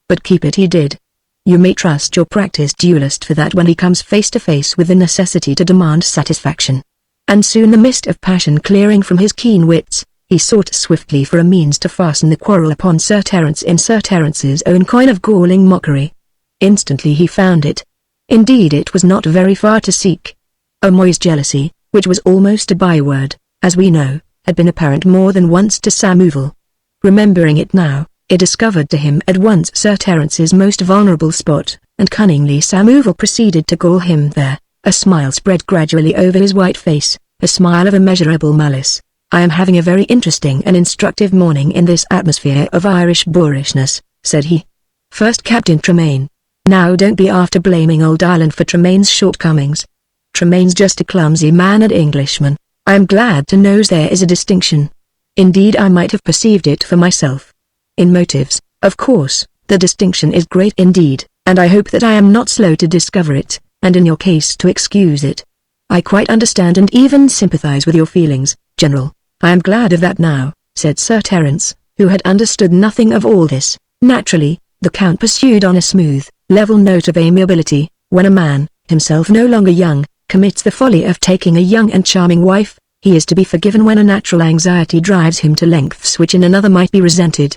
Speaker 1: But keep it he did. You may trust your practiced duellist for that when he comes face to face with the necessity to demand satisfaction. And soon the mist of passion clearing from his keen wits, he sought swiftly for a means to fasten the quarrel upon Sir Terence in Sir Terence's own coin of galling mockery. Instantly he found it. Indeed it was not very far to seek. O'Moy's jealousy, which was almost a byword, as we know, had been apparent more than once to Samuel. Remembering it now, it discovered to him at once Sir Terence's most vulnerable spot, and cunningly Samuel proceeded to gall him there. A smile spread gradually over his white face, a smile of immeasurable malice. I am having a very interesting and instructive morning in this atmosphere of Irish boorishness, said he. First Captain Tremaine. Now don't be after blaming old Ireland for Tremaine's shortcomings. Tremaine's just a clumsy man and Englishman. I am glad to know there is a distinction. Indeed I might have perceived it for myself. In motives, of course, the distinction is great indeed, and I hope that I am not slow to discover it, and in your case to excuse it. I quite understand and even sympathize with your feelings, General. I am glad of that now, said Sir Terence, who had understood nothing of all this. Naturally, the Count pursued on a smooth, level note of amiability, when a man, himself no longer young, commits the folly of taking a young and charming wife, he is to be forgiven when a natural anxiety drives him to lengths which in another might be resented.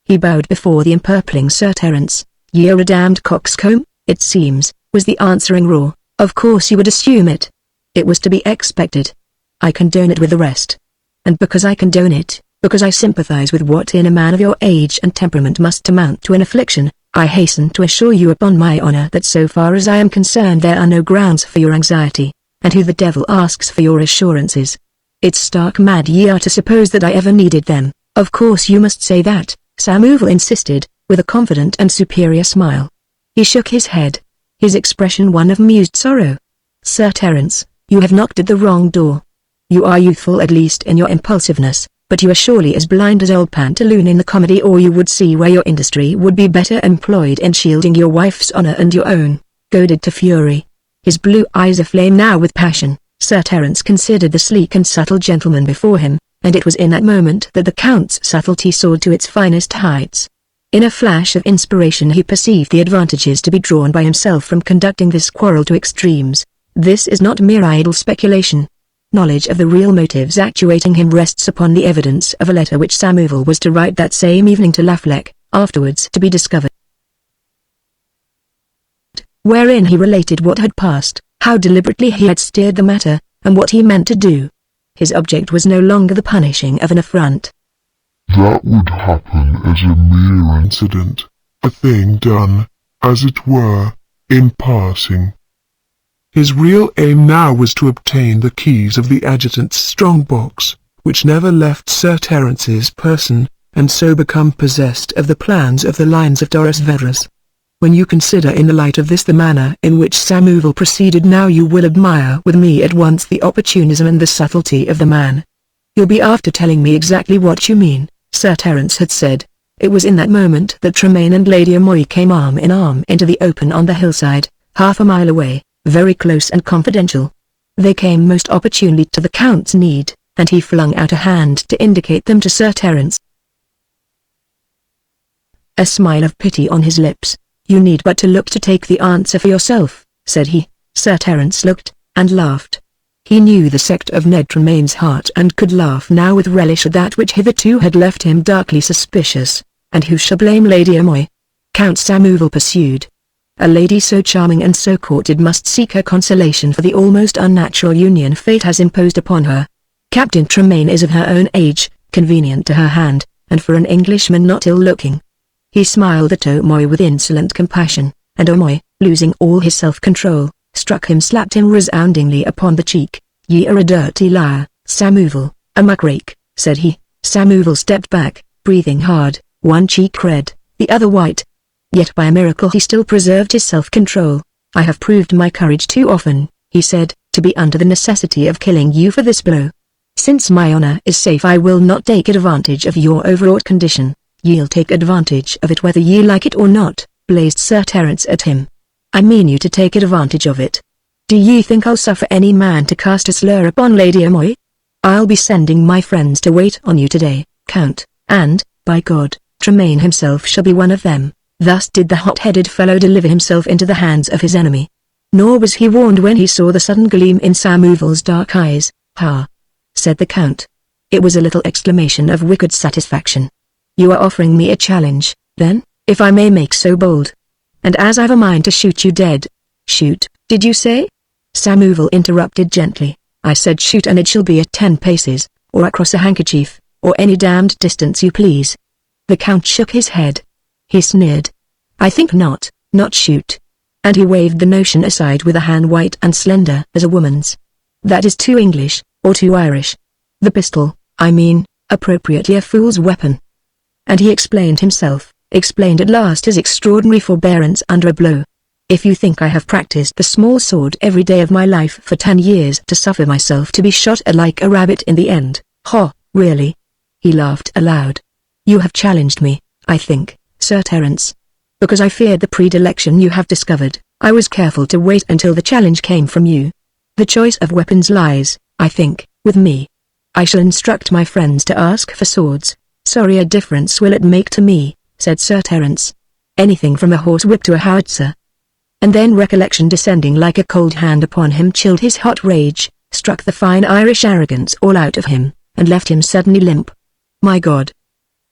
Speaker 1: He bowed before the empurpling Sir Terence. Ye are a damned coxcomb, it seems, was the answering roar. Of course you would assume it. It was to be expected. I condone it with the rest. And because I condone it, because I sympathize with what in a man of your age and temperament must amount to an affliction, I hasten to assure you upon my honor that so far as I am concerned there are no grounds for your anxiety, and who the devil asks for your assurances? It's stark mad ye are to suppose that I ever needed them. Of course you must say that, Samuel insisted, with a confident and superior smile. He shook his head, his expression one of amused sorrow. Sir Terence, you have knocked at the wrong door. You are youthful at least in your impulsiveness, but you are surely as blind as old Pantaloon in the comedy, or you would see where your industry would be better employed in shielding your wife's honor and your own. Goaded to fury, his blue eyes aflame now with passion, Sir Terence considered the sleek and subtle gentleman before him, and it was in that moment that the Count's subtlety soared to its finest heights. In a flash of inspiration he perceived the advantages to be drawn by himself from conducting this quarrel to extremes. This is not mere idle speculation. Knowledge of the real motives actuating him rests upon the evidence of a letter which Samuel was to write that same evening to Lafleck, afterwards to be discovered, wherein he related what had passed, how deliberately he had steered the matter, and what he meant to do. His object was no longer the punishing of an affront.
Speaker 2: That would happen as a mere incident, a thing done, as it were, in passing. His real aim now was to obtain the keys of the adjutant's strong box, which never left Sir Terence's person, and so become possessed of the plans of the lines of Doris Vedras. When you consider in the light of this the manner in which Samuel proceeded now, you will admire with me at once the opportunism and the subtlety of the man. You'll be after telling me exactly what you mean, Sir Terence had said. It was in that moment that Tremaine and Lady O'Moy came arm in arm into the open on the hillside, half a mile away, very close and confidential. They came most opportunely to the Count's need, and he flung out a hand to indicate them to Sir Terence. A smile of pity on his lips. You need but to look to take the answer for yourself, said he. Sir Terence looked, and laughed. He knew the sect of Ned Tremaine's heart and could laugh now with relish at that which hitherto had left him darkly suspicious. And who shall blame Lady O'Moy? Count Samuel pursued. A lady so charming and so courted must seek her consolation for the almost unnatural union fate has imposed upon her. Captain Tremaine is of her own age, convenient to her hand, and for an Englishman not ill-looking.
Speaker 1: He smiled at Omoy with insolent compassion, and Omoy, losing all his self-control, slapped him resoundingly upon the cheek. "Ye are a dirty liar, Samuel, a muckrake," said he. Samuel stepped back, breathing hard, one cheek red, the other white. Yet by a miracle he still preserved his self-control. "I have proved my courage too often," he said, "to be under the necessity of killing you for this blow. Since my honor is safe, I will not take advantage of your overwrought condition. Ye'll take advantage of it whether ye like it or not," blazed Sir Terence at him. "I mean you to take advantage of it. Do ye think I'll suffer any man to cast a slur upon Lady Omoy? I'll be sending my friends to wait on you today, Count, and, by God, Tremaine himself shall be one of them." Thus did the hot-headed fellow deliver himself into the hands of his enemy. Nor was he warned when he saw the sudden gleam in Samuel's dark eyes. "Ha!" said the Count. It was a little exclamation of wicked satisfaction. "You are offering me a challenge, then, if I may make so bold. And as I've a mind to shoot you dead." "Shoot, did you say?" Samuel interrupted gently. "I said shoot, and it shall be at 10 paces, or across a handkerchief, or any damned distance you please." The Count shook his head. He sneered. "I think not shoot." And he waved the notion aside with a hand white and slender as a woman's. "That is too English, or too Irish. The pistol, I mean, appropriately a fool's weapon." And he explained at last his extraordinary forbearance under a blow. "If you think I have practiced the small sword every day of my life for 10 years to suffer myself to be shot at like a rabbit in the end, really?" He laughed aloud. "You have challenged me, I think, Sir Terence. Because I feared the predilection you have discovered, I was careful to wait until the challenge came from you. The choice of weapons lies, I think, with me. I shall instruct my friends to ask for swords." "Sorry a difference will it make to me," said Sir Terence. "Anything from a horsewhip to a howitzer." And then recollection descending like a cold hand upon him chilled his hot rage, struck the fine Irish arrogance all out of him, and left him suddenly limp. "My God!"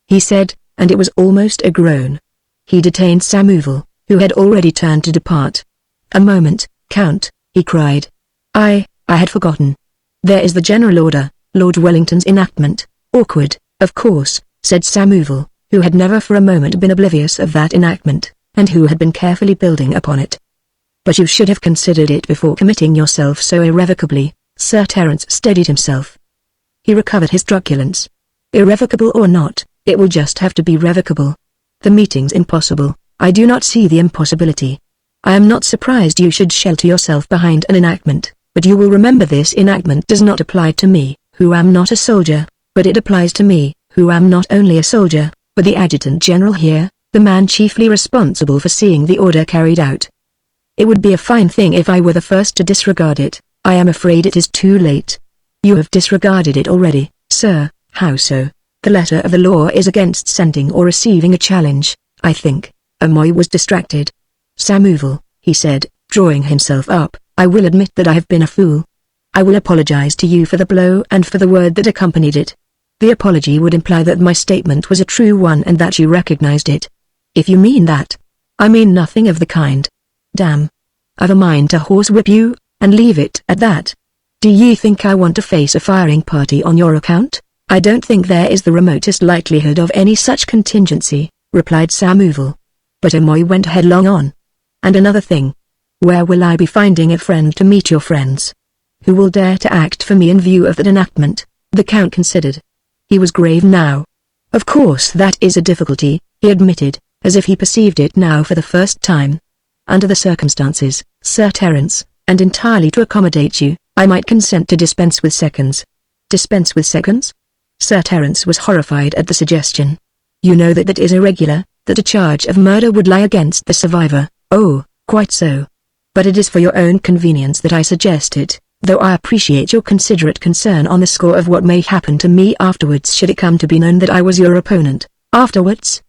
Speaker 1: he said, and it was almost a groan. He detained Samuel, who had already turned to depart. "A moment, Count," he cried. I had forgotten. There is the general order, Lord Wellington's enactment." "Awkward, of course," said Samuel, who had never for a moment been oblivious of that enactment, and who had been carefully building upon it. "But you should have considered it before committing yourself so irrevocably." Sir Terence steadied himself. He recovered his truculence. "Irrevocable or not, it will just have to be revocable. The meeting's impossible. I do not see the impossibility. I am not surprised you should shelter yourself behind an enactment, but you will remember this enactment does not apply to me, who am not a soldier, but it applies to me, who am not only a soldier, but the Adjutant General here, the man chiefly responsible for seeing the order carried out. It would be a fine thing if I were the first to disregard it. I am afraid it is too late." "You have disregarded it already, sir." "How so?" "The letter of the law is against sending or receiving a challenge, I think." Omoy was distracted. "Samuel," he said, drawing himself up, "I will admit that I have been a fool. I will apologize to you for the blow and for the word that accompanied it. The apology would imply that my statement was a true one and that you recognized it. If you mean that, I mean nothing of the kind. Damn. I've a mind to horsewhip you, and leave it at that. Do ye think I want to face a firing party on your account?" "I don't think there is the remotest likelihood of any such contingency," replied Samuel. But Omoy went headlong on. "And another thing. Where will I be finding a friend to meet your friends? Who will dare to act for me in view of that enactment?" The Count considered. He was grave now. "Of course that is a difficulty," he admitted, as if he perceived it now for the first time. "Under the circumstances, Sir Terence, and entirely to accommodate you, I might consent to dispense with seconds." "Dispense with seconds?" Sir Terence was horrified at the suggestion. "You know that is irregular, that a charge of murder would lie against the survivor." "Oh, quite so. But it is for your own convenience that I suggest it, though I appreciate your considerate concern on the score of what may happen to me afterwards should it come to be known that I was your opponent." "Afterwards?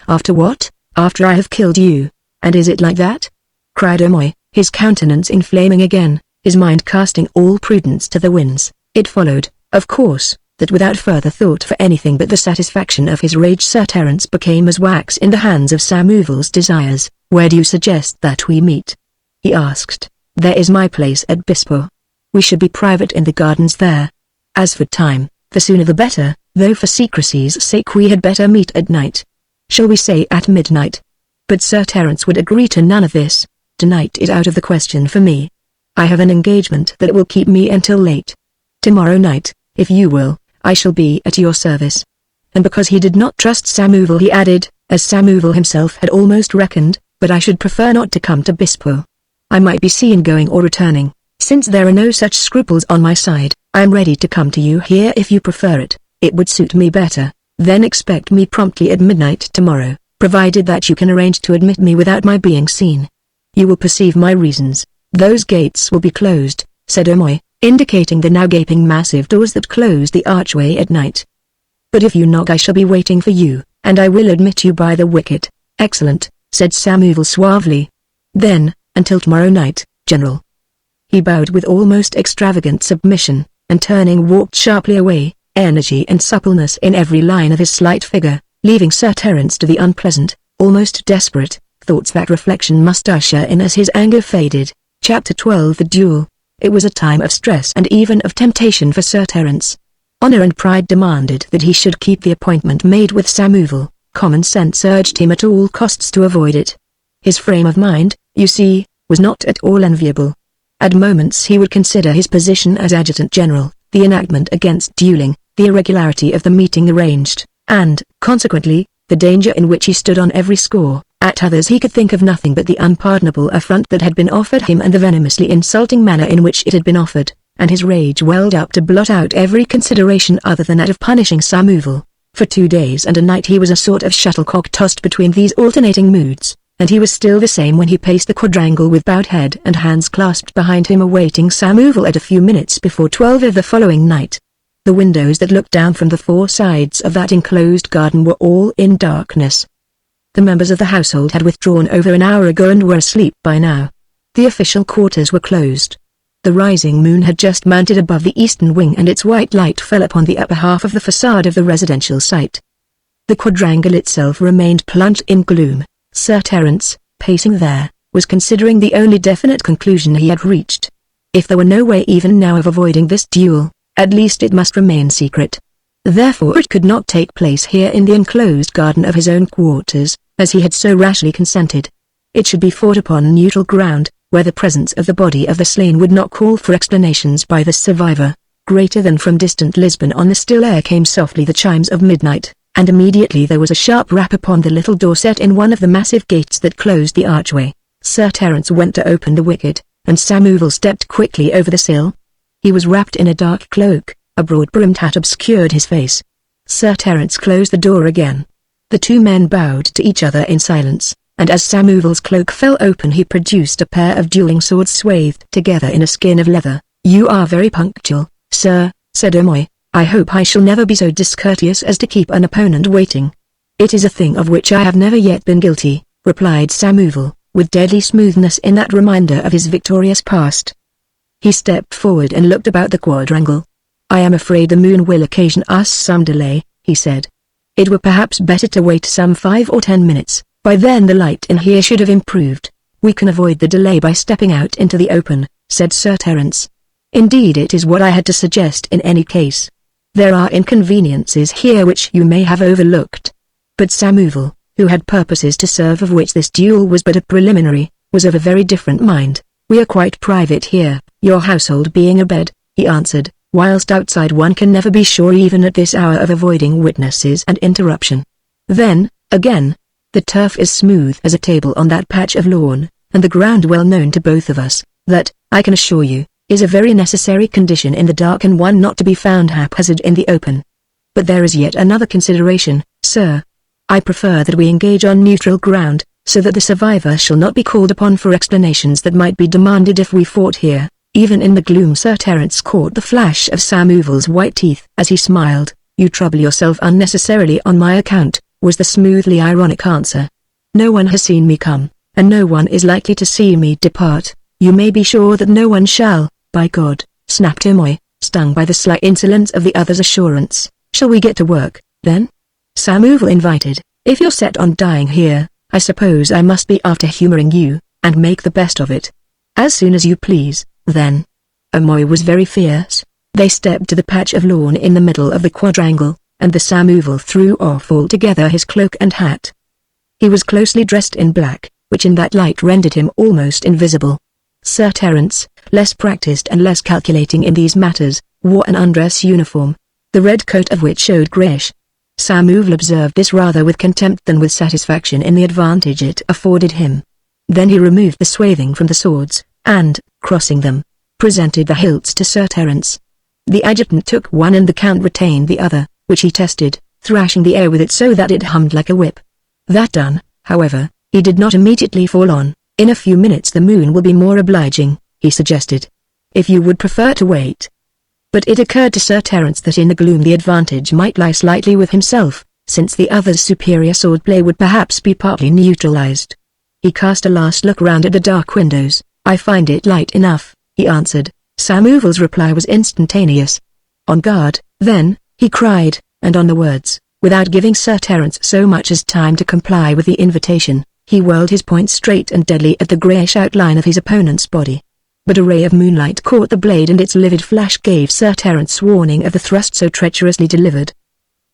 Speaker 1: After what?" "After I have killed you. And is it like that?" cried Omoy, his countenance inflaming again, his mind casting all prudence to the winds. It followed, of course, that without further thought for anything but the satisfaction of his rage Sir Terence became as wax in the hands of Samuel's desires. "Where do you suggest that we meet?" he asked. "There is my place at Bispo. We should be private in the gardens there. As for time, the sooner the better, though for secrecy's sake we had better meet at night." Shall we say at midnight? But Sir Terence would agree to none of this. Tonight is out of the question for me. I have an engagement that will keep me until late. Tomorrow night, if you will, I shall be at your service. And because he did not trust Samuel, he added, as Samuel himself had almost reckoned, but I should prefer not to come to Bisport. I might be seen going or returning. Since there are no such scruples on my side, I am ready to come to you here if you prefer it. It would suit me better. Then expect me promptly at midnight tomorrow, provided that you can arrange to admit me without my being seen. You will perceive my reasons. Those gates will be closed, said O'Moy, indicating the now gaping massive doors that closed the archway at night. But if you knock, I shall be waiting for you, and I will admit you by the wicket. Excellent, said Samuel suavely. Then, until tomorrow night, General. He bowed with almost extravagant submission, and turning walked sharply away, energy and suppleness in every line of his slight figure, leaving Sir Terence to the unpleasant, almost desperate, thoughts that reflection must usher in as his anger faded. Chapter 12. The Duel. It was a time of stress and even of temptation for Sir Terence. Honor and pride demanded that he should keep the appointment made with Samuel. Common sense urged him at all costs to avoid it. His frame of mind, you see, was not at all enviable. At moments he would consider his position as adjutant general, the enactment against dueling, the irregularity of the meeting arranged, and, consequently, the danger in which he stood on every score. At others he could think of nothing but the unpardonable affront that had been offered him and the venomously insulting manner in which it had been offered, and his rage welled up to blot out every consideration other than that of punishing Samuel. For 2 days and a night he was a sort of shuttlecock tossed between these alternating moods, and he was still the same when he paced the quadrangle with bowed head and hands clasped behind him awaiting Samuel at a few minutes before 12 of the following night. The windows that looked down from the 4 sides of that enclosed garden were all in darkness. The members of the household had withdrawn over an hour ago and were asleep by now. The official quarters were closed. The rising moon had just mounted above the eastern wing and its white light fell upon the upper half of the facade of the residential site. The quadrangle itself remained plunged in gloom. Sir Terence, pacing there, was considering the only definite conclusion he had reached. If there were no way even now of avoiding this duel, at least it must remain secret. Therefore it could not take place here in the enclosed garden of his own quarters, as he had so rashly consented. It should be fought upon neutral ground, where the presence of the body of the slain would not call for explanations by the survivor. Greater than from distant Lisbon on the still air came softly the chimes of midnight, and immediately there was a sharp rap upon the little door set in one of the massive gates that closed the archway. Sir Terence went to open the wicket, and Samuel stepped quickly over the sill. He was wrapped in a dark cloak, a broad-brimmed hat obscured his face. Sir Terence closed the door again. The 2 men bowed to each other in silence, and as Samuel's cloak fell open he produced a pair of dueling swords swathed together in a skin of leather. "You are very punctual, sir," said O'Moy. "I hope I shall never be so discourteous as to keep an opponent waiting." "It is a thing of which I have never yet been guilty," replied Samuel, with deadly smoothness in that reminder of his victorious past. He stepped forward and looked about the quadrangle. "I am afraid the moon will occasion us some delay," he said. "It were perhaps better to wait some 5 or 10 minutes, by then the light in here should have improved." "We can avoid the delay by stepping out into the open," said Sir Terence. "Indeed it is what I had to suggest in any case. There are inconveniences here which you may have overlooked." But Samuel, who had purposes to serve of which this duel was but a preliminary, was of a very different mind. "We are quite private here, your household being abed," he answered, "whilst outside one can never be sure even at this hour of avoiding witnesses and interruption. Then, again, the turf is smooth as a table on that patch of lawn, and the ground well known to both of us, that, I can assure you, is a very necessary condition in the dark and one not to be found haphazard in the open. But there is yet another consideration, sir. I prefer that we engage on neutral ground, so that the survivor shall not be called upon for explanations that might be demanded if we fought here." Even in the gloom Sir Terence caught the flash of Samuel's white teeth as he smiled. "You trouble yourself unnecessarily on my account," was the smoothly ironic answer. "No one has seen me come, and no one is likely to see me depart. You may be sure that no one shall, by God," snapped O'Moy, stung by the sly insolence of the other's assurance. "Shall we get to work, then?" Samuel invited. "If you're set on dying here, I suppose I must be after humoring you, and make the best of it." "As soon as you please, then." O'Moy was very fierce. They stepped to the patch of lawn in the middle of the quadrangle, and the Samuel threw off altogether his cloak and hat, He was closely dressed in black, which in that light rendered him almost invisible. Sir Terence, less practiced and less calculating in these matters, wore an undress uniform, the red coat of which showed greyish. Samuel observed this rather with contempt than with satisfaction in the advantage it afforded him. Then he removed the swathing from the swords, and, crossing them, presented the hilts to Sir Terence. The adjutant took one and the Count retained the other, which he tested, thrashing the air with it so that it hummed like a whip. That done, however, he did not immediately fall on. "In a few minutes the moon will be more obliging," he suggested. "If you would prefer to wait." But it occurred to Sir Terence that in the gloom the advantage might lie slightly with himself, since the other's superior swordplay would perhaps be partly neutralized. He cast a last look round at the dark windows. "I find it light enough," he answered. Samuel's reply was instantaneous. "On guard, then," he cried, and on the words, without giving Sir Terence so much as time to comply with the invitation, he whirled his point straight and deadly at the greyish outline of his opponent's body. But a ray of moonlight caught the blade and its livid flash gave Sir Terence warning of the thrust so treacherously delivered.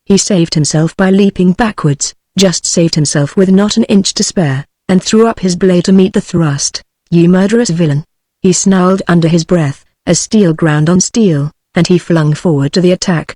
Speaker 1: He saved himself by leaping backwards, just saved himself with not an inch to spare, and threw up his blade to meet the thrust. "You murderous villain!" he snarled under his breath, as steel ground on steel, and he flung forward to the attack.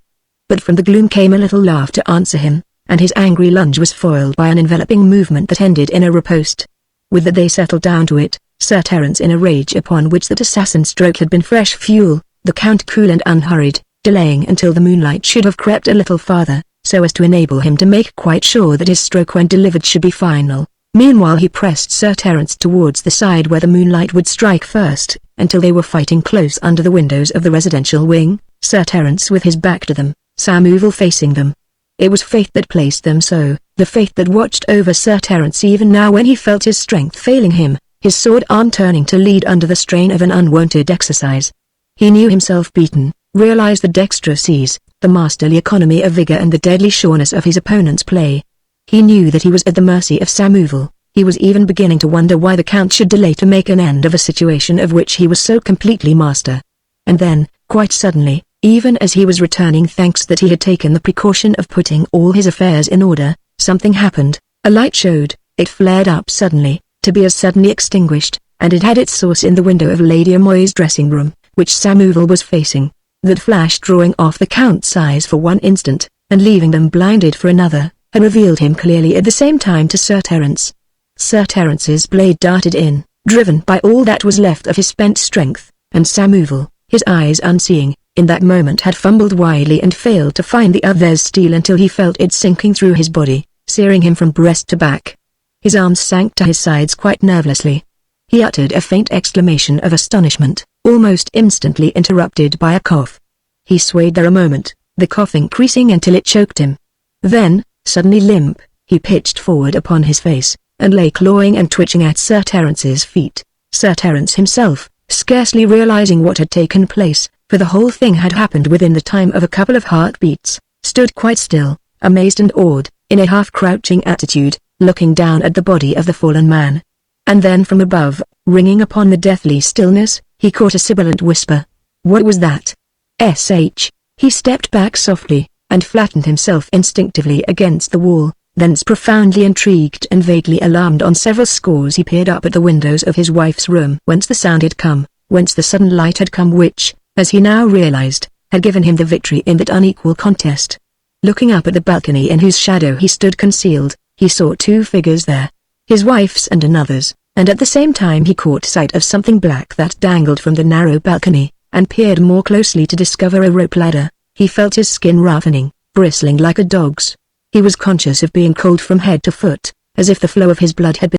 Speaker 1: But from the gloom came a little laugh to answer him, and his angry lunge was foiled by an enveloping movement that ended in a riposte. With that they settled down to it, Sir Terence in a rage upon which that assassin stroke had been fresh fuel, the Count cool and unhurried, delaying until the moonlight should have crept a little farther, so as to enable him to make quite sure that his stroke when delivered should be final. Meanwhile he pressed Sir Terence towards the side where the moonlight would strike first, until they were fighting close under the windows of the residential wing, Sir Terence with his back to them, Samuel facing them. It was fate that placed them so, the fate that watched over Sir Terence even now when he felt his strength failing him, his sword arm turning to lead under the strain of an unwonted exercise. He knew himself beaten, realized the dexterous ease, the masterly economy of vigor and the deadly sureness of his opponent's play. He knew that he was at the mercy of Samuel. He was even beginning to wonder why the Count should delay to make an end of a situation of which he was so completely master. And then, quite suddenly, even as he was returning thanks that he had taken the precaution of putting all his affairs in order, something happened. A light showed, it flared up suddenly, to be as suddenly extinguished, and it had its source in the window of Lady Amoy's dressing room, which Samuel was facing. That flash drawing off the Count's eyes for one instant, and leaving them blinded for another, had revealed him clearly at the same time to Sir Terence. Sir Terence's blade darted in, driven by all that was left of his spent strength, and Samuel, his eyes unseeing, in that moment had fumbled wildly and failed to find the other's steel until he felt it sinking through his body, searing him from breast to back. His arms sank to his sides quite nervelessly. He uttered a faint exclamation of astonishment, almost instantly interrupted by a cough. He swayed there a moment, the cough increasing until it choked him. Then, suddenly limp, he pitched forward upon his face, and lay clawing and twitching at Sir Terence's feet. Sir Terence himself, scarcely realizing what had taken place, for the whole thing had happened within the time of a couple of heartbeats, stood quite still, amazed and awed, in a half-crouching attitude, looking down at the body of the fallen man. And then from above, ringing upon the deathly stillness, he caught a sibilant whisper. What was that? "SH." He stepped back softly, and flattened himself instinctively against the wall. Thence profoundly intrigued and vaguely alarmed on several scores he peered up at the windows of his wife's room whence the sound had come, whence the sudden light had come which, as he now realized, had given him the victory in that unequal contest. Looking up at the balcony in whose shadow he stood concealed, he saw two figures there, his wife's and another's, and at the same time he caught sight of something black that dangled from the narrow balcony, and peered more closely to discover a rope ladder. He felt his skin roughening, bristling like a dog's. He was conscious of being cold from head to foot, as if the flow of his blood had been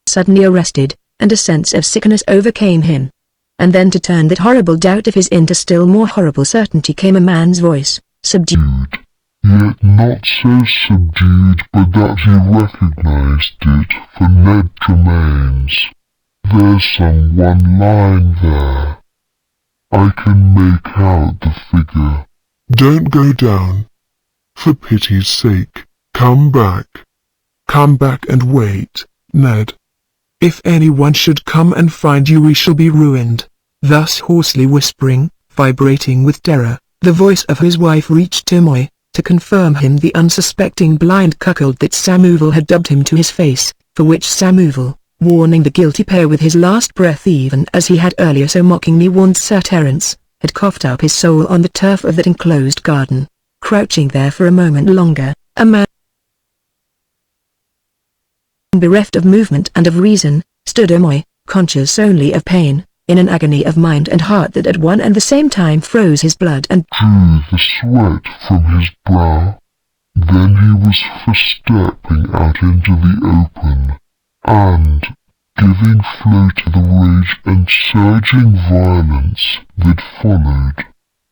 Speaker 1: suddenly arrested, and a sense of sickness overcame him. And then to turn that horrible doubt of his into still more horrible certainty came a man's voice, subdued,
Speaker 2: yet not so subdued but that he recognized it for Ned Tremaine's. There's someone lying there. I can make out the figure. Don't go down. For pity's sake, come back. Come back and wait, Ned. If anyone should come and find you we shall be ruined. Thus hoarsely whispering, vibrating with terror, the voice of his wife reached Amoy.
Speaker 1: to confirm him the unsuspecting blind cuckold that Samuel had dubbed him to his face, for which Samuel, warning the guilty pair with his last breath even as he had earlier so mockingly warned Sir Terence, had coughed up his soul on the turf of that enclosed garden. Crouching there for a moment longer, a man bereft of movement and of reason, stood O'Moy, conscious only of pain, in an agony of mind and heart that at one and the same time froze his blood and
Speaker 2: drew the sweat from his brow. Then he was for stepping out into the open, and, giving flow to the rage and surging violence that followed,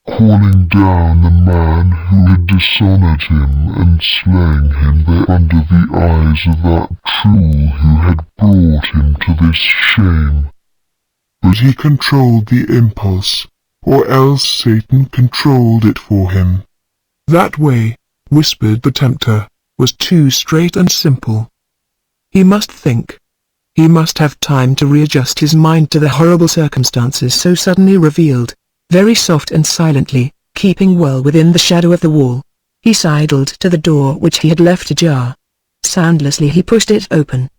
Speaker 2: calling down the man who had dishonoured him and slaying him there under the eyes of that tool who had brought him to this shame. But he controlled the impulse, or else Satan controlled it for him. That way, whispered the tempter, was too straight and simple. He must think. He must have time to readjust his mind to the horrible circumstances so suddenly revealed. Very soft and silently, keeping well within the shadow of the wall, he sidled to the door which he had left ajar. Soundlessly he pushed it open,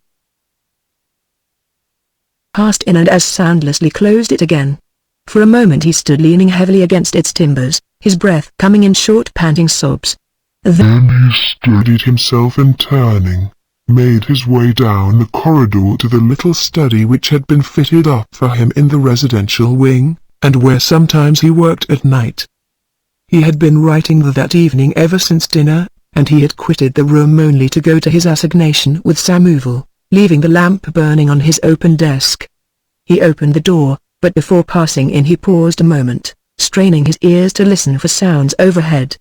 Speaker 2: passed in and as soundlessly closed it again. For a moment he stood leaning heavily against its timbers, his breath coming in short panting sobs. Then he steadied himself and turning, made his way down the corridor to the little study which had been fitted up for him in the residential wing, and where sometimes he worked at night. He had been writing that evening ever since dinner, and he had quitted the room only to go to his assignation with Samuel, leaving the lamp burning on his open desk. He opened the door, but before passing in he paused a moment, straining his ears to listen for sounds overhead.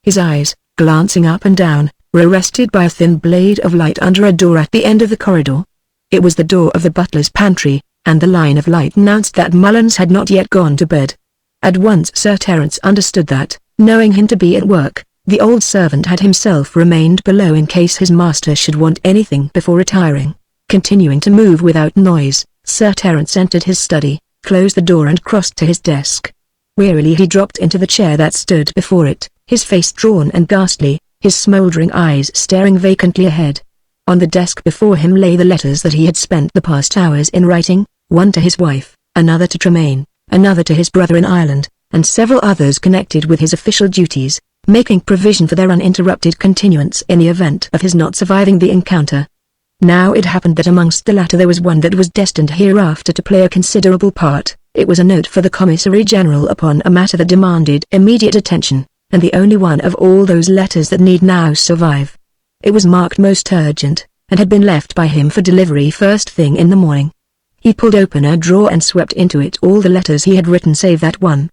Speaker 2: His eyes, glancing up and down, were arrested by a thin blade of light under a door at the end of the corridor. It was the door of the butler's pantry, and the line of light announced that Mullins had not yet gone to bed. At once Sir Terence understood that, knowing him to be at work, the old servant had himself remained below in case his master should want anything before retiring. Continuing to move without noise, Sir Terence entered his study, closed the door and crossed to his desk. Wearily he dropped into the chair that stood before it, his face drawn and ghastly, his smouldering eyes staring vacantly ahead. On the desk before him lay the letters that he had spent the past hours in writing, one to his wife, another to Tremaine, another to his brother in Ireland, and several others connected with his official duties, making provision for their uninterrupted continuance in the event of his not surviving the encounter. Now it happened that amongst the latter there was one that was destined hereafter to play a considerable part. It was a note for the Commissary General upon a matter that demanded immediate attention, and the only one of all those letters that need now survive. It was marked most urgent, and had been left by him for delivery first thing in the morning. He pulled open a drawer and swept into it all the letters he had written save that one.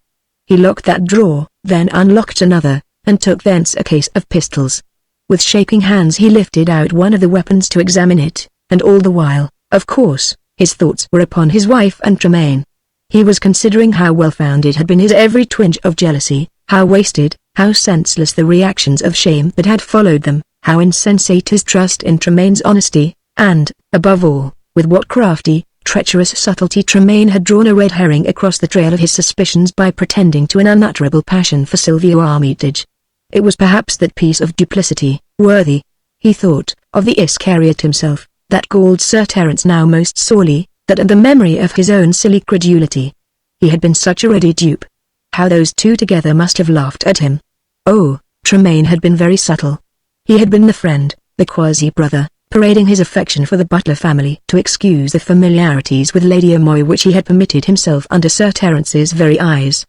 Speaker 2: He locked that drawer, then unlocked another, and took thence a case of pistols. With shaking hands he lifted out one of the weapons to examine it, and all the while, of course, his thoughts were upon his wife and Tremaine. He was considering how well-founded had been his every twinge of jealousy, how wasted, how senseless the reactions of shame that had followed them, how insensate his trust in Tremaine's honesty, and, above all, with what crafty, treacherous subtlety Tremaine had drawn a red herring across the trail of his suspicions by pretending to an unutterable passion for Sylvia Armitage. It was perhaps that piece of duplicity, worthy, he thought, of the Iscariot himself, that galled Sir Terence now most sorely, that at the memory of his own silly credulity. He had been such a ready dupe. How those two together must have laughed at him. Oh, Tremaine had been very subtle. He had been the friend, the quasi-brother, parading his affection for the Butler family to excuse the familiarities with Lady O'Moy which he had permitted himself under Sir Terence's very eyes.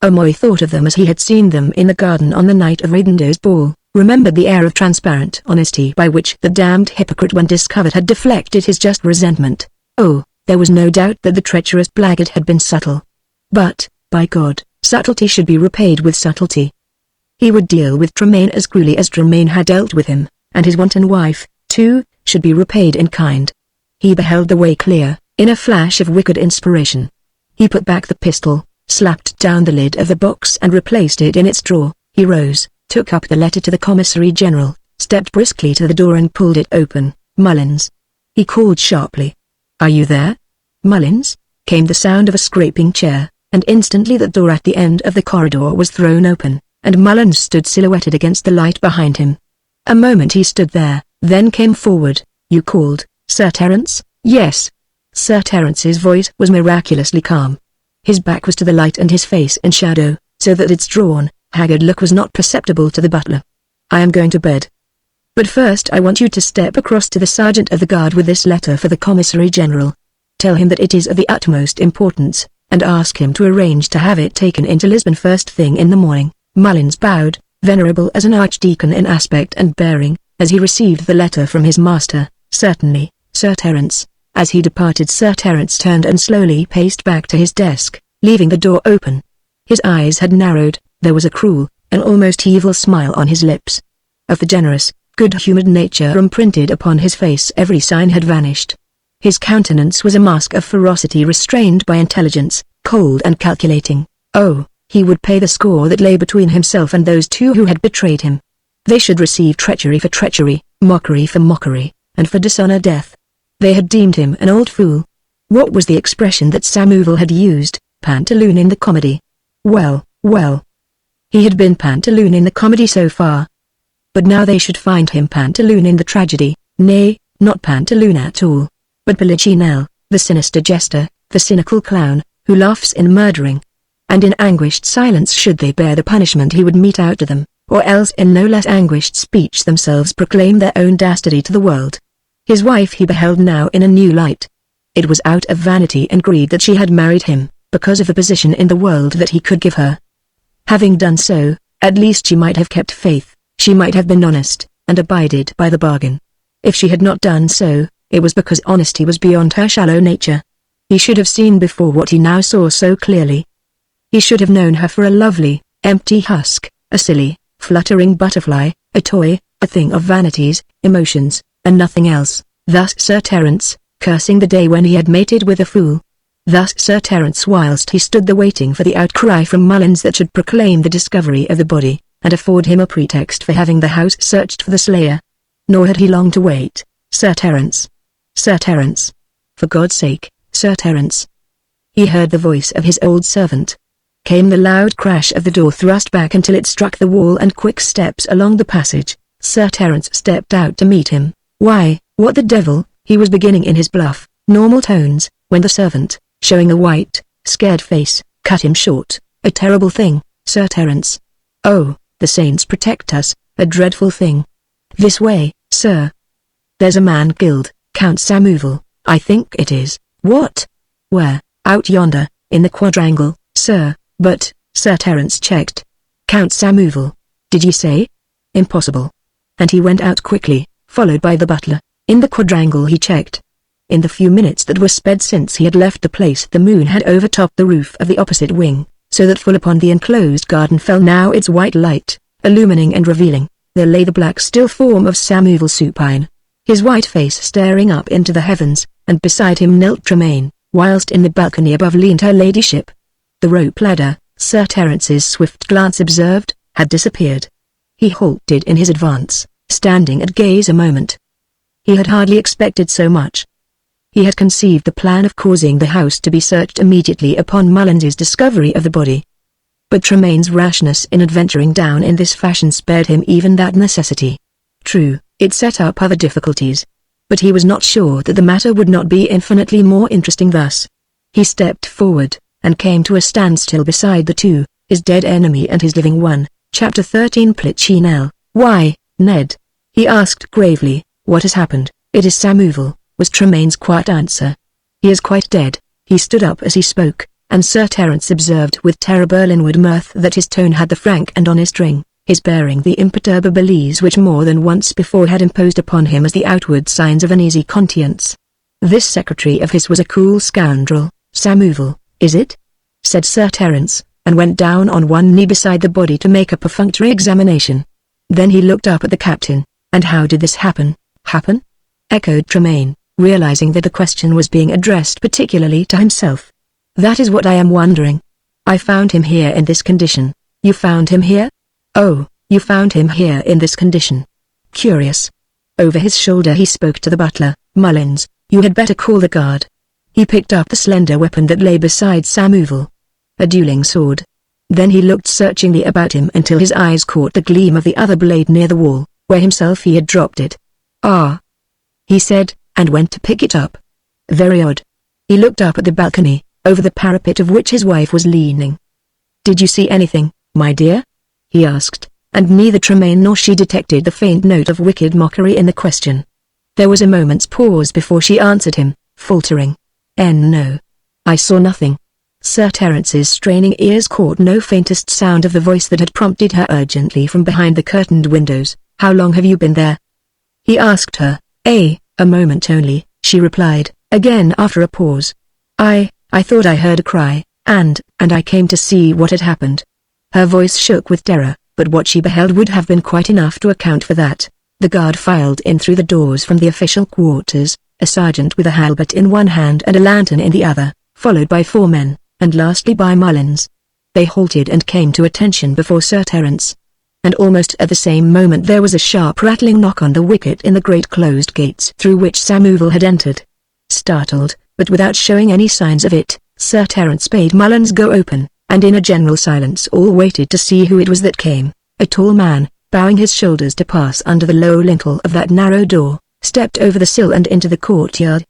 Speaker 2: O'Moy thought of them as he had seen them in the garden on the night of Rindo's ball, remembered the air of transparent honesty by which the damned hypocrite when discovered had deflected his just resentment. Oh, there was no doubt that the treacherous blackguard had been subtle. But, by God, subtlety should be repaid with subtlety. He would deal with Tremaine as cruelly as Tremaine had dealt with him, and his wanton wife, too, should be repaid in kind. He beheld the way clear, in a flash of wicked inspiration. He put back the pistol, slapped down the lid of the box and replaced it in its drawer. He rose, took up the letter to the Commissary General, stepped briskly to the door and pulled it open. "Mullins," he called sharply. "Are you there?" "Mullins?" came the sound of a scraping chair, and instantly the door at the end of the corridor was thrown open,
Speaker 1: and Mullins stood silhouetted against the light behind him. A moment he stood there, then came forward. "You called, Sir Terence?" "Yes." Sir Terence's voice was miraculously calm. His back was to the light and his face in shadow, so that its drawn, haggard look was not perceptible to the butler. "I am going to bed. But first I want you to step across to the sergeant of the guard with this letter for the Commissary General. Tell him that it is of the utmost importance, and ask him to arrange to have it taken into Lisbon first thing in the morning." Mullins bowed, venerable as an archdeacon in aspect and bearing, as he received the letter from his master. "Certainly, Sir Terence." As he departed, Sir Terence turned and slowly paced back to his desk, leaving the door open. His eyes had narrowed, there was a cruel, an almost evil smile on his lips. Of the generous, good-humored nature imprinted upon his face every sign had vanished. His countenance was a mask of ferocity restrained by intelligence, cold and calculating. Oh, he would pay the score that lay between himself and those two who had betrayed him. They should receive treachery for treachery, mockery for mockery, and for dishonor death. They had deemed him an old fool. What was the expression that Samuel had used, pantaloon in the comedy? Well, well. He had been pantaloon in the comedy so far. But now they should find him pantaloon in the tragedy, nay, not pantaloon at all, but Polichinelle, the sinister jester, the cynical clown, who laughs in murdering. And in anguished silence should they bear the punishment he would mete out to them, or else in no less anguished speech themselves proclaim their own dastardly to the world. His wife he beheld now in a new light. It was out of vanity and greed that she had married him, because of the position in the world that he could give her. Having done so, at least she might have kept faith, she might have been honest, and abided by the bargain. If she had not done so, it was because honesty was beyond her shallow nature. He should have seen before what he now saw so clearly. He should have known her for a lovely, empty husk, a silly, fluttering butterfly, a toy, a thing of vanities, emotions, and nothing else. Thus Sir Terence, cursing the day when he had mated with a fool. Thus Sir Terence whilst he stood there waiting for the outcry from Mullins that should proclaim the discovery of the body, and afford him a pretext for having the house searched for the slayer. Nor had he long to wait. "Sir Terence. Sir Terence. For God's sake, Sir Terence." He heard the voice of his old servant. Came the loud crash of the door thrust back until it struck the wall and quick steps along the passage. Sir Terence stepped out to meet him. "Why, what the devil," he was beginning in his bluff, normal tones, when the servant, showing a white, scared face, cut him short. "A terrible thing, Sir Terence." "Oh, the saints protect us, a dreadful thing." "This way, sir." "There's a man killed, Count Samuel, I think it is." "What? Where?" "Out yonder, in the quadrangle, sir." "But," Sir Terence checked. "Count Samuel, did ye say?" "Impossible." And he went out quickly, followed by the butler. In the quadrangle he checked. In the few minutes that were sped since he had left the place the moon had overtopped the roof of the opposite wing, so that full upon the enclosed garden fell now its white light, illumining and revealing. There lay the black still form of Samuel supine, his white face staring up into the heavens, and beside him knelt Tremaine, whilst in the balcony above leaned her ladyship. The rope ladder, Sir Terence's swift glance observed, had disappeared. He halted in his advance, standing at gaze a moment. He had hardly expected so much. He had conceived the plan of causing the house to be searched immediately upon Mullins's discovery of the body. But Tremaine's rashness in adventuring down in this fashion spared him even that necessity. True, it set up other difficulties. But he was not sure that the matter would not be infinitely more interesting thus. He stepped forward, and came to a standstill beside the two, his dead enemy and his living one. Chapter 13 Polichinelle. "Why, Ned?" he asked gravely. "What has happened?" "It is Samuel," was Tremaine's quiet answer. "He is quite dead." He stood up as he spoke, and Sir Terence observed with terrible inward mirth that his tone had the frank and honest ring, his bearing the imperturbable ease which more than once before had imposed upon him as the outward signs of an easy conscience. This secretary of his was a cool scoundrel. "Samuel, is it?" said Sir Terence, and went down on one knee beside the body to make a perfunctory examination. Then he looked up at the captain. "And how did this happen?" "Happen?" echoed Tremaine, realizing that the question was being addressed particularly to himself. "That is what I am wondering. I found him here in this condition." "You found him here?" "Oh, you found him here in this condition. Curious." Over his shoulder he spoke to the butler. "Mullins, you had better call the guard." He picked up the slender weapon that lay beside Samuel. A dueling sword. Then he looked searchingly about him until his eyes caught the gleam of the other blade near the wall, where himself he had dropped it. "Ah," he said, and went to pick it up. Very odd. He looked up at the balcony, over the parapet of which his wife was leaning. "Did you see anything, my dear?" he asked, and neither Tremaine nor she detected the faint note of wicked mockery in the question. There was a moment's pause before she answered him, faltering. "No. I saw nothing." Sir Terence's straining ears caught no faintest sound of the voice that had prompted her urgently from behind the curtained windows. "How long have you been there?" he asked her. "A moment only," she replied, again after a pause. I thought I heard a cry, and I came to see what had happened." Her voice shook with terror, but what she beheld would have been quite enough to account for that. The guard filed in through the doors from the official quarters, a sergeant with a halberd in one hand and a lantern in the other, followed by 4 men, and lastly by Mullins. They halted and came to attention before Sir Terence. And almost at the same moment there was a sharp rattling knock on the wicket in the great closed gates through which Samuel had entered. Startled, but without showing any signs of it, Sir Terence bade Mullins go open, and in a general silence all waited to see who it was that came. A tall man, bowing his shoulders to pass under the low lintel of that narrow door, stepped over the sill and into the courtyard.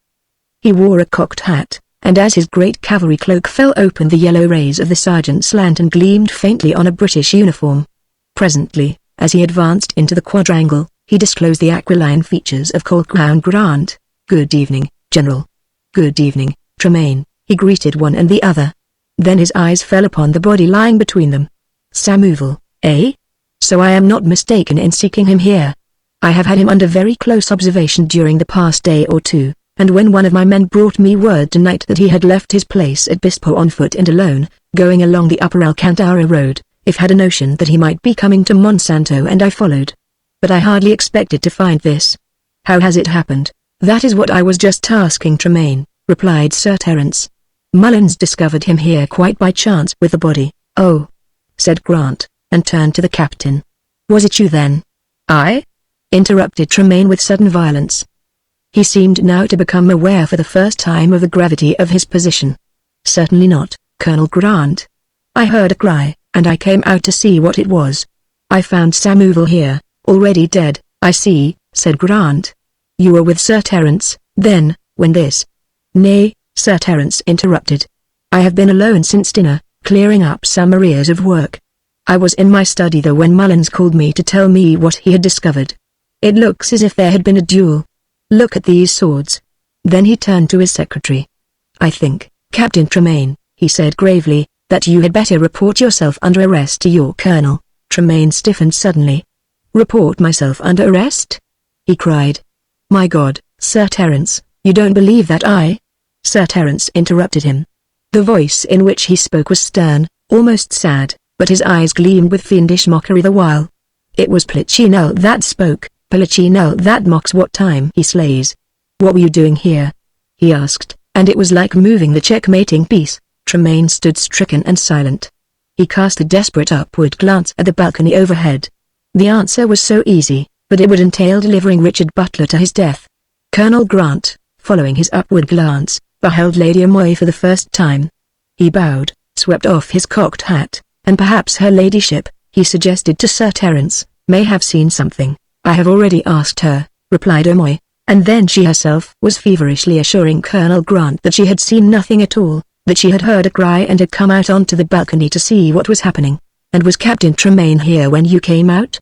Speaker 1: He wore a cocked hat, and as his great cavalry cloak fell open the yellow rays of the sergeant's lantern gleamed faintly on a British uniform. Presently, as he advanced into the quadrangle, he disclosed the aquiline features of Colquhoun Grant. "Good evening, General." "Good evening, Tremaine," he greeted one and the other. Then his eyes fell upon the body lying between them. "Samuel, eh? So I am not mistaken in seeking him here. I have had him under very close observation during the past day or two, and when one of my men brought me word tonight that he had left his place at Bispo on foot and alone, going along the upper Alcantara road, I've had a notion that he might be coming to Monsanto and I followed. But I hardly expected to find this. How has it happened?" "That is what I was just asking Tremaine," replied Sir Terence. "Mullins discovered him here quite by chance with the body." "Oh," said Grant, and turned to the captain. "Was it you then?" "I?" interrupted Tremaine with sudden violence. He seemed now to become aware for the first time of the gravity of his position. "Certainly not, Colonel Grant. I heard a cry, and I came out to see what it was. I found Samuel here, already dead." "I see," said Grant. "You were with Sir Terence, then, when this—" "Nay," Sir Terence interrupted. "I have been alone since dinner, clearing up some arrears of work. I was in my study though when Mullins called me to tell me what he had discovered. It looks as if there had been a duel. Look at these swords." Then he turned to his secretary. "I think, Captain Tremaine," he said gravely, "that you had better report yourself under arrest to your colonel." Tremaine stiffened suddenly. "Report myself under arrest?" he cried. "My God, Sir Terence, you don't believe that I—" Sir Terence interrupted him. The voice in which he spoke was stern, almost sad, but his eyes gleamed with fiendish mockery the while. It was Polichinelle that spoke, Polichinelle that mocks what time he slays. "What were you doing here?" he asked, and it was like moving the checkmating piece. Tremaine stood stricken and silent. He cast a desperate upward glance at the balcony overhead. The answer was so easy, but it would entail delivering Richard Butler to his death. Colonel Grant, following his upward glance, beheld Lady Amoy for the first time. He bowed, swept off his cocked hat, and perhaps her ladyship, he suggested to Sir Terence, may have seen something. "I have already asked her," replied Amoy, and then she herself was feverishly assuring Colonel Grant that she had seen nothing at all, that she had heard a cry and had come out onto the balcony to see what was happening. "And was Captain Tremaine here when you came out?"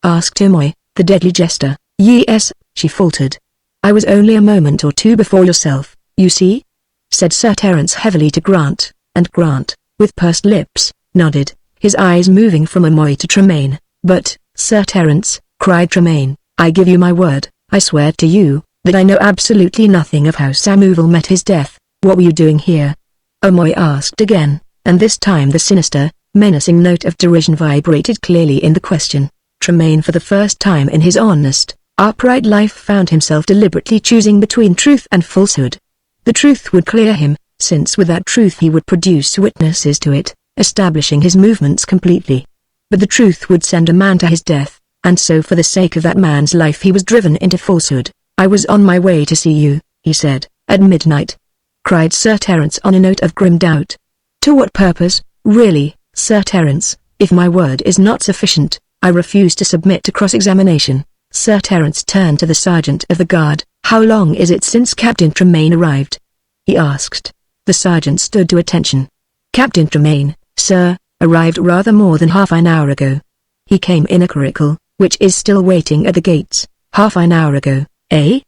Speaker 1: asked Amoy, the deadly jester. "Yes," she faltered. "I was only a moment or two before yourself, you see," said Sir Terence heavily to Grant, and Grant, with pursed lips, nodded, his eyes moving from Amoy to Tremaine. "But, Sir Terence," cried Tremaine, "I give you my word, I swear to you, that I know absolutely nothing of how Samuel met his death. What were you doing here?" Amoy asked again, and this time the sinister, menacing note of derision vibrated clearly in the question. Tremaine for the first time in his honest, upright life found himself deliberately choosing between truth and falsehood. The truth would clear him, since with that truth he would produce witnesses to it, establishing his movements completely. But the truth would send a man to his death, and so for the sake of that man's life he was driven into falsehood. "I was on my way to see you," he said, "at midnight," cried Sir Terence on a note of grim doubt. "To what purpose, really, Sir Terence, if my word is not sufficient, I refuse to submit to cross-examination. Sir Terence turned to the sergeant of the guard. How long is it since Captain Tremaine arrived? He asked. The sergeant stood to attention. Captain Tremaine, sir, arrived rather more than half an hour ago. He came in a curricle, which is still waiting at the gates. Half an hour ago, eh?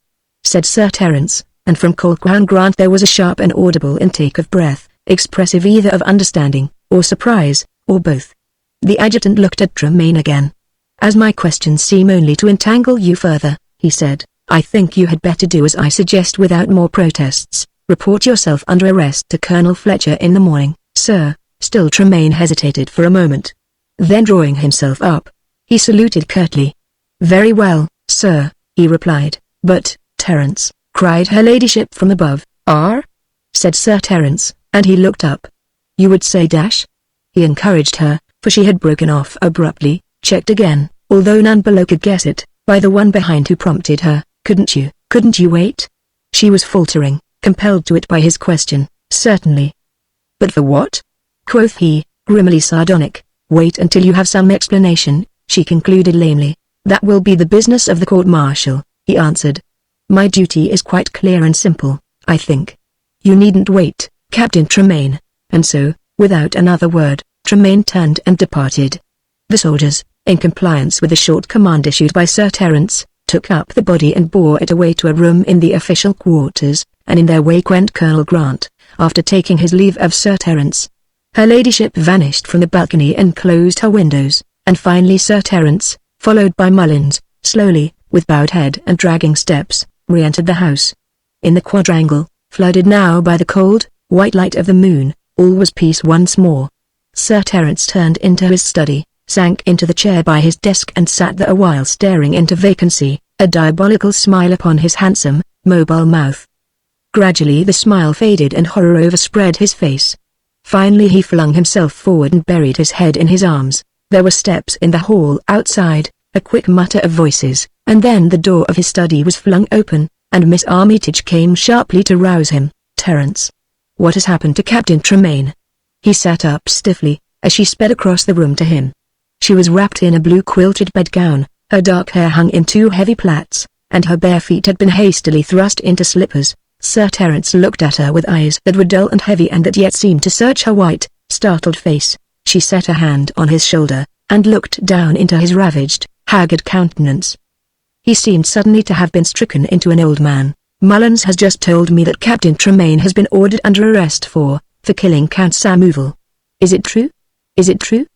Speaker 1: Said Sir Terence, and from Colquhoun Grant there was a sharp and audible intake of breath, expressive either of understanding, or surprise, or both. The adjutant looked at Tremaine again. As my questions seem only to entangle you further, he said, I think you had better do as I suggest without more protests. Report yourself under arrest to Colonel Fletcher in the morning, sir. Still Tremaine hesitated for a moment. Then drawing himself up, he saluted curtly. Very well, sir, he replied. But, Terence, cried her ladyship from above. Said Sir Terence, and he looked up. You would say dash? He encouraged her, for she had broken off abruptly, checked again, although none below could guess it, by the one behind who prompted her. Couldn't you wait? She was faltering, compelled to it by his question. Certainly. But for what? Quoth he, grimly sardonic. Wait until you have some explanation, she concluded lamely. That will be the business of the court-martial, he answered. My duty is quite clear and simple, I think. You needn't wait, Captain Tremaine. And so, without another word, Tremaine turned and departed. The soldiers, in compliance with the short command issued by Sir Terence, took up the body and bore it away to a room in the official quarters, and in their wake went Colonel Grant, after taking his leave of Sir Terence. Her ladyship vanished from the balcony and closed her windows, and finally Sir Terence, followed by Mullins, slowly, with bowed head and dragging steps, re-entered the house. In the quadrangle, flooded now by the cold, white light of the moon, all was peace once more. Sir Terence turned into his study, sank into the chair by his desk and sat there a while staring into vacancy, a diabolical smile upon his handsome, mobile mouth. Gradually the smile faded and horror overspread his face. Finally he flung himself forward and buried his head in his arms. There were steps in the hall outside, a quick mutter of voices, and then the door of his study was flung open, and Miss Armitage came sharply to rouse him. Terence. What has happened to Captain Tremaine? He sat up stiffly, as she sped across the room to him. She was wrapped in a blue quilted bedgown, her dark hair hung in two heavy plaits, and her bare feet had been hastily thrust into slippers. Sir Terence looked at her with eyes that were dull and heavy and that yet seemed to search her white, startled face. She set her hand on his shoulder, and looked down into his ravaged, haggard countenance. He seemed suddenly to have been stricken into an old man. Mullins has just told me that Captain Tremaine has been ordered under arrest for killing Count Samuvel. Is it true? Is it true?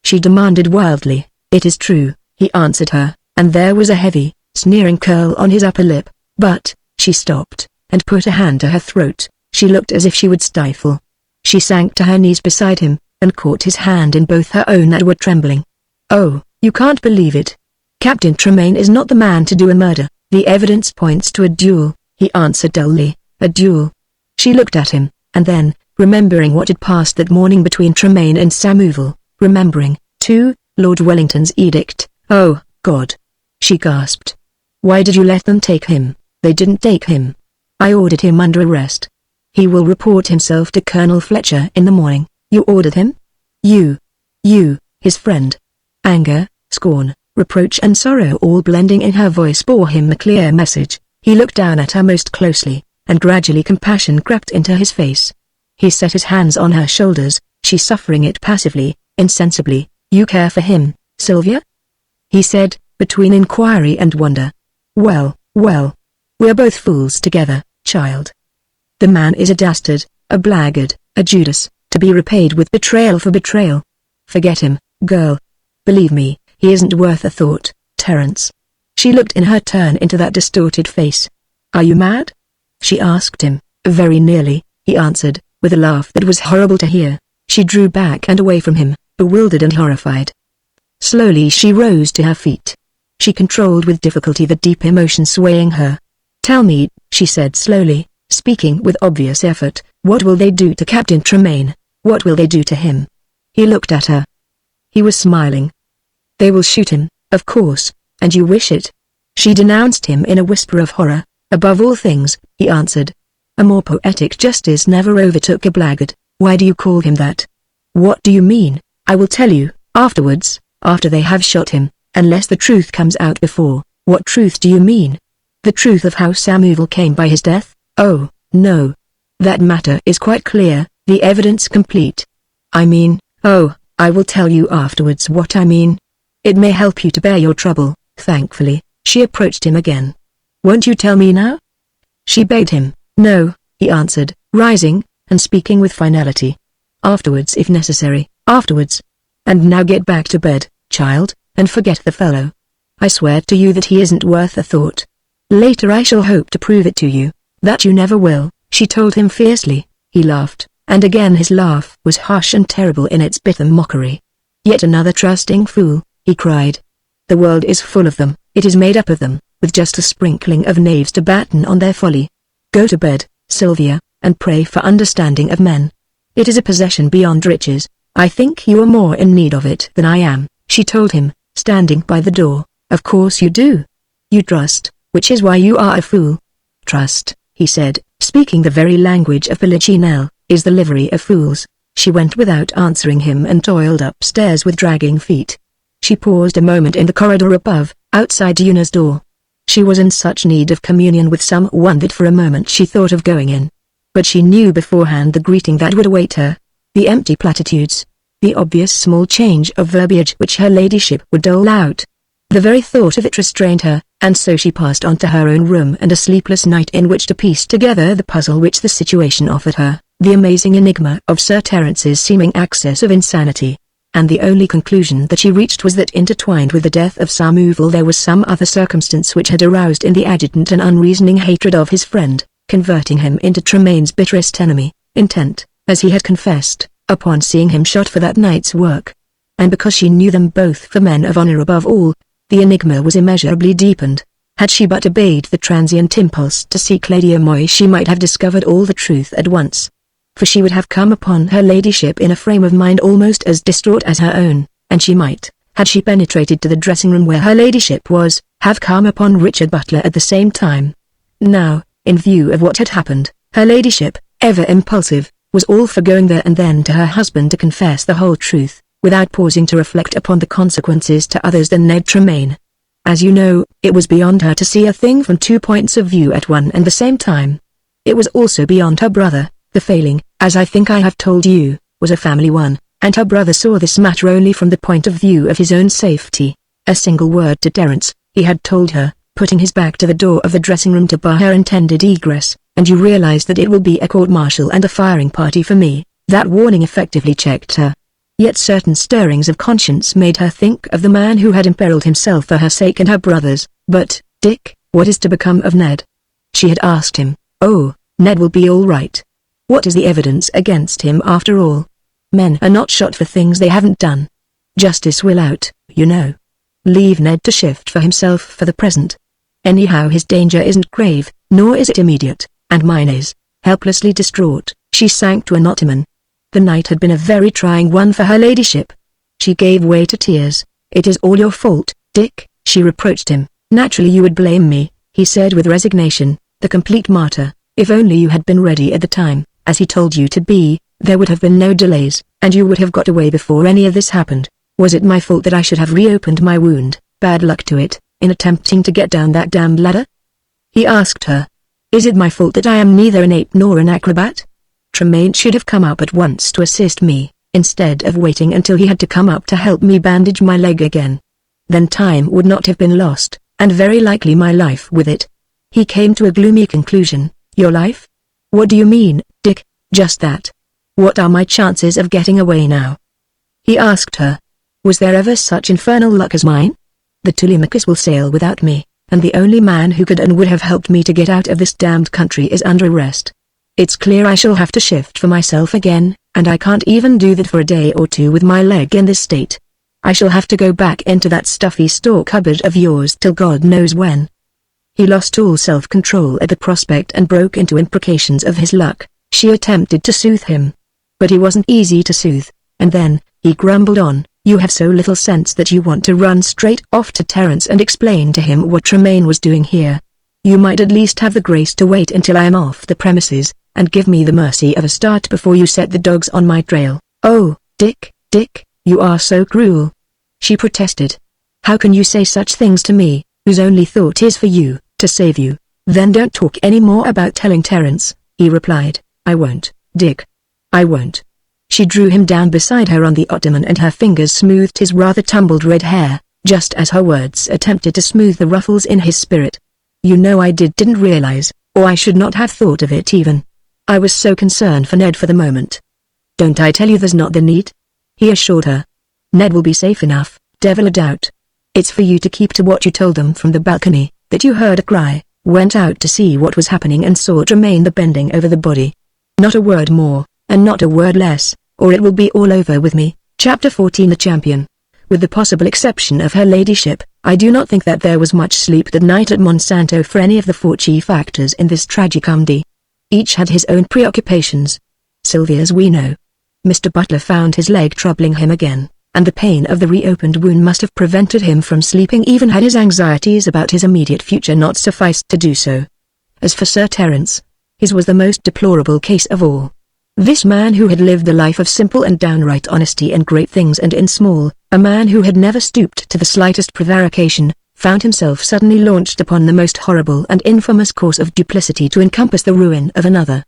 Speaker 1: She demanded wildly. It is true, he answered her, and there was a heavy, sneering curl on his upper lip. But, she stopped, and put a hand to her throat. She looked as if she would stifle. She sank to her knees beside him, and caught his hand in both her own that were trembling. Oh, you can't believe it. Captain Tremaine is not the man to do a murder. The evidence points to a duel, he answered dully. A duel. She looked at him, and then, remembering what had passed that morning between Tremaine and Samuvel, remembering, too, Lord Wellington's edict. Oh, God! She gasped. Why did you let them take him? They didn't take him. I ordered him under arrest. He will report himself to Colonel Fletcher in the morning. You ordered him? You, his friend. Anger, scorn, reproach and sorrow all blending in her voice bore him a clear message. He looked down at her most closely, and gradually compassion crept into his face. He set his hands on her shoulders, she suffering it passively, insensibly. You care for him, Sylvia? He said, between inquiry and wonder. Well, we're both fools together, child. The man is a dastard, a blackguard, a Judas, to be repaid with betrayal for betrayal. Forget him, girl. Believe me, he isn't worth a thought, Terence. She looked in her turn into that distorted face. Are you mad? She asked him. Very nearly, he answered, with a laugh that was horrible to hear. She drew back and away from him, bewildered and horrified. Slowly she rose to her feet. She controlled with difficulty the deep emotion swaying her. Tell me, she said slowly, speaking with obvious effort, what will they do to Captain Tremaine? What will they do to him? He looked at her. He was smiling. They will shoot him, of course, and you wish it. She denounced him in a whisper of horror. Above all things, he answered. A more poetic justice never overtook a blackguard. Why do you call him that? What do you mean? I will tell you, afterwards, after they have shot him, unless the truth comes out before. What truth do you mean? The truth of how Samuel came by his death? Oh, no. That matter is quite clear, the evidence complete. I mean, oh, I will tell you afterwards what I mean. It may help you to bear your trouble. Thankfully, she approached him again. Won't you tell me now? She bade him. No, he answered, rising, and speaking with finality. Afterwards if necessary, afterwards. And now get back to bed, child, and forget the fellow. I swear to you that he isn't worth a thought. Later I shall hope to prove it to you. That you never will, she told him fiercely. He laughed, and again his laugh was harsh and terrible in its bitter mockery. Yet another trusting fool, he cried. The world is full of them, it is made up of them, with just a sprinkling of knaves to batten on their folly. Go to bed, Sylvia, and pray for understanding of men. It is a possession beyond riches. I think you are more in need of it than I am, she told him, standing by the door. Of course you do. You trust, which is why you are a fool. Trust, he said, speaking the very language of Polichinelle, is the livery of fools. She went without answering him and toiled upstairs with dragging feet. She paused a moment in the corridor above, outside Yuna's door. She was in such need of communion with someone that for a moment she thought of going in. But she knew beforehand the greeting that would await her. The empty platitudes. The obvious small change of verbiage which her ladyship would dole out. The very thought of it restrained her, and so she passed on to her own room and a sleepless night in which to piece together the puzzle which the situation offered her, the amazing enigma of Sir Terence's seeming access of insanity. And the only conclusion that she reached was that intertwined with the death of Samuel there was some other circumstance which had aroused in the adjutant an unreasoning hatred of his friend, converting him into Tremaine's bitterest enemy, intent, as he had confessed, upon seeing him shot for that night's work. And because she knew them both for men of honor above all, the enigma was immeasurably deepened. Had she but obeyed the transient impulse to seek Lady Amoy she might have discovered all the truth at once. For she would have come upon her ladyship in a frame of mind almost as distraught as her own, and she might, had she penetrated to the dressing-room where her ladyship was, have come upon Richard Butler at the same time. Now, in view of what had happened, her ladyship, ever impulsive, was all for going there and then to her husband to confess the whole truth, without pausing to reflect upon the consequences to others than Ned Tremaine. As you know, it was beyond her to see a thing from 2 points of view at one and the same time. It was also beyond her brother. The failing, as I think I have told you, was a family one, and her brother saw this matter only from the point of view of his own safety. A single word to Terence, he had told her, putting his back to the door of the dressing-room to bar her intended egress, and you realize that it will be a court-martial and a firing party for me. That warning effectively checked her. Yet certain stirrings of conscience made her think of the man who had imperiled himself for her sake and her brother's. But, Dick, what is to become of Ned? She had asked him. Oh, Ned will be all right. What is the evidence against him after all? Men are not shot for things they haven't done. Justice will out, you know. Leave Ned to shift for himself for the present. Anyhow his danger isn't grave, nor is it immediate, and mine is. Helplessly distraught, she sank to an ottoman. The night had been a very trying one for her ladyship. She gave way to tears. It is all your fault, Dick, she reproached him. Naturally you would blame me, he said with resignation, the complete martyr. If only you had been ready at the time, as he told you to be, there would have been no delays, and you would have got away before any of this happened. Was it my fault that I should have reopened my wound, bad luck to it, in attempting to get down that damned ladder? He asked her. Is it my fault that I am neither an ape nor an acrobat? Tremaine should have come up at once to assist me, instead of waiting until he had to come up to help me bandage my leg again. Then time would not have been lost, and very likely my life with it. He came to a gloomy conclusion. Your life? What do you mean, Dick? Just that. What are my chances of getting away now? He asked her. Was there ever such infernal luck as mine? The Telemachus will sail without me, and the only man who could and would have helped me to get out of this damned country is under arrest. It's clear I shall have to shift for myself again, and I can't even do that for a day or two with my leg in this state. I shall have to go back into that stuffy store cupboard of yours till God knows when. He lost all self-control at the prospect and broke into imprecations of his luck. She attempted to soothe him. But he wasn't easy to soothe, and then, he grumbled on, you have so little sense that you want to run straight off to Terence and explain to him what Tremaine was doing here. You might at least have the grace to wait until I am off the premises, and give me the mercy of a start before you set the dogs on my trail. Oh, Dick, You are so cruel," she protested. "How can you say such things to me, whose only thought is for you, to save you?" "Then don't talk any more about telling Terence," he replied. "I won't, Dick. I won't." She drew him down beside her on the ottoman and her fingers smoothed his rather tumbled red hair, just as her words attempted to smooth the ruffles in his spirit. "You know I didn't realize, or I should not have thought of it even. I was so concerned for Ned for the moment." "Don't I tell you there's not the need?" he assured her. "Ned will be safe enough, devil a doubt. It's for you to keep to what you told them from the balcony, that you heard a cry, went out to see what was happening and saw Tremaine bending over the body. Not a word more, and not a word less, or it will be all over with me." Chapter 14 The Champion. With the possible exception of her ladyship, I do not think that there was much sleep that night at Monsanto for any of the four chief actors in this tragicomedy. Each had his own preoccupations. Sylvia's we know. Mr. Butler found his leg troubling him again, and the pain of the reopened wound must have prevented him from sleeping even had his anxieties about his immediate future not sufficed to do so. As for Sir Terence, his was the most deplorable case of all. This man who had lived a life of simple and downright honesty in great things and in small, a man who had never stooped to the slightest prevarication, found himself suddenly launched upon the most horrible and infamous course of duplicity to encompass the ruin of another.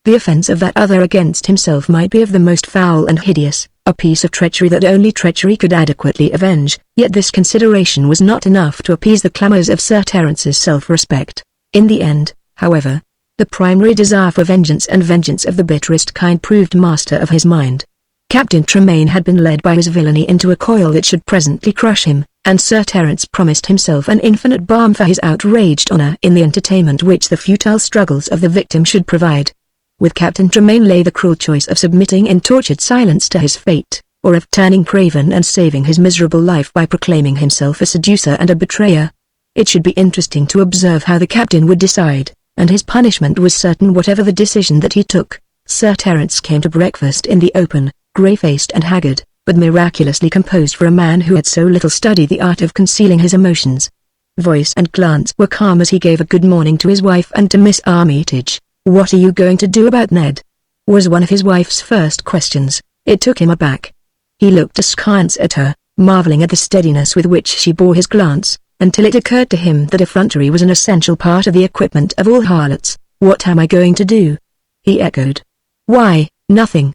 Speaker 1: The offense of that other against himself might be of the most foul and hideous, a piece of treachery that only treachery could adequately avenge, yet this consideration was not enough to appease the clamours of Sir Terence's self-respect. In the end, however, the primary desire for vengeance and vengeance of the bitterest kind proved master of his mind. Captain Tremaine had been led by his villainy into a coil that should presently crush him, and Sir Terence promised himself an infinite balm for his outraged honour in the entertainment which the futile struggles of the victim should provide. With Captain Tremaine lay the cruel choice of submitting in tortured silence to his fate, or of turning craven and saving his miserable life by proclaiming himself a seducer and a betrayer. It should be interesting to observe how the captain would decide, and his punishment was certain whatever the decision that he took. Sir Terence came to breakfast in the open, grey-faced and haggard, but miraculously composed for a man who had so little studied the art of concealing his emotions. Voice and glance were calm as he gave a good morning to his wife and to Miss Armitage. "What are you going to do about Ned?" was one of his wife's first questions. It took him aback. He looked askance at her, marvelling at the steadiness with which she bore his glance, until it occurred to him that effrontery was an essential part of the equipment of all harlots. "What am I going to do?" he echoed. "Why, nothing.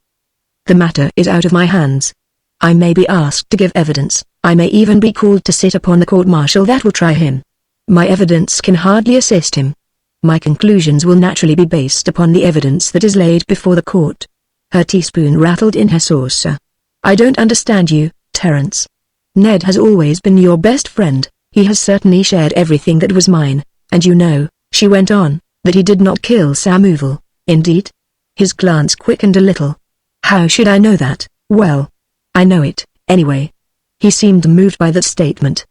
Speaker 1: The matter is out of my hands. I may be asked to give evidence, I may even be called to sit upon the court-martial that will try him. My evidence can hardly assist him. My conclusions will naturally be based upon the evidence that is laid before the court." Her teaspoon rattled in her saucer. "I don't understand you, Terence. Ned has always been your best friend, he has certainly shared everything that was mine, and you know," she went on, "that he did not kill Sam Oval, indeed?" His glance quickened a little. "How should I know that?" "Well, I know it, anyway." He seemed moved by that statement.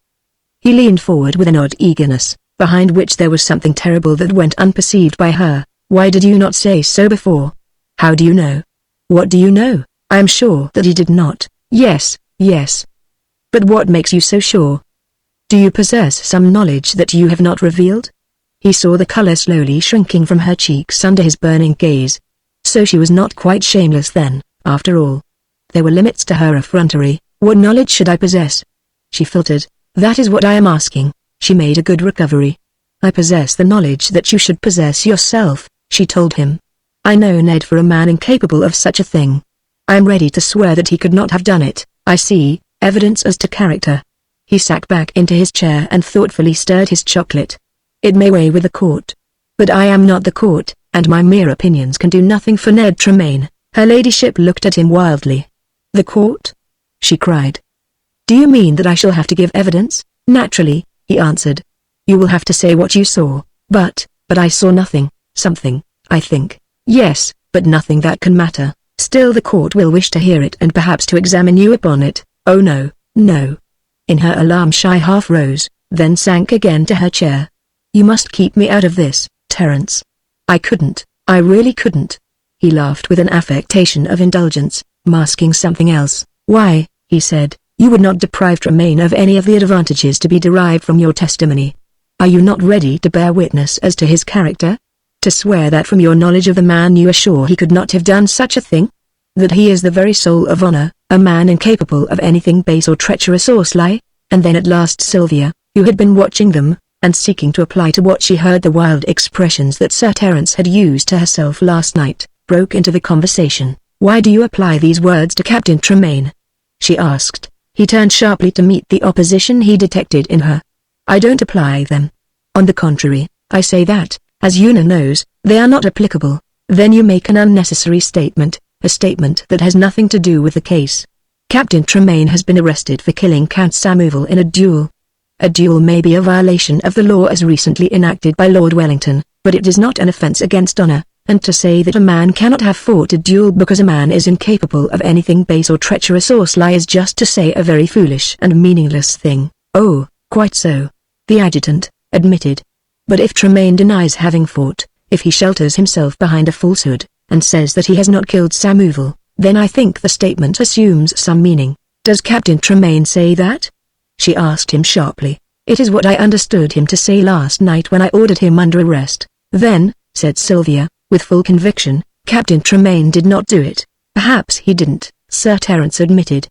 Speaker 1: He leaned forward with an odd eagerness, behind which there was something terrible that went unperceived by her. "Why did you not say so before?" "How do you know?" "What do you know?" "I am sure that he did not." "Yes, yes. But what makes you so sure? Do you possess some knowledge that you have not revealed?" He saw the color slowly shrinking from her cheeks under his burning gaze. So she was not quite shameless then, after all. There were limits to her effrontery. "What knowledge should I possess?" she filtered. "That is what I am asking." She made a good recovery. "I possess the knowledge that you should possess yourself," she told him. "I know Ned for a man incapable of such a thing. I am ready to swear that he could not have done it. I see evidence as to character." He sank back into his chair and thoughtfully stirred his chocolate. "It may weigh with the court. But I am not the court, and my mere opinions can do nothing for Ned Tremaine." Her ladyship looked at him wildly. "The court?" she cried. "Do you mean that I shall have to give evidence?" "Naturally," he answered. "You will have to say what you saw." But I saw nothing." "Something, I think." "Yes, but nothing that can matter. Still the court will wish to hear it and perhaps to examine you upon it." "Oh no, no." In her alarm she half rose, then sank again to her chair. "You must keep me out of this, Terence." "I couldn't, I really couldn't." He laughed with an affectation of indulgence, masking something else. "Why," he said, "you would not deprive Tremaine of any of the advantages to be derived from your testimony. Are you not ready to bear witness as to his character? To swear that from your knowledge of the man you are sure he could not have done such a thing? That he is the very soul of honor, a man incapable of anything base or treacherous or sly. And then at last Sylvia, who had been watching them, and seeking to apply to what she heard the wild expressions that Sir Terence had used to herself last night, broke into the conversation. "Why do you apply these words to Captain Tremaine?" she asked. He turned sharply to meet the opposition he detected in her. "I don't apply them. On the contrary, I say that, as Una knows, they are not applicable." "Then you make an unnecessary statement, a statement that has nothing to do with the case. Captain Tremaine has been arrested for killing Count Samuel in a duel. A duel may be a violation of the law as recently enacted by Lord Wellington, but it is not an offence against honour, and to say that a man cannot have fought a duel because a man is incapable of anything base or treacherous or sly is just to say a very foolish and meaningless thing." "Oh, quite so," the adjutant admitted. "But if Tremaine denies having fought, if he shelters himself behind a falsehood, and says that he has not killed Samuel, then I think the statement assumes some meaning." "Does Captain Tremaine say that?" she asked him sharply. "It is what I understood him to say last night when I ordered him under arrest." "Then," said Sylvia, with full conviction, "Captain Tremaine did not do it." "Perhaps he didn't," Sir Terence admitted.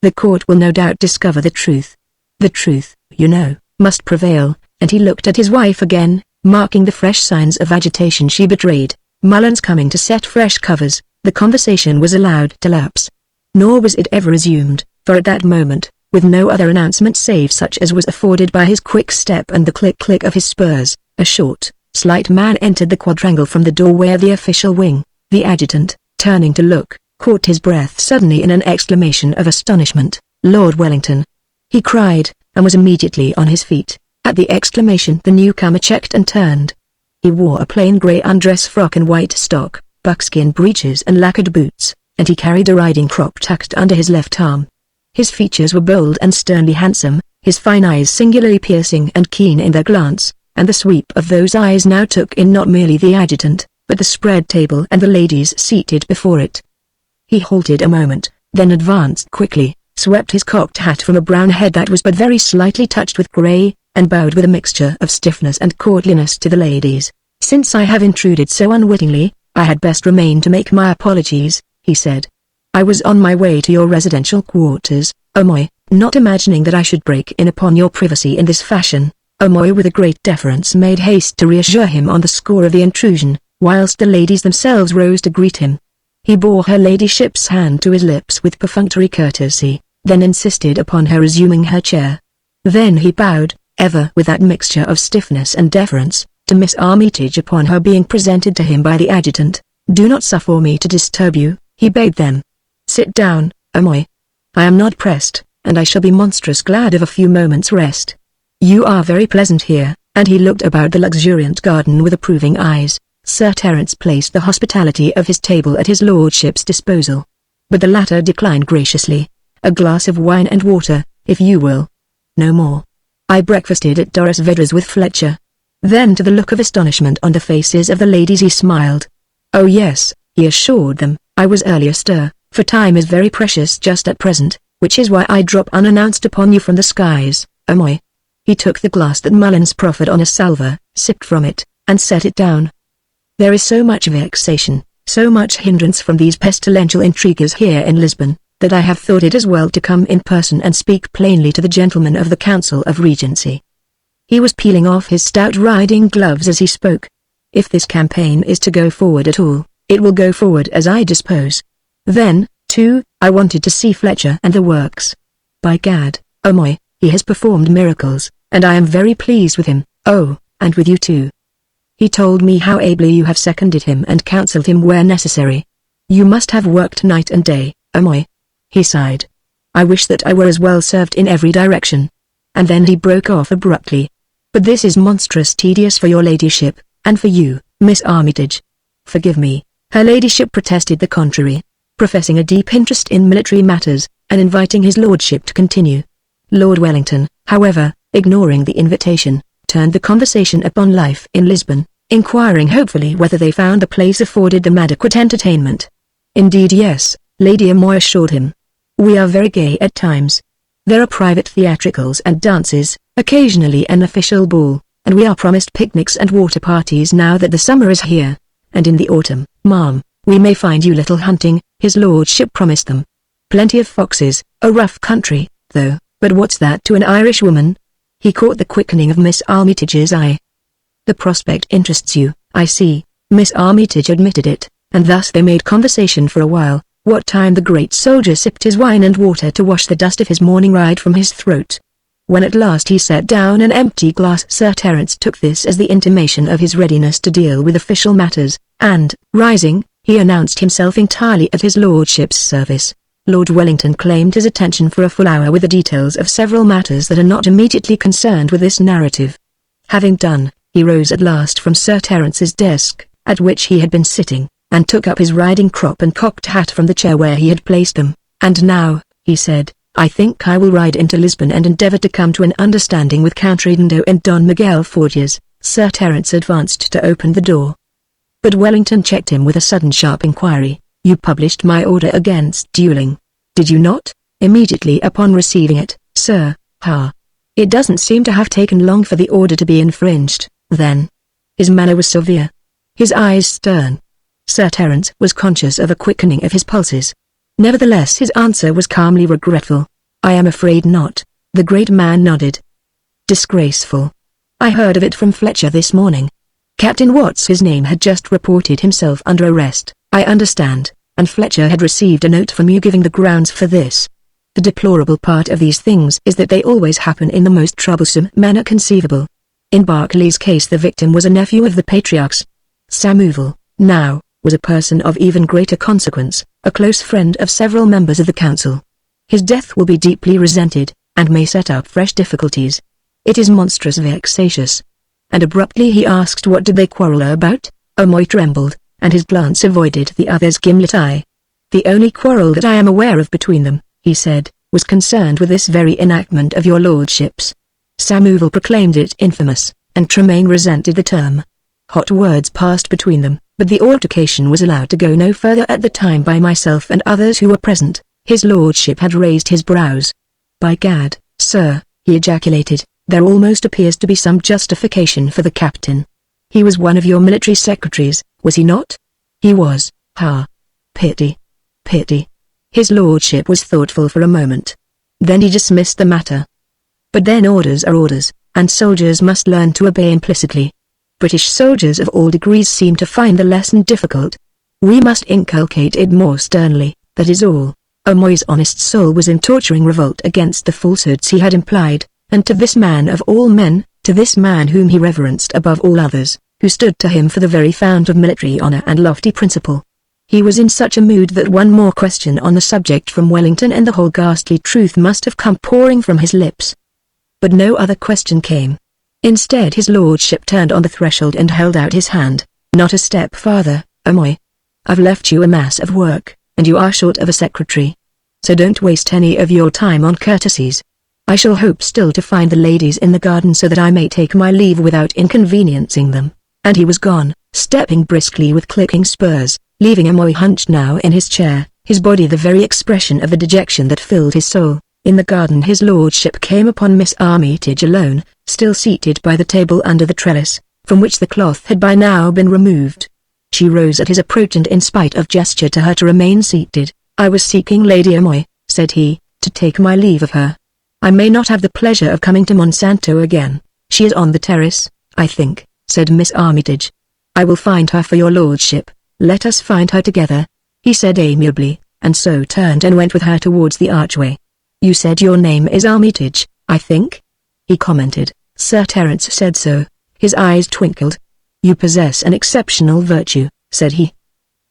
Speaker 1: "The court will no doubt discover the truth. The truth, you know, must prevail," and he looked at his wife again, marking the fresh signs of agitation she betrayed. Mullins coming to set fresh covers, the conversation was allowed to lapse. Nor was it ever resumed, for at that moment, with no other announcement save such as was afforded by his quick step and the click-click of his spurs, a short, slight man entered the quadrangle from the doorway of the official wing. The adjutant, turning to look, caught his breath suddenly in an exclamation of astonishment. "Lord Wellington!" he cried, and was immediately on his feet. At the exclamation the newcomer checked and turned. He wore a plain grey undress frock and white stock, buckskin breeches and lacquered boots, and he carried a riding crop tucked under his left arm. His features were bold and sternly handsome, his fine eyes singularly piercing and keen in their glance, and the sweep of those eyes now took in not merely the adjutant, but the spread table and the ladies seated before it. He halted a moment, then advanced quickly, swept his cocked hat from a brown head that was but very slightly touched with grey, and bowed with a mixture of stiffness and courtliness to the ladies. "Since I have intruded so unwittingly, I had best remain to make my apologies," he said. "I was on my way to your residential quarters, O'Moy, not imagining that I should break in upon your privacy in this fashion." O'Moy with a great deference made haste to reassure him on the score of the intrusion, whilst the ladies themselves rose to greet him. He bore her ladyship's hand to his lips with perfunctory courtesy, then insisted upon her resuming her chair. Then he bowed, ever with that mixture of stiffness and deference, to Miss Armitage upon her being presented to him by the adjutant. "Do not suffer me to disturb you," he bade them. "Sit down, O'Moy. I am not pressed, and I shall be monstrous glad of a few moments' rest. You are very pleasant here," and he looked about the luxuriant garden with approving eyes. Sir Terence placed the hospitality of his table at his lordship's disposal. But the latter declined graciously. "A glass of wine and water, if you will. No more. I breakfasted at Doris Vedra's with Fletcher." Then to the look of astonishment on the faces of the ladies he smiled. "Oh yes," he assured them, "I was early astir, for time is very precious just at present, which is why I drop unannounced upon you from the skies, O'Moy." He took the glass that Mullins proffered on a salver, sipped from it, and set it down. "There is so much vexation, so much hindrance from these pestilential intriguers here in Lisbon, that I have thought it as well to come in person and speak plainly to the gentlemen of the Council of Regency." He was peeling off his stout riding gloves as he spoke. "If this campaign is to go forward at all, it will go forward as I dispose. Then, too, I wanted to see Fletcher and the works. By gad, O'Moy, he has performed miracles, and I am very pleased with him. Oh, and with you too. He told me how ably you have seconded him and counselled him where necessary. You must have worked night and day, O'Moy." He sighed. "I wish that I were as well served in every direction." And then he broke off abruptly. "But this is monstrous tedious for your ladyship, and for you, Miss Armitage." "Forgive me." Her ladyship protested the contrary, professing a deep interest in military matters, and inviting his lordship to continue. Lord Wellington, however, ignoring the invitation, turned the conversation upon life in Lisbon, inquiring hopefully whether they found the place afforded them adequate entertainment. "Indeed yes," Lady O'Moy assured him. "We are very gay at times. There are private theatricals and dances, occasionally an official ball, and we are promised picnics and water parties now that the summer is here. And in the autumn, ma'am, we may find you little hunting," his lordship promised them. Plenty of foxes, a rough country, though, but what's that to an Irish woman? He caught the quickening of Miss Armitage's eye. The prospect interests you, I see. Miss Armitage admitted it, and thus they made conversation for a while, what time the great soldier sipped his wine and water to wash the dust of his morning ride from his throat. When at last he set down an empty glass, Sir Terence took this as the intimation of his readiness to deal with official matters, and, rising, he announced himself entirely at his lordship's service. Lord Wellington claimed his attention for a full hour with the details of several matters that are not immediately concerned with this narrative. Having done, he rose at last from Sir Terence's desk, at which he had been sitting, and took up his riding crop and cocked hat from the chair where he had placed them. "And now," he said, "I think I will ride into Lisbon and endeavour to come to an understanding with Count Redendo and Don Miguel Forges." Sir Terence advanced to open the door. But Wellington checked him with a sudden sharp inquiry. "You published my order against duelling, did you not?" "Immediately upon receiving it, sir." "Ha! It doesn't seem to have taken long for the order to be infringed, then." His manner was severe, his eyes stern. Sir Terence was conscious of a quickening of his pulses. Nevertheless his answer was calmly regretful. "I am afraid not." The great man nodded. "Disgraceful. I heard of it from Fletcher this morning. Captain Watts, his name, had just reported himself under arrest, I understand, and Fletcher had received a note from you giving the grounds for this. The deplorable part of these things is that they always happen in the most troublesome manner conceivable. In Berkeley's case the victim was a nephew of the patriarchs. Samuel, now, was a person of even greater consequence, a close friend of several members of the council. His death will be deeply resented, and may set up fresh difficulties. It is monstrous vexatious." And abruptly he asked what did they quarrel about? O'Moy trembled, and his glance avoided the other's gimlet eye. "The only quarrel that I am aware of between them," he said, "was concerned with this very enactment of your lordship's. Samuel proclaimed it infamous, and Tremaine resented the term. Hot words passed between them, but the altercation was allowed to go no further at the time by myself and others who were present." His lordship had raised his brows. "By gad, sir," he ejaculated, "there almost appears to be some justification for the captain. He was one of your military secretaries, was he not?" "He was." "Ha! Pity. Pity." His lordship was thoughtful for a moment. Then he dismissed the matter. "But then orders are orders, and soldiers must learn to obey implicitly. British soldiers of all degrees seem to find the lesson difficult. We must inculcate it more sternly, that is all." O'Moy's honest soul was in torturing revolt against the falsehoods he had implied, and to this man of all men, to this man whom he reverenced above all others, who stood to him for the very fount of military honor and lofty principle. He was in such a mood that one more question on the subject from Wellington and the whole ghastly truth must have come pouring from his lips. But no other question came. Instead his lordship turned on the threshold and held out his hand. "Not a step farther, O'Moy. I've left you a mass of work, and you are short of a secretary. So don't waste any of your time on courtesies. I shall hope still to find the ladies in the garden so that I may take my leave without inconveniencing them." And he was gone, stepping briskly with clicking spurs, leaving O'Moy hunched now in his chair, his body the very expression of the dejection that filled his soul. In the garden his lordship came upon Miss Armitage alone, still seated by the table under the trellis, from which the cloth had by now been removed. She rose at his approach and in spite of gesture to her to remain seated. "I was seeking Lady O'Moy," said he, "to take my leave of her. I may not have the pleasure of coming to Monsanto again." "She is on the terrace, I think," said Miss Armitage. "I will find her for your lordship. Let us find her together," he said amiably, and so turned and went with her towards the archway. "You said your name is Armitage, I think?" he commented. Sir Terence said so. His eyes twinkled. "You possess an exceptional virtue," said he.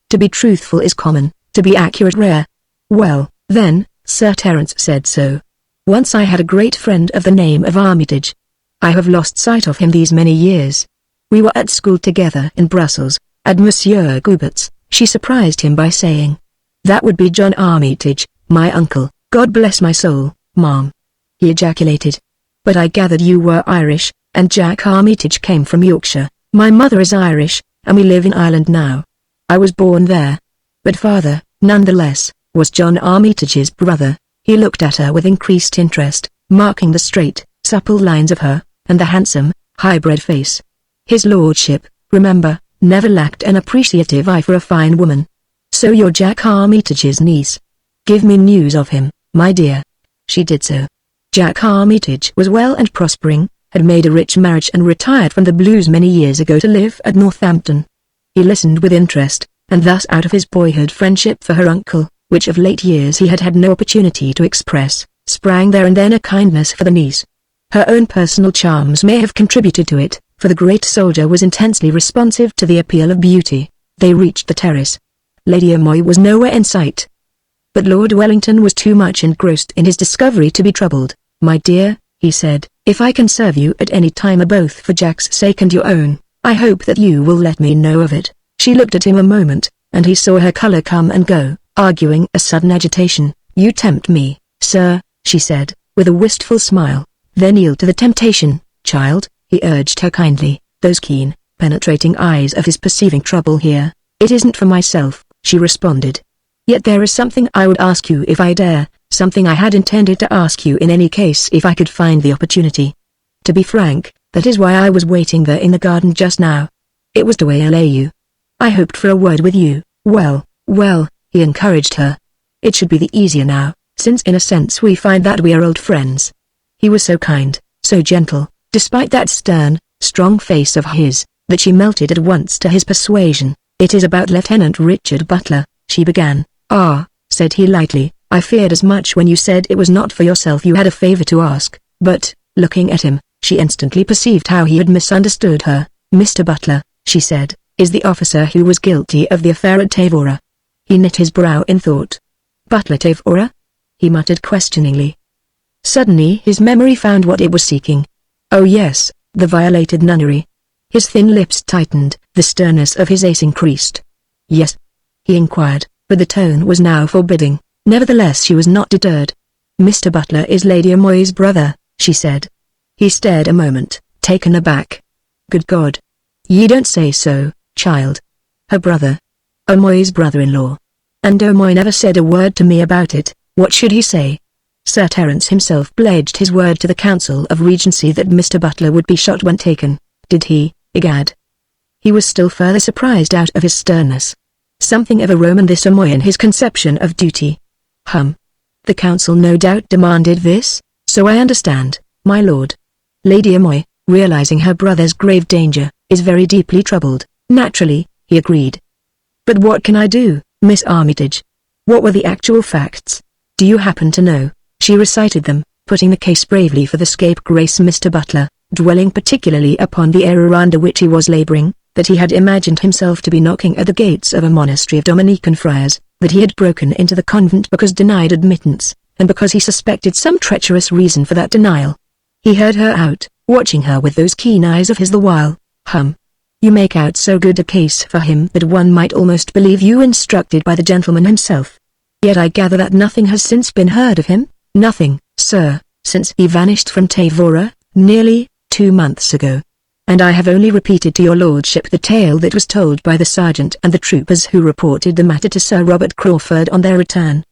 Speaker 1: "To be truthful is common, to be accurate rare." "Well, then," Sir Terence said so. "Once I had a great friend of the name of Armitage. I have lost sight of him these many years. We were at school together in Brussels, at Monsieur Goubert's." She surprised him by saying, "That would be John Armitage, my uncle." "God bless my soul, ma'am," he ejaculated. "But I gathered you were Irish, and Jack Armitage came from Yorkshire." "My mother is Irish, and we live in Ireland now. I was born there. But father, nonetheless, was John Armitage's brother." He looked at her with increased interest, marking the straight, supple lines of her, and the handsome, high-bred face. His lordship, remember, never lacked an appreciative eye for a fine woman. "So you're Jack Armitage's niece?" Give me news of him, my dear. She did so. Jack Armitage was well and prospering, had made a rich marriage and retired from the blues many years ago to live at Northampton. He listened with interest, and thus out of his boyhood friendship for her uncle, which of late years he had had no opportunity to express, sprang there and then a kindness for the niece. Her own personal charms may have contributed to it, for the great soldier was intensely responsive to the appeal of beauty. They reached the terrace. Lady O'Moy was nowhere in sight. But Lord Wellington was too much engrossed in his discovery to be troubled. "My dear," he said, "if I can serve you at any time both for Jack's sake and your own, I hope that you will let me know of it." She looked at him a moment, and he saw her color come and go, arguing a sudden agitation. "You tempt me, sir," she said, with a wistful smile. "Then yield to the temptation, child," he urged her kindly, those keen, penetrating eyes of his perceiving trouble here. "It isn't for myself," she responded. "Yet there is something I would ask you if I dare, something I had intended to ask you in any case if I could find the opportunity. To be frank, that is why I was waiting there in the garden just now. It was to waylay you. I hoped for a word with you." "Well, well," he encouraged her. "It should be the easier now, since in a sense we find that we are old friends." He was so kind, so gentle, despite that stern, strong face of his, that she melted at once to his persuasion. "It is about Lieutenant Richard Butler," she began. "Ah," said he lightly, "I feared as much when you said it was not for yourself you had a favor to ask." But, looking at him, she instantly perceived how he had misunderstood her. "Mr. Butler," she said, "is the officer who was guilty of the affair at Tavora." He knit his brow in thought. "Butler Tavora?" he muttered questioningly. Suddenly his memory found what it was seeking. "Oh yes, the violated nunnery." His thin lips tightened, the sternness of his ace increased. "Yes?" he inquired, but the tone was now forbidding. Nevertheless she was not deterred. "Mr. Butler is Lady O'Moy's brother," she said. He stared a moment, taken aback. "Good God! Ye don't say so, child. Her brother? O'Moy's brother-in-law? And O'Moy never said a word to me about it. What should he say?" Sir Terence himself pledged his word to the Council of Regency that Mr. Butler would be shot when taken. "Did he, egad?" He was still further surprised out of his sternness. Something of a Roman this O'Moy in his conception of duty. The Council no doubt demanded this, so I understand, my lord. Lady O'Moy, realizing her brother's grave danger, is very deeply troubled. "Naturally," he agreed. "But what can I do, Miss Armitage? What were the actual facts? Do you happen to know?" She recited them, putting the case bravely for the scapegrace Mr. Butler, dwelling particularly upon the error under which he was laboring, that he had imagined himself to be knocking at the gates of a monastery of Dominican friars, that he had broken into the convent because denied admittance, and because he suspected some treacherous reason for that denial. He heard her out, watching her with those keen eyes of his the while. You make out so good a case for him that one might almost believe you instructed by the gentleman himself. Yet I gather that nothing has since been heard of him?" "Nothing, sir, since he vanished from Tavora, nearly 2 months ago. And I have only repeated to your lordship the tale that was told by the sergeant and the troopers who reported the matter to Sir Robert Crawford on their return."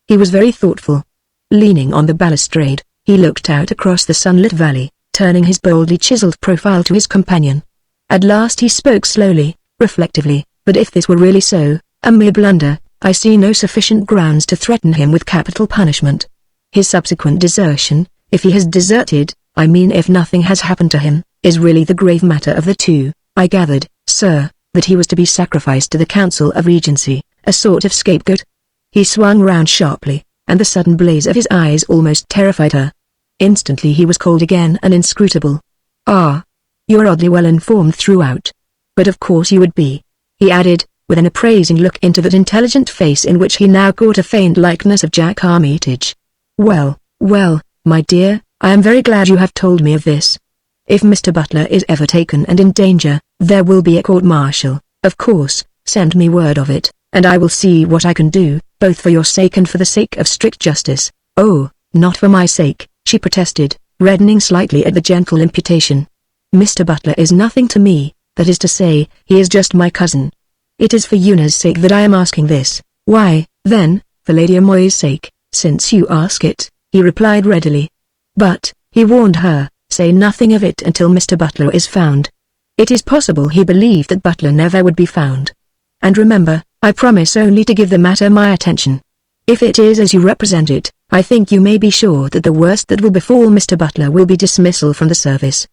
Speaker 1: He was very thoughtful. Leaning on the balustrade, he looked out across the sunlit valley, turning his boldly chiseled profile to his companion. At last he spoke slowly, reflectively, "But if this were really so, a mere blunder, I see no sufficient grounds to threaten him with capital punishment. His subsequent desertion, if he has deserted, I mean if nothing has happened to him, is really the grave matter of the two. I gathered, sir, that he was to be sacrificed to the Council of Regency, a sort of scapegoat." He swung round sharply, and the sudden blaze of his eyes almost terrified her. Instantly he was cold again and inscrutable. "Ah, you're oddly well informed throughout. But of course you would be," he added, with an appraising look into that intelligent face in which he now caught a faint likeness of Jack Armitage. "Well, well, my dear, I am very glad you have told me of this. If Mr. Butler is ever taken and in danger, there will be a court-martial, of course. Send me word of it, and I will see what I can do, both for your sake and for the sake of strict justice." "Oh, not for my sake," she protested, reddening slightly at the gentle imputation. "Mr. Butler is nothing to me, that is to say, he is just my cousin. It is for Una's sake that I am asking this." "Why, then, for Lady O'Moy's sake, since you ask it," he replied readily. "But," he warned her, "say nothing of it until Mr. Butler is found." It is possible he believed that Butler never would be found. "And remember, I promise only to give the matter my attention." If it is as you represent it, I think you may be sure that the worst that will befall Mr. Butler will be dismissal from the service.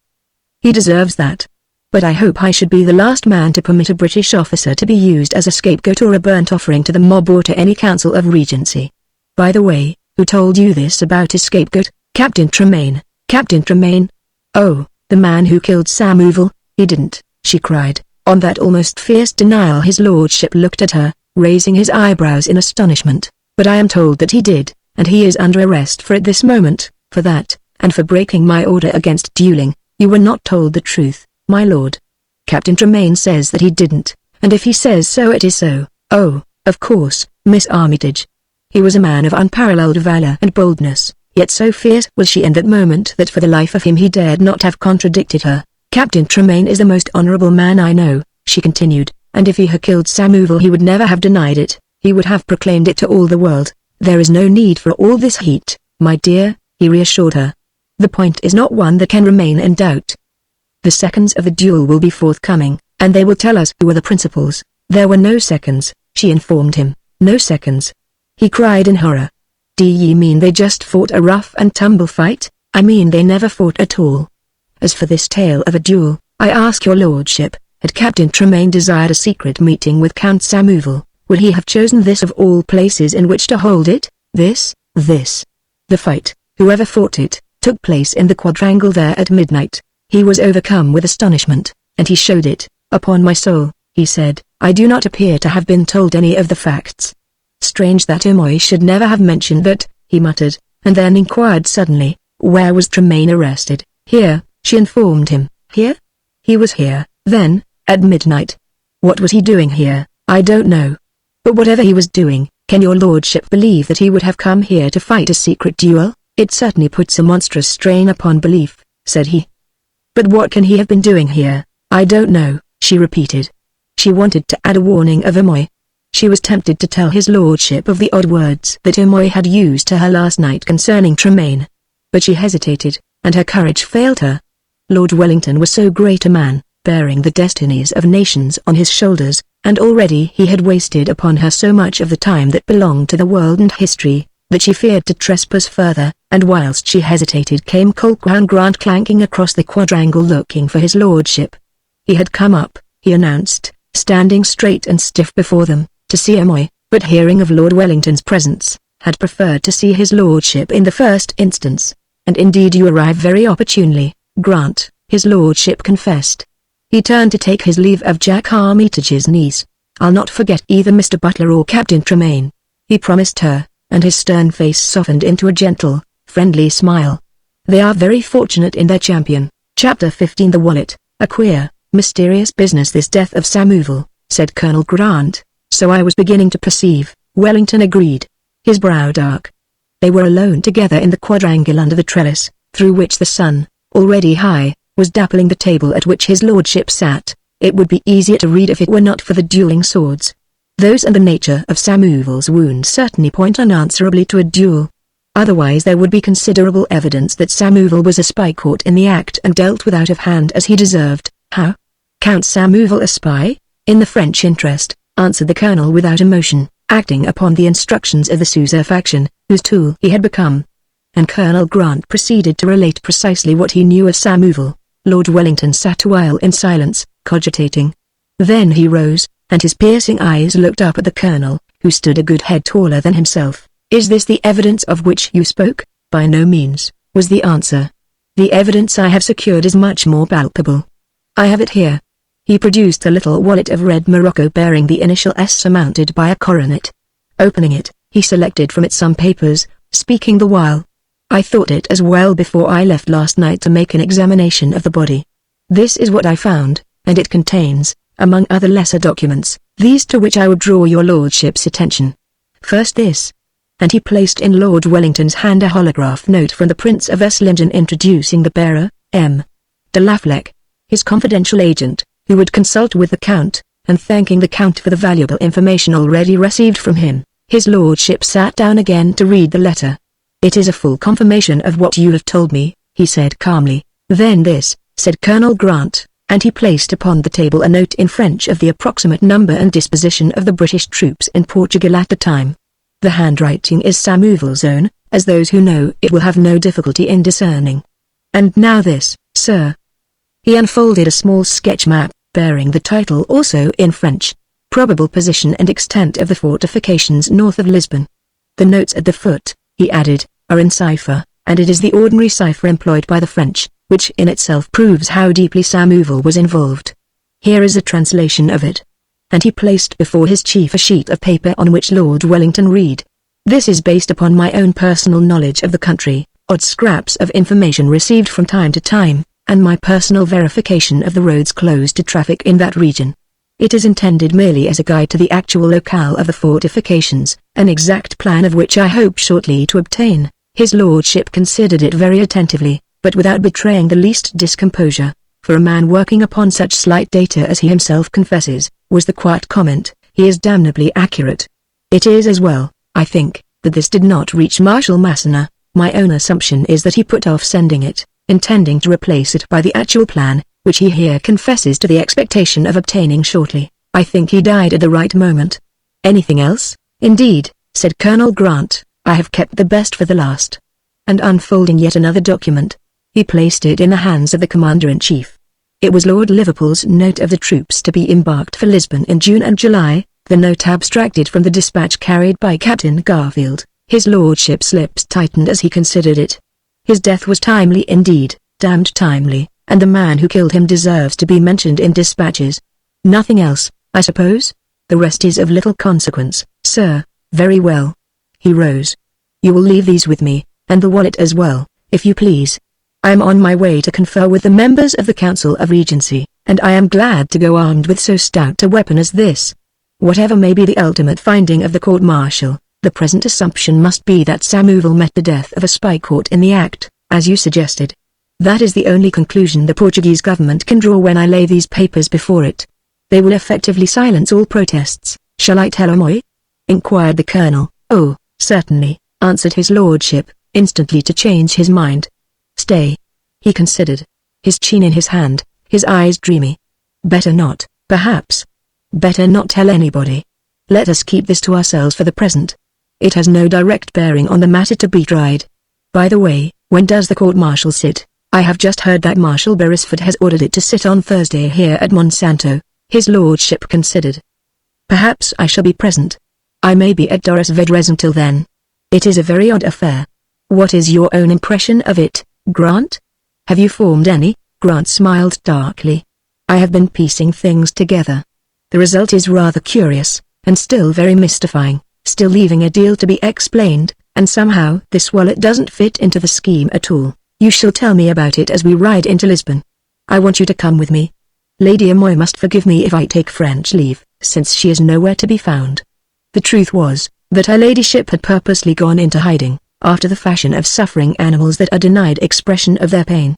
Speaker 1: He deserves that. But I hope I should be the last man to permit a British officer to be used as a scapegoat or a burnt offering to the mob or to any council of regency. By the way, who told you this about his scapegoat? Captain Tremaine. Captain Tremaine? Oh, the man who killed Samuel? He didn't, she cried. On that almost fierce denial his lordship looked at her, raising his eyebrows in astonishment. But I am told that he did, and he is under arrest for at this moment, for that, and for breaking my order against dueling. You were not told the truth, my lord. Captain Tremaine says that he didn't, and if he says so it is so. Oh, of course, Miss Armitage. He was a man of unparalleled valor and boldness, yet so fierce was she in that moment that for the life of him he dared not have contradicted her. Captain Tremaine is the most honorable man I know, she continued, and if he had killed Samuel he would never have denied it. He would have proclaimed it to all the world. There is no need for all this heat, my dear, he reassured her. The point is not one that can remain in doubt. The seconds of the duel will be forthcoming, and they will tell us who are the principals. There were no seconds, she informed him. No seconds. He cried in horror. Do ye mean they just fought a rough and tumble fight? I mean they never fought at all. As for this tale of a duel, I ask your lordship, had Captain Tremaine desired a secret meeting with Count Samuel, would he have chosen this of all places in which to hold it? This. The fight, whoever fought it, took place in the quadrangle there at midnight. He was overcome with astonishment, and he showed it. Upon my soul, he said, I do not appear to have been told any of the facts. Strange that Omoy should never have mentioned that, he muttered, and then inquired suddenly, where was Tremaine arrested? Here, she informed him. Here? He was here, then, at midnight. What was he doing here? I don't know. But whatever he was doing, can your lordship believe that he would have come here to fight a secret duel? It certainly puts a monstrous strain upon belief, said he. But what can he have been doing here? I don't know, she repeated. She wanted to add a warning of Omoy. She was tempted to tell his lordship of the odd words that Omoy had used to her last night concerning Tremaine. But she hesitated, and her courage failed her. Lord Wellington was so great a man, bearing the destinies of nations on his shoulders, and already he had wasted upon her so much of the time that belonged to the world and history, that she feared to trespass further, and whilst she hesitated came Colquhoun Grant clanking across the quadrangle looking for his lordship. He had come up, he announced, standing straight and stiff before them, to see Omoy, but hearing of Lord Wellington's presence, had preferred to see his lordship in the first instance. And indeed you arrive very opportunely, Grant, his lordship confessed. He turned to take his leave of Jack Armitage's niece. I'll not forget either Mr. Butler or Captain Tremaine, he promised her, and his stern face softened into a gentle, friendly smile. They are very fortunate in their champion. Chapter 15 The Wallet. A queer, mysterious business this death of Samuel, said Colonel Grant. So I was beginning to perceive, Wellington agreed, his brow dark. They were alone together in the quadrangle under the trellis, through which the sun, already high, was dappling the table at which his lordship sat. It would be easier to read if it were not for the dueling swords. Those and the nature of Samuel's wound certainly point unanswerably to a duel. Otherwise there would be considerable evidence that Samuel was a spy caught in the act and dealt with out of hand as he deserved. How? Count Samuel a spy? In the French interest, answered the colonel without emotion, acting upon the instructions of the Sousa faction, whose tool he had become. And Colonel Grant proceeded to relate precisely what he knew of Samuel. Lord Wellington sat a while in silence, cogitating. Then he rose, and his piercing eyes looked up at the colonel, who stood a good head taller than himself. Is this the evidence of which you spoke? By no means, was the answer. The evidence I have secured is much more palpable. I have it here. He produced a little wallet of red morocco bearing the initial S surmounted by a coronet. Opening it, he selected from it some papers, speaking the while. I thought it as well before I left last night to make an examination of the body. This is what I found, and it contains, among other lesser documents, these to which I would draw your lordship's attention. First this. And he placed in Lord Wellington's hand a holograph note from the Prince of Esslingen introducing the bearer, M. de Laflec, his confidential agent, who would consult with the Count, and thanking the Count for the valuable information already received from him. His lordship sat down again to read the letter. It is a full confirmation of what you have told me, he said calmly. Then this, said Colonel Grant, and he placed upon the table a note in French of the approximate number and disposition of the British troops in Portugal at the time. The handwriting is Samuel's own, as those who know it will have no difficulty in discerning. And now this, sir. He unfolded a small sketch map, bearing the title also in French. Probable position and extent of the fortifications north of Lisbon. The notes at the foot, he added, are in cipher, and it is the ordinary cipher employed by the French, which in itself proves how deeply Samuel was involved. Here is a translation of it. And he placed before his chief a sheet of paper on which Lord Wellington read. This is based upon my own personal knowledge of the country, odd scraps of information received from time to time, and my personal verification of the roads closed to traffic in that region. It is intended merely as a guide to the actual locale of the fortifications, an exact plan of which I hope shortly to obtain. His lordship considered it very attentively, but without betraying the least discomposure. For a man working upon such slight data as he himself confesses, was the quiet comment, he is damnably accurate. It is as well, I think, that this did not reach Marshal Massena. My own assumption is that he put off sending it, intending to replace it by the actual plan, which he here confesses to the expectation of obtaining shortly. I think he died at the right moment. Anything else? Indeed, said Colonel Grant, I have kept the best for the last. And unfolding yet another document, he placed it in the hands of the Commander-in-Chief. It was Lord Liverpool's note of the troops to be embarked for Lisbon in June and July, the note abstracted from the dispatch carried by Captain Garfield. His lordship's lips tightened as he considered it. His death was timely indeed, damned timely, and the man who killed him deserves to be mentioned in dispatches. Nothing else, I suppose? The rest is of little consequence, sir. Very well. He rose. You will leave these with me, and the wallet as well, if you please. I am on my way to confer with the members of the Council of Regency, and I am glad to go armed with so stout a weapon as this. Whatever may be the ultimate finding of the court-martial, the present assumption must be that Samuel met the death of a spy caught in the act, as you suggested. That is the only conclusion the Portuguese government can draw when I lay these papers before it. They will effectively silence all protests. Shall I tell Amoy? Inquired the colonel. Oh, certainly, answered his lordship, instantly to change his mind. Stay. He considered. His chin in his hand, his eyes dreamy. Better not, perhaps. Better not tell anybody. Let us keep this to ourselves for the present. It has no direct bearing on the matter to be tried. By the way, when does the court-martial sit? I have just heard that Marshal Beresford has ordered it to sit on Thursday here at Monsanto. His lordship considered. Perhaps I shall be present. I may be at Doris Vedres until then. It is a very odd affair. What is your own impression of it, Grant? Have you formed any? Grant smiled darkly. I have been piecing things together. The result is rather curious, and still very mystifying, still leaving a deal to be explained, and somehow this wallet doesn't fit into the scheme at all. You shall tell me about it as we ride into Lisbon. I want you to come with me. Lady Amoy must forgive me if I take French leave, since she is nowhere to be found. The truth was, that her ladyship had purposely gone into hiding, after the fashion of suffering animals that are denied expression of their pain.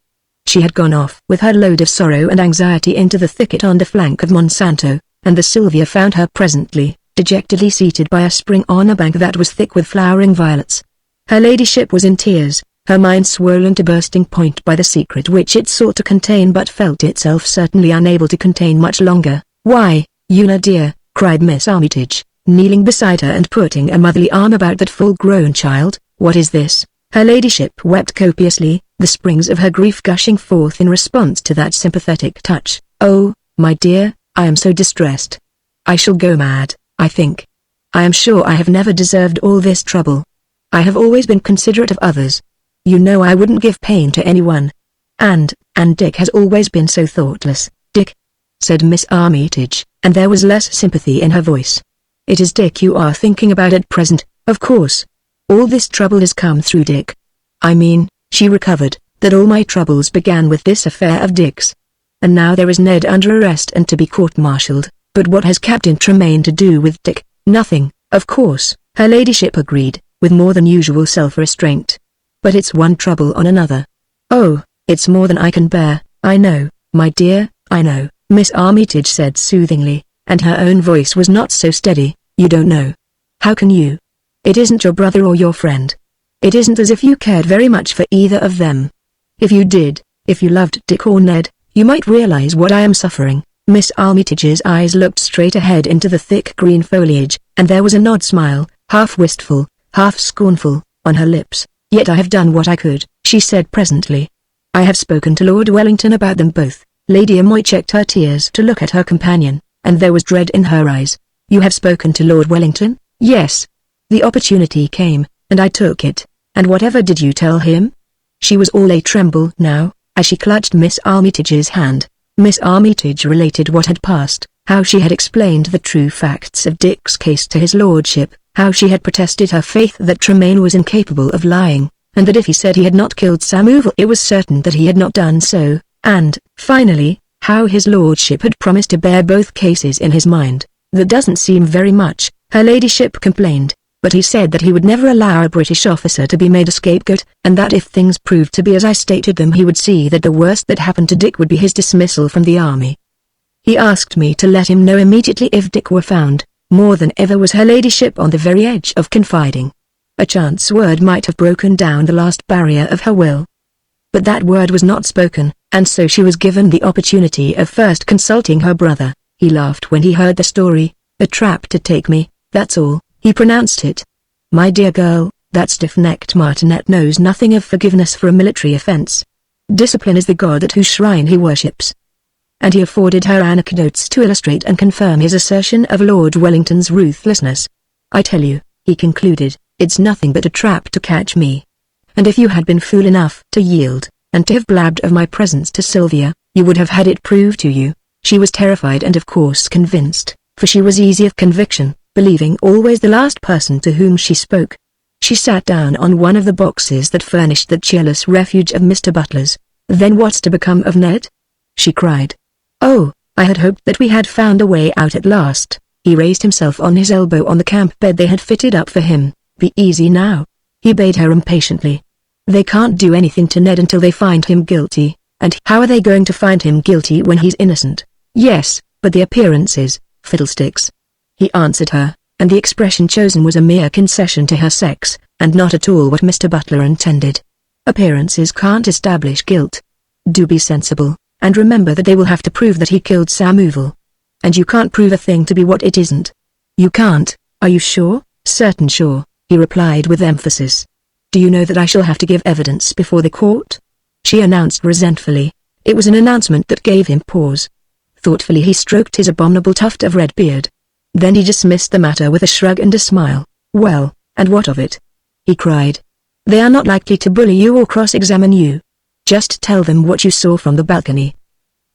Speaker 1: She had gone off with her load of sorrow and anxiety into the thicket on the flank of Monsanto, and the Sylvia found her presently, dejectedly seated by a spring on a bank that was thick with flowering violets. Her ladyship was in tears, her mind swollen to bursting point by the secret which it sought to contain but felt itself certainly unable to contain much longer. Why, Una dear, cried Miss Armitage, kneeling beside her and putting a motherly arm about that full-grown child, what is this? Her ladyship wept copiously, the springs of her grief gushing forth in response to that sympathetic touch. Oh, my dear, I am so distressed. I shall go mad, I think. I am sure I have never deserved all this trouble. I have always been considerate of others. You know I wouldn't give pain to anyone. And Dick has always been so thoughtless. Dick? Said Miss Armitage, and there was less sympathy in her voice. It is Dick you are thinking about at present, of course. All this trouble has come through Dick. I mean, she recovered, that all my troubles began with this affair of Dick's. And now there is Ned under arrest and to be court-martialed, but what has Captain Tremaine to do with Dick? Nothing, of course, her ladyship agreed, with more than usual self-restraint. But it's one trouble on another. Oh, it's more than I can bear, I know, my dear, I know, Miss Armitage said soothingly, and her own voice was not so steady. You don't know. How can you? It isn't your brother or your friend. It isn't as if you cared very much for either of them. If you did, if you loved Dick or Ned, you might realize what I am suffering. Miss Armitage's eyes looked straight ahead into the thick green foliage, and there was an odd smile, half wistful, half scornful, on her lips. "Yet I have done what I could," she said presently. "I have spoken to Lord Wellington about them both." Lady Amoy checked her tears to look at her companion, and there was dread in her eyes. "You have spoken to Lord Wellington?" "Yes. The opportunity came, and I took it." "And whatever did you tell him?" She was all a tremble now, as she clutched Miss Armitage's hand. Miss Armitage related what had passed, how she had explained the true facts of Dick's case to his lordship, how she had protested her faith that Tremaine was incapable of lying, and that if he said he had not killed Samuel it was certain that he had not done so, and, finally, how his lordship had promised to bear both cases in his mind. "That doesn't seem very much," her ladyship complained, "but he said that he would never allow a British officer to be made a scapegoat, and that if things proved to be as I stated them he would see that the worst that happened to Dick would be his dismissal from the army. He asked me to let him know immediately if Dick were found." More than ever was her ladyship on the very edge of confiding. A chance word might have broken down the last barrier of her will. But that word was not spoken, and so she was given the opportunity of first consulting her brother. He laughed when he heard the story. "A trap to take me, that's all," he pronounced it. "My dear girl, that stiff-necked martinet knows nothing of forgiveness for a military offense. Discipline is the god at whose shrine he worships." And he afforded her anecdotes to illustrate and confirm his assertion of Lord Wellington's ruthlessness. "I tell you," he concluded, "it's nothing but a trap to catch me. And if you had been fool enough to yield, and to have blabbed of my presence to Sylvia, you would have had it proved to you." She was terrified and of course convinced, for she was easy of conviction, believing always the last person to whom she spoke. She sat down on one of the boxes that furnished the cheerless refuge of Mr. Butler's. "Then what's to become of Ned?" she cried. "Oh, I had hoped that we had found a way out at last." He raised himself on his elbow on the camp bed they had fitted up for him. "Be easy now," he bade her impatiently. "They can't do anything to Ned until they find him guilty, and how are they going to find him guilty when he's innocent?" "Yes, but the appearances, fiddlesticks," he answered her, and the expression chosen was a mere concession to her sex, and not at all what Mr. Butler intended. "Appearances can't establish guilt. Do be sensible, and remember that they will have to prove that he killed Samuel. And you can't prove a thing to be what it isn't." "You can't, are you sure?" "Certain sure," he replied with emphasis. "Do you know that I shall have to give evidence before the court?" she announced resentfully. It was an announcement that gave him pause. Thoughtfully he stroked his abominable tuft of red beard. Then he dismissed the matter with a shrug and a smile. "Well, and what of it?" he cried. "They are not likely to bully you or cross-examine you. Just tell them what you saw from the balcony.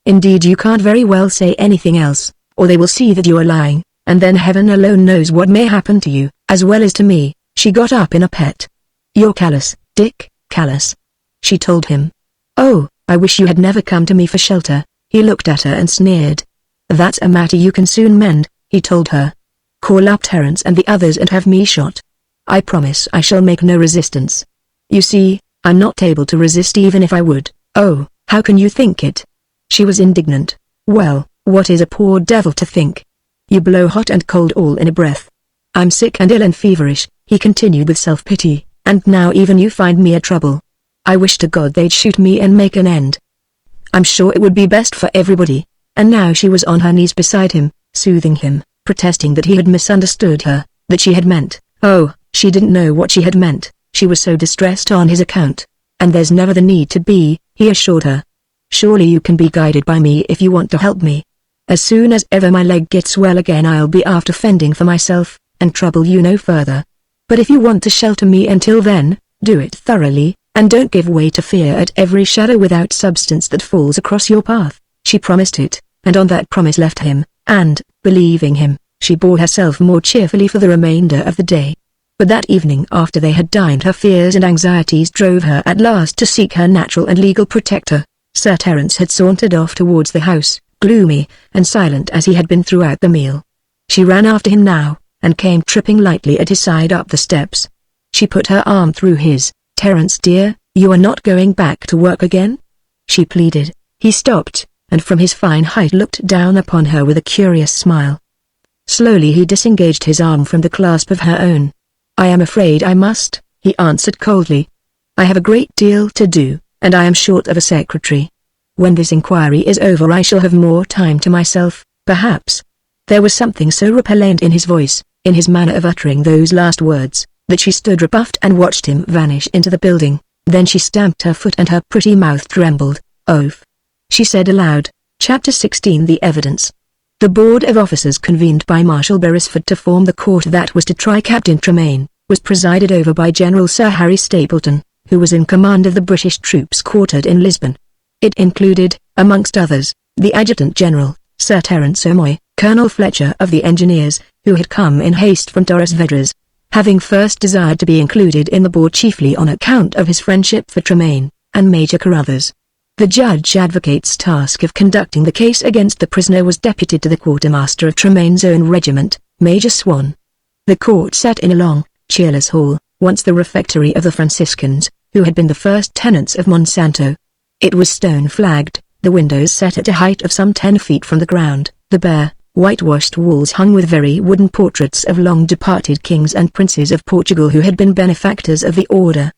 Speaker 1: Indeed you can't very well say anything else, or they will see that you are lying, and then heaven alone knows what may happen to you, as well as to me." She got up in a pet. "You're callous, Dick, callous," she told him. "Oh, I wish you had never come to me for shelter." He looked at her and sneered. "That's a matter you can soon mend," he told her. "Call up Terence and the others and have me shot. I promise I shall make no resistance. You see, I'm not able to resist even if I would." "Oh, how can you think it?" She was indignant. "Well, what is a poor devil to think? You blow hot and cold all in a breath. I'm sick and ill and feverish," he continued with self-pity, "and now even you find me a trouble. I wish to God they'd shoot me and make an end. I'm sure it would be best for everybody." And now she was on her knees beside him, soothing him, protesting that he had misunderstood her, that she had meant, oh, she didn't know what she had meant. She was so distressed on his account. "And there's never the need to be," he assured her. "Surely you can be guided by me if you want to help me. As soon as ever my leg gets well again I'll be after fending for myself, and trouble you no further. But if you want to shelter me until then, do it thoroughly, and don't give way to fear at every shadow without substance that falls across your path." She promised it, and on that promise left him, and, believing him, she bore herself more cheerfully for the remainder of the day. But that evening after they had dined her fears and anxieties drove her at last to seek her natural and legal protector. Sir Terence had sauntered off towards the house, gloomy and silent as he had been throughout the meal. She ran after him now, and came tripping lightly at his side up the steps. She put her arm through his. "Terence dear, you are not going back to work again?" she pleaded. He stopped, and from his fine height looked down upon her with a curious smile. Slowly he disengaged his arm from the clasp of her own. "I am afraid I must," he answered coldly. "I have a great deal to do, and I am short of a secretary. When this inquiry is over I shall have more time to myself, perhaps." There was something so repellent in his voice, in his manner of uttering those last words, that she stood rebuffed and watched him vanish into the building. Then she stamped her foot and her pretty mouth trembled. "Oaf," she said aloud. Chapter 16 The Evidence. The board of officers convened by Marshal Beresford to form the court that was to try Captain Tremaine, was presided over by General Sir Harry Stapleton, who was in command of the British troops quartered in Lisbon. It included, amongst others, the Adjutant General, Sir Terence O'Moy, Colonel Fletcher of the Engineers, who had come in haste from Torres Vedras, having first desired to be included in the board chiefly on account of his friendship for Tremaine, and Major Carruthers. The Judge Advocate's task of conducting the case against the prisoner was deputed to the quartermaster of Tremaine's own regiment, Major Swan. The court sat in a long, cheerless hall, once the refectory of the Franciscans, who had been the first tenants of Monsanto. It was stone-flagged, the windows set at a height of some 10 feet from the ground, the bare, whitewashed walls hung with very wooden portraits of long-departed kings and princes of Portugal who had been benefactors of the order.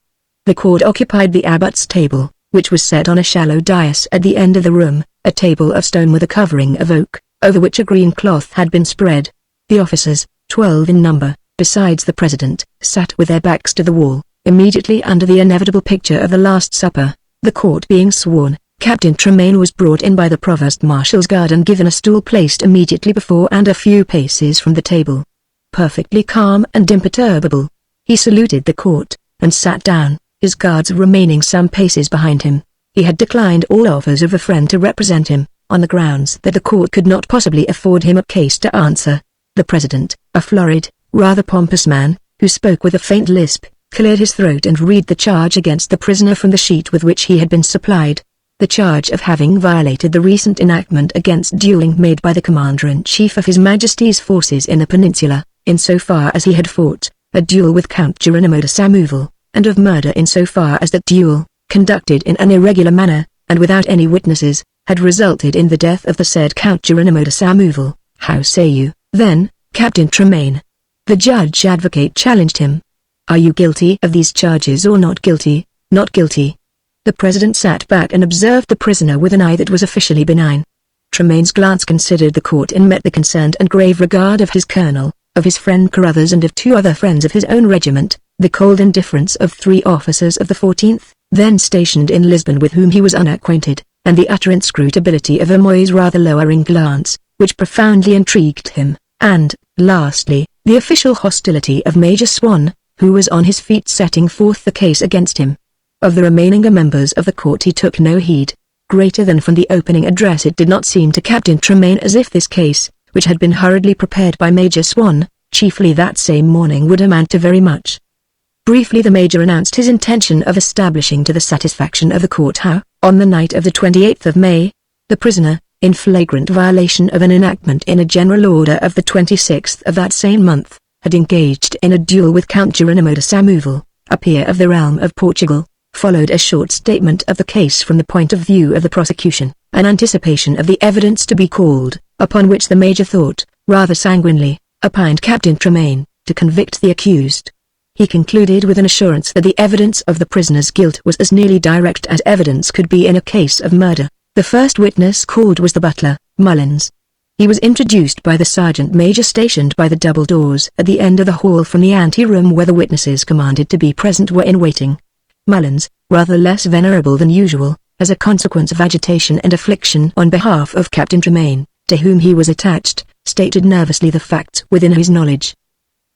Speaker 1: The court occupied the abbot's table, which was set on a shallow dais at the end of the room, a table of stone with a covering of oak, over which a green cloth had been spread. The officers, 12 in number, besides the president, sat with their backs to the wall, immediately under the inevitable picture of the Last Supper. The court being sworn, Captain Tremaine was brought in by the Provost Marshal's guard and given a stool placed immediately before and a few paces from the table. Perfectly calm and imperturbable, he saluted the court, and sat down, his guards remaining some paces behind him. He had declined all offers of a friend to represent him, on the grounds that the court could not possibly afford him a case to answer. The president, a florid, rather pompous man, who spoke with a faint lisp, cleared his throat and read the charge against the prisoner from the sheet with which he had been supplied. The charge of having violated the recent enactment against dueling made by the Commander-in-Chief of His Majesty's forces in the Peninsula, insofar as he had fought a duel with Count Geronimo de Samuval, and of murder insofar as that duel, conducted in an irregular manner, and without any witnesses, had resulted in the death of the said Count Geronimo de Samuval. How say you, then, Captain Tremaine? The Judge Advocate challenged him. Are you guilty of these charges or not guilty? Not guilty. The president sat back and observed the prisoner with an eye that was officially benign. Tremaine's glance considered the court and met the concerned and grave regard of his colonel, of his friend Carruthers and of 2 other friends of his own regiment, the cold indifference of 3 officers of the 14th, then stationed in Lisbon with whom he was unacquainted, and the utter inscrutability of O'Moy's rather lowering glance, which profoundly intrigued him, and, lastly, the official hostility of Major Swan, who was on his feet setting forth the case against him. Of the remaining members of the court he took no heed. Greater than from the opening address it did not seem to Captain Tremaine as if this case, which had been hurriedly prepared by Major Swan, chiefly that same morning, would amount to very much. Briefly the Major announced his intention of establishing to the satisfaction of the court how, on the night of the 28th of May, the prisoner, in flagrant violation of an enactment in a general order of the 26th of that same month, had engaged in a duel with Count Geronimo de Samuval, a peer of the realm of Portugal. Followed a short statement of the case from the point of view of the prosecution, an anticipation of the evidence to be called, upon which the Major thought, rather sanguinely, opined Captain Tremaine, to convict the accused. He concluded with an assurance that the evidence of the prisoner's guilt was as nearly direct as evidence could be in a case of murder. The first witness called was the butler, Mullins. He was introduced by the sergeant major stationed by the double doors at the end of the hall from the ante-room where the witnesses commanded to be present were in waiting. Mullins, rather less venerable than usual, as a consequence of agitation and affliction on behalf of Captain Tremaine, to whom he was attached, stated nervously the facts within his knowledge.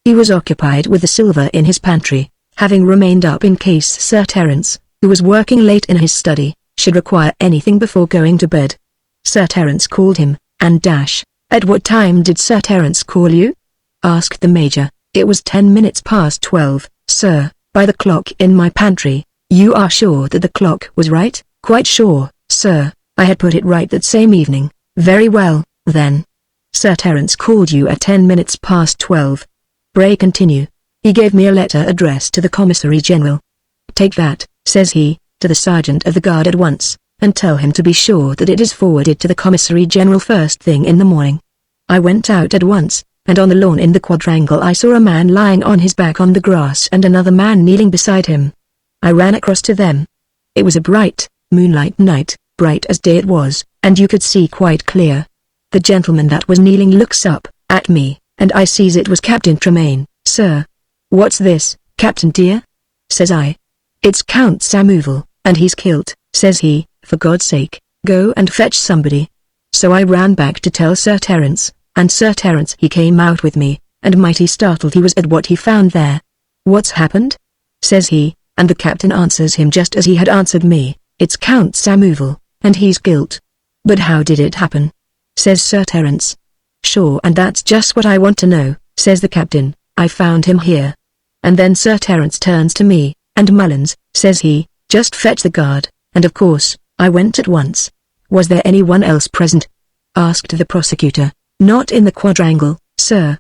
Speaker 1: He was occupied with the silver in his pantry, having remained up in case Sir Terence, who was working late in his study, should require anything before going to bed. Sir Terence called him, and "At what time did Sir Terence call you?" asked the Major. "It was 10 minutes past 12, sir, by the clock in my pantry." "You are sure that the clock was right?" "Quite sure, sir, I had put it right that same evening." "Very well, then. Sir Terence called you at 10 minutes past 12. Pray continue." "He gave me a letter addressed to the Commissary General. 'Take that,' says he, 'to the Sergeant of the Guard at once, and tell him to be sure that it is forwarded to the Commissary General first thing in the morning.' I went out at once, and on the lawn in the quadrangle I saw a man lying on his back on the grass and another man kneeling beside him. I ran across to them. It was a bright, moonlight night, bright as day it was, and you could see quite clear. The gentleman that was kneeling looks up at me, and I sees it was Captain Tremaine. "Sir." "What's this, Captain dear?" says I. "It's Count Samuel, and he's killed," says he. "For God's sake, go and fetch somebody." So I ran back to tell Sir Terence, and Sir Terence he came out with me, and mighty startled he was at what he found there. "What's happened?" says he, and the captain answers him just as he had answered me, "It's Count Samuel, and he's killed." "But how did it happen?" says Sir Terence. "Sure, and that's just what I want to know," says the captain. "I found him here." And then Sir Terence turns to me, and Mullins, says he, "Just fetch the guard," and of course, I went at once. "Was there anyone else present?" asked the prosecutor. "Not in the quadrangle, sir.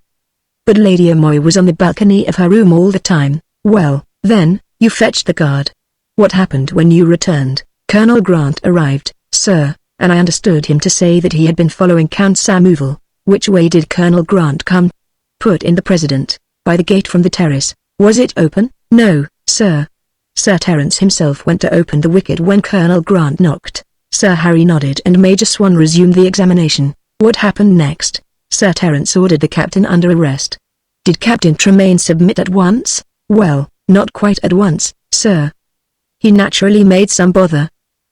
Speaker 1: But Lady Amoy was on the balcony of her room all the time." "Well, then, you fetched the guard. What happened when you returned?" "Colonel Grant arrived, sir, and I understood him to say that he had been following Count Samuel." "Which way did Colonel Grant come?" "Put in the president, by the gate from the terrace." "Was it open?" "No, sir." Sir Terence himself went to open the wicket when Colonel Grant knocked. Sir Harry nodded and Major Swan resumed the examination. "What happened next?" Sir Terence ordered the captain under arrest. "Did Captain Tremaine submit at once?" "Well, not quite at once, sir. He naturally made some bother.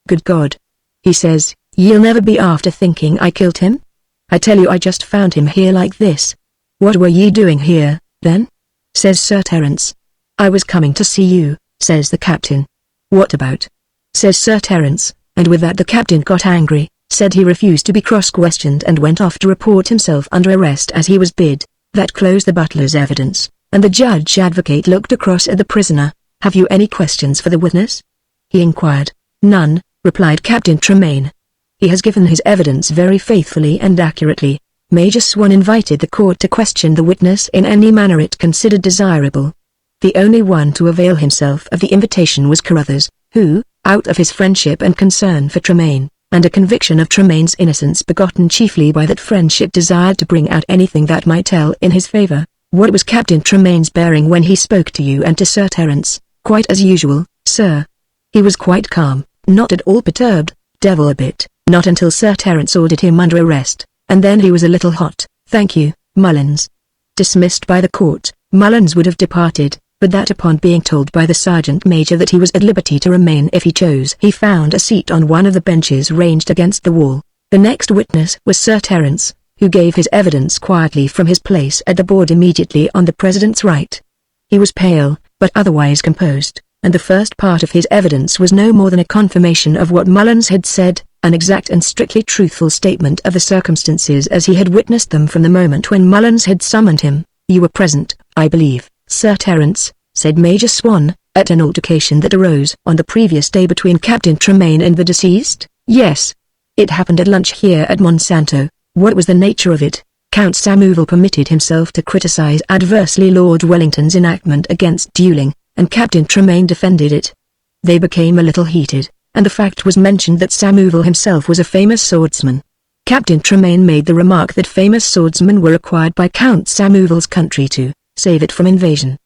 Speaker 1: 'Good God,' he says, 'you'll never be after thinking I killed him? I tell you I just found him here like this.' 'What were ye doing here, then?' says Sir Terence. 'I was coming to see you,' says the captain. 'What about?' says Sir Terence, and with that the captain got angry, said he refused to be cross-questioned and went off to report himself under arrest as he was bid. That closed the butler's evidence, and the judge advocate looked across at the prisoner. "Have you any questions for the witness?" he inquired. "None," replied Captain Tremaine. "He has given his evidence very faithfully and accurately." Major Swan invited the court to question the witness in any manner it considered desirable. The only one to avail himself of the invitation was Carruthers, who, out of his friendship and concern for Tremaine, and a conviction of Tremaine's innocence begotten chiefly by that friendship, desired to bring out anything that might tell in his favor. "What was Captain Tremaine's bearing when he spoke to you and to Sir Terence?" "Quite as usual, sir. He was quite calm, not at all perturbed, devil a bit, not until Sir Terence ordered him under arrest, and then he was a little hot." "Thank you, Mullins." Dismissed by the court, Mullins would have departed, but that upon being told by the sergeant major that he was at liberty to remain if he chose, he found a seat on one of the benches ranged against the wall. The next witness was Sir Terence, who gave his evidence quietly from his place at the board immediately on the president's right. He was pale, but otherwise composed, and the first part of his evidence was no more than a confirmation of what Mullins had said, an exact and strictly truthful statement of the circumstances as he had witnessed them from the moment when Mullins had summoned him. "You were present, I believe, Sir Terence," said Major Swan, "at an altercation that arose on the previous day between Captain Tremaine and the deceased?" "Yes. It happened at lunch here at Monsanto." "What was the nature of it?" Count Samuel permitted himself to criticize adversely Lord Wellington's enactment against dueling, and Captain Tremaine defended it. They became a little heated, and the fact was mentioned that Samuel himself was a famous swordsman. Captain Tremaine made the remark that famous swordsmen were required by Count Samuel's country to save it from invasion.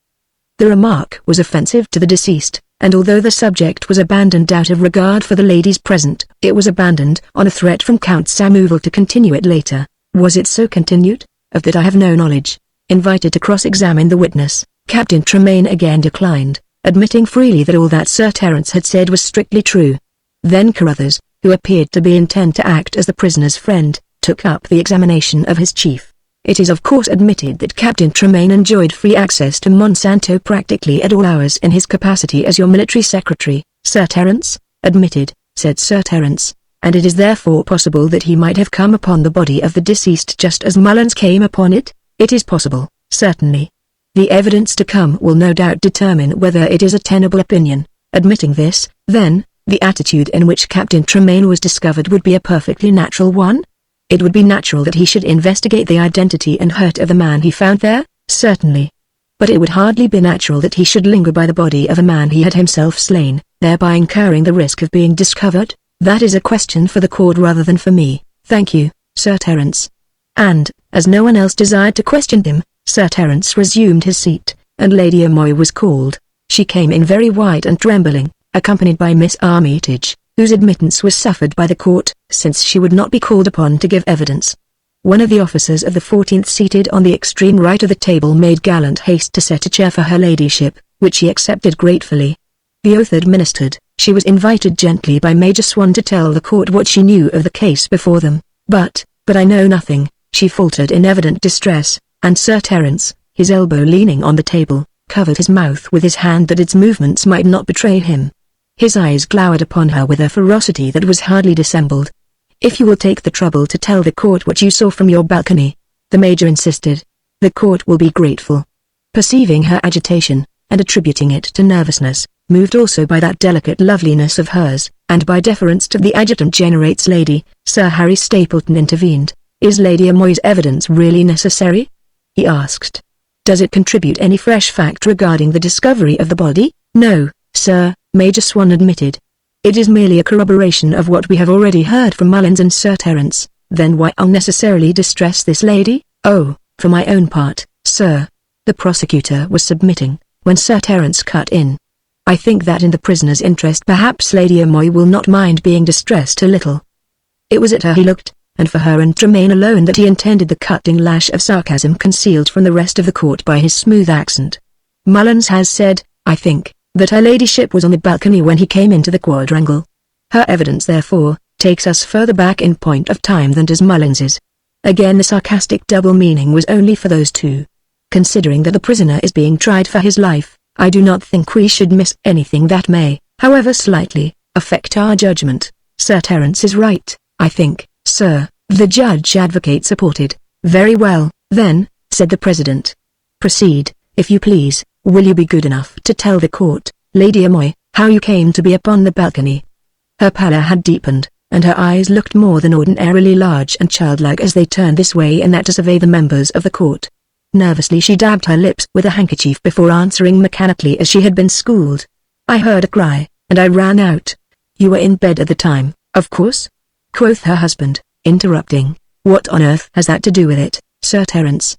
Speaker 1: The remark was offensive to the deceased, and although the subject was abandoned out of regard for the ladies present, it was abandoned on a threat from Count Samuel to continue it later. "Was it so continued?" "Of that I have no knowledge." Invited to cross-examine the witness, Captain Tremaine again declined, admitting freely that all that Sir Terence had said was strictly true. Then Carruthers, who appeared to be intent to act as the prisoner's friend, took up the examination of his chief. It is of course admitted that Captain Tremaine enjoyed free access to Monsanto practically at all hours in his capacity as your military secretary. "Sir Terence?" "Admitted," said Sir Terence, "and it is therefore possible that he might have come upon the body of the deceased just as Mullins came upon it?" "It is possible, certainly. The evidence to come will no doubt determine whether it is a tenable opinion." Admitting this, then, the attitude in which Captain Tremaine was discovered would be a perfectly natural one? It would be natural that he should investigate the identity and hurt of the man he found there, certainly. But it would hardly be natural that he should linger by the body of a man he had himself slain, thereby incurring the risk of being discovered. That is a question for the court rather than for me. "Thank you, Sir Terence." And, as no one else desired to question him, Sir Terence resumed his seat, and Lady Amoy was called. She came in very white and trembling, accompanied by Miss Armitage, whose admittance was suffered by the court, since she would not be called upon to give evidence. One of the officers of the 14th seated on the extreme right of the table made gallant haste to set a chair for her ladyship, which she accepted gratefully. The oath administered, she was invited gently by Major Swan to tell the court what she knew of the case before them. But I know nothing, she faltered in evident distress, and Sir Terence, his elbow leaning on the table, covered his mouth with his hand that its movements might not betray him. His eyes glowered upon her with a ferocity that was hardly dissembled. "If you will take the trouble to tell the court what you saw from your balcony," the Major insisted, "the court will be grateful." Perceiving her agitation, and attributing it to nervousness, moved also by that delicate loveliness of hers, and by deference to the Adjutant Generate's lady, Sir Harry Stapleton intervened. "Is Lady Amoy's evidence really necessary?" he asked. "Does it contribute any fresh fact regarding the discovery of the body?" "No, sir," Major Swan admitted. "It is merely a corroboration of what we have already heard from Mullins and Sir Terence." "Then why unnecessarily distress this lady?" "Oh, for my own part, sir," the prosecutor was submitting, when Sir Terence cut in. "I think that in the prisoner's interest perhaps Lady Amoy will not mind being distressed a little." It was at her he looked, and for her and Tremaine alone that he intended the cutting lash of sarcasm concealed from the rest of the court by his smooth accent. "Mullins has said, I think, that her ladyship was on the balcony when he came into the quadrangle. Her evidence therefore, takes us further back in point of time than does Mullins's." Again the sarcastic double meaning was only for those two. "Considering that the prisoner is being tried for his life, I do not think we should miss anything that may, however slightly, affect our judgment. Sir Terence is right, I think, sir," the judge advocate supported. "Very well, then," said the president. "Proceed, if you please. Will you be good enough to tell the court, Lady Amoy, how you came to be upon the balcony?" Her pallor had deepened, and her eyes looked more than ordinarily large and childlike as they turned this way and that to survey the members of the court. Nervously she dabbed her lips with a handkerchief before answering mechanically as she had been schooled. "I heard a cry, and I ran out." "You were in bed at the time, of course?" quoth her husband, interrupting. "What on earth has that to do with it, Sir Terence?"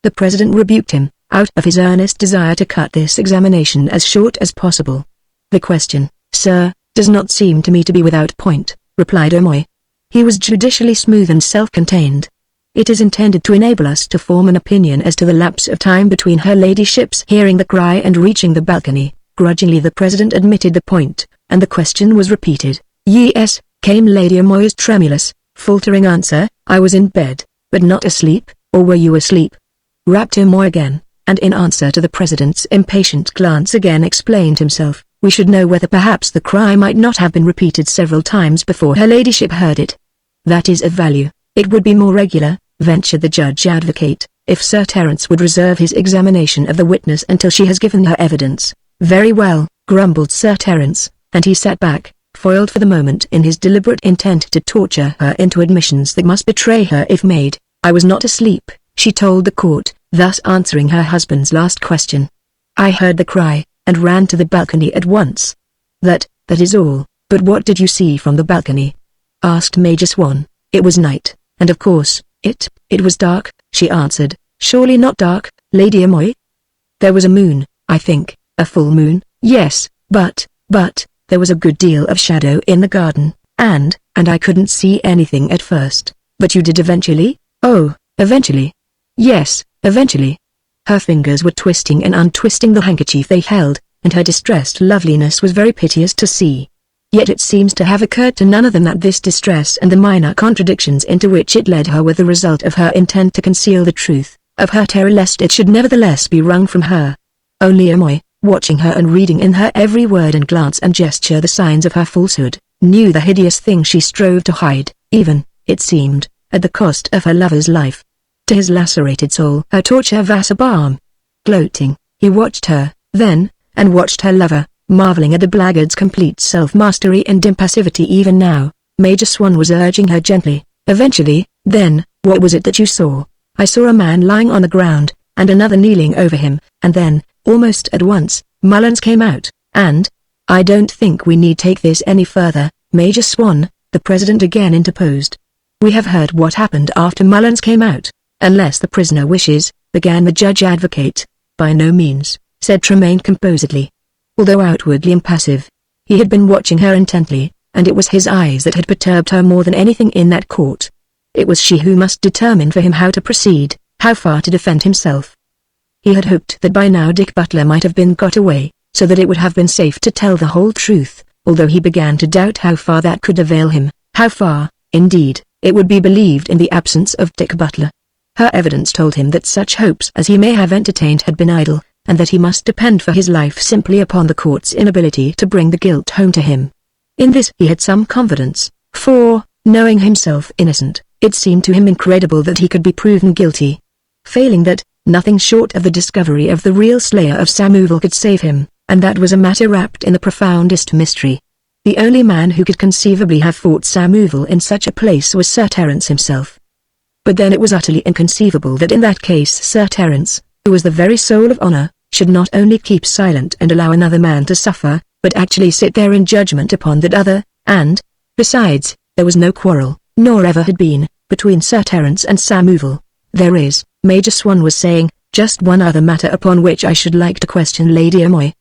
Speaker 1: The president rebuked him, out of his earnest desire to cut this examination as short as possible. "The question, sir, does not seem to me to be without point," replied Amoy. He was judicially smooth and self-contained. "It is intended to enable us to form an opinion as to the lapse of time between her ladyship's hearing the cry and reaching the balcony." Grudgingly the president admitted the point, and the question was repeated. "Yes," came Lady Amoy's tremulous, faltering answer, "I was in bed, but not asleep." "Or were you asleep?" rapped Amoy again, and in answer to the president's impatient glance again explained himself. "We should know whether perhaps the cry might not have been repeated several times before her ladyship heard it." "That is of value. It would be more regular," ventured the judge advocate, "if Sir Terence would reserve his examination of the witness until she has given her evidence." "Very well," grumbled Sir Terence, and he sat back, foiled for the moment in his deliberate intent to torture her into admissions that must betray her if made. "I was not asleep," she told the court, thus answering her husband's last question. "I heard the cry, and ran to the balcony at once. That is all." "But what did you see from the balcony?" asked Major Swan. "It was night, and of course, it was dark," she answered. "Surely not dark, Lady Amoy?" "There was a moon, I think, a full moon." "Yes, but, there was a good deal of shadow in the garden, and I couldn't see anything at first." "But you did eventually?" "Oh, eventually. Yes, eventually." Her fingers were twisting and untwisting the handkerchief they held, and her distressed loveliness was very piteous to see. Yet it seems to have occurred to none of them that this distress and the minor contradictions into which it led her were the result of her intent to conceal the truth, of her terror lest it should nevertheless be wrung from her. Only Amoy, watching her and reading in her every word and glance and gesture the signs of her falsehood, knew the hideous thing she strove to hide, even, it seemed, at the cost of her lover's life. To his lacerated soul her torture was a balm. Gloating, he watched her, then, and watched her lover, marveling at the blackguard's complete self-mastery and impassivity even now. Major Swan was urging her gently. "Eventually, then, what was it that you saw?" "I saw a man lying on the ground, and another kneeling over him, and then, almost at once, Mullins came out, and—" "I don't think we need take this any further, Major Swan," the president again interposed. "We have heard what happened after Mullins came out." "Unless the prisoner wishes," began the judge advocate. "By no means," said Tremaine composedly. Although outwardly impassive, he had been watching her intently, and it was his eyes that had perturbed her more than anything in that court. It was she who must determine for him how to proceed, how far to defend himself. He had hoped that by now Dick Butler might have been got away, so that it would have been safe to tell the whole truth, although he began to doubt how far that could avail him, how far, indeed, it would be believed in the absence of Dick Butler. Her evidence told him that such hopes as he may have entertained had been idle, and that he must depend for his life simply upon the court's inability to bring the guilt home to him. In this he had some confidence, for, knowing himself innocent, it seemed to him incredible that he could be proven guilty. Failing that, nothing short of the discovery of the real slayer of Samuel could save him, and that was a matter wrapped in the profoundest mystery. The only man who could conceivably have fought Samuel in such a place was Sir Terence himself. But then it was utterly inconceivable that in that case Sir Terence, who was the very soul of honor, should not only keep silent and allow another man to suffer, but actually sit there in judgment upon that other, and, besides, there was no quarrel, nor ever had been, between Sir Terence and Samuel. There is, Major Swan was saying, just one other matter upon which I should like to question Lady Amoy.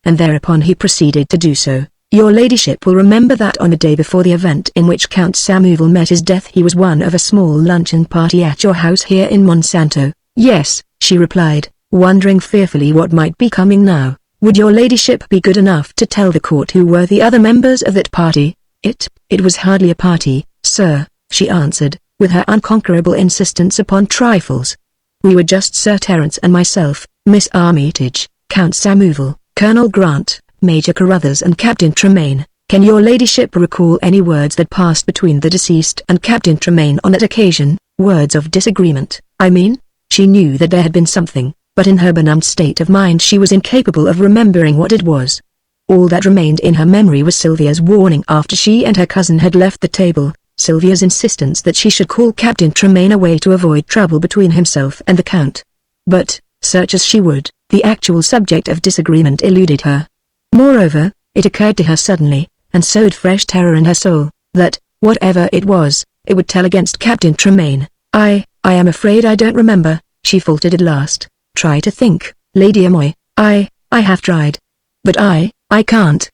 Speaker 1: And thereupon he proceeded to do so. Your ladyship will remember that on the day before the event in which Count Samuel met his death he was one of a small luncheon party at your house here in Monsanto. Yes, she replied, wondering fearfully what might be coming now. Would your ladyship be good enough to tell the court who were the other members of that party? It was hardly a party, sir, she answered, with her unconquerable insistence upon trifles. We were just Sir Terence and myself, Miss Armitage, Count Samuel, Colonel Grant, Major Carruthers and Captain Tremaine. Can your ladyship recall any words that passed between the deceased and Captain Tremaine on that occasion, words of disagreement, I mean? She knew that there had been something, but in her benumbed state of mind she was incapable of remembering what it was. All that remained in her memory was Sylvia's warning after she and her cousin had left the table, Sylvia's insistence that she should call Captain Tremaine away to avoid trouble between himself and the Count. But, search as she would, the actual subject of disagreement eluded her. Moreover, it occurred to her suddenly, and sowed fresh terror in her soul, that, whatever it was, it would tell against Captain Tremaine. I am afraid I don't remember, she faltered at last. Try to think, Lady Amoy. I have tried. But I can't.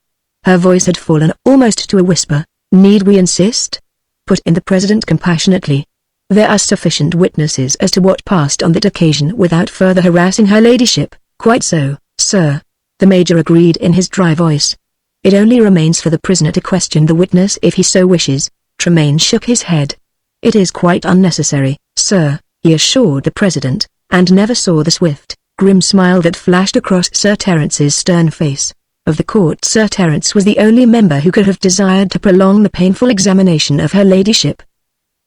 Speaker 1: Her voice had fallen almost to a whisper. Need we insist? Put in the President compassionately. There are sufficient witnesses as to what passed on that occasion without further harassing her ladyship. Quite so, sir. The Major agreed in his dry voice. It only remains for the prisoner to question the witness if he so wishes. Tremaine shook his head. It is quite unnecessary, sir, he assured the President, and never saw the swift, grim smile that flashed across Sir Terence's stern face. Of the court Sir Terence was the only member who could have desired to prolong the painful examination of her ladyship.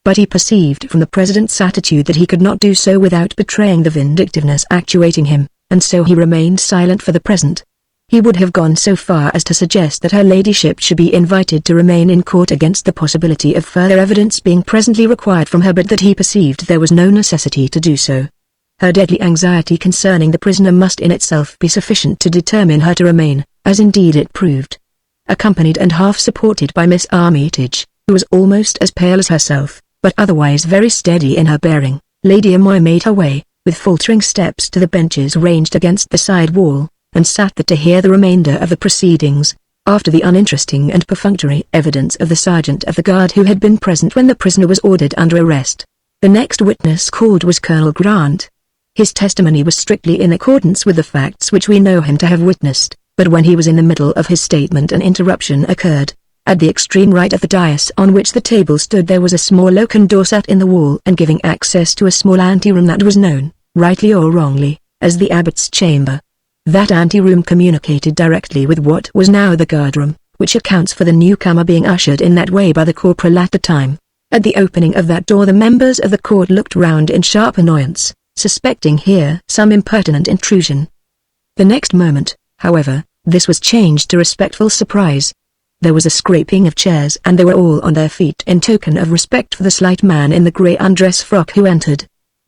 Speaker 1: But he perceived from the President's attitude that he could not do so without betraying the vindictiveness actuating him, and so he remained silent for the present. He would have gone so far as to suggest that her ladyship should be invited to remain in court against the possibility of further evidence being presently required from her, but that he perceived there was no necessity to do so. Her deadly anxiety concerning the prisoner must in itself be sufficient to determine her to remain, as indeed it proved. Accompanied and half supported by Miss Armitage, who was almost as pale as herself, but otherwise very steady in her bearing, Lady Amoy made her way, with faltering steps, to the benches ranged against the side wall, and sat there to hear the remainder of the proceedings, after the uninteresting and perfunctory evidence of the sergeant of the guard who had been present when the prisoner was ordered under arrest. The next witness called was Colonel Grant. His testimony was strictly in accordance with the facts which we know him to have witnessed, but when he was in the middle of his statement an interruption occurred. At the extreme right of the dais on which the table stood there was a small oaken door set in the wall and giving access to a small anteroom that was known, rightly or wrongly, as the abbot's chamber. That anteroom communicated directly with what was now the guardroom, which accounts for the newcomer being ushered in that way by the corporal at the time. At the opening of that door the members of the court looked round in sharp annoyance, suspecting here some impertinent intrusion. The next moment, however, this was changed to respectful surprise. There was a scraping of chairs and they were all on their feet in token of respect for the slight man in the grey undress frock who entered.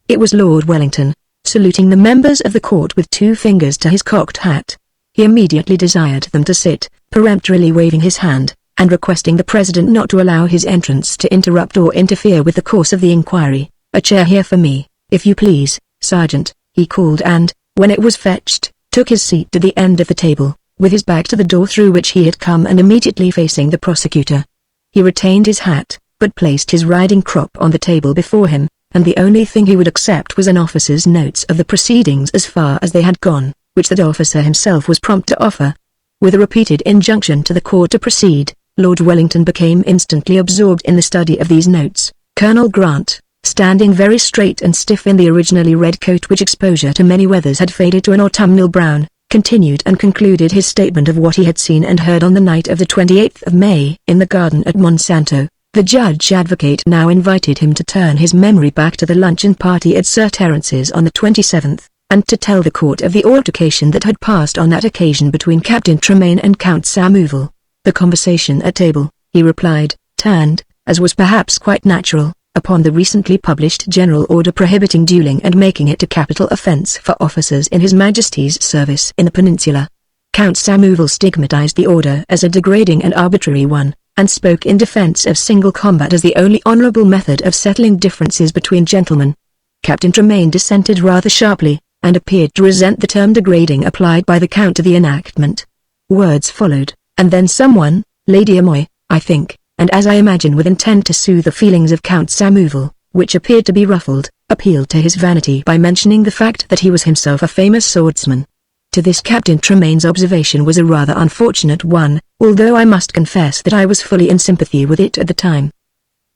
Speaker 1: It was Lord Wellington, saluting the members of the court with 2 fingers to his cocked hat. He immediately desired them to sit, peremptorily waving his hand, and requesting the President not to allow his entrance to interrupt or interfere with the course of the inquiry. A chair here for me, if you please, Sergeant, he called and, when it was fetched, took his seat to the end of the table, with his back to the door through which he had come and immediately facing the prosecutor. He retained his hat, but placed his riding crop on the table before him, and the only thing he would accept was an officer's notes of the proceedings as far as they had gone, which that officer himself was prompt to offer. With a repeated injunction to the court to proceed, Lord Wellington became instantly absorbed in the study of these notes. Colonel Grant, standing very straight and stiff in the originally red coat which exposure to many weathers had faded to an autumnal brown, continued and concluded his statement of what he had seen and heard on the night of the 28th of May in the garden at Monsanto. The judge advocate now invited him to turn his memory back to the luncheon party at Sir Terence's on the 27th, and to tell the court of the altercation that had passed on that occasion between Captain Tremaine and Count Samuvel. The conversation at table, he replied, turned, as was perhaps quite natural, upon the recently published general order prohibiting duelling and making it a capital offence for officers in His Majesty's service in the Peninsula. Count Samuvel stigmatized the order as a degrading and arbitrary one, and spoke in defence of single combat as the only honourable method of settling differences between gentlemen. Captain Tremaine dissented rather sharply, and appeared to resent the term degrading applied by the Count to the enactment. Words followed, and then someone, Lady Amoy, I think, and as I imagine with intent to soothe the feelings of Count Samuvel, which appeared to be ruffled, appealed to his vanity by mentioning the fact that he was himself a famous swordsman. To this Captain Tremaine's observation was a rather unfortunate one, although I must confess that I was fully in sympathy with it at the time.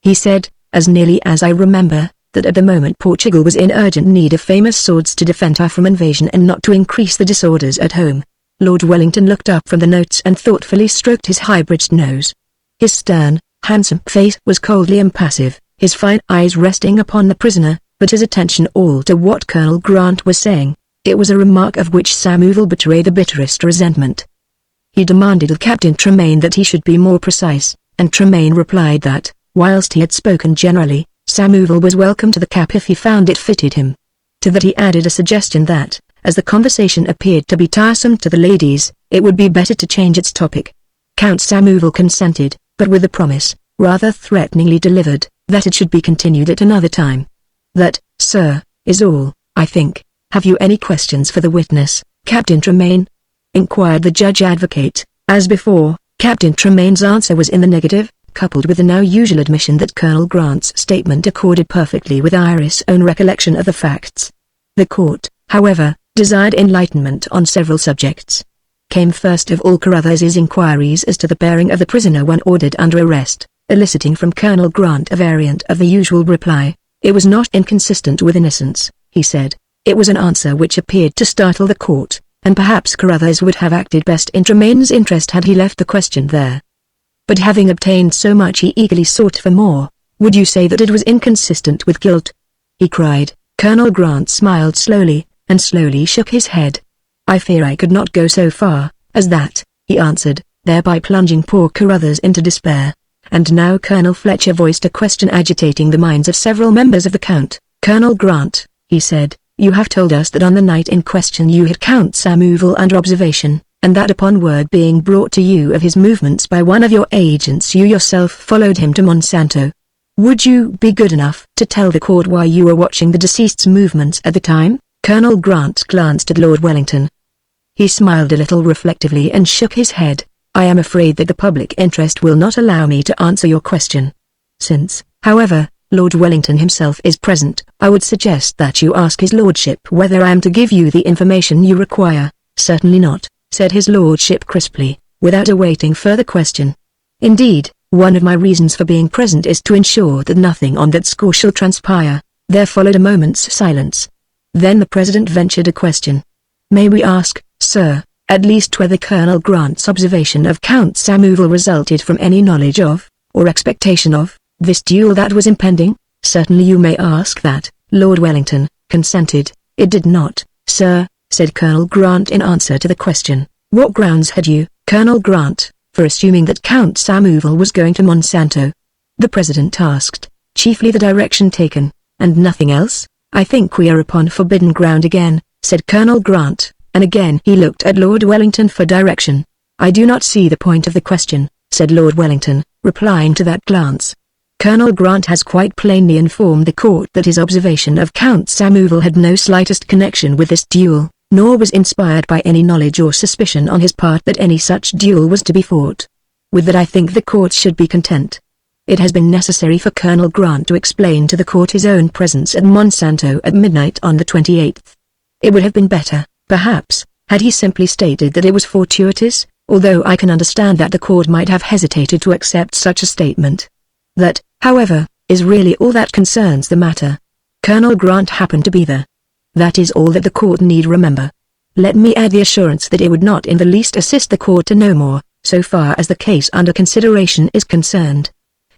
Speaker 1: He said, as nearly as I remember, that at the moment Portugal was in urgent need of famous swords to defend her from invasion and not to increase the disorders at home. Lord Wellington looked up from the notes and thoughtfully stroked his high-bridged nose. His stern, handsome face was coldly impassive, his fine eyes resting upon the prisoner, but his attention all to what Colonel Grant was saying. It was a remark of which Samuvel betrayed the bitterest resentment. He demanded of Captain Tremaine that he should be more precise, and Tremaine replied that, whilst he had spoken generally, Samuvel was welcome to the cap if he found it fitted him. To that he added a suggestion that, as the conversation appeared to be tiresome to the ladies, it would be better to change its topic. Count Samuvel consented, but with the promise, rather threateningly delivered, that it should be continued at another time. That, sir, is all, I think. Have you any questions for the witness, Captain Tremaine? Inquired the judge advocate. As before, Captain Tremaine's answer was in the negative, coupled with the now usual admission that Colonel Grant's statement accorded perfectly with Iris' own recollection of the facts. The court, however, desired enlightenment on several subjects. Came first of all Carruthers's inquiries as to the bearing of the prisoner when ordered under arrest, eliciting from Colonel Grant a variant of the usual reply. It was not inconsistent with innocence, he said. It was an answer which appeared to startle the court, and perhaps Carruthers would have acted best in Tremaine's interest had he left the question there. But having obtained so much he eagerly sought for more. Would you say that it was inconsistent with guilt? He cried. Colonel Grant smiled slowly, and slowly shook his head. I fear I could not go so far as that, he answered, thereby plunging poor Carruthers into despair. And now Colonel Fletcher voiced a question agitating the minds of several members of the Count. Colonel Grant, he said, you have told us that on the night in question you had Count Samuvel under observation, and that upon word being brought to you of his movements by one of your agents you yourself followed him to Monsanto. Would you be good enough to tell the court why you were watching the deceased's movements at the time? Colonel Grant glanced at Lord Wellington. He smiled a little reflectively and shook his head. I am afraid that the public interest will not allow me to answer your question. Since, however, Lord Wellington himself is present, I would suggest that you ask his lordship whether I am to give you the information you require. Certainly not, said his lordship crisply, without awaiting further question. Indeed, one of my reasons for being present is to ensure that nothing on that score shall transpire. There followed a moment's silence. Then the President ventured a question. May we ask, sir, at least whether Colonel Grant's observation of Count Samuvel resulted from any knowledge of, or expectation of, this duel that was impending? Certainly you may ask that, Lord Wellington consented. It did not, sir, said Colonel Grant in answer to the question. What grounds had you, Colonel Grant, for assuming that Count Samuvel was going to Monsanto? The President asked. Chiefly the direction taken, and nothing else? I think we are upon forbidden ground again, said Colonel Grant, and again he looked at Lord Wellington for direction. I do not see the point of the question, said Lord Wellington, replying to that glance. Colonel Grant has quite plainly informed the court that his observation of Count Samuvel had no slightest connection with this duel, nor was inspired by any knowledge or suspicion on his part that any such duel was to be fought. With that I think the court should be content. it has been necessary for Colonel Grant to explain to the court his own presence at Monsanto at midnight on the 28th. It would have been better, perhaps, had he simply stated that it was fortuitous, although I can understand that the court might have hesitated to accept such a statement. That, however, is really all that concerns the matter. Colonel Grant happened to be there. That is all that the court need remember. Let me add the assurance that it would not in the least assist the court to know more, so far as the case under consideration is concerned.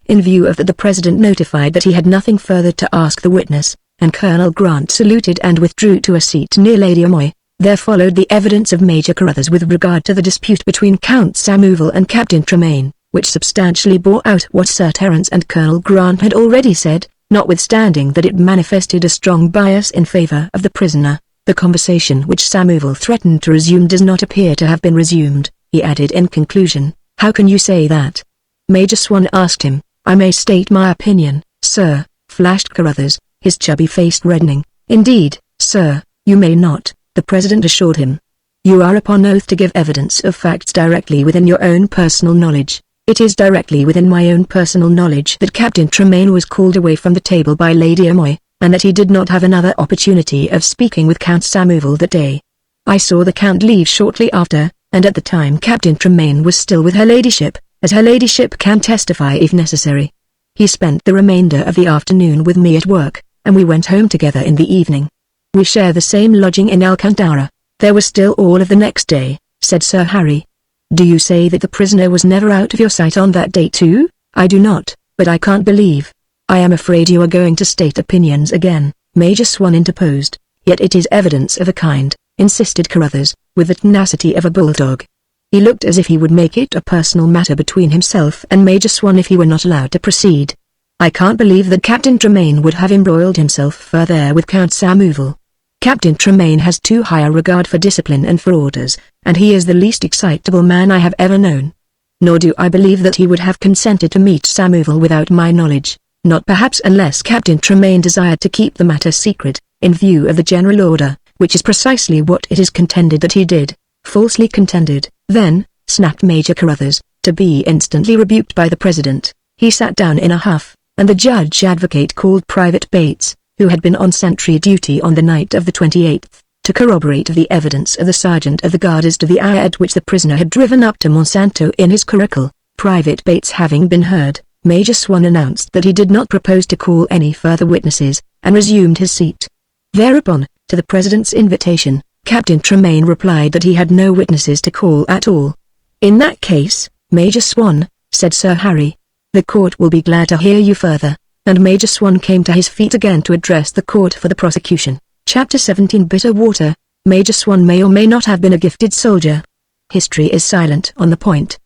Speaker 1: In view of that, the President notified that he had nothing further to ask the witness, and Colonel Grant saluted and withdrew to a seat near Lady Amoy. There followed the evidence of Major Carruthers with regard to the dispute between Count Samuvel and Captain Tremaine, which substantially bore out what Sir Terence and Colonel Grant had already said, notwithstanding that it manifested a strong bias in favor of the prisoner. The conversation which Samuvel threatened to resume does not appear to have been resumed, he added in conclusion. How can you say that? Major Swan asked him. I may state my opinion, sir, flashed Carruthers, his chubby face reddening. Indeed, sir, you may not, the President assured him. You are upon oath to give evidence of facts directly within your own personal knowledge. It is directly within my own personal knowledge that Captain Tremaine was called away from the table by Lady Amoy, and that he did not have another opportunity of speaking with Count Samuvel that day. I saw the Count leave shortly after, and at the time Captain Tremaine was still with her ladyship, as her ladyship can testify if necessary. He spent the remainder of the afternoon with me at work, and we went home together in the evening. We share the same lodging in Alcantara. There was still all of the next day, said Sir Harry. Do you say that the prisoner was never out of your sight on that day too? I do not, but I can't believe. I am afraid you are going to state opinions again, Major Swan interposed. Yet it is evidence of a kind, insisted Carruthers, with the tenacity of a bulldog. He looked as if he would make it a personal matter between himself and Major Swan if he were not allowed to proceed. I can't believe that Captain Tremaine would have embroiled himself further with Count Samuvel. Captain Tremaine has too high a regard for discipline and for orders, and he is the least excitable man I have ever known. Nor do I believe that he would have consented to meet Samuvel without my knowledge, not perhaps unless Captain Tremaine desired to keep the matter secret, in view of the general order, which is precisely what it is contended that he did. Falsely contended, then, snapped Major Carruthers, to be instantly rebuked by the President. He sat down in a huff, and the judge advocate called Private Bates, who had been on sentry duty on the night of the 28th, to corroborate the evidence of the sergeant of the guard as to the hour at which the prisoner had driven up to Monsanto in his curricle. Private Bates having been heard, Major Swan announced that he did not propose to call any further witnesses, and resumed his seat. Thereupon, to the President's invitation, Captain Tremaine replied that he had no witnesses to call at all. In that case, Major Swan, said Sir Harry, the court will be glad to hear you further, and Major Swan came to his feet again to address the court for the prosecution. Chapter 17 Bitter Water. Major Swan may or may not have been a gifted soldier. History is silent on the point.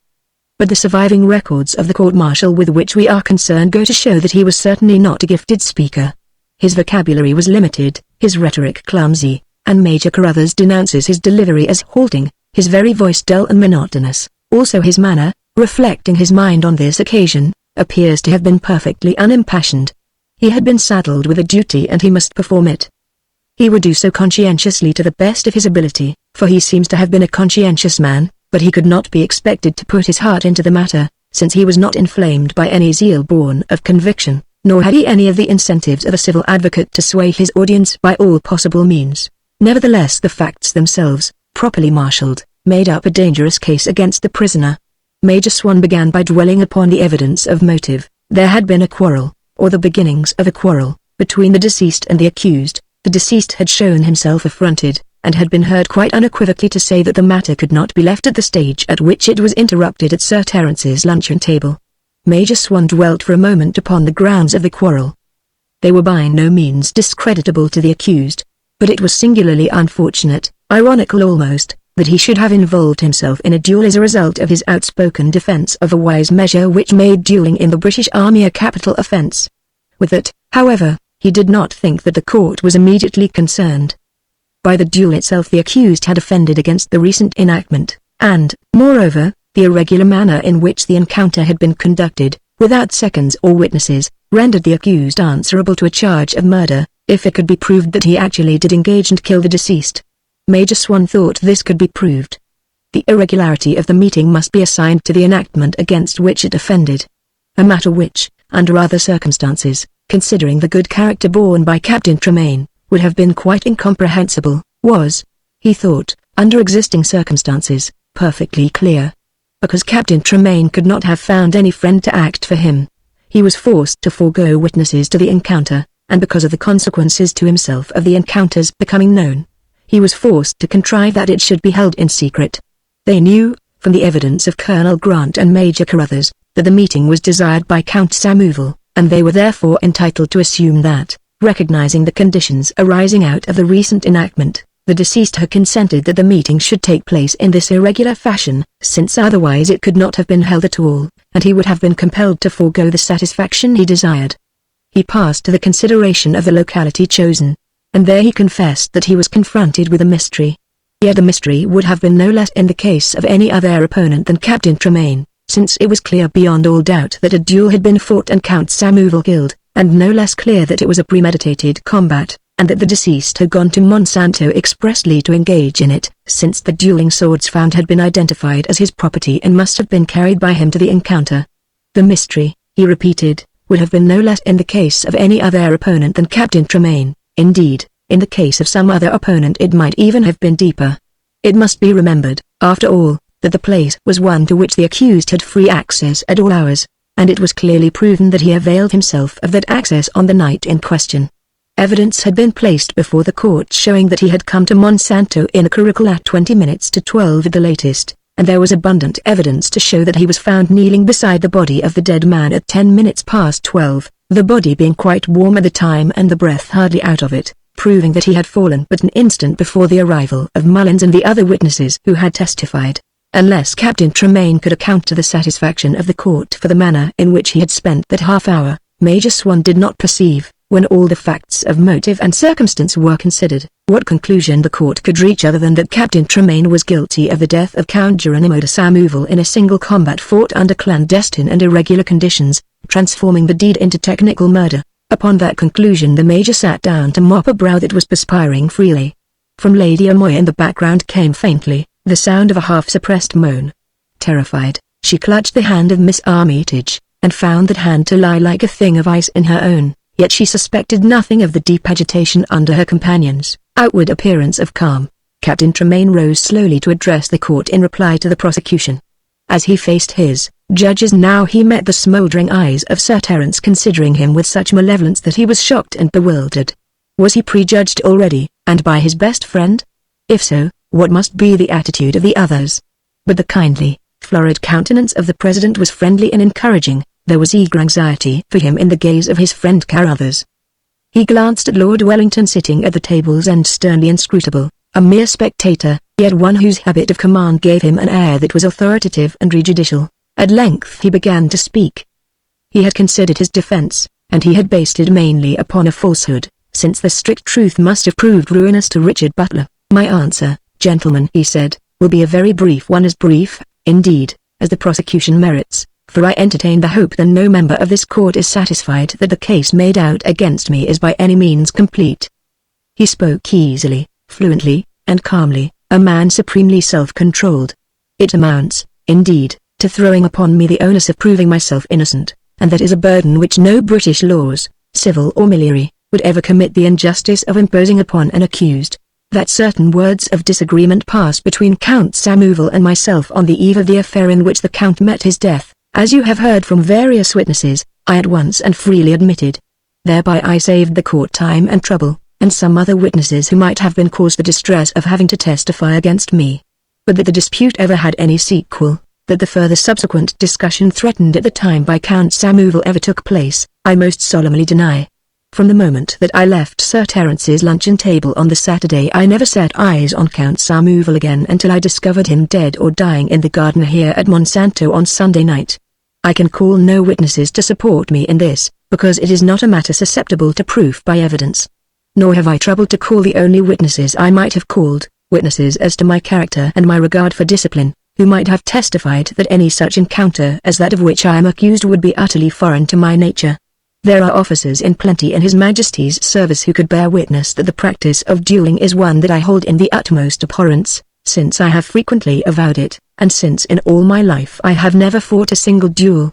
Speaker 1: But the surviving records of the court-martial with which we are concerned go to show that he was certainly not a gifted speaker. His vocabulary was limited, his rhetoric clumsy, and Major Carruthers denounces his delivery as halting, his very voice dull and monotonous. Also his manner, reflecting his mind on this occasion, appears to have been perfectly unimpassioned. He had been saddled with a duty and he must perform it. He would do so conscientiously to the best of his ability, for he seems to have been a conscientious man, but he could not be expected to put his heart into the matter, since he was not inflamed by any zeal born of conviction, nor had he any of the incentives of a civil advocate to sway his audience by all possible means. Nevertheless, the facts themselves, properly marshalled, made up a dangerous case against the prisoner. Major Swan began by dwelling upon the evidence of motive. There had been a quarrel, or the beginnings of a quarrel, between the deceased and the accused. The deceased had shown himself affronted, and had been heard quite unequivocally to say that the matter could not be left at the stage at which it was interrupted at Sir Terence's luncheon table. Major Swan dwelt for a moment upon the grounds of the quarrel. They were by no means discreditable to the accused, but it was singularly unfortunate, ironical almost, that he should have involved himself in a duel as a result of his outspoken defense of a wise measure which made dueling in the British Army a capital offense. With it, however, he did not think that the court was immediately concerned. By the duel itself the accused had offended against the recent enactment, and, moreover, the irregular manner in which the encounter had been conducted, without seconds or witnesses, rendered the accused answerable to a charge of murder, if it could be proved that he actually did engage and kill the deceased. Major Swan thought this could be proved. The irregularity of the meeting must be assigned to the enactment against which it offended. a matter which, under other circumstances, considering the good character borne by Captain Tremaine, would have been quite incomprehensible, was, he thought, under existing circumstances, perfectly clear. Because Captain Tremaine could not have found any friend to act for him, he was forced to forego witnesses to the encounter, and because of the consequences to himself of the encounter's becoming known, he was forced to contrive that it should be held in secret. They knew, from the evidence of Colonel Grant and Major Carruthers, that the meeting was desired by Count Samuvel, and they were therefore entitled to assume that, recognizing the conditions arising out of the recent enactment, the deceased had consented that the meeting should take place in this irregular fashion, since otherwise it could not have been held at all, and he would have been compelled to forego the satisfaction he desired. He passed to the consideration of the locality chosen, and there he confessed that he was confronted with a mystery. Yet the mystery would have been no less in the case of any other opponent than Captain Tremaine, since it was clear beyond all doubt that a duel had been fought and Count Samuvel killed, and no less clear that it was a premeditated combat, and that the deceased had gone to Monsanto expressly to engage in it, since the dueling swords found had been identified as his property and must have been carried by him to the encounter. The mystery, he repeated, would have been no less in the case of any other opponent than Captain Tremaine. Indeed, in the case of some other opponent it might even have been deeper. It must be remembered, after all, that the place was one to which the accused had free access at all hours, and it was clearly proven that he availed himself of that access on the night in question. Evidence had been placed before the court showing that he had come to Monsanto in a curricle at 20 minutes to 12 at the latest, and there was abundant evidence to show that he was found kneeling beside the body of the dead man at 10 minutes past 12, the body being quite warm at the time and the breath hardly out of it, proving that he had fallen but an instant before the arrival of Mullins and the other witnesses who had testified. Unless Captain Tremaine could account to the satisfaction of the court for the manner in which he had spent that half hour, Major Swan did not perceive, when all the facts of motive and circumstance were considered, what conclusion the court could reach other than that Captain Tremaine was guilty of the death of Count Geronimo de Samuvel in a single combat fought under clandestine and irregular conditions, transforming the deed into technical murder. Upon that conclusion the Major sat down to mop a brow that was perspiring freely. From Lady Amoy in the background came faintly the sound of a half-suppressed moan. Terrified, she clutched the hand of Miss Armitage, and found that hand to lie like a thing of ice in her own, yet she suspected nothing of the deep agitation under her companion's outward appearance of calm. Captain Tremaine rose slowly to address the court in reply to the prosecution. As he faced his judges now he met the smouldering eyes of Sir Terence considering him with such malevolence that he was shocked and bewildered. Was he prejudged already, and by his best friend? If so, what must be the attitude of the others? But the kindly, florid countenance of the President was friendly and encouraging. There was eager anxiety for him in the gaze of his friend Carruthers. He glanced at Lord Wellington sitting at the tables and sternly inscrutable, a mere spectator, yet one whose habit of command gave him an air that was authoritative and prejudicial. At length he began to speak. He had considered his defense, and he had based it mainly upon a falsehood, since the strict truth must have proved ruinous to Richard Butler. My answer, gentlemen, he said, will be a very brief one, as brief, indeed, as the prosecution merits, for I entertain the hope that no member of this court is satisfied that the case made out against me is by any means complete. He spoke easily, fluently, and calmly, a man supremely self-controlled. It amounts, indeed, to throwing upon me the onus of proving myself innocent, and that is a burden which no British laws, civil or military, would ever commit the injustice of imposing upon an accused. That certain words of disagreement passed between Count Samuvel and myself on the eve of the affair in which the Count met his death, as you have heard from various witnesses, I at once and freely admitted. Thereby I saved the court time and trouble, and some other witnesses who might have been caused the distress of having to testify against me. But that the dispute ever had any sequel, that the further subsequent discussion threatened at the time by Count Samuvel ever took place, I most solemnly deny. From the moment that I left Sir Terence's luncheon table on the Saturday I never set eyes on Count Samuvel again until I discovered him dead or dying in the garden here at Monsanto on Sunday night. I can call no witnesses to support me in this, because it is not a matter susceptible to proof by evidence. Nor have I troubled to call the only witnesses I might have called, witnesses as to my character and my regard for discipline, who might have testified that any such encounter as that of which I am accused would be utterly foreign to my nature. There are officers in plenty in His Majesty's service who could bear witness that the practice of duelling is one that I hold in the utmost abhorrence, since I have frequently avowed it, and since in all my life I have never fought a single duel.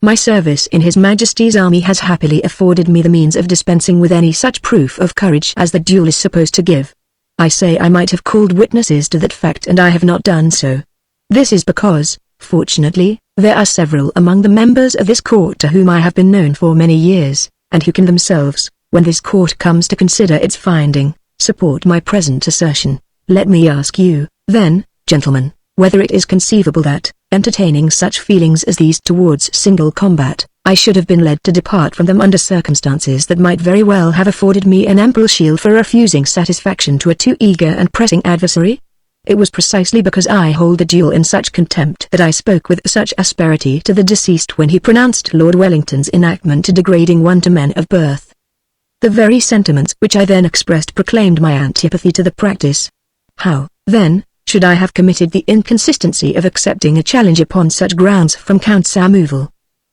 Speaker 1: My service in His Majesty's army has happily afforded me the means of dispensing with any such proof of courage as the duel is supposed to give. I say I might have called witnesses to that fact and I have not done so. This is because, fortunately, there are several among the members of this court to whom I have been known for many years, and who can themselves, when this court comes to consider its finding, support my present assertion. Let me ask you, then, gentlemen, whether it is conceivable that, entertaining such feelings as these towards single combat, I should have been led to depart from them under circumstances that might very well have afforded me an ample shield for refusing satisfaction to a too eager and pressing adversary? It was precisely because I hold the duel in such contempt that I spoke with such asperity to the deceased when he pronounced Lord Wellington's enactment to degrading one to men of birth. The very sentiments which I then expressed proclaimed my antipathy to the practice. How, then, should I have committed the inconsistency of accepting a challenge upon such grounds from Count Samuvel?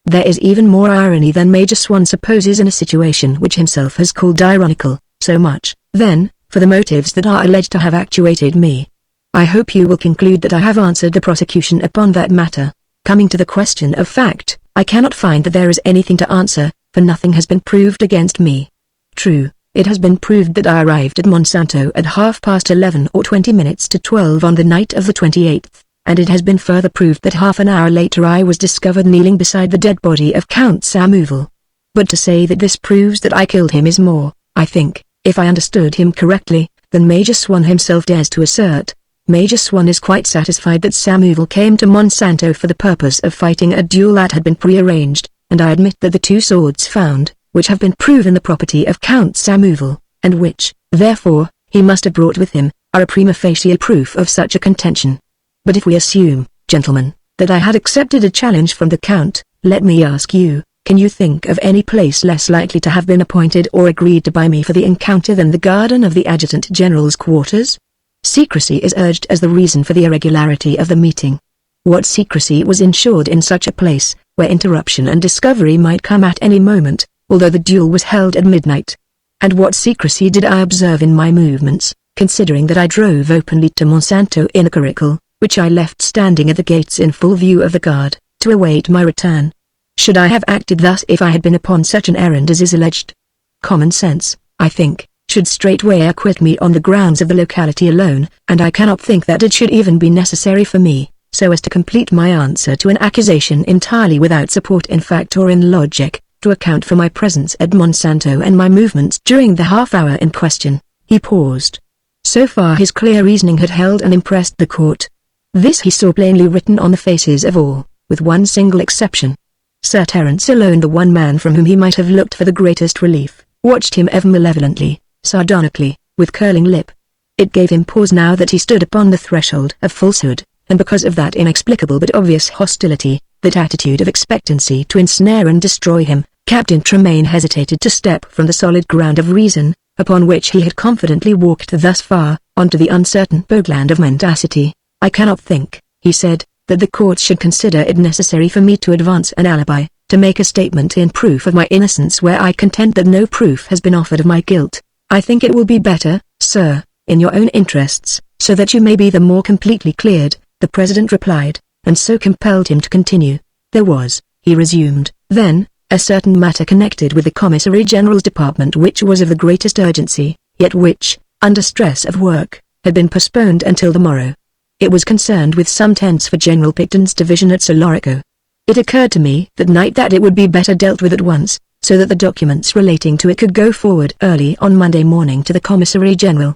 Speaker 1: There is even more irony than Major Swan supposes in a situation which himself has called ironical, so much, then, for the motives that are alleged to have actuated me. I hope you will conclude that I have answered the prosecution upon that matter. Coming to the question of fact, I cannot find that there is anything to answer, for nothing has been proved against me. True, it has been proved that I arrived at Monsanto at 11:30 or 20 minutes to 12 on the night of the 28th, and it has been further proved that half an hour later I was discovered kneeling beside the dead body of Count Samuvel. But to say that this proves that I killed him is more, I think, if I understood him correctly, than Major Swan himself dares to assert. Major Swan is quite satisfied that Samuvel came to Monsanto for the purpose of fighting a duel that had been prearranged, and I admit that the two swords found, which have been proven the property of Count Samuvel, and which, therefore, he must have brought with him, are a prima facie proof of such a contention. But if we assume, gentlemen, that I had accepted a challenge from the Count, let me ask you, can you think of any place less likely to have been appointed or agreed to by me for the encounter than the garden of the Adjutant General's quarters? Secrecy is urged as the reason for the irregularity of the meeting. What secrecy was ensured in such a place, where interruption and discovery might come at any moment, although the duel was held at midnight? And what secrecy did I observe in my movements, considering that I drove openly to Monsanto in a curricle, which I left standing at the gates in full view of the guard, to await my return? Should I have acted thus if I had been upon such an errand as is alleged? Common sense, I think, should straightway acquit me on the grounds of the locality alone, and I cannot think that it should even be necessary for me, so as to complete my answer to an accusation entirely without support in fact or in logic, to account for my presence at Monsanto and my movements during the half hour in question. He paused. So far his clear reasoning had held and impressed the court. This he saw plainly written on the faces of all, with one single exception. Sir Terence alone, the one man from whom he might have looked for the greatest relief, watched him ever malevolently, sardonically, with curling lip. It gave him pause now that he stood upon the threshold of falsehood, and because of that inexplicable but obvious hostility, that attitude of expectancy to ensnare and destroy him, Captain Tremaine hesitated to step from the solid ground of reason, upon which he had confidently walked thus far, onto the uncertain bogland of mendacity. I cannot think, he said, that the court should consider it necessary for me to advance an alibi, to make a statement in proof of my innocence where I contend that no proof has been offered of my guilt. I think it will be better, sir, in your own interests, so that you may be the more completely cleared, the President replied, and so compelled him to continue. There was, he resumed, then, a certain matter connected with the Commissary General's department which was of the greatest urgency, yet which, under stress of work, had been postponed until the morrow. It was concerned with some tents for General Picton's division at Solorico. It occurred to me that night that it would be better dealt with at once, so that the documents relating to it could go forward early on Monday morning to the Commissary General.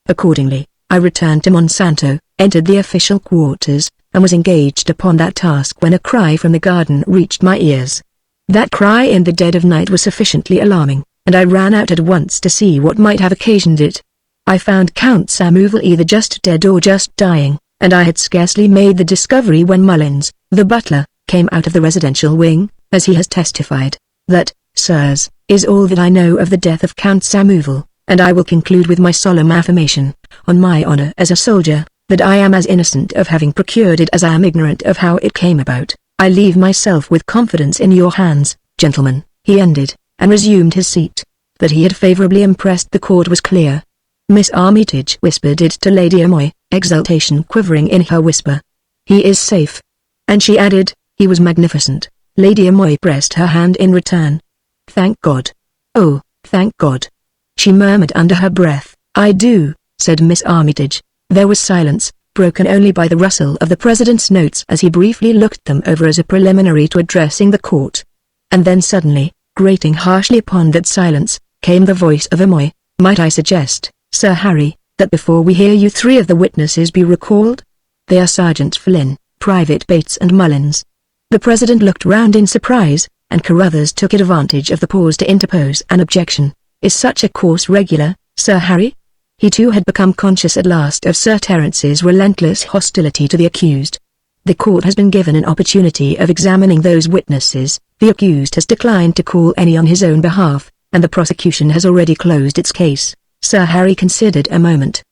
Speaker 1: Accordingly, I returned to Monsanto, entered the official quarters, and was engaged upon that task when a cry from the garden reached my ears. That cry in the dead of night was sufficiently alarming, and I ran out at once to see what might have occasioned it. I found Count Samuvel either just dead or just dying, and I had scarcely made the discovery when Mullins, the butler, came out of the residential wing, as he has testified. That, sirs, is all that I know of the death of Count Samuvel, and I will conclude with my solemn affirmation, on my honor as a soldier, that I am as innocent of having procured it as I am ignorant of how it came about. I leave myself with confidence in your hands, gentlemen, he ended, and resumed his seat. That he had favorably impressed the court was clear. Miss Armitage whispered it to Lady Amoy, exultation quivering in her whisper. He is safe. And she added, he was magnificent. Lady Amoy pressed her hand in return. "Thank God. Oh, thank God," she murmured under her breath. "I do," said Miss Armitage. There was silence, broken only by the rustle of the president's notes as he briefly looked them over as a preliminary to addressing the court. And then suddenly, grating harshly upon that silence, came the voice of Amoy. "Might I suggest, Sir Harry, that before we hear you 3 of the witnesses be recalled? They are Sergeant Flynn, Private Bates and Mullins." The president looked round in surprise, and Carruthers took advantage of the pause to interpose an objection. "Is such a course regular, Sir Harry?" He too had become conscious at last of Sir Terence's relentless hostility to the accused. "The court has been given an opportunity of examining those witnesses. The accused has declined to call any on his own behalf, and the prosecution has already closed its case." Sir Harry considered a moment.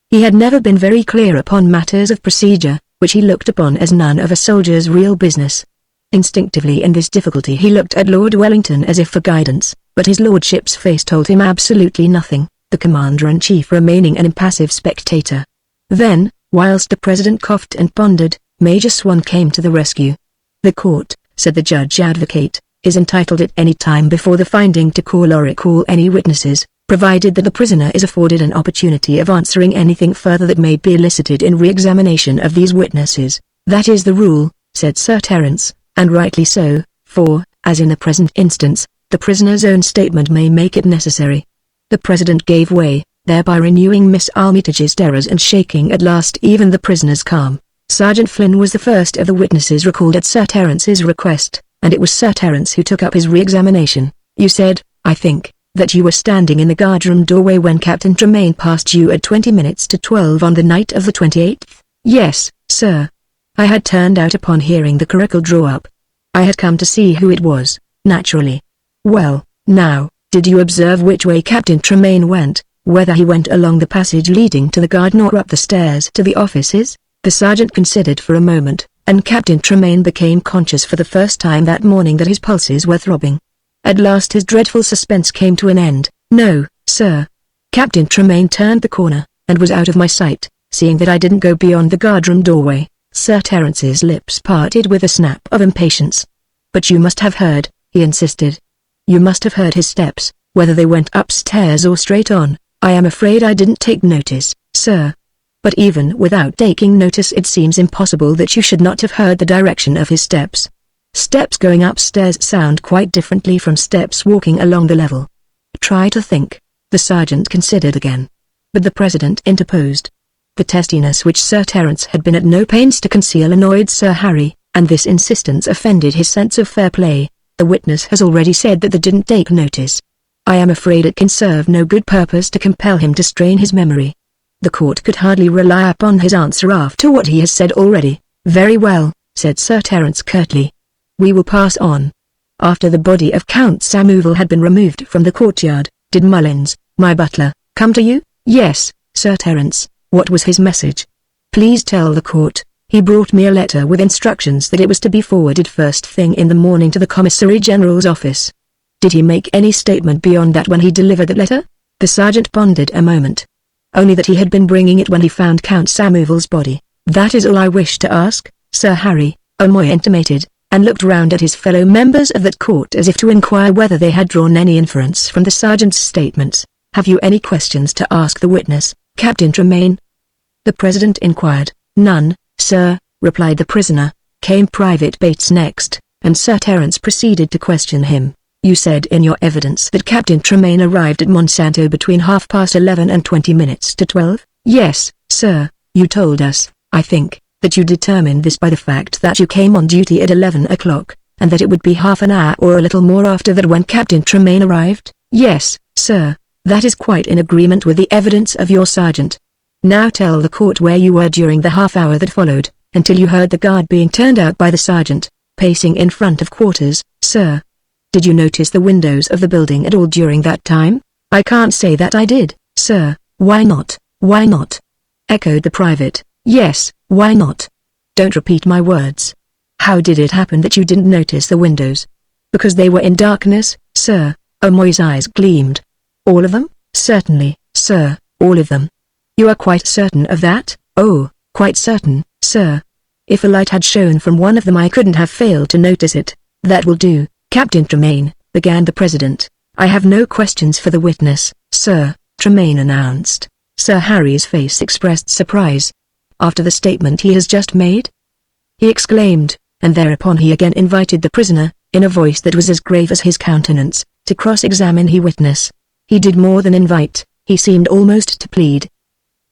Speaker 1: He had never been very clear upon matters of procedure, which he looked upon as none of a soldier's real business. Instinctively in this difficulty he looked at Lord Wellington as if for guidance, but his lordship's face told him absolutely nothing, the commander-in-chief remaining an impassive spectator. Then, whilst the president coughed and pondered, Major Swan came to the rescue. "The court," said the judge advocate, "is entitled at any time before the finding to call or recall any witnesses, provided that the prisoner is afforded an opportunity of answering anything further that may be elicited in re-examination of these witnesses." "That is the rule," said Sir Terence, "and rightly so, for, as in the present instance, the prisoner's own statement may make it necessary." The president gave way, thereby renewing Miss Armitage's terrors and shaking at last even the prisoner's calm. Sergeant Flynn was the first of the witnesses recalled at Sir Terence's request, and it was Sir Terence who took up his re-examination. "You said, I think, that you were standing in the guardroom doorway when Captain Tremaine passed you at 20 minutes to 12 on the night of the 28th? "Yes, sir. I had turned out upon hearing the curricle draw up. I had come to see who it was, naturally." "Well, now, did you observe which way Captain Tremaine went, whether he went along the passage leading to the garden or up the stairs to the offices?" The sergeant considered for a moment, and Captain Tremaine became conscious for the first time that morning that his pulses were throbbing. At last his dreadful suspense came to an end. "No, sir. Captain Tremaine turned the corner, and was out of my sight, seeing that I didn't go beyond the guardroom doorway." Sir Terence's lips parted with a snap of impatience. "But you must have heard," he insisted. "You must have heard his steps, whether they went upstairs or straight on." "I am afraid I didn't take notice, sir." "But even without taking notice it seems impossible that you should not have heard the direction of his steps. Steps going upstairs sound quite differently from steps walking along the level. Try to think." The sergeant considered again. But the president interposed. The testiness which Sir Terence had been at no pains to conceal annoyed Sir Harry, and this insistence offended his sense of fair play. "The witness has already said that they didn't take notice. I am afraid it can serve no good purpose to compel him to strain his memory. The court could hardly rely upon his answer after what he has said already." "Very well," said Sir Terence curtly. "We will pass on." After the body of Count Samuvel had been removed from the courtyard, did Mullins, my butler, come to you? "Yes, Sir Terence." "What was his message?" "Please tell the court. He brought me a letter with instructions that it was to be forwarded first thing in the morning to the Commissary General's office." "Did he make any statement beyond that when he delivered the letter?" The sergeant pondered a moment. "Only that he had been bringing it when he found Count Samuvel's body." "That is all I wish to ask, Sir Harry," Amoy intimated, and looked round at his fellow members of that court as if to inquire whether they had drawn any inference from the sergeant's statements. "Have you any questions to ask the witness, Captain Tremaine?" the president inquired. "None, sir," replied the prisoner. Came Private Bates next, and Sir Terence proceeded to question him. "You said in your evidence that Captain Tremaine arrived at Monsanto between 11:30 and 20 minutes to 12? "Yes, sir. You told us, I think, that you determined this by the fact that you came on duty at 11 o'clock, and that it would be half an hour or a little more after that when Captain Tremaine arrived?" "Yes, sir. That is quite in agreement with the evidence of your sergeant. Now tell the court where you were during the half hour that followed, until you heard the guard being turned out by the sergeant, pacing in front of quarters." "Sir. Did you notice the windows of the building at all during that time?" "I can't say that I did, sir." "Why not?" "Why not?" echoed the private. "Yes, why not? Don't repeat my words. How did it happen that you didn't notice the windows?" "Because they were in darkness, sir." Amoy's eyes gleamed. "All of them?" "Certainly, sir, all of them." "You are quite certain of that?" "Oh, quite certain, sir. If a light had shone from one of them I couldn't have failed to notice it." "That will do, Captain Tremaine," began the president. "I have no questions for the witness, sir," Tremaine announced. Sir Harry's face expressed surprise. "After the statement he has just made?" he exclaimed, and thereupon he again invited the prisoner, in a voice that was as grave as his countenance, to cross-examine his witness. He did more than invite, he seemed almost to plead.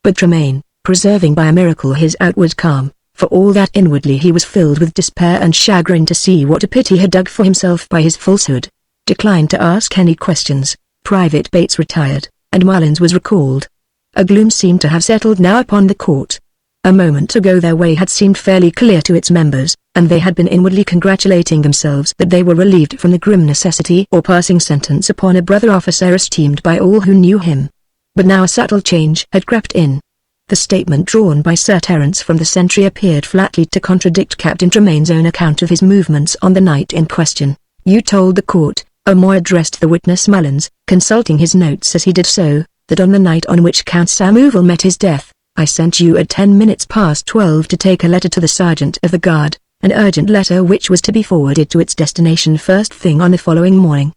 Speaker 1: But Tremaine, preserving by a miracle his outward calm, for all that inwardly he was filled with despair and chagrin to see what a pit he had dug for himself by his falsehood, declined to ask any questions. Private Bates retired, and Mullins was recalled. A gloom seemed to have settled now upon the court. A moment ago their way had seemed fairly clear to its members, and they had been inwardly congratulating themselves that they were relieved from the grim necessity or passing sentence upon a brother officer esteemed by all who knew him. But now a subtle change had crept in. The statement drawn by Sir Terence from the sentry appeared flatly to contradict Captain Tremaine's own account of his movements on the night in question. "You told the court," O'Moy addressed the witness Mullins, consulting his notes as he did so, "that on the night on which Count Samuel met his death, I sent you at 12 to take a letter to the sergeant of the guard, an urgent letter which was to be forwarded to its destination first thing on the following morning.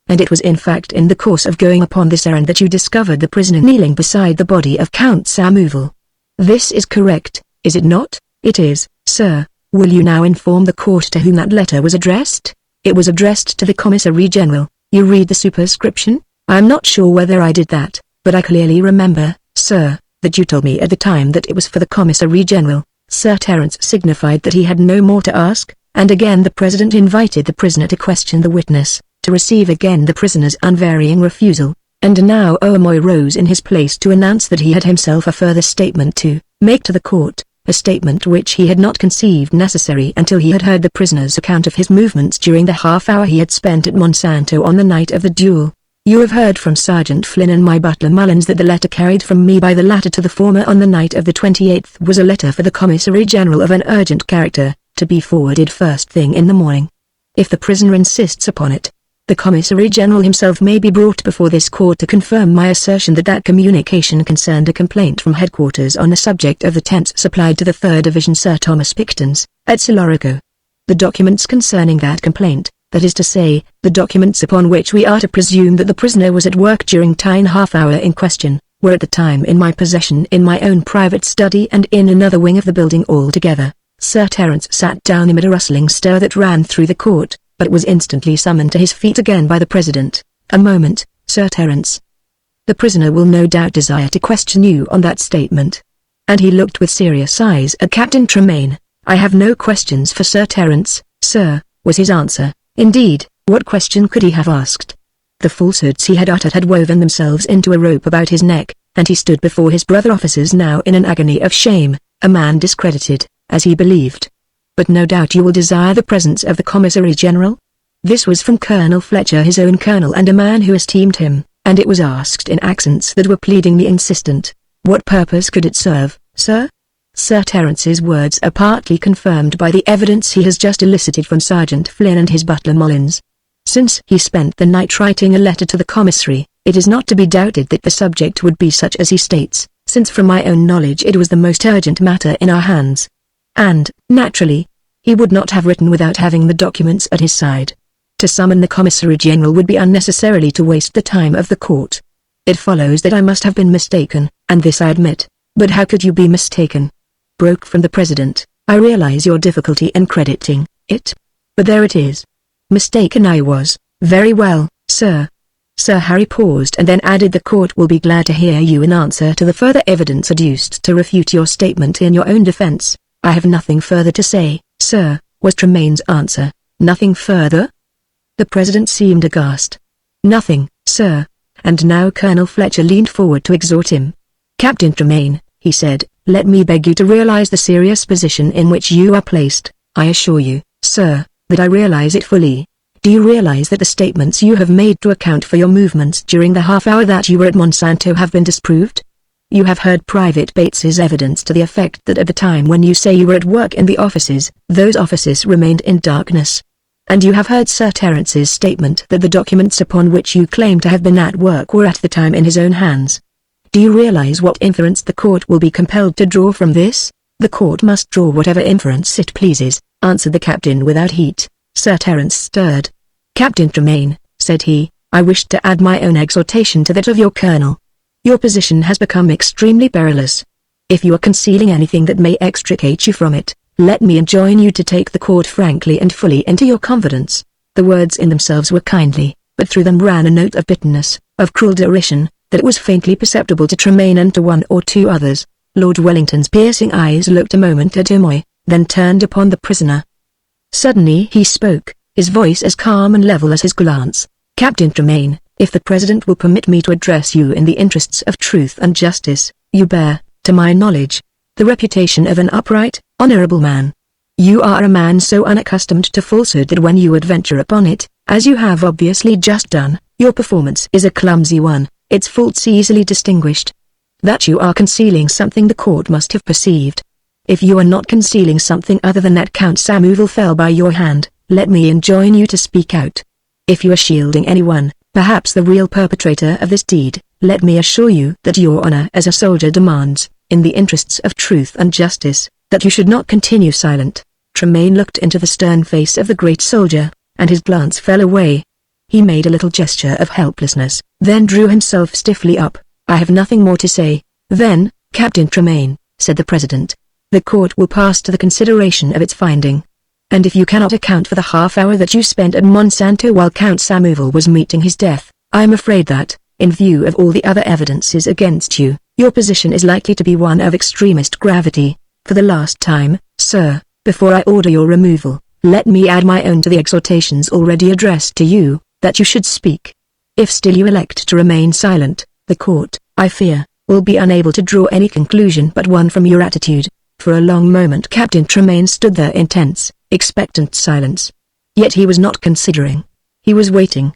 Speaker 1: And it was in fact in the course of going upon this errand that you discovered the prisoner kneeling beside the body of Count Samuel. This is correct, is it not?" "It is, sir." "Will you now inform the court to whom that letter was addressed?" "It was addressed to the Commissary General." "You read the superscription?" "I am not sure whether I did that, but I clearly remember, sir, that you told me at the time that it was for the Commissary General." Sir Terence signified that he had no more to ask, and again the president invited the prisoner to question the witness, to receive again the prisoner's unvarying refusal, and now O'Moy rose in his place to announce that he had himself a further statement to make to the court, a statement which he had not conceived necessary until he had heard the prisoner's account of his movements during the half-hour he had spent at Monsanto on the night of the duel. "You have heard from Sergeant Flynn and my butler Mullins that the letter carried from me by the latter to the former on the night of the 28th was a letter for the Commissary General of an urgent character, to be forwarded first thing in the morning. If the prisoner insists upon it, the Commissary General himself may be brought before this court to confirm my assertion that that communication concerned a complaint from headquarters on the subject of the tents supplied to the 3rd Division Sir Thomas Picton's, at Solarico. The documents concerning that complaint, that is to say, the documents upon which we are to presume that the prisoner was at work during time half-hour in question, were at the time in my possession in my own private study and in another wing of the building altogether." Sir Terence sat down amid a rustling stir that ran through the court, but was instantly summoned to his feet again by the president. "A moment, Sir Terence. The prisoner will no doubt desire to question you on that statement." And he looked with serious eyes at Captain Tremaine. "I have no questions for Sir Terence, sir," was his answer. Indeed, what question could he have asked? The falsehoods he had uttered had woven themselves into a rope about his neck, and he stood before his brother officers now in an agony of shame, a man discredited, as he believed. "But no doubt you will desire the presence of the Commissary General?" This was from Colonel Fletcher, his own colonel and a man who esteemed him, and it was asked in accents that were pleadingly insistent. "What purpose could it serve, sir?" Sir Terence's words are partly confirmed by the evidence he has just elicited from Sergeant Flynn and his butler Mullins. Since he spent the night writing a letter to the commissary, it is not to be doubted that the subject would be such as he states, since from my own knowledge it was the most urgent matter in our hands. And, naturally, he would not have written without having the documents at his side. To summon the Commissary General would be unnecessarily to waste the time of the court. It follows that I must have been mistaken, and this I admit. But how could you be mistaken? Broke from the president. "I realize your difficulty in crediting it. But there it is. Mistaken I was. Very well, sir." Sir Harry paused and then added, "The court will be glad to hear you in answer to the further evidence adduced to refute your statement in your own defense." "I have nothing further to say, sir," was Tremaine's answer. "Nothing further?" The president seemed aghast. "Nothing, sir." And now Colonel Fletcher leaned forward to exhort him. "Captain Tremaine," he said, "let me beg you to realize the serious position in which you are placed." "I assure you, sir, that I realize it fully." "Do you realize that the statements you have made to account for your movements during the half-hour that you were at Monsanto have been disproved? You have heard Private Bates's evidence to the effect that at the time when you say you were at work in the offices, those offices remained in darkness. And you have heard Sir Terence's statement that the documents upon which you claim to have been at work were at the time in his own hands. Do you realize what inference the court will be compelled to draw from this?" "The court must draw whatever inference it pleases," answered the captain without heat. Sir Terence stirred. "Captain Tremaine," said he, "I wish to add my own exhortation to that of your colonel. Your position has become extremely perilous. If you are concealing anything that may extricate you from it, let me enjoin you to take the court frankly and fully into your confidence." The words in themselves were kindly, but through them ran a note of bitterness, of cruel derision, that was faintly perceptible to Tremaine and to one or two others. Lord Wellington's piercing eyes looked a moment at O'Moy, then turned upon the prisoner. Suddenly he spoke, his voice as calm and level as his glance. "Captain Tremaine, if the President will permit me to address you in the interests of truth and justice, you bear, to my knowledge, the reputation of an upright, honorable man. You are a man so unaccustomed to falsehood that when you adventure upon it, as you have obviously just done, your performance is a clumsy one, its faults easily distinguished. That you are concealing something the court must have perceived. If you are not concealing something other than that Count Samuel fell by your hand, let me enjoin you to speak out. If you are shielding anyone, perhaps the real perpetrator of this deed, let me assure you that your honor as a soldier demands, in the interests of truth and justice, that you should not continue silent." Tremaine looked into the stern face of the great soldier, and his glance fell away. He made a little gesture of helplessness, then drew himself stiffly up. "I have nothing more to say." "Then, Captain Tremaine," said the President, "the court will pass to the consideration of its finding. And if you cannot account for the half-hour that you spent at Monsanto while Count Samuel was meeting his death, I am afraid that, in view of all the other evidences against you, your position is likely to be one of extremest gravity. For the last time, sir, before I order your removal, let me add my own to the exhortations already addressed to you, that you should speak. If still you elect to remain silent, the court, I fear, will be unable to draw any conclusion but one from your attitude." For a long moment Captain Tremaine stood there in tense, expectant silence. Yet he was not considering. He was waiting.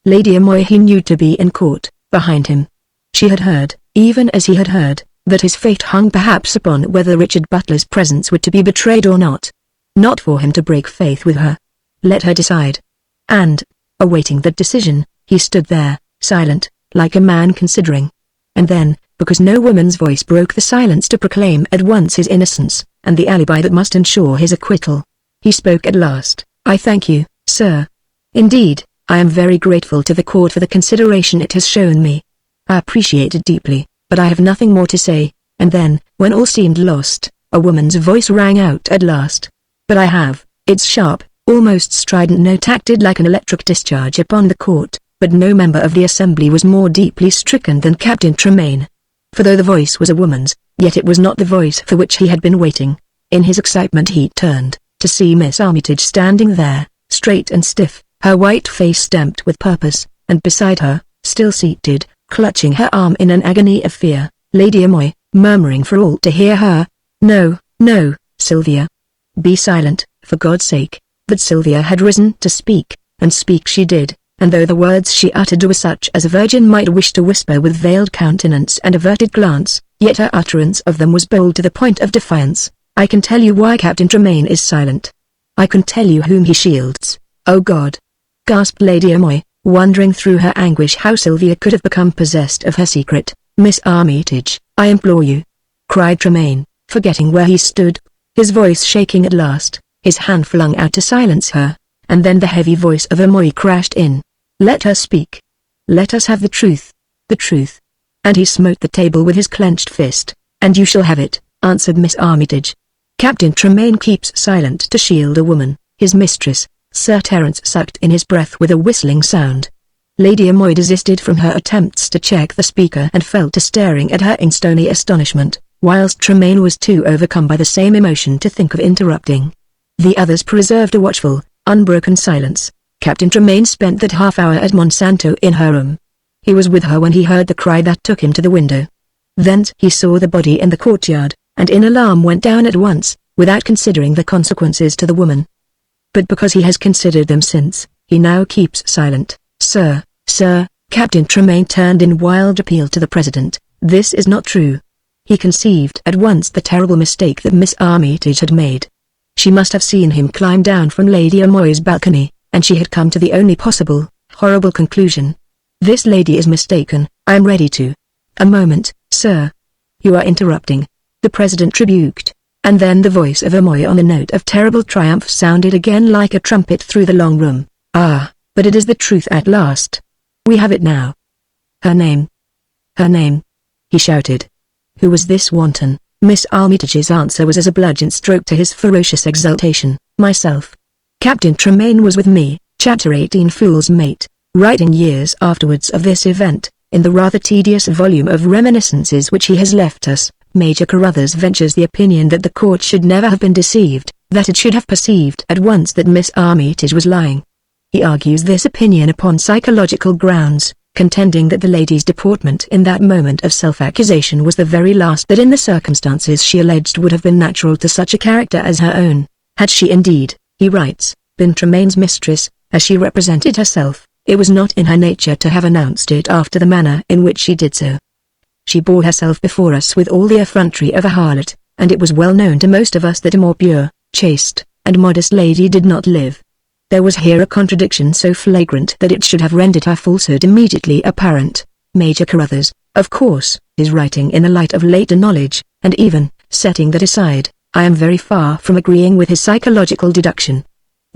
Speaker 1: Lady O'Moy he knew to be in court, behind him. She had heard, even as he had heard, that his fate hung perhaps upon whether Richard Butler's presence were to be betrayed or not. Not for him to break faith with her. Let her decide. And, awaiting that decision, he stood there, silent, like a man considering. And then, because no woman's voice broke the silence to proclaim at once his innocence, and the alibi that must ensure his acquittal, he spoke at last. "I thank you, sir. Indeed, I am very grateful to the court for the consideration it has shown me. I appreciate it deeply, but I have nothing more to say." And then, when all seemed lost, a woman's voice rang out at last. "But I have." Its sharp, almost strident note acted like an electric discharge upon the court, but no member of the assembly was more deeply stricken than Captain Tremaine. For though the voice was a woman's, yet it was not the voice for which he had been waiting. In his excitement he turned, to see Miss Armitage standing there, straight and stiff, her white face stamped with purpose, and beside her, still seated, clutching her arm in an agony of fear, Lady O'Moy, murmuring for all to hear her, "No, no, Sylvia. Be silent, for God's sake." But Sylvia had risen to speak, and speak she did, and though the words she uttered were such as a virgin might wish to whisper with veiled countenance and averted glance, yet her utterance of them was bold to the point of defiance. "I can tell you why Captain Tremaine is silent. I can tell you whom he shields. Oh God!" gasped Lady O'Moy, wondering through her anguish how Sylvia could have become possessed of her secret. "Miss Armitage, I implore you," cried Tremaine, forgetting where he stood, his voice shaking at last, his hand flung out to silence her, and then the heavy voice of O'Moy crashed in. "Let her speak. Let us have the truth. The truth." And he smote the table with his clenched fist. "And you shall have it," answered Miss Armitage. "Captain Tremaine keeps silent to shield a woman, his mistress." Sir Terence sucked in his breath with a whistling sound. Lady O'Moy desisted from her attempts to check the speaker and fell to staring at her in stony astonishment, whilst Tremaine was too overcome by the same emotion to think of interrupting. The others preserved a watchful, unbroken silence. Captain Tremaine spent that half-hour at Monsanto in her room. He was with her when he heard the cry that took him to the window. Thence he saw the body in the courtyard, and in alarm went down at once, without considering the consequences to the woman. But because he has considered them since, he now keeps silent. "Sir, sir," Captain Tremaine turned in wild appeal to the President, "this is not true." He conceived at once the terrible mistake that Miss Armitage had made. She must have seen him climb down from Lady O'Moy's balcony, and she had come to the only possible, horrible conclusion. "This lady is mistaken. I am ready to—" "A moment, sir. You are interrupting," the President rebuked. And then the voice of Amoy on the note of terrible triumph sounded again like a trumpet through the long room. "Ah, but it is the truth at last. We have it now. Her name. Her name," he shouted. Who was this wanton? Miss Armitage's answer was as a bludgeon stroke to his ferocious exultation. "Myself. Captain Tremaine was with me." Chapter 18. Fool's Mate. Writing years afterwards of this event, in the rather tedious volume of reminiscences which he has left us, Major Carruthers ventures the opinion that the court should never have been deceived, that it should have perceived at once that Miss Armitage was lying. He argues this opinion upon psychological grounds, contending that the lady's deportment in that moment of self-accusation was the very last that in the circumstances she alleged would have been natural to such a character as her own. Had she indeed, he writes, been Tremaine's mistress, as she represented herself, it was not in her nature to have announced it after the manner in which she did so. She bore herself before us with all the effrontery of a harlot, and it was well known to most of us that a more pure, chaste, and modest lady did not live. There was here a contradiction so flagrant that it should have rendered her falsehood immediately apparent. Major Carruthers, of course, is writing in the light of later knowledge, and even, setting that aside, I am very far from agreeing with his psychological deduction.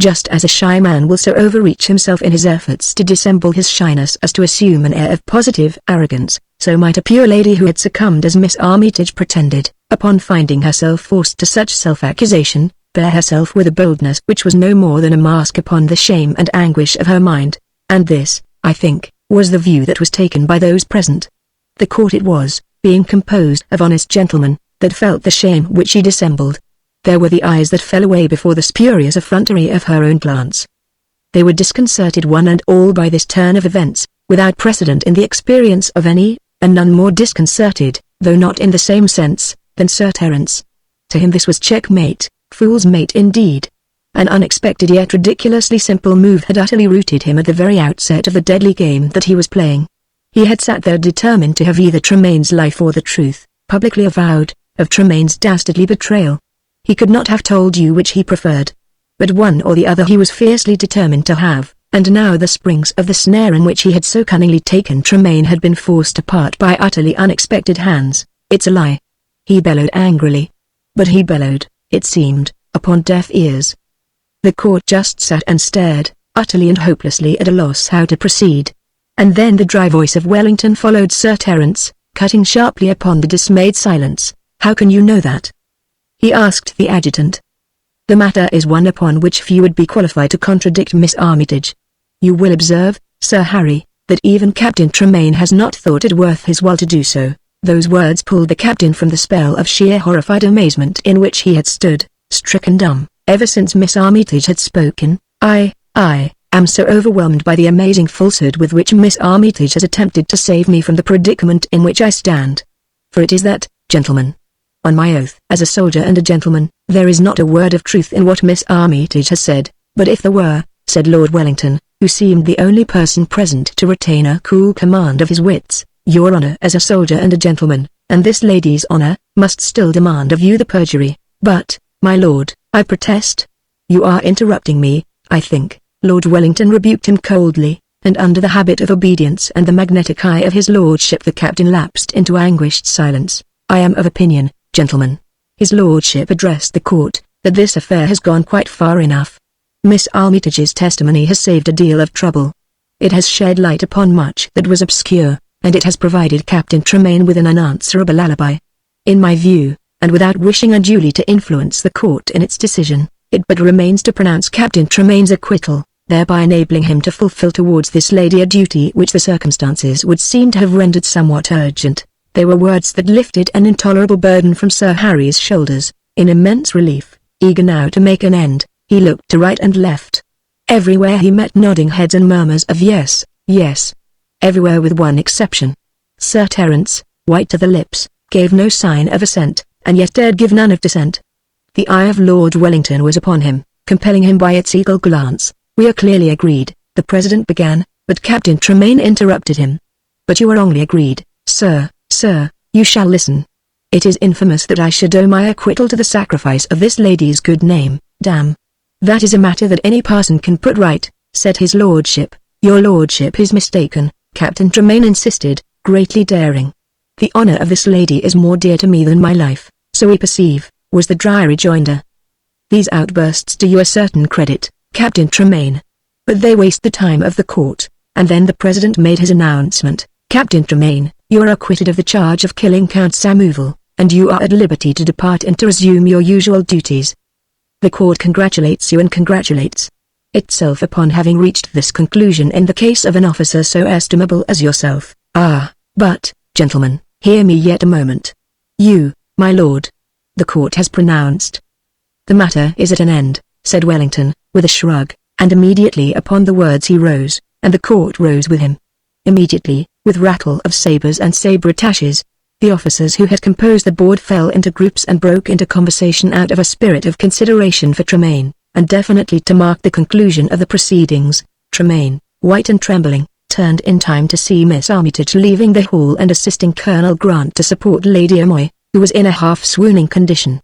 Speaker 1: Just as a shy man will so overreach himself in his efforts to dissemble his shyness as to assume an air of positive arrogance, so might a pure lady who had succumbed as Miss Armitage pretended, upon finding herself forced to such self-accusation, bear herself with a boldness which was no more than a mask upon the shame and anguish of her mind. And this, I think, was the view that was taken by those present. The court it was, being composed of honest gentlemen, that felt the shame which she dissembled. There were the eyes that fell away before the spurious effrontery of her own glance. They were disconcerted one and all by this turn of events, without precedent in the experience of any, and none more disconcerted, though not in the same sense, than Sir Terence. To him this was checkmate, fool's mate indeed. An unexpected yet ridiculously simple move had utterly routed him at the very outset of the deadly game that he was playing. He had sat there determined to have either Tremaine's life or the truth, publicly avowed, of Tremaine's dastardly betrayal. He could not have told you which he preferred. But one or the other he was fiercely determined to have, and now the springs of the snare in which he had so cunningly taken Tremaine had been forced apart by utterly unexpected hands. "It's a lie!" he bellowed angrily. But he bellowed, it seemed, upon deaf ears. The court just sat and stared, utterly and hopelessly at a loss how to proceed. And then the dry voice of Wellington followed Sir Terence, cutting sharply upon the dismayed silence. "How can you know that?" he asked the adjutant. "The matter is one upon which few would be qualified to contradict Miss Armitage. You will observe, Sir Harry, that even Captain Tremaine has not thought it worth his while to do so." Those words pulled the captain from the spell of sheer horrified amazement in which he had stood, stricken dumb, ever since Miss Armitage had spoken. I am so overwhelmed by the amazing falsehood with which Miss Armitage has attempted to save me from the predicament in which I stand. For it is that, gentlemen. On my oath as a soldier and a gentleman, there is not a word of truth in what Miss Armitage has said, but if there were, said Lord Wellington, who seemed the only person present to retain a cool command of his wits, your honour as a soldier and a gentleman, and this lady's honour, must still demand of you the perjury. But, my lord, I protest. You are interrupting me, I think. Lord Wellington rebuked him coldly, and under the habit of obedience and the magnetic eye of his lordship the captain lapsed into anguished silence. I am of opinion, gentlemen, his lordship addressed the court, that this affair has gone quite far enough. Miss Armitage's testimony has saved a deal of trouble. It has shed light upon much that was obscure, and it has provided Captain Tremaine with an unanswerable alibi. In my view, and without wishing unduly to influence the court in its decision, it but remains to pronounce Captain Tremaine's acquittal, thereby enabling him to fulfill towards this lady a duty which the circumstances would seem to have rendered somewhat urgent. They were words that lifted an intolerable burden from Sir Harry's shoulders. In immense relief, eager now to make an end, he looked to right and left. Everywhere he met nodding heads and murmurs of yes, yes. Everywhere with one exception. Sir Terence, white to the lips, gave no sign of assent, and yet dared give none of dissent. The eye of Lord Wellington was upon him, compelling him by its eagle glance. We are clearly agreed, the President began, but Captain Tremaine interrupted him. But you are wrongly agreed, sir, you shall listen. It is infamous that I should owe my acquittal to the sacrifice of this lady's good name, damn. That is a matter that any parson can put right, said his lordship. Your lordship is mistaken, Captain Tremaine insisted, greatly daring. The honour of this lady is more dear to me than my life, so we perceive, was the dry rejoinder. These outbursts do you a certain credit, Captain Tremaine. But they waste the time of the court. And then the president made his announcement. Captain Tremaine, you are acquitted of the charge of killing Count Samuvel, and you are at liberty to depart and to resume your usual duties. The court congratulates you and congratulates itself upon having reached this conclusion in the case of an officer so estimable as yourself. Ah, but, gentlemen, hear me yet a moment. You, my lord. The court has pronounced. The matter is at an end, said Wellington, with a shrug, and immediately upon the words he rose, and the court rose with him. Immediately, with rattle of sabres and sabre-attaches, the officers who had composed the board fell into groups and broke into conversation out of a spirit of consideration for Tremaine, and definitely to mark the conclusion of the proceedings. Tremaine, white and trembling, turned in time to see Miss Armitage leaving the hall and assisting Colonel Grant to support Lady Amoy, who was in a half-swooning condition.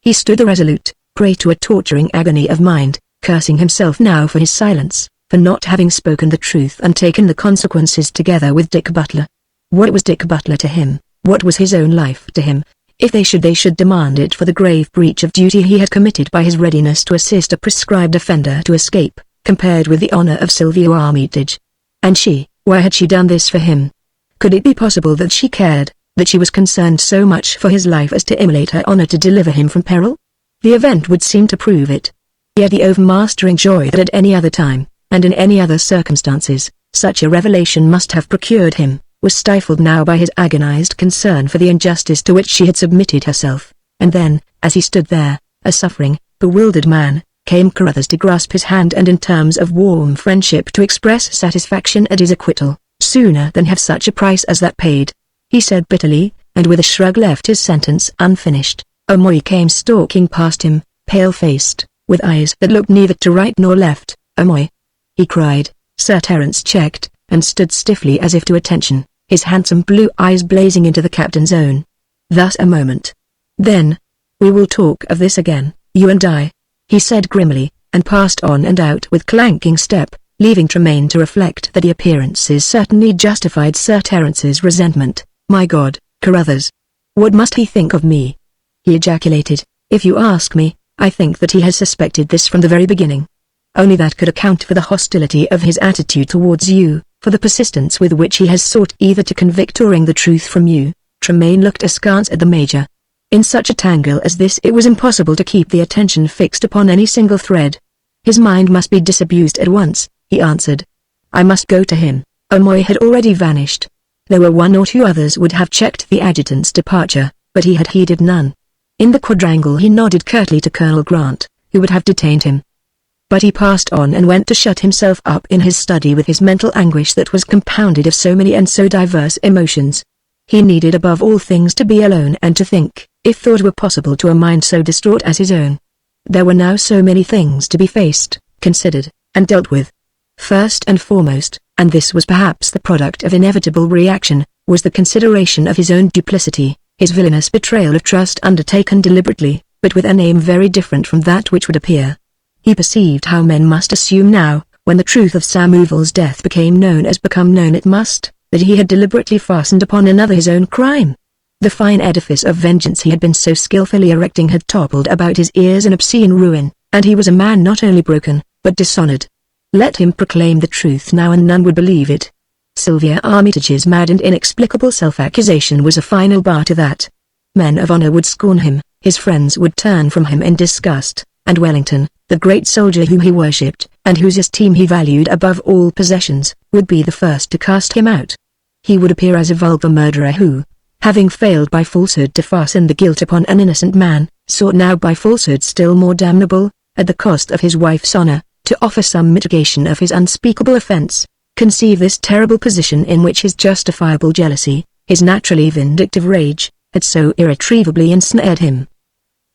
Speaker 1: He stood irresolute, prey to a torturing agony of mind, cursing himself now for his silence, for not having spoken the truth and taken the consequences together with Dick Butler. What was Dick Butler to him? What was his own life to him? If they should demand it for the grave breach of duty he had committed by his readiness to assist a prescribed offender to escape, compared with the honor of Sylvia Armitage. And she, why had she done this for him? Could it be possible that she cared, that she was concerned so much for his life as to immolate her honor to deliver him from peril? The event would seem to prove it. Yet the overmastering joy that at any other time, and in any other circumstances, such a revelation must have procured him, was stifled now by his agonized concern for the injustice to which she had submitted herself. And then, as he stood there, a suffering, bewildered man, came Carruthers to grasp his hand and in terms of warm friendship to express satisfaction at his acquittal, sooner than have such a price as that paid. He said bitterly, and with a shrug left his sentence unfinished. Amoy came stalking past him, pale-faced, with eyes that looked neither to right nor left. Amoy! He cried. Sir Terence checked, and stood stiffly as if to attention, his handsome blue eyes blazing into the captain's own. Thus a moment. Then, we will talk of this again, you and I, he said grimly, and passed on and out with clanking step, leaving Tremaine to reflect that the appearances certainly justified Sir Terence's resentment. My God, Carruthers! What must he think of me? He ejaculated. If you ask me, I think that he has suspected this from the very beginning. Only that could account for the hostility of his attitude towards you, for the persistence with which he has sought either to convict or wring the truth from you. Tremaine looked askance at the Major. In such a tangle as this it was impossible to keep the attention fixed upon any single thread. His mind must be disabused at once, he answered. I must go to him. Amoy had already vanished. There were one or two others would have checked the adjutant's departure, but he had heeded none. In the quadrangle he nodded curtly to Colonel Grant, who would have detained him. But he passed on and went to shut himself up in his study with his mental anguish that was compounded of so many and so diverse emotions. He needed above all things to be alone and to think, if thought were possible to a mind so distraught as his own. There were now so many things to be faced, considered, and dealt with. First and foremost, and this was perhaps the product of inevitable reaction, was the consideration of his own duplicity, his villainous betrayal of trust undertaken deliberately, but with an aim very different from that which would appear. He perceived how men must assume now, when the truth of Samuvel's death became known as become known it must, that he had deliberately fastened upon another his own crime. The fine edifice of vengeance he had been so skillfully erecting had toppled about his ears in obscene ruin, and he was a man not only broken, but dishonored. Let him proclaim the truth now and none would believe it. Sylvia Armitage's mad and inexplicable self-accusation was a final bar to that. Men of honor would scorn him, his friends would turn from him in disgust, and Wellington, the great soldier whom he worshipped, and whose esteem he valued above all possessions, would be the first to cast him out. He would appear as a vulgar murderer who, having failed by falsehood to fasten the guilt upon an innocent man, sought now by falsehood still more damnable, at the cost of his wife's honor, to offer some mitigation of his unspeakable offense. Conceive this terrible position in which his justifiable jealousy, his naturally vindictive rage, had so irretrievably ensnared him.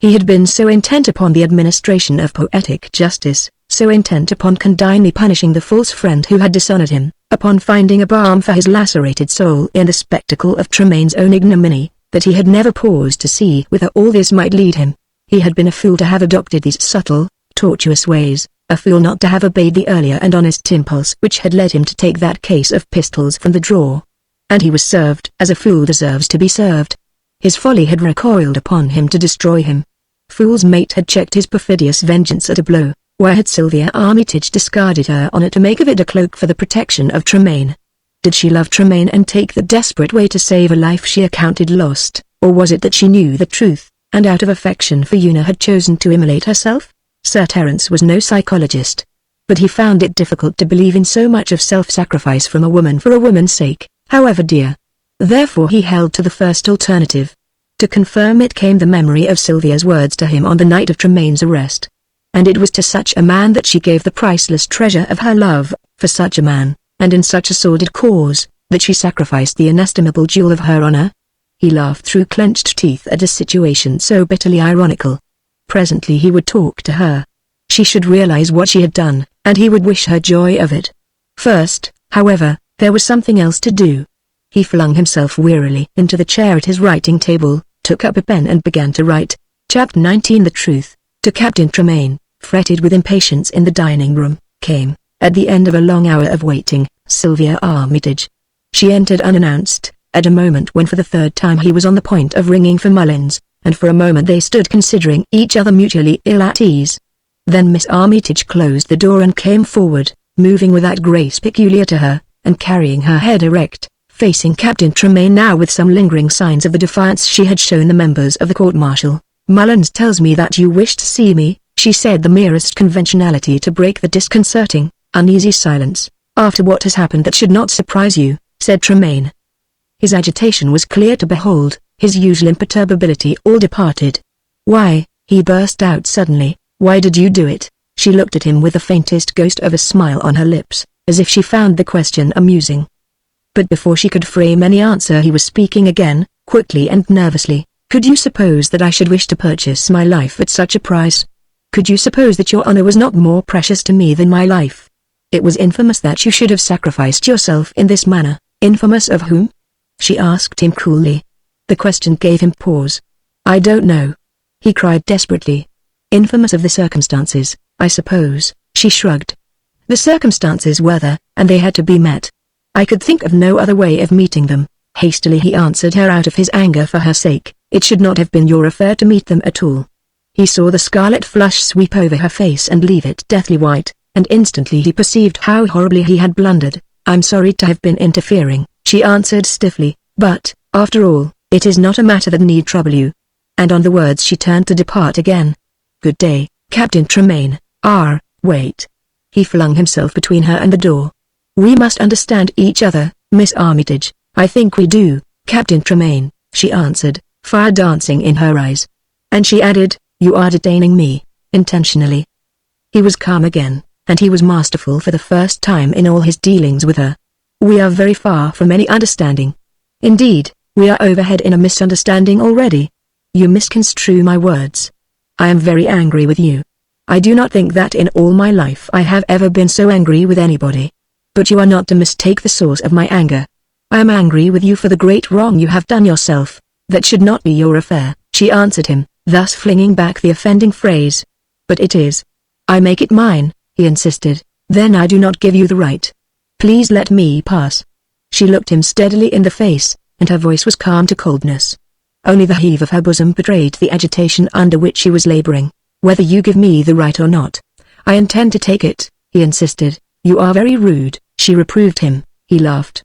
Speaker 1: He had been so intent upon the administration of poetic justice, so intent upon condignly punishing the false friend who had dishonored him, upon finding a balm for his lacerated soul in the spectacle of Tremaine's own ignominy, that he had never paused to see whither all this might lead him. He had been a fool to have adopted these subtle, tortuous ways, a fool not to have obeyed the earlier and honest impulse which had led him to take that case of pistols from the drawer. And he was served as a fool deserves to be served. His folly had recoiled upon him to destroy him. Fool's mate had checked his perfidious vengeance at a blow. Why had Sylvia Armitage discarded her honor to make of it a cloak for the protection of Tremaine? Did she love Tremaine and take the desperate way to save a life she accounted lost, or was it that she knew the truth, and out of affection for Una had chosen to immolate herself? Sir Terence was no psychologist, but he found it difficult to believe in so much of self-sacrifice from a woman for a woman's sake, however dear. Therefore he held to the first alternative. To confirm it came the memory of Sylvia's words to him on the night of Tremaine's arrest. And it was to such a man that she gave the priceless treasure of her love, for such a man, and in such a sordid cause, that she sacrificed the inestimable jewel of her honor. He laughed through clenched teeth at a situation so bitterly ironical. Presently he would talk to her. She should realize what she had done, and he would wish her joy of it. First, however, there was something else to do. He flung himself wearily into the chair at his writing table, took up a pen and began to write. Chapter 19. The truth, to Captain Tremaine, fretted with impatience in the dining room, came, at the end of a long hour of waiting, Sylvia Armitage. She entered unannounced, at a moment when for the third time he was on the point of ringing for Mullins, and for a moment they stood considering each other mutually ill at ease. Then Miss Armitage closed the door and came forward, moving with that grace peculiar to her, and carrying her head erect, facing Captain Tremaine now with some lingering signs of the defiance she had shown the members of the court-martial. "Mullins tells me that you wish to see me," she said, the merest conventionality to break the disconcerting, uneasy silence. "After what has happened that should not surprise you," said Tremaine. His agitation was clear to behold, his usual imperturbability all departed. "Why," he burst out suddenly, "why did you do it?" She looked at him with the faintest ghost of a smile on her lips, as if she found the question amusing. But before she could frame any answer he was speaking again, quickly and nervously. "Could you suppose that I should wish to purchase my life at such a price? Could you suppose that your honor was not more precious to me than my life? It was infamous that you should have sacrificed yourself in this manner." "Infamous of whom?" she asked him coolly. The question gave him pause. "I don't know," he cried desperately. "Infamous of the circumstances, I suppose," she shrugged. "The circumstances were there, and they had to be met. I could think of no other way of meeting them." Hastily he answered her out of his anger for her sake. "It should not have been your affair to meet them at all." He saw the scarlet flush sweep over her face and leave it deathly white, and instantly he perceived how horribly he had blundered. "I'm sorry to have been interfering," she answered stiffly, "but, after all, it is not a matter that need trouble you." And on the words she turned to depart again. "Good day, Captain Tremaine." Wait." He flung himself between her and the door. "We must understand each other, Miss Armitage." "I think we do, Captain Tremaine," she answered, fire dancing in her eyes. And she added, "You are detaining me, intentionally." He was calm again, and he was masterful for the first time in all his dealings with her. "We are very far from any understanding. Indeed, we are overhead in a misunderstanding already. You misconstrue my words. I am very angry with you. I do not think that in all my life I have ever been so angry with anybody. But you are not to mistake the source of my anger. I am angry with you for the great wrong you have done yourself. That should not be your affair," she answered him, thus flinging back the offending phrase. "But it is. I make it mine," he insisted. "Then I do not give you the right. Please let me pass." She looked him steadily in the face, and her voice was calm to coldness. Only the heave of her bosom betrayed the agitation under which she was laboring. "Whether you give me the right or not, I intend to take it," he insisted. "You are very rude," she reproved him. He laughed.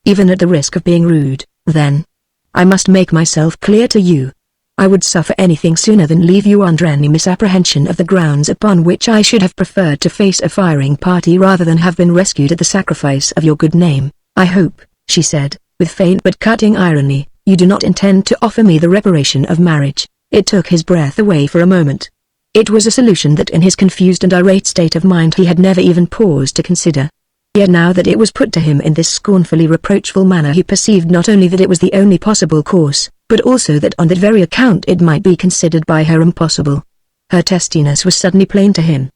Speaker 1: "Even at the risk of being rude, then? I must make myself clear to you. I would suffer anything sooner than leave you under any misapprehension of the grounds upon which I should have preferred to face a firing party rather than have been rescued at the sacrifice of your good name. I hope," she said, with faint but cutting irony, "you do not intend to offer me the reparation of marriage." It took his breath away for a moment. It was a solution that in his confused and irate state of mind he had never even paused to consider. Yet now that it was put to him in this scornfully reproachful manner he perceived not only that it was the only possible course, but also that on that very account it might be considered by her impossible. Her testiness was suddenly plain to him.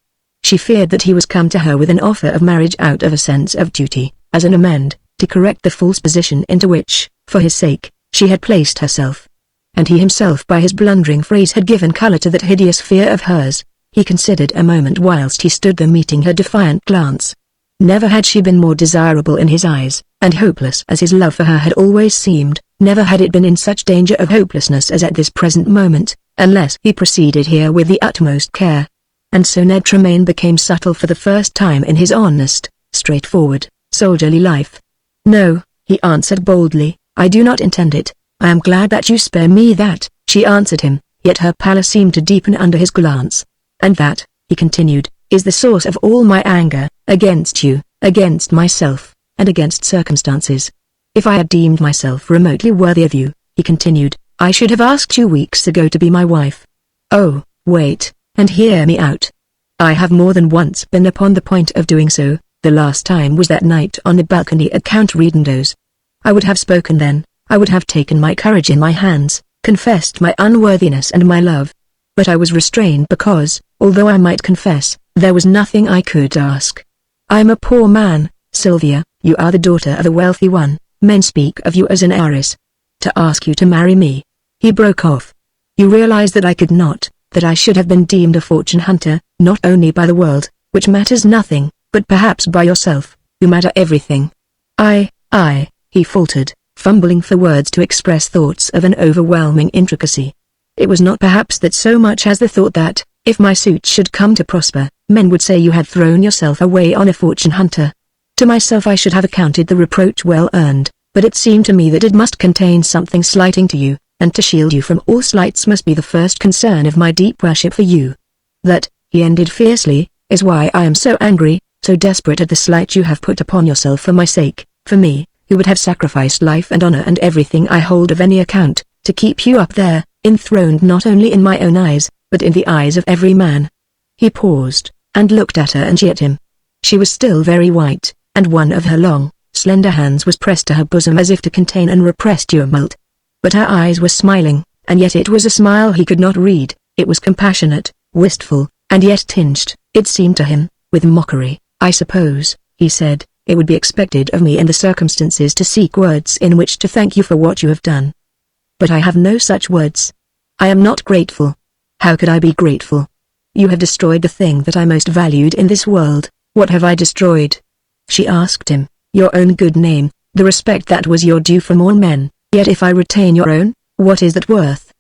Speaker 1: She feared that he was come to her with an offer of marriage out of a sense of duty, as an amend, to correct the false position into which, for his sake, she had placed herself. And he himself by his blundering phrase had given color to that hideous fear of hers. He considered a moment whilst he stood there meeting her defiant glance. Never had she been more desirable in his eyes, and hopeless as his love for her had always seemed, never had it been in such danger of hopelessness as at this present moment, unless he proceeded here with the utmost care. And so Ned Tremaine became subtle for the first time in his honest, straightforward, soldierly life. "No," he answered boldly, "I do not intend it. I am glad that you spare me that," she answered him, yet her pallor seemed to deepen under his glance. "And that," he continued, "is the source of all my anger, against you, against myself, and against circumstances. If I had deemed myself remotely worthy of you," he continued, "I should have asked you weeks ago to be my wife. Oh, wait, and hear me out. I have more than once been upon the point of doing so. The last time was that night on the balcony at Count Redendo's. I would have spoken then, I would have taken my courage in my hands, confessed my unworthiness and my love. But I was restrained because, although I might confess, there was nothing I could ask. I am a poor man, Sylvia, you are the daughter of a wealthy one, men speak of you as an heiress. To ask you to marry me." He broke off. "You realize that I could not, that I should have been deemed a fortune hunter, not only by the world, which matters nothing, but perhaps by yourself, who matter everything." I, he faltered, fumbling for words to express thoughts of an overwhelming intricacy. "It was not perhaps that so much as the thought that, if my suit should come to prosper, men would say you had thrown yourself away on a fortune hunter. To myself I should have accounted the reproach well earned, but it seemed to me that it must contain something slighting to you, and to shield you from all slights must be the first concern of my deep worship for you. That," he ended fiercely, "is why I am so angry, so desperate at the slight you have put upon yourself for my sake, for me, who would have sacrificed life and honor and everything I hold of any account, to keep you up there, enthroned not only in my own eyes, but in the eyes of every man." He paused, and looked at her and she at him. She was still very white, and one of her long, slender hands was pressed to her bosom as if to contain an repressed tumult. But her eyes were smiling, and yet it was a smile he could not read. It was compassionate, wistful, and yet tinged, it seemed to him, with mockery. "I suppose," he said, "it would be expected of me in the circumstances to seek words in which to thank you for what you have done. But I have no such words. I am not grateful. How could I be grateful? You have destroyed the thing that I most valued in this world. What have I destroyed?" She asked him. "Your own good name, the respect that was your due from all men, yet if I retain your own, what is that worth?"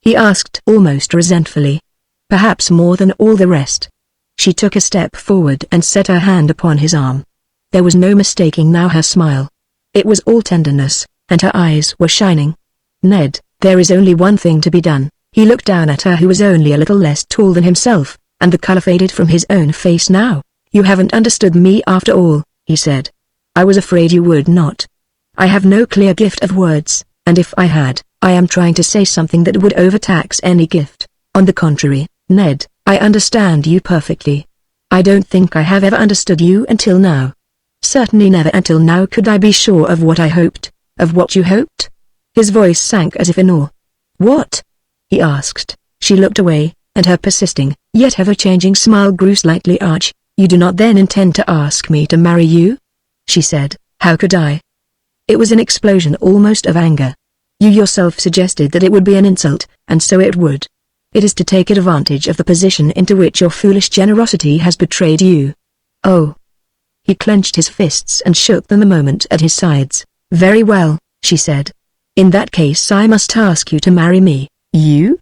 Speaker 1: He asked almost resentfully. "Perhaps more than all the rest." She took a step forward and set her hand upon his arm. There was no mistaking now her smile. It was all tenderness, and her eyes were shining. "Ned, there is only one thing to be done." He looked down at her who was only a little less tall than himself, and the color faded from his own face now. "You haven't understood me after all," he said. "I was afraid you would not. I have no clear gift of words, and if I had, I am trying to say something that would overtax any gift. On the contrary, Ned, I understand you perfectly. I don't think I have ever understood you until now. Certainly never until now could I be sure of what I hoped, of what you hoped." His voice sank as if in awe. "What?" he asked. She looked away, and her persisting, yet ever-changing smile grew slightly arch. "You do not then intend to ask me to marry you?" she said. "How could I?" It was an explosion almost of anger. "You yourself suggested that it would be an insult, and so it would. It is to take advantage of the position into which your foolish generosity has betrayed you." "Oh." He clenched his fists and shook them a moment at his sides. "Very well," she said. "In that case I must ask you to marry me." "You?"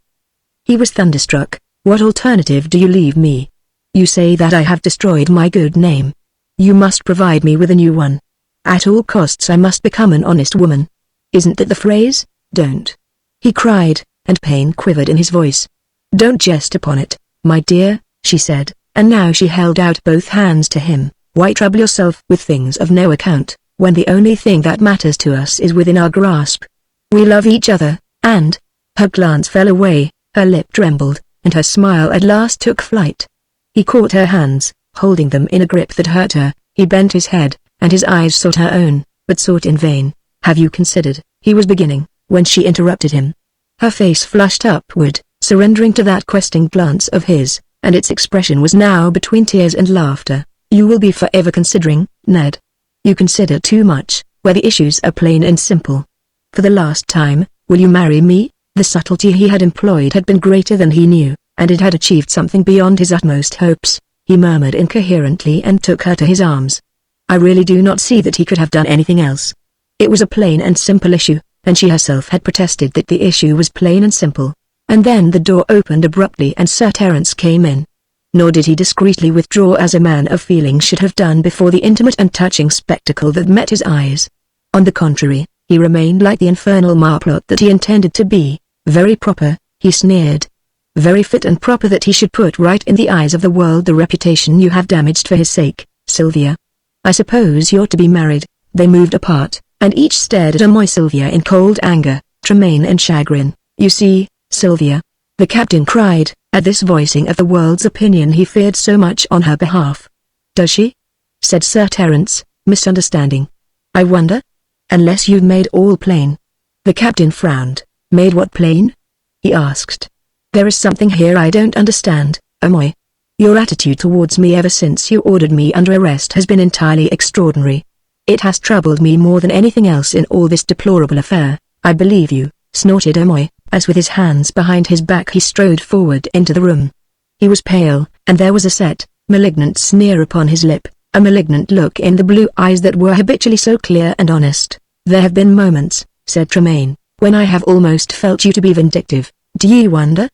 Speaker 1: He was thunderstruck. "What alternative do you leave me? You say that I have destroyed my good name. You must provide me with a new one. At all costs I must become an honest woman. Isn't that the phrase? Don't," he cried, and pain quivered in his voice. "Don't jest upon it, my dear," she said, and now she held out both hands to him. "Why trouble yourself with things of no account, when the only thing that matters to us is within our grasp? We love each other, and—" Her glance fell away, her lip trembled, and her smile at last took flight. He caught her hands, holding them in a grip that hurt her. He bent his head, and his eyes sought her own, but sought in vain. "Have you considered," he was beginning, when she interrupted him. Her face flushed upward, surrendering to that questing glance of his, and its expression was now between tears and laughter. "You will be forever considering, Ned. You consider too much, where the issues are plain and simple. For the last time, will you marry me?" The subtlety he had employed had been greater than he knew, and it had achieved something beyond his utmost hopes. He murmured incoherently and took her to his arms. I really do not see that he could have done anything else. It was a plain and simple issue, and she herself had protested that the issue was plain and simple. And then the door opened abruptly and Sir Terence came in. Nor did he discreetly withdraw as a man of feeling should have done before the intimate and touching spectacle that met his eyes. On the contrary, he remained like the infernal marplot that he intended to be, very proper, he sneered. Very fit and proper that he should put right in the eyes of the world the reputation you have damaged for his sake, Sylvia. I suppose you're to be married. They moved apart, and each stared at Sylvia in cold anger, Tremaine and chagrin. You see, Sylvia, the captain cried, at this voicing of the world's opinion he feared so much on her behalf. Does she? Said Sir Terence, misunderstanding. I wonder? Unless you've made all plain. The captain frowned. Made what plain? He asked. There is something here I don't understand, Amoy. Your attitude towards me ever since you ordered me under arrest has been entirely extraordinary. It has troubled me more than anything else in all this deplorable affair. I believe you, snorted Amoy, as with his hands behind his back he strode forward into the room. He was pale, and there was a set, malignant sneer upon his lip, a malignant look in the blue eyes that were habitually so clear and honest. There have been moments, said Tremaine, when I have almost felt you to be vindictive. Do you wonder?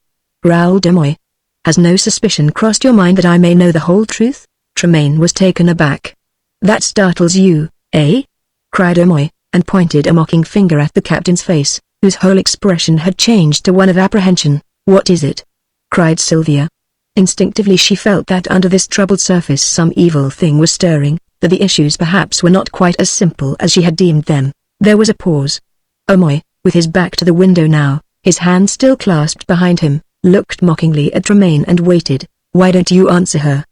Speaker 1: Growled Amoy. Has no suspicion crossed your mind that I may know the whole truth? Tremaine was taken aback. That startles you, eh? Cried Amoy, and pointed a mocking finger at the captain's face, whose whole expression had changed to one of apprehension. What is it? Cried Sylvia. Instinctively she felt that under this troubled surface some evil thing was stirring, that the issues perhaps were not quite as simple as she had deemed them. There was a pause. Amoy, with his back to the window now, his hand still clasped behind him, looked mockingly at Tremaine and waited. Why don't you answer her?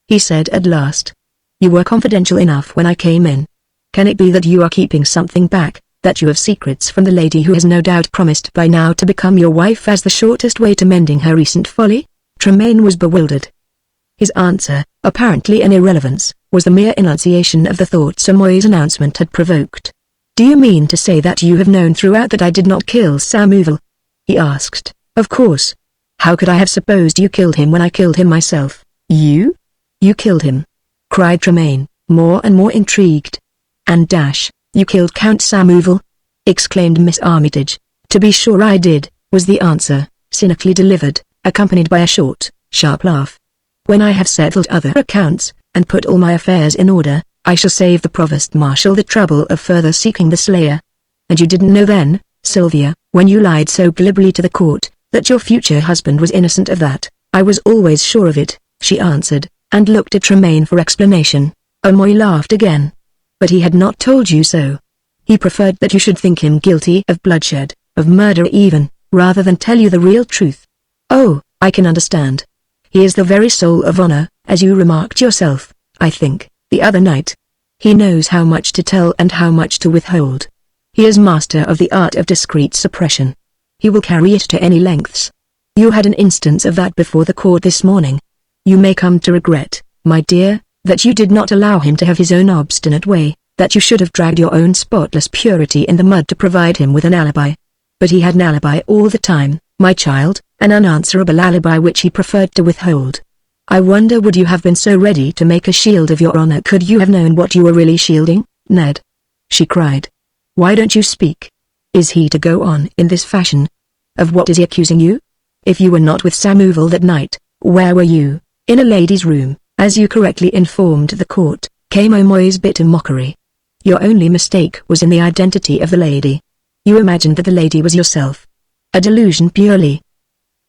Speaker 1: He said at last. You were confidential enough when I came in. Can it be that you are keeping something back, that you have secrets from the lady who has no doubt promised by now to become your wife as the shortest way to mending her recent folly? Tremaine was bewildered. His answer, apparently an irrelevance, was the mere enunciation of the thoughts Amoy's announcement had provoked. Do you mean to say that you have known throughout that I did not kill Samuel? He asked. Of course. How could I have supposed you killed him when I killed him myself? You? You killed him? Cried Tremaine, more and more intrigued. And you killed Count Samuel? Exclaimed Miss Armitage. To be sure I did, was the answer, cynically delivered, accompanied by a short, sharp laugh. When I have settled other accounts, and put all my affairs in order, I shall save the Provost Marshal the trouble of further seeking the slayer. And you didn't know then, Sylvia, when you lied so glibly to the court, that your future husband was innocent of that? I was always sure of it, she answered, and looked at Tremaine for explanation. Amoy laughed again. But he had not told you so. He preferred that you should think him guilty of bloodshed, of murder even, rather than tell you the real truth. Oh, I can understand. He is the very soul of honor, as you remarked yourself, I think, the other night. He knows how much to tell and how much to withhold. He is master of the art of discreet suppression. He will carry it to any lengths. You had an instance of that before the court this morning. You may come to regret, my dear, that you did not allow him to have his own obstinate way, that you should have dragged your own spotless purity in the mud to provide him with an alibi. But he had an alibi all the time, my child, an unanswerable alibi which he preferred to withhold. I wonder would you have been so ready to make a shield of your honor could you have known what you were really shielding, Ned? She cried. Why don't you speak? Is he to go on in this fashion? Of what is he accusing you? If you were not with Samuel that night, where were you? In a lady's room, as you correctly informed the court, came Amoy's bitter mockery. Your only mistake was in the identity of the lady. You imagined that the lady was yourself. A delusion purely.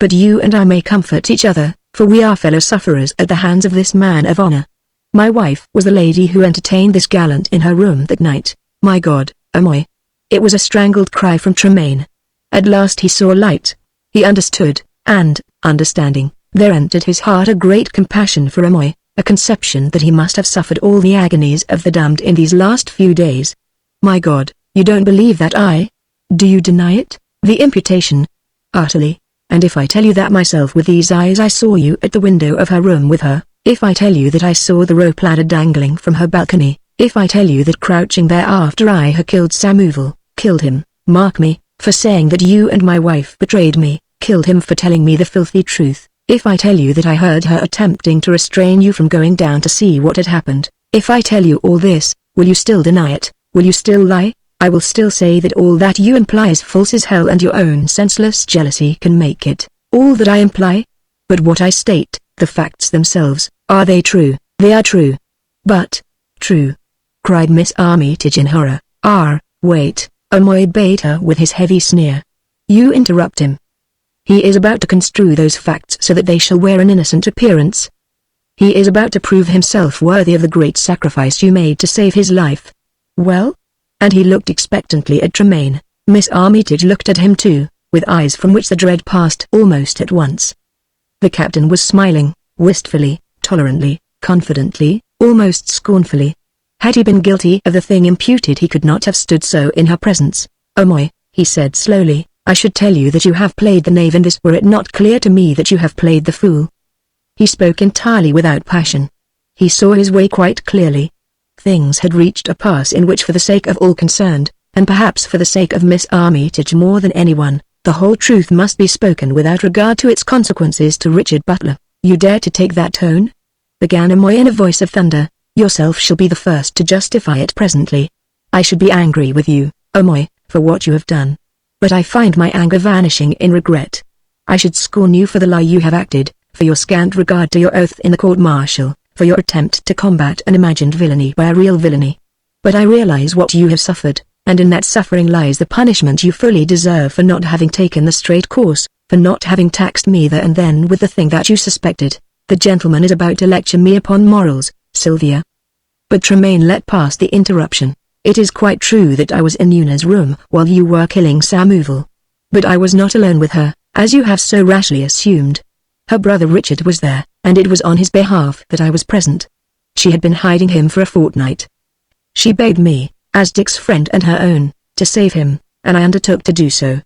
Speaker 1: But you and I may comfort each other, for we are fellow sufferers at the hands of this man of honor. My wife was the lady who entertained this gallant in her room that night. My God, Amoy. It was a strangled cry from Tremaine. At last he saw light. He understood, and, understanding, there entered his heart a great compassion for Amoy, a conception that he must have suffered all the agonies of the damned in these last few days. My God, you don't believe that Do you deny it, the imputation? Utterly. And if I tell you that myself with these eyes I saw you at the window of her room with her, if I tell you that I saw the rope ladder dangling from her balcony, if I tell you that crouching there after I had killed Samuel, killed him, mark me, for saying that you and my wife betrayed me, killed him for telling me the filthy truth, if I tell you that I heard her attempting to restrain you from going down to see what had happened, if I tell you all this, will you still deny it, will you still lie? I will still say that all that you imply is false as hell, and your own senseless jealousy can make it all that I imply. But what I state, the facts themselves, are they true? They are true. But, true, cried Miss Armitage in horror. Wait, Amoy bade her with his heavy sneer. You interrupt him. He is about to construe those facts so that they shall wear an innocent appearance. He is about to prove himself worthy of the great sacrifice you made to save his life. Well? And he looked expectantly at Tremaine. Miss Armitage looked at him too, with eyes from which the dread passed almost at once. The captain was smiling, wistfully, tolerantly, confidently, almost scornfully. Had he been guilty of the thing imputed, he could not have stood so in her presence. Amoy, he said slowly, I should tell you that you have played the knave in this were it not clear to me that you have played the fool. He spoke entirely without passion. He saw his way quite clearly. Things had reached a pass in which, for the sake of all concerned, and perhaps for the sake of Miss Armitage more than anyone, the whole truth must be spoken without regard to its consequences to Richard Butler. You dare to take that tone? Began Amoy in a voice of thunder. Yourself shall be the first to justify it presently. I should be angry with you, Amoy, for what you have done. But I find my anger vanishing in regret. I should scorn you for the lie you have acted, for your scant regard to your oath in the court-martial, for your attempt to combat an imagined villainy by a real villainy. But I realize what you have suffered, and in that suffering lies the punishment you fully deserve for not having taken the straight course, for not having taxed me there and then with the thing that you suspected. The gentleman is about to lecture me upon morals, Sylvia. But Tremaine let pass the interruption. It is quite true that I was in Una's room while you were killing Samuel. But I was not alone with her, as you have so rashly assumed. Her brother Richard was there, and it was on his behalf that I was present. She had been hiding him for a fortnight. She begged me, as Dick's friend and her own, to save him, and I undertook to do so.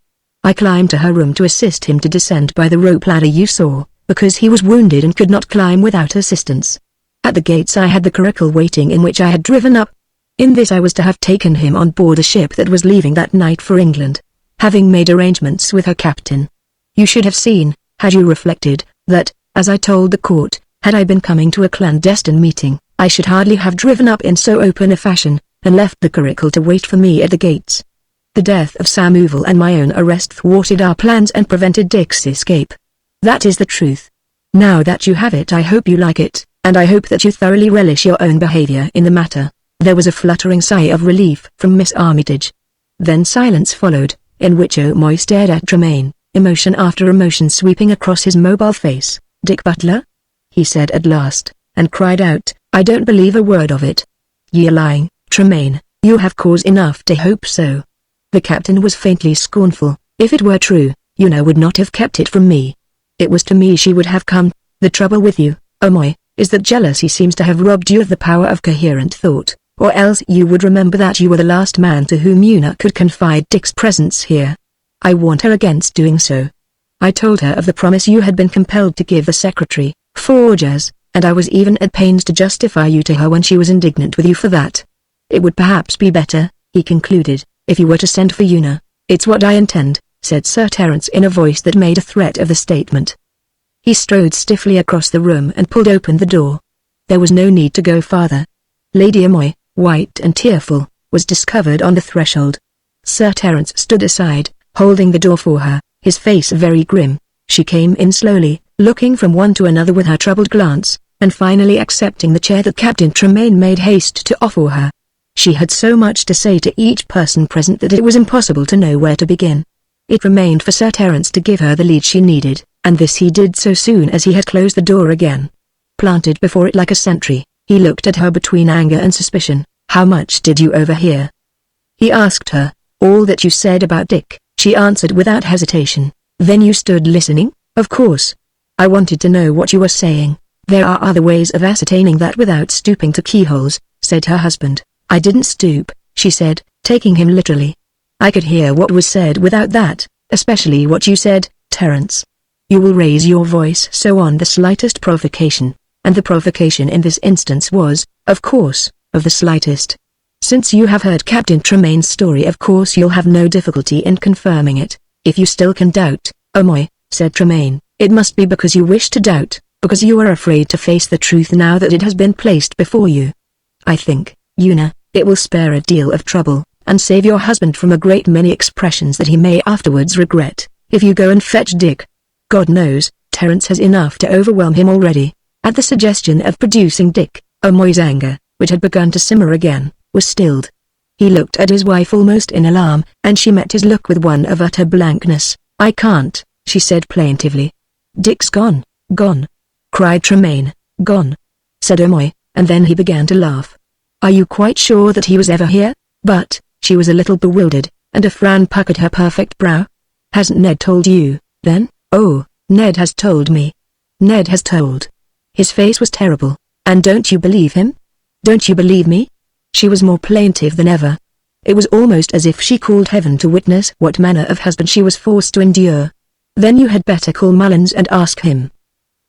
Speaker 1: I climbed to her room to assist him to descend by the rope ladder you saw, because he was wounded and could not climb without assistance. At the gates I had the curricle waiting in which I had driven up. In this I was to have taken him on board a ship that was leaving that night for England, having made arrangements with her captain. You should have seen, had you reflected, that, as I told the court, had I been coming to a clandestine meeting, I should hardly have driven up in so open a fashion, and left the curricle to wait for me at the gates. The death of Samuel and my own arrest thwarted our plans and prevented Dick's escape. That is the truth. Now that you have it, I hope you like it, and I hope that you thoroughly relish your own behavior in the matter. There was a fluttering sigh of relief from Miss Armitage. Then silence followed, in which O'Moy stared at Tremaine, emotion after emotion sweeping across his mobile face. Dick Butler? He said at last, and cried out, I don't believe a word of it. Ye are lying, Tremaine, you have cause enough to hope so. The captain was faintly scornful. If it were true, Una would not have kept it from me. It was to me she would have come. The trouble with you, O'Moy, is that jealousy seems to have robbed you of the power of coherent thought, or else you would remember that you were the last man to whom Una could confide Dick's presence here. I warned her against doing so. I told her of the promise you had been compelled to give the secretary, Forgers, and I was even at pains to justify you to her when she was indignant with you for that. It would perhaps be better, he concluded, if you were to send for Una. It's what I intend, said Sir Terence in a voice that made a threat of the statement. He strode stiffly across the room and pulled open the door. There was no need to go farther. Lady Amoy, white and tearful, was discovered on the threshold. Sir Terence stood aside, holding the door for her, his face very grim. She came in slowly, looking from one to another with her troubled glance, and finally accepting the chair that Captain Tremaine made haste to offer her. She had so much to say to each person present that it was impossible to know where to begin. It remained for Sir Terence to give her the lead she needed, and this he did so soon as he had closed the door again. Planted before it like a sentry, he looked at her between anger and suspicion. How much did you overhear? He asked her. All that you said about Dick, she answered without hesitation. Then you stood listening? Of course. I wanted to know what you were saying. There are other ways of ascertaining that without stooping to keyholes, said her husband. I didn't stoop, she said, taking him literally. I could hear what was said without that, especially what you said, Terence. You will raise your voice so on the slightest provocation, and the provocation in this instance was, of course, of the slightest. Since you have heard Captain Tremaine's story, of course you'll have no difficulty in confirming it. If you still can doubt, O'Moy, said Tremaine, it must be because you wish to doubt, because you are afraid to face the truth now that it has been placed before you. I think, Una, it will spare a deal of trouble, and save your husband from a great many expressions that he may afterwards regret, if you go and fetch Dick. God knows, Terence has enough to overwhelm him already." At the suggestion of producing Dick, Omoy's anger, which had begun to simmer again, was stilled. He looked at his wife almost in alarm, and she met his look with one of utter blankness. "I can't," she said plaintively. "Dick's gone, gone," cried Tremaine. "Gone," said Omoy, and then he began to laugh. "Are you quite sure that he was ever here?" But, she was a little bewildered, and a frown puckered her perfect brow. "Hasn't Ned told you, then?" "Oh, Ned has told me." "Ned has told." His face was terrible. "And don't you believe him? Don't you believe me?" She was more plaintive than ever. It was almost as if she called heaven to witness what manner of husband she was forced to endure. "Then you had better call Mullins and ask him."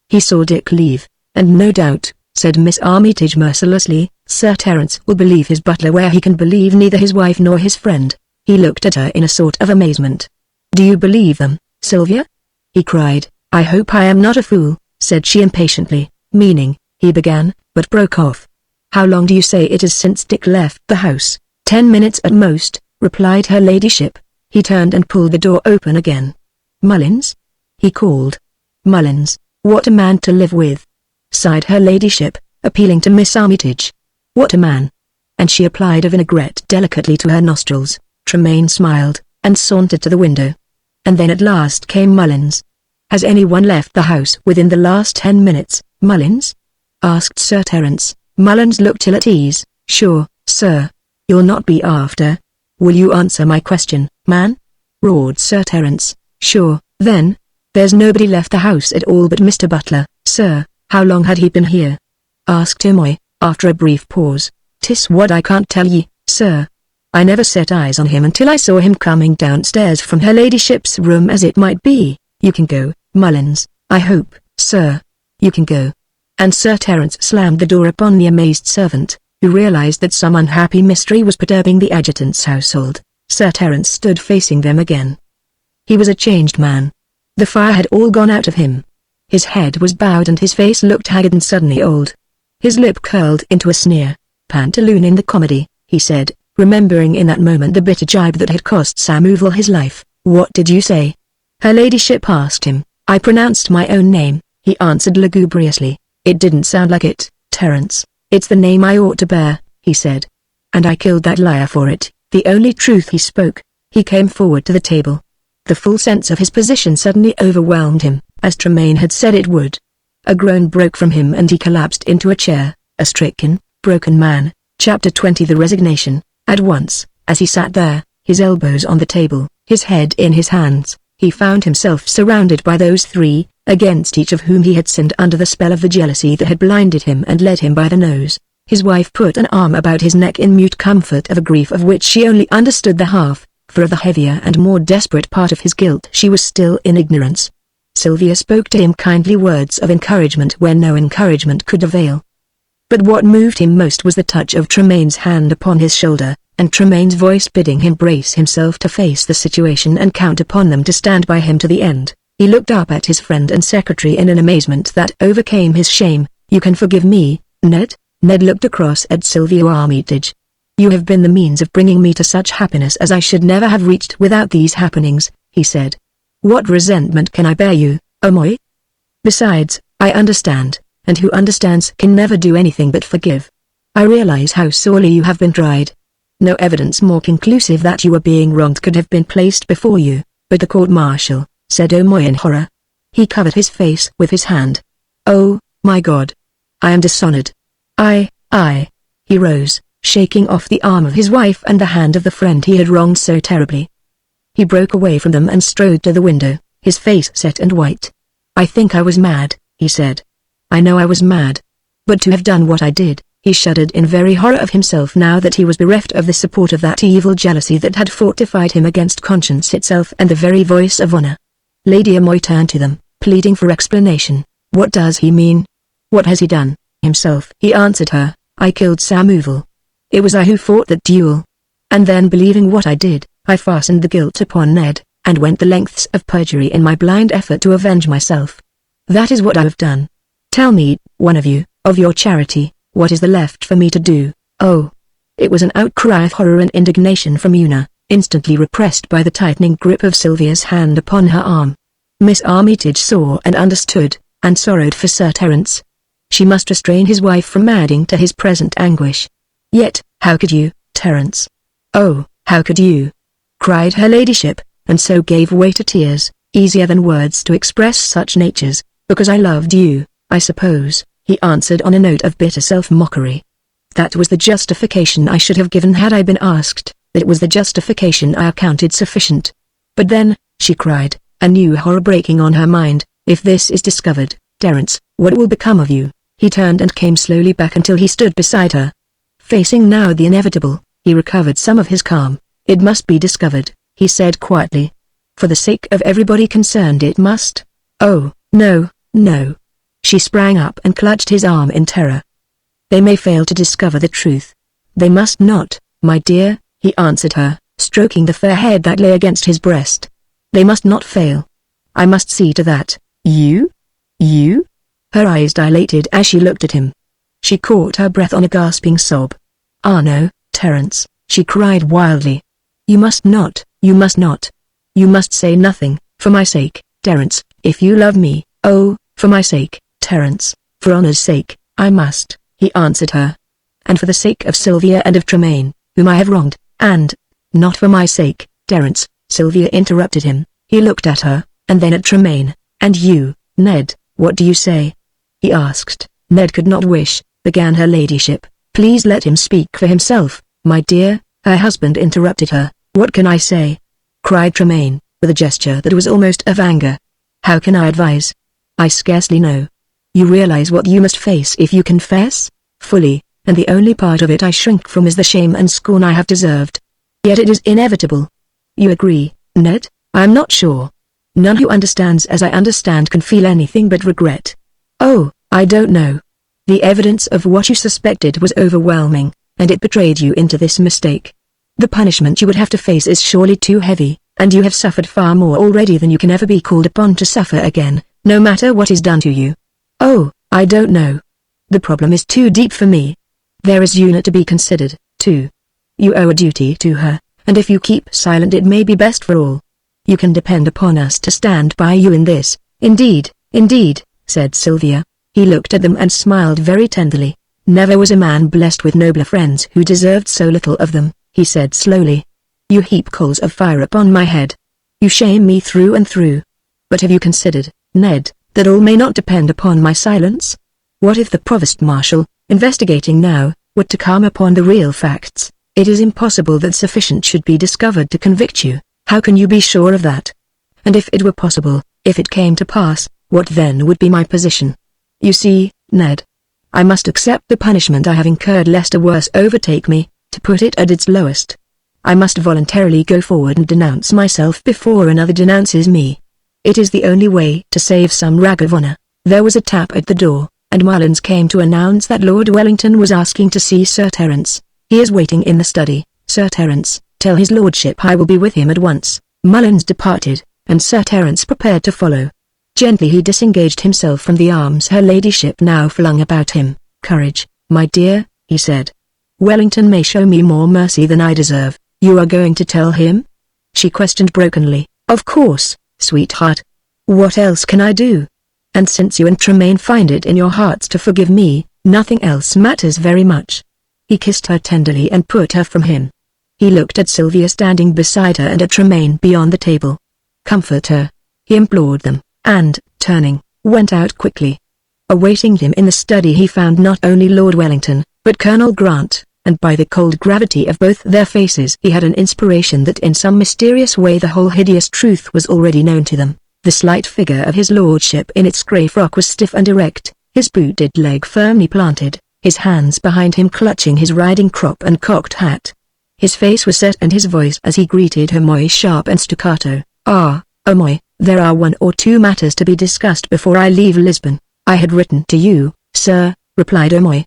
Speaker 1: "He saw Dick leave, and no doubt," said Miss Armitage mercilessly, "Sir Terence will believe his butler where he can believe neither his wife nor his friend." He looked at her in a sort of amazement. "Do you believe them, Sylvia?" he cried. "I hope I am not a fool," said she impatiently, meaning, he began, but broke off. "How long do you say it is since Dick left the house?" 10 minutes at most," replied her ladyship. He turned and pulled the door open again. "Mullins?" he called. "Mullins, what a man to live with!" sighed her ladyship, appealing to Miss Armitage. "What a man!" And she applied a vinaigrette delicately to her nostrils. Tremaine smiled, and sauntered to the window. And then at last came Mullins. "Has anyone left the house within the last 10 minutes, Mullins?" asked Sir Terence. Mullins looked ill at ease. "Sure, sir. You'll not be after. Will you answer my question, man?" roared Sir Terence. "Sure, then. There's nobody left the house at all but Mr. Butler, sir." "How long had he been here?" asked Omoy, after a brief pause. "'Tis what I can't tell ye, sir. I never set eyes on him until I saw him coming downstairs from her ladyship's room as it might be. You can go, Mullins, I hope, sir. You can go." And Sir Terence slammed the door upon the amazed servant, who realized that some unhappy mystery was perturbing the adjutant's household. Sir Terence stood facing them again. He was a changed man. The fire had all gone out of him. His head was bowed and his face looked haggard and suddenly old. His lip curled into a sneer. "Pantaloon in the comedy," he said, remembering in that moment the bitter jibe that had cost Samuel his life. "What did you say?" her ladyship asked him. "I pronounced my own name," he answered lugubriously. "It didn't sound like it, Terence." "It's the name I ought to bear," he said. "And I killed that liar for it." The only truth he spoke. He came forward to the table. The full sense of his position suddenly overwhelmed him, as Tremaine had said it would. A groan broke from him and he collapsed into a chair, a stricken, broken man. Chapter 20 The Resignation. At once, as he sat there, his elbows on the table, his head in his hands, he found himself surrounded by those three, against each of whom he had sinned under the spell of the jealousy that had blinded him and led him by the nose. His wife put an arm about his neck in mute comfort of a grief of which she only understood the half, for of the heavier and more desperate part of his guilt she was still in ignorance. Sylvia spoke to him kindly words of encouragement where no encouragement could avail. But what moved him most was the touch of Tremaine's hand upon his shoulder, and Tremaine's voice bidding him brace himself to face the situation and count upon them to stand by him to the end. He looked up at his friend and secretary in an amazement that overcame his shame. "You can forgive me, Ned?" Ned looked across at Sylvia Armitage. "You have been the means of bringing me to such happiness as I should never have reached without these happenings," he said. "What resentment can I bear you, Omoy? Besides, I understand, and who understands can never do anything but forgive. I realize how sorely you have been tried. No evidence more conclusive that you were being wronged could have been placed before you, but the court-martial," said Omoy in horror. He covered his face with his hand. "Oh, my God! I am dishonored. I." He rose, shaking off the arm of his wife and the hand of the friend he had wronged so terribly. He broke away from them and strode to the window, his face set and white. "I think I was mad," he said. "I know I was mad. But to have done what I did," he shuddered in very horror of himself now that he was bereft of the support of that evil jealousy that had fortified him against conscience itself and the very voice of honor. Lady Omoy turned to them, pleading for explanation. "What does he mean? What has he done?" "Himself," he answered her. "I killed Samuel. It was I who fought that duel. And then believing what I did, I fastened the guilt upon Ned, and went the lengths of perjury in my blind effort to avenge myself. That is what I have done. Tell me, one of you, of your charity, what is there left for me to do?" "Oh, It was an outcry of horror and indignation from Una, instantly repressed by the tightening grip of Sylvia's hand upon her arm. Miss Armitage saw and understood, and sorrowed for Sir Terence. She must restrain his wife from adding to his present anguish. Yet, how could you, Terence? Oh, how could you? Cried her ladyship, and so gave way to tears, easier than words to express such natures. Because I loved you, I suppose, he answered on a note of bitter self-mockery. That was the justification I should have given had I been asked. It was the justification I accounted sufficient. But then, she cried, a new horror breaking on her mind, if this is discovered, Terence, what will become of you? He turned and came slowly back until he stood beside her. Facing now the inevitable, he recovered some of his calm. It must be discovered, he said quietly. For the sake of everybody concerned it must. Oh, no, no. She sprang up and clutched his arm in terror. They may fail to discover the truth. They must not, my dear, he answered her, stroking the fair head that lay against his breast. They must not fail. I must see to that. You? You? Her eyes dilated as she looked at him. She caught her breath on a gasping sob. Ah no, Terence, she cried wildly. You must not, you must not. You must say nothing, for my sake, Terence, if you love me, oh, for my sake, Terence, for honor's sake, I must, he answered her. And for the sake of Sylvia and of Tremaine, whom I have wronged, and, not for my sake, Terence, Sylvia interrupted him. He looked at her, and then at Tremaine. And you, Ned, what do you say? He asked. Ned could not wish, began her ladyship. Please let him speak for himself, my dear, her husband interrupted her. What can I say? Cried Tremaine, with a gesture that was almost of anger. How can I advise? I scarcely know. You realize what you must face if you confess? Fully, and the only part of it I shrink from is the shame and scorn I have deserved. Yet it is inevitable. You agree, Ned? I am not sure. None who understands as I understand can feel anything but regret. Oh, I don't know. The evidence of what you suspected was overwhelming, and it betrayed you into this mistake. The punishment you would have to face is surely too heavy, and you have suffered far more already than you can ever be called upon to suffer again, no matter what is done to you. Oh, I don't know. The problem is too deep for me. There is Una to be considered, too. You owe a duty to her, and if you keep silent it may be best for all. You can depend upon us to stand by you in this. Indeed, indeed, said Sylvia. He looked at them and smiled very tenderly. Never was a man blessed with nobler friends who deserved so little of them, he said slowly. You heap coals of fire upon my head. You shame me through and through. But have you considered, Ned, that all may not depend upon my silence? What if the Provost Marshal, investigating now, were to come upon the real facts? It is impossible that sufficient should be discovered to convict you. How can you be sure of that? And if it were possible, if it came to pass, what then would be my position? You see, Ned, I must accept the punishment I have incurred lest a worse overtake me, to put it at its lowest. I must voluntarily go forward and denounce myself before another denounces me. It is the only way to save some rag of honor. There was a tap at the door, and Mullins came to announce that Lord Wellington was asking to see Sir Terence. He is waiting in the study, Sir Terence. Tell his lordship I will be with him at once. Mullins departed, and Sir Terence prepared to follow. Gently he disengaged himself from the arms her ladyship now flung about him. Courage, my dear, he said. Wellington may show me more mercy than I deserve. You are going to tell him? She questioned brokenly. Of course, sweetheart. What else can I do? And since you and Tremaine find it in your hearts to forgive me, nothing else matters very much. He kissed her tenderly and put her from him. He looked at Sylvia standing beside her and at Tremaine beyond the table. Comfort her, he implored them, and, turning, went out quickly. Awaiting him in the study he found not only Lord Wellington, but Colonel Grant, and by the cold gravity of both their faces he had an inspiration that in some mysterious way the whole hideous truth was already known to them. The slight figure of his lordship in its grey frock was stiff and erect, his booted leg firmly planted, his hands behind him clutching his riding crop and cocked hat. His face was set and his voice as he greeted her moi sharp and staccato. Ah, oh moi, there are 1 or 2 matters to be discussed before I leave Lisbon. I had written to you, sir, replied O'Moy.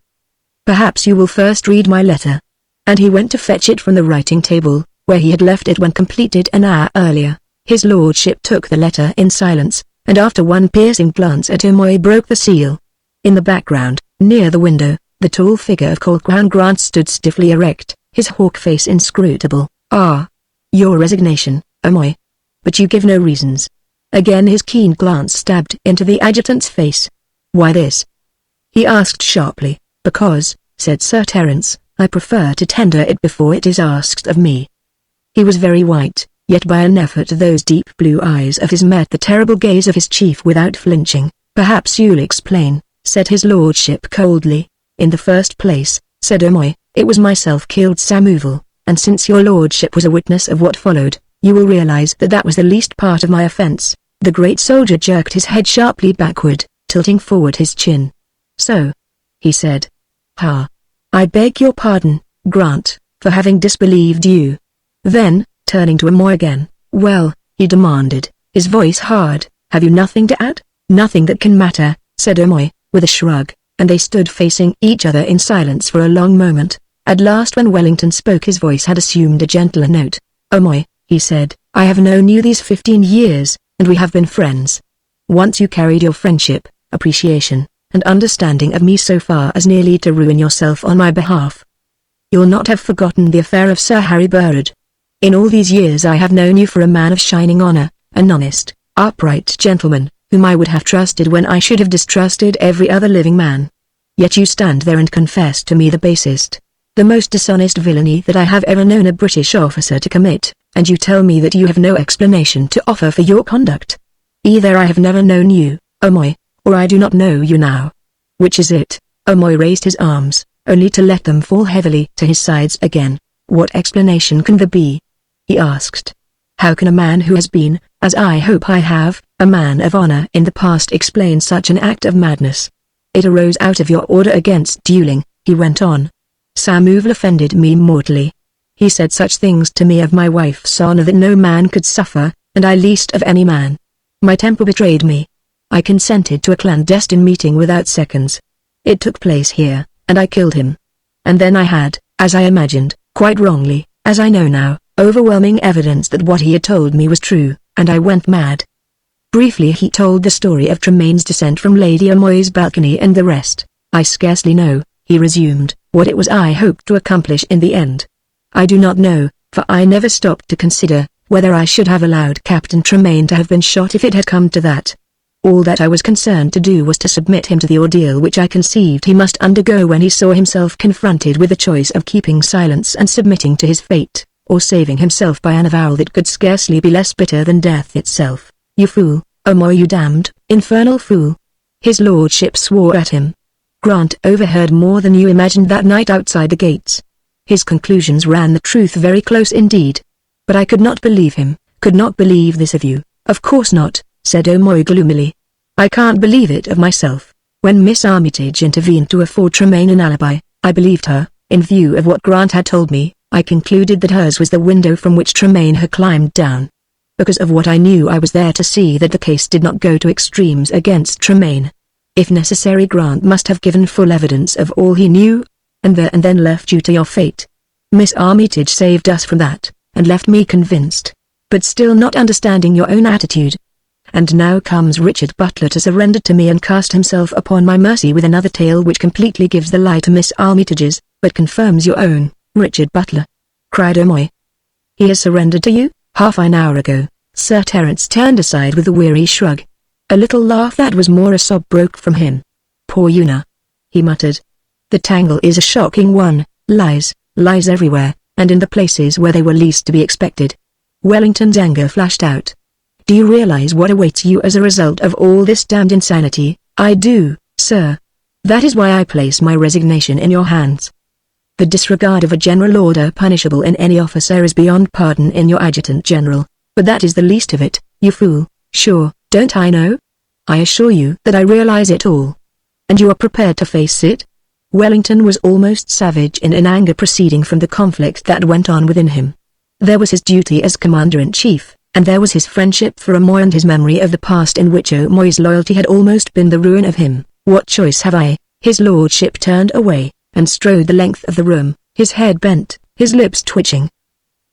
Speaker 1: Perhaps you will first read my letter. And he went to fetch it from the writing table, where he had left it when completed an hour earlier. His lordship took the letter in silence, and after one piercing glance at O'Moy broke the seal. In the background, near the window, the tall figure of Colonel Grant stood stiffly erect, his hawk face inscrutable. "Ah. Your resignation, Amoy. But you give no reasons." Again his keen glance stabbed into the adjutant's face. "Why this?" he asked sharply. "Because," said Sir Terence, "I prefer to tender it before it is asked of me." He was very white, yet by an effort those deep blue eyes of his met the terrible gaze of his chief without flinching. "Perhaps you'll explain," said his lordship coldly. "In the first place," said Amoy, "it was myself killed Samuvel, and since your lordship was a witness of what followed, you will realize that that was the least part of my offense." The great soldier jerked his head sharply backward, tilting forward his chin. "So," he said. "Ha. I beg your pardon, Grant, for having disbelieved you." Then, turning to Amoy again, "Well," he demanded, his voice hard, "have you nothing to add?" "Nothing that can matter," said Amoy, with a shrug, and they stood facing each other in silence for a long moment. At last when Wellington spoke his voice had assumed a gentler note. "Amoy," he said, "I have known you these 15 years, and we have been friends. Once you carried your friendship, appreciation, and understanding of me so far as nearly to ruin yourself on my behalf. You'll not have forgotten the affair of Sir Harry Burrard. In all these years I have known you for a man of shining honor, an honest, upright gentleman, whom I would have trusted when I should have distrusted every other living man. Yet you stand there and confess to me the basest, the most dishonest villainy that I have ever known a British officer to commit, and you tell me that you have no explanation to offer for your conduct. Either I have never known you, Amoy, or I do not know you now. Which is it?" Amoy raised his arms, only to let them fall heavily to his sides again. "What explanation can there be?" he asked. "How can a man who has been, as I hope I have, a man of honor in the past explain such an act of madness? It arose out of your order against dueling," he went on. "Samuvel offended me mortally. He said such things to me of my wife's honor that no man could suffer, and I least of any man. My temper betrayed me. I consented to a clandestine meeting without seconds. It took place here, and I killed him. And then I had, as I imagined, quite wrongly, as I know now, overwhelming evidence that what he had told me was true, and I went mad." Briefly he told the story of Tremaine's descent from Lady Amoy's balcony and the rest. "I scarcely know," he resumed, "what it was I hoped to accomplish in the end. I do not know, for I never stopped to consider whether I should have allowed Captain Tremaine to have been shot if it had come to that. All that I was concerned to do was to submit him to the ordeal which I conceived he must undergo when he saw himself confronted with the choice of keeping silence and submitting to his fate, or saving himself by an avowal that could scarcely be less bitter than death itself. You fool, Amoy, you damned, infernal fool." His lordship swore at him. Grant overheard more than you imagined that night outside the gates. His conclusions ran the truth very close indeed. "But I could not believe him, could not believe this of you." "Of course not," said Amoy gloomily. "I can't believe it of myself. When Miss Armitage intervened to afford Tremaine an alibi, I believed her. In view of what Grant had told me, I concluded that hers was the window from which Tremaine had climbed down. Because of what I knew, I was there to see that the case did not go to extremes against Tremaine. If necessary, Grant must have given full evidence of all he knew, and then left you to your fate. Miss Armitage saved us from that, and left me convinced, but still not understanding your own attitude. And now comes Richard Butler to surrender to me and cast himself upon my mercy with another tale which completely gives the lie to Miss Armitage's, but confirms your own." "Richard Butler?" cried Amoy. "He has surrendered to you?" "Half an hour ago." Sir Terence turned aside with a weary shrug. A little laugh that was more a sob broke from him. "Poor Una," he muttered. "The tangle is a shocking one, lies everywhere, and in the places where they were least to be expected." Wellington's anger flashed out. "Do you realize what awaits you as a result of all this damned insanity?" "I do, sir. That is why I place my resignation in your hands. The disregard of a general order punishable in any officer is beyond pardon in your adjutant general, but that is the least of it, you fool." "Sure, don't I know? I assure you that I realize it all." "And you are prepared to face it?" Wellington was almost savage in an anger proceeding from the conflict that went on within him. There was his duty as commander-in-chief, and there was his friendship for Amoy and his memory of the past in which Amoy's loyalty had almost been the ruin of him. "What choice have I?" His lordship turned away, and strode the length of the room, his head bent, his lips twitching.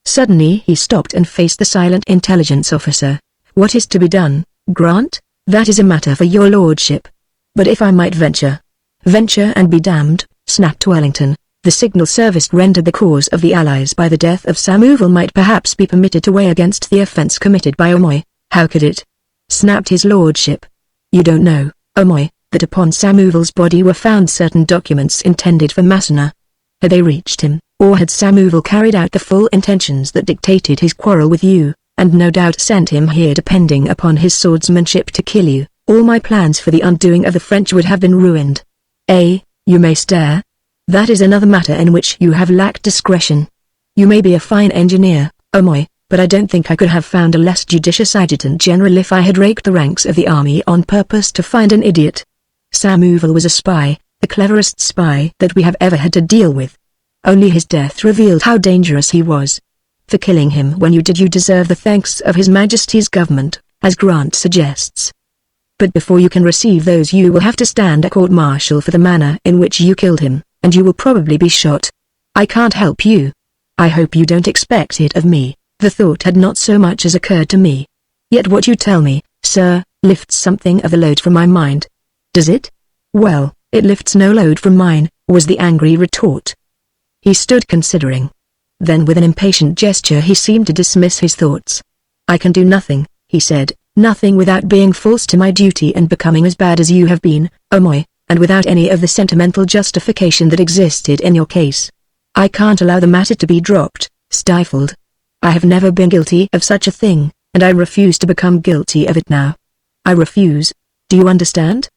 Speaker 1: Suddenly he stopped and faced the silent intelligence officer. "What is to be done, Grant? That is a matter for your lordship. But if I might venture—" "Venture and be damned," snapped Wellington. The signal service rendered the cause of the Allies by the death of Samuel might perhaps be permitted to weigh against the offence committed by Omoy. How could it? Snapped his lordship. You don't know, Omoy, that upon Samuel's body were found certain documents intended for Massena. Had they reached him, or had Samuel carried out the full intentions that dictated his quarrel with you, and no doubt sent him here depending upon his swordsmanship to kill you, all my plans for the undoing of the French would have been ruined. You may stare. That is another matter in which you have lacked discretion. You may be a fine engineer, Omoy, but I don't think I could have found a less judicious adjutant general if I had raked the ranks of the army on purpose to find an idiot. Samuel was a spy, the cleverest spy that we have ever had to deal with. Only his death revealed how dangerous he was. For killing him when you did, you deserve the thanks of His Majesty's government, as Grant suggests. But before you can receive those, you will have to stand a court-martial for the manner in which you killed him, and you will probably be shot. I can't help you. I hope you don't expect it of me. The thought had not so much as occurred to me. Yet what you tell me, sir, lifts something of the load from my mind. Does it? Well, it lifts no load from mine, was the angry retort. He stood considering. Then with an impatient gesture he seemed to dismiss his thoughts. I can do nothing, he said, nothing without being false to my duty and becoming as bad as you have been, Omoy, and without any of the sentimental justification that existed in your case. I can't allow the matter to be dropped, stifled. I have never been guilty of such a thing, and I refuse to become guilty of it now. I refuse. Do you understand?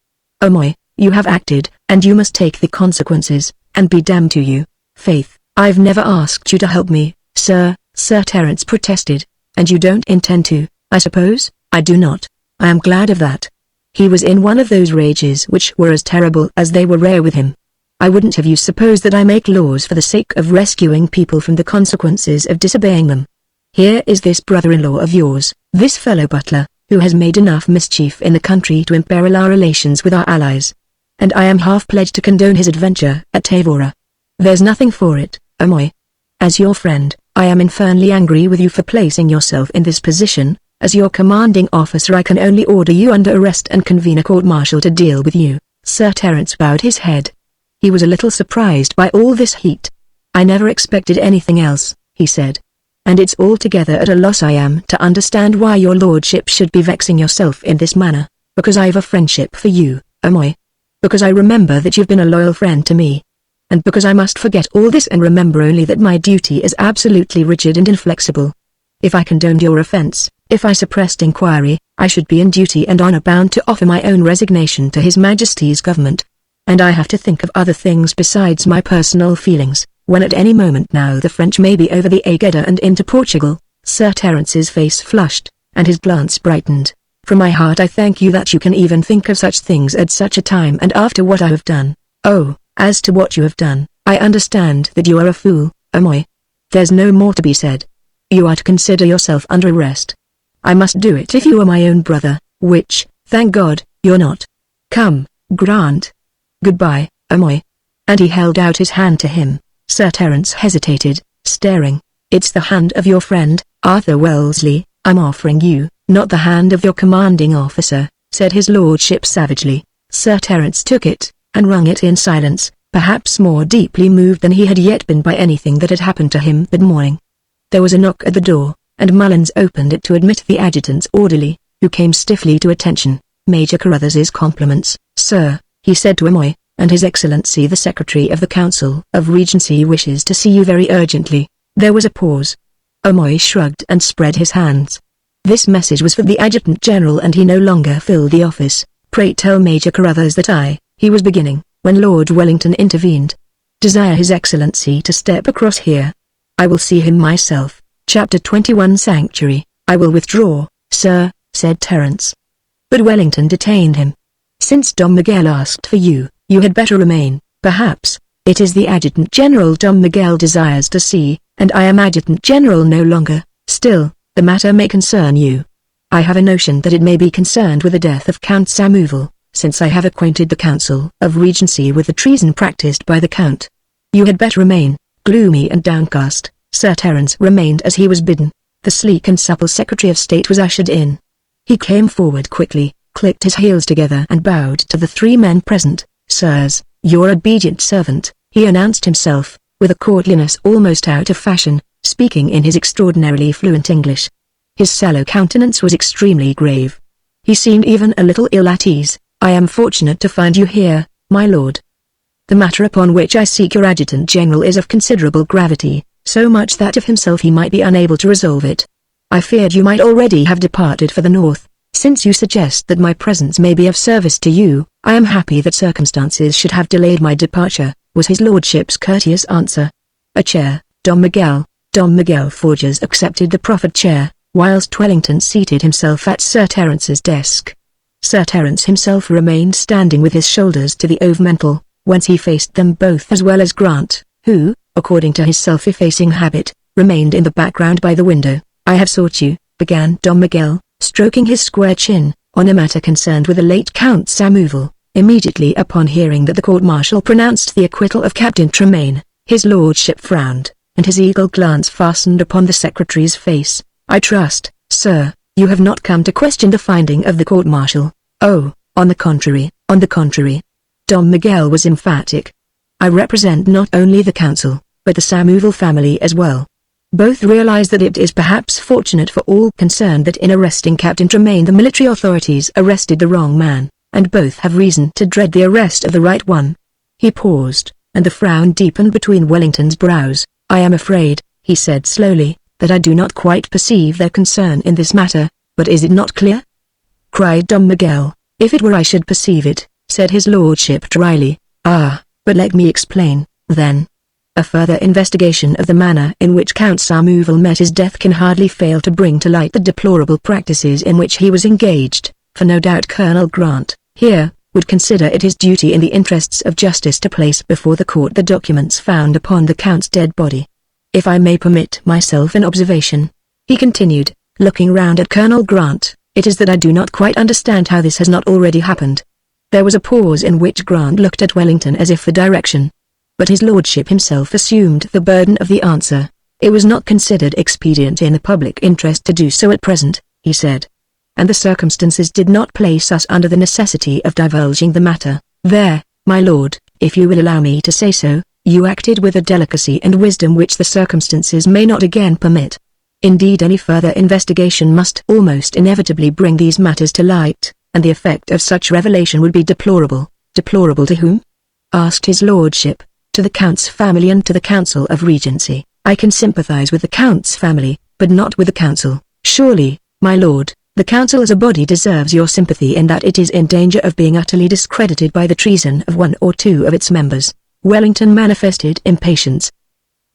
Speaker 1: Omoy, you have acted, and you must take the consequences, and be damned to you. Faith, I've never asked you to help me, sir, Sir Terence protested. And you don't intend to, I suppose? I do not. I am glad of that. He was in one of those rages which were as terrible as they were rare with him. I wouldn't have you suppose that I make laws for the sake of rescuing people from the consequences of disobeying them. Here is this brother-in-law of yours, this fellow butler, who has made enough mischief in the country to imperil our relations with our allies. And I am half pledged to condone his adventure at Tavora. There's nothing for it, Omoy. As your friend, I am infernally angry with you for placing yourself in this position. As your commanding officer I can only order you under arrest and convene a court-martial to deal with you. Sir Terence bowed his head. He was a little surprised by all this heat. I never expected anything else, he said. And it's altogether at a loss I am to understand why your lordship should be vexing yourself in this manner, because I've a friendship for you, Omoy. Because I remember that you've been a loyal friend to me. And because I must forget all this and remember only that my duty is absolutely rigid and inflexible. If I condoned your offence, if I suppressed inquiry, I should be in duty and honour bound to offer my own resignation to His Majesty's government. And I have to think of other things besides my personal feelings, when at any moment now the French may be over the Agueda and into Portugal. Sir Terence's face flushed, and his glance brightened. From my heart I thank you that you can even think of such things at such a time and after what I have done. Oh, as to what you have done, I understand that you are a fool, Omoy. There's no more to be said. You are to consider yourself under arrest. I must do it if you are my own brother, which, thank God, you're not. Come, Grant. Goodbye, Omoy. And he held out his hand to him. Sir Terence hesitated, staring. It's the hand of your friend, Arthur Wellesley, I'm offering you, not the hand of your commanding officer, said his lordship savagely. Sir Terence took it, and wrung it in silence, perhaps more deeply moved than he had yet been by anything that had happened to him that morning. There was a knock at the door, and Mullins opened it to admit the adjutant's orderly, who came stiffly to attention. Major Carruthers's compliments, sir, he said to Omoy, and His Excellency the Secretary of the Council of Regency wishes to see you very urgently. There was a pause. Omoy shrugged and spread his hands. This message was for the Adjutant General and he no longer filled the office. Pray tell Major Carruthers that he was beginning, when Lord Wellington intervened. Desire His Excellency to step across here. I will see him myself. Chapter 21 Sanctuary. I will withdraw, sir, said Terence. But Wellington detained him. Since Dom Miguel asked for you, you had better remain, perhaps. It is the Adjutant General Dom Miguel desires to see, and I am Adjutant General no longer. Still, the matter may concern you. I have a notion that it may be concerned with the death of Count Samuel, since I have acquainted the Council of Regency with the treason practiced by the Count. You had better remain. Gloomy and downcast, Sir Terence remained as he was bidden. The sleek and supple Secretary of State was ushered in. He came forward quickly, clicked his heels together and bowed to the three men present. Sirs, your obedient servant, he announced himself, with a courtliness almost out of fashion, speaking in his extraordinarily fluent English. His sallow countenance was extremely grave. He seemed even a little ill at ease. "I am fortunate to find you here, my lord. The matter upon which I seek your adjutant general is of considerable gravity, so much that of himself he might be unable to resolve it. I feared you might already have departed for the north. Since you suggest that my presence may be of service to you, I am happy that circumstances should have delayed my departure," was his lordship's courteous answer. "A chair, Dom Miguel." Dom Miguel Forges accepted the proffered chair, whilst Wellington seated himself at Sir Terence's desk. Sir Terence himself remained standing with his shoulders to the ovenmantel, whence he faced them both, as well as Grant, who, according to his self-effacing habit, remained in the background by the window. "I have sought you," began Dom Miguel, stroking his square chin, "on a matter concerned with the late Count Samuval." Immediately upon hearing that the court-martial pronounced the acquittal of Captain Tremaine, his lordship frowned, and his eagle glance fastened upon the secretary's face. "I trust, sir, you have not come to question the finding of the court-martial." "Oh, on the contrary, on the contrary." Dom Miguel was emphatic. "I represent not only the council, but the Samuval family as well. Both realize that it is perhaps fortunate for all concerned that in arresting Captain Tremaine the military authorities arrested the wrong man, and both have reason to dread the arrest of the right one." He paused, and the frown deepened between Wellington's brows. "I am afraid," he said slowly, "that I do not quite perceive their concern in this matter, but is it not clear?" cried Dom Miguel. "If it were I should perceive it," said his lordship dryly. "Ah, but let me explain, then. A further investigation of the manner in which Count Samuval met his death can hardly fail to bring to light the deplorable practices in which he was engaged, for no doubt Colonel Grant, here, would consider it his duty in the interests of justice to place before the court the documents found upon the Count's dead body. If I may permit myself an observation," he continued, looking round at Colonel Grant, "it is that I do not quite understand how this has not already happened." There was a pause in which Grant looked at Wellington as if for direction. But his lordship himself assumed the burden of the answer. "It was not considered expedient in the public interest to do so at present," he said. "And the circumstances did not place us under the necessity of divulging the matter. There, my lord, if you will allow me to say so, you acted with a delicacy and wisdom which the circumstances may not again permit. Indeed, any further investigation must almost inevitably bring these matters to light, and the effect of such revelation would be deplorable." "Deplorable to whom?" asked his lordship. "To the Count's family and to the Council of Regency." "I can sympathize with the Count's family, but not with the Council." "Surely, my lord, the Council as a body deserves your sympathy in that it is in danger of being utterly discredited by the treason of one or two of its members." Wellington manifested impatience.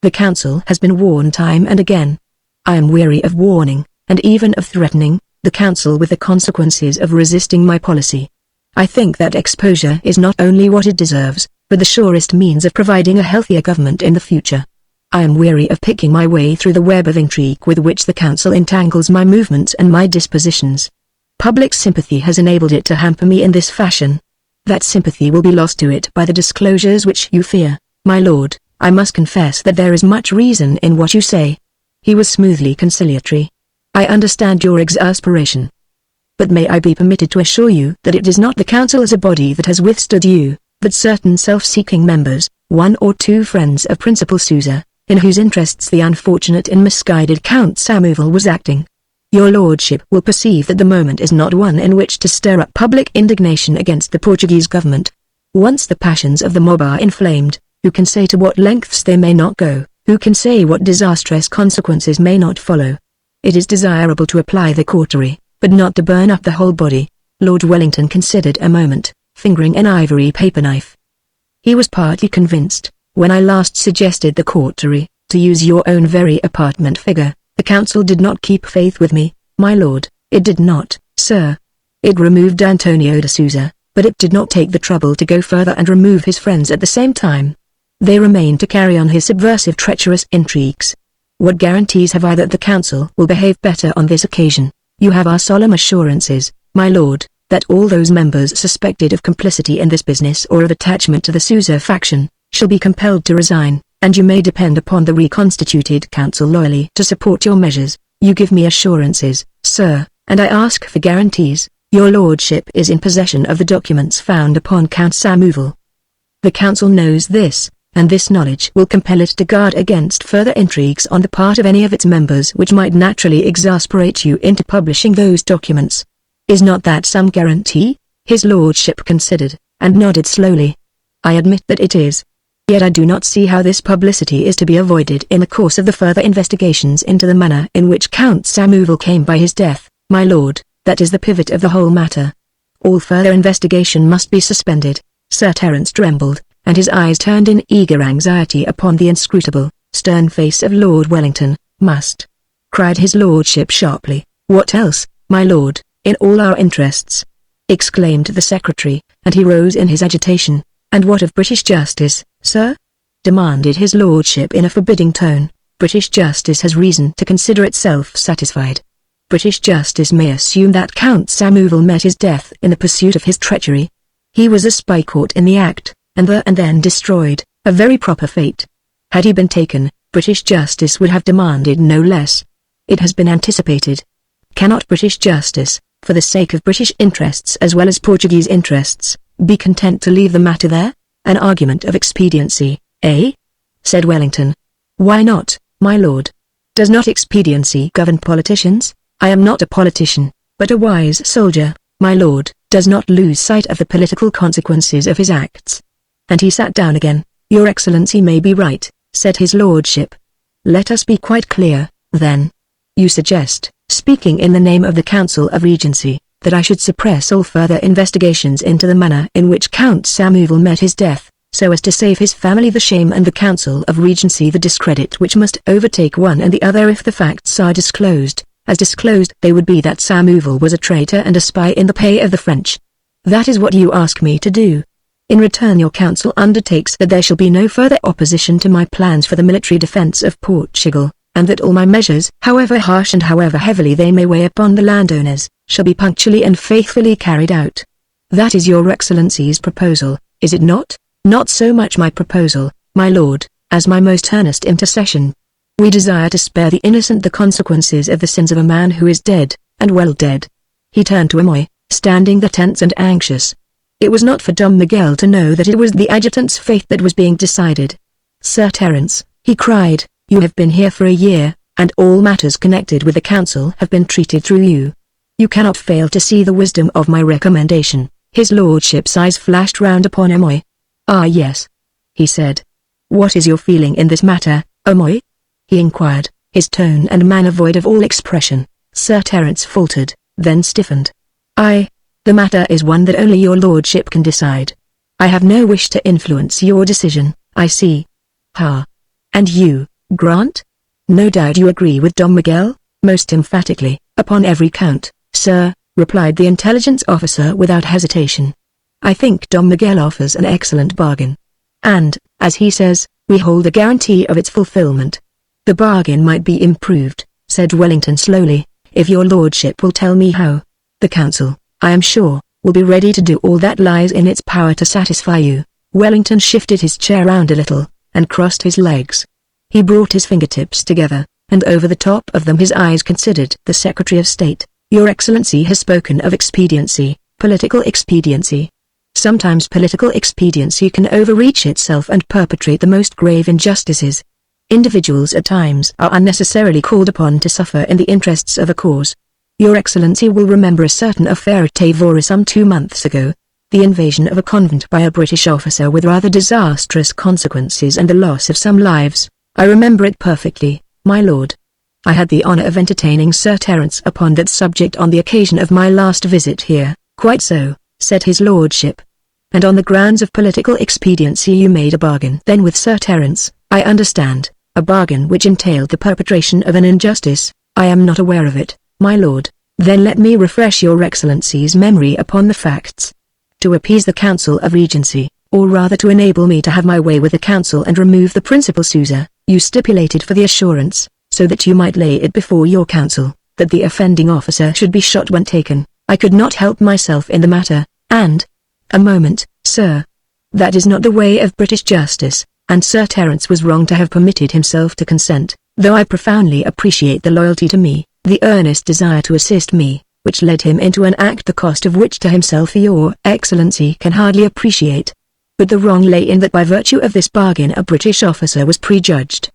Speaker 1: "The Council has been warned time and again. I am weary of warning, and even of threatening, the Council with the consequences of resisting my policy. I think that exposure is not only what it deserves, but the surest means of providing a healthier government in the future. I am weary of picking my way through the web of intrigue with which the Council entangles my movements and my dispositions. Public sympathy has enabled it to hamper me in this fashion. That sympathy will be lost to it by the disclosures which you fear. My lord, I must confess that there is much reason in what you say." He was smoothly conciliatory. "I understand your exasperation. But may I be permitted to assure you that it is not the Council as a body that has withstood you, but certain self-seeking members, one or two friends of Principal Sousa, in whose interests the unfortunate and misguided Count Samuval was acting. Your lordship will perceive that the moment is not one in which to stir up public indignation against the Portuguese government. Once the passions of the mob are inflamed, who can say to what lengths they may not go, who can say what disastrous consequences may not follow? It is desirable to apply the cautery, but not to burn up the whole body." Lord Wellington considered a moment, fingering an ivory paper knife. "He was partly convinced, when I last suggested the cautery, to use your own very apartment figure. The Council did not keep faith with me, my lord, it did not, sir. It removed Antonio de Sousa, but it did not take the trouble to go further and remove his friends at the same time. They remained to carry on his subversive treacherous intrigues. What guarantees have I that the Council will behave better on this occasion? You have our solemn assurances, my lord, that all those members suspected of complicity in this business or of attachment to the Sousa faction, shall be compelled to resign, and you may depend upon the reconstituted Council loyally to support your measures. You give me assurances, sir, and I ask for guarantees. Your lordship is in possession of the documents found upon Count Samuval. The Council knows this, and this knowledge will compel it to guard against further intrigues on the part of any of its members which might naturally exasperate you into publishing those documents. Is not that some guarantee? His lordship considered, and nodded slowly. I admit that it is. Yet I do not see how this publicity is to be avoided in the course of the further investigations into the manner in which Count Samuval came by his death, my lord. That is the pivot of the whole matter. All further investigation must be suspended. Sir Terence trembled, and his eyes turned in eager anxiety upon the inscrutable, stern face of Lord Wellington. Must, cried his lordship sharply. What else, my lord, in all our interests? Exclaimed the secretary, and he rose in his agitation. And what of British justice, sir? Demanded his lordship in a forbidding tone. British justice has reason to consider itself satisfied. British justice may assume that Count Samuval met his death in the pursuit of his treachery. He was a spy caught in the act, and then destroyed, a very proper fate. Had he been taken, British justice would have demanded no less. It has been anticipated. Cannot British justice, for the sake of British interests as well as Portuguese interests, be content to leave the matter there? An argument of expediency, eh? Said Wellington. Why not, my lord? Does not expediency govern politicians? I am not a politician, but a wise soldier, my lord, does not lose sight of the political consequences of his acts. And he sat down again. Your Excellency may be right, said his lordship. Let us be quite clear, then. You suggest, speaking in the name of the Council of Regency, that I should suppress all further investigations into the manner in which Count Samuval met his death, so as to save his family the shame and the Council of Regency the discredit which must overtake one and the other if the facts are disclosed. As disclosed they would be that Samuval was a traitor and a spy in the pay of the French. That is what you ask me to do. In return your council undertakes that there shall be no further opposition to my plans for the military defense of Portugal, and that all my measures, however harsh and however heavily they may weigh upon the landowners, shall be punctually and faithfully carried out. That is your Excellency's proposal, is it not? Not so much my proposal, my lord, as my most earnest intercession. We desire to spare the innocent the consequences of the sins of a man who is dead, and well dead. He turned to Amoy, standing there tense and anxious. It was not for Dom Miguel to know that it was the adjutant's fate that was being decided. Sir Terence, he cried, you have been here for a year, and all matters connected with the council have been treated through you. You cannot fail to see the wisdom of my recommendation. His lordship's eyes flashed round upon Amoy. Ah yes, he said. What is your feeling in this matter, Amoy? He inquired, his tone and manner void of all expression. Sir Terence faltered, then stiffened. The matter is one that only your lordship can decide. I have no wish to influence your decision, I see. Ha. And you, Grant? No doubt you agree with Dom Miguel? Most emphatically, upon every count, sir, replied the intelligence officer without hesitation. I think Dom Miguel offers an excellent bargain. And, as he says, we hold a guarantee of its fulfillment. The bargain might be improved, said Wellington slowly, if your lordship will tell me how. The council, I am sure, will be ready to do all that lies in its power to satisfy you. Wellington shifted his chair round a little, and crossed his legs. He brought his fingertips together, and over the top of them his eyes considered the Secretary of State. Your Excellency has spoken of expediency, political expediency. Sometimes political expediency can overreach itself and perpetrate the most grave injustices. Individuals at times are unnecessarily called upon to suffer in the interests of a cause. Your Excellency will remember a certain affair at Tavora some 2 months ago, the invasion of a convent by a British officer with rather disastrous consequences and the loss of some lives. I remember it perfectly, my lord. I had the honor of entertaining Sir Terence upon that subject on the occasion of my last visit here. Quite so, said his lordship. And on the grounds of political expediency you made a bargain then with Sir Terence, I understand, a bargain which entailed the perpetration of an injustice. I am not aware of it, my lord. Then let me refresh your Excellency's memory upon the facts. To appease the Council of Regency, or rather to enable me to have my way with the Council and remove the Principal Sousa, you stipulated for the assurance, so that you might lay it before your Council, that the offending officer should be shot when taken. I could not help myself in the matter, and... A moment, sir. That is not the way of British justice, and Sir Terence was wrong to have permitted himself to consent, though I profoundly appreciate the loyalty to me, the earnest desire to assist me, which led him into an act the cost of which to himself your Excellency can hardly appreciate. But the wrong lay in that by virtue of this bargain a British officer was prejudged.